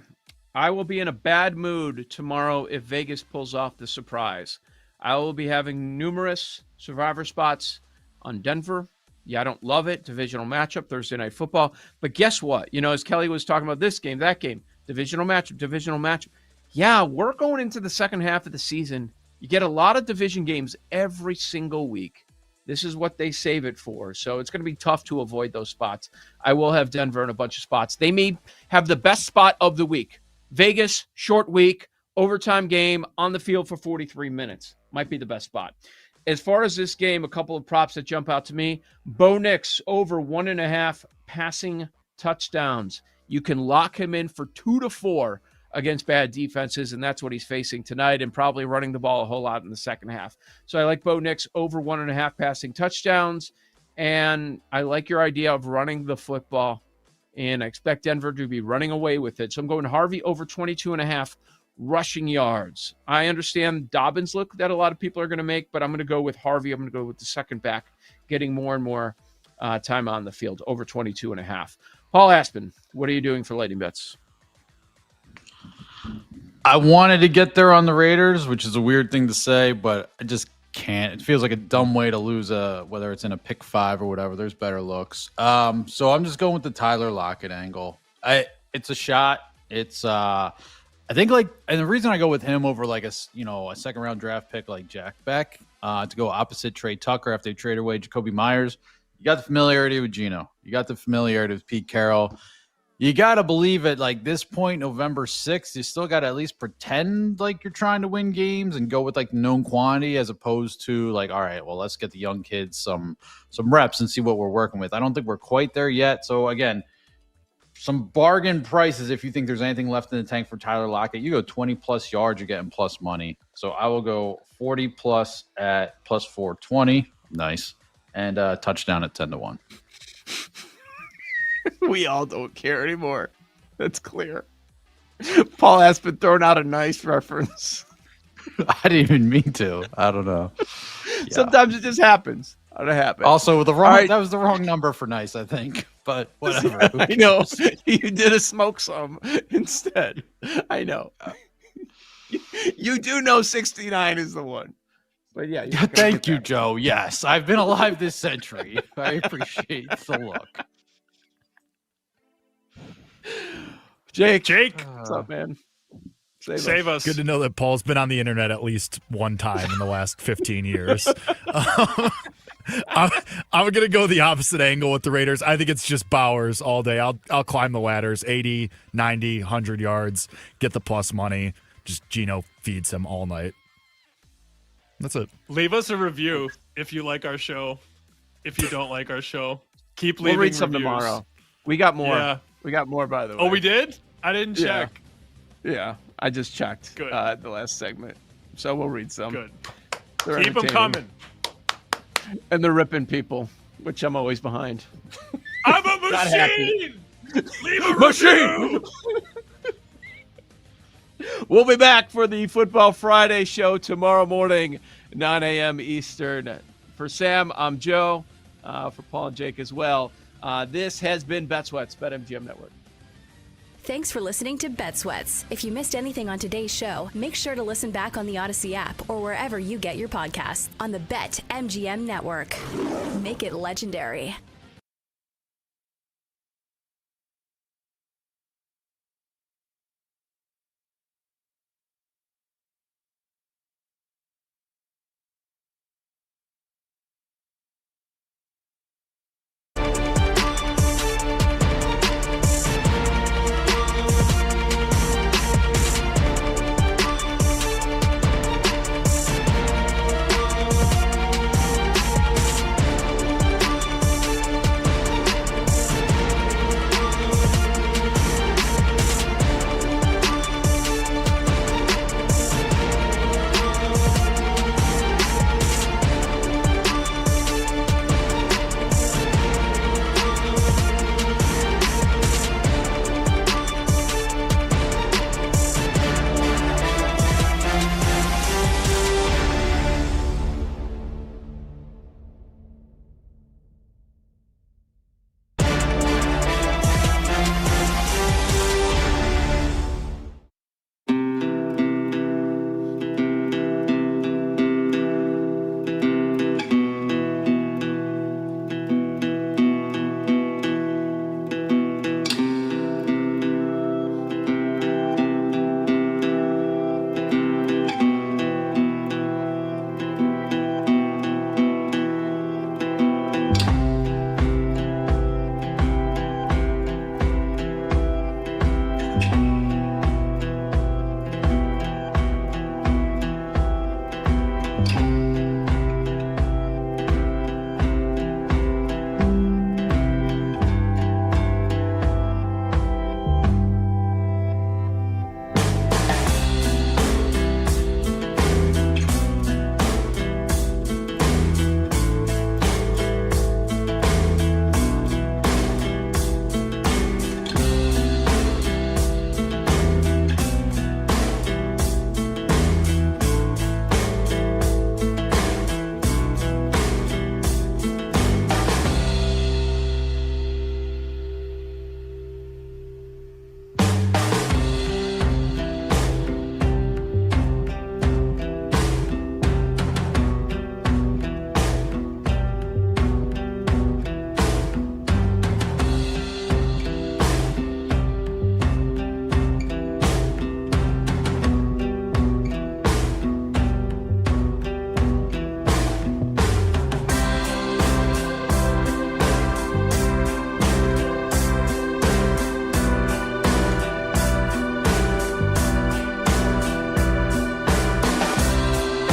I will be in a bad mood tomorrow if Vegas pulls off the surprise. I will be having numerous survivor spots on Denver. Yeah, I don't love it. Divisional matchup, Thursday Night Football. But guess what? You know, as Kelly was talking about this game, that game, divisional matchup. Yeah, we're going into the second half of the season. You get a lot of division games every single week. This is what they save it for. So it's going to be tough to avoid those spots. I will have Denver in a bunch of spots. They may have the best spot of the week. Vegas, short week, overtime game, on the field for 43 minutes. Might be the best spot. As far as this game, a couple of props that jump out to me. Bo Nix over 1.5 passing touchdowns. You can lock him in for 2 to 4 against bad defenses, and that's what he's facing tonight, and probably running the ball a whole lot in the second half. So I like Bo Nix over 1.5 passing touchdowns, and I like your idea of running the football, and I expect Denver to be running away with it. So I'm going Harvey over 22.5 rushing yards. I understand Dobbins look that a lot of people are going to make, but I'm going to go with Harvey. I'm going to go with the second back, getting more and more time on the field, over 22.5. Paul Aspen, what are you doing for Lightning Bets? I wanted to get there on the Raiders, which is a weird thing to say, but I just can't. It feels like a dumb way to lose whether it's in a pick 5 or whatever. There's better looks. So I'm just going with the Tyler Lockett angle. It's a shot. It's I think and the reason I go with him over like a second round draft pick like Jack Beck to go opposite Trey Tucker after they trade away Jacoby Myers. You got the familiarity with Geno. You got the familiarity with Pete Carroll. You got to believe at like this point, November 6th, you still got to at least pretend like you're trying to win games and go with like known quantity as opposed to like, all right, well, let's get the young kids some reps and see what we're working with. I don't think we're quite there yet. So again, some bargain prices if you think there's anything left in the tank for Tyler Lockett. You go 20 plus yards, you're getting plus money. So I will go 40 plus at plus 420. Nice. And touchdown at 10-1. We all don't care anymore. That's clear. Paul has been throwing out a nice reference. I didn't even mean to. I don't know. Yeah. Sometimes it just happens. How to happen. Also, with the wrong that was the wrong number for nice, I think. But whatever. I know. You did a smoke some instead. I know. You do know 69 is the one. But yeah. Thank you, Joe. Yes, I've been alive this century. I appreciate the look. Jake, what's up, man? Save us. Good to know that Paul's been on the internet at least one time in the last 15 years. I'm going to go the opposite angle with the Raiders. I think it's just Bowers all day. I'll climb the ladders, 80, 90, 100 yards, get the plus money. Just Geno feeds him all night. That's it. Leave us a review if you like our show. If you don't like our show, keep leaving We'll read some reviews. tomorrow. We got more. Yeah. We got more, by the way. Oh, we did? I didn't check. Yeah, I just checked Good. The last segment. So we'll read some. Good. They're Keep them entertaining. coming. And they're ripping people, which I'm always behind. I'm a Not happy. machine! Leave a Machine! review! We'll be back for the Football Friday show tomorrow morning, 9 a.m. Eastern. For Sam, I'm Joe. For Paul and Jake as well. This has been Bet Sweats, BetMGM Network. Thanks for listening to Bet Sweats. If you missed anything on today's show, make sure to listen back on the Odyssey app or wherever you get your podcasts on the BetMGM Network. Make it legendary.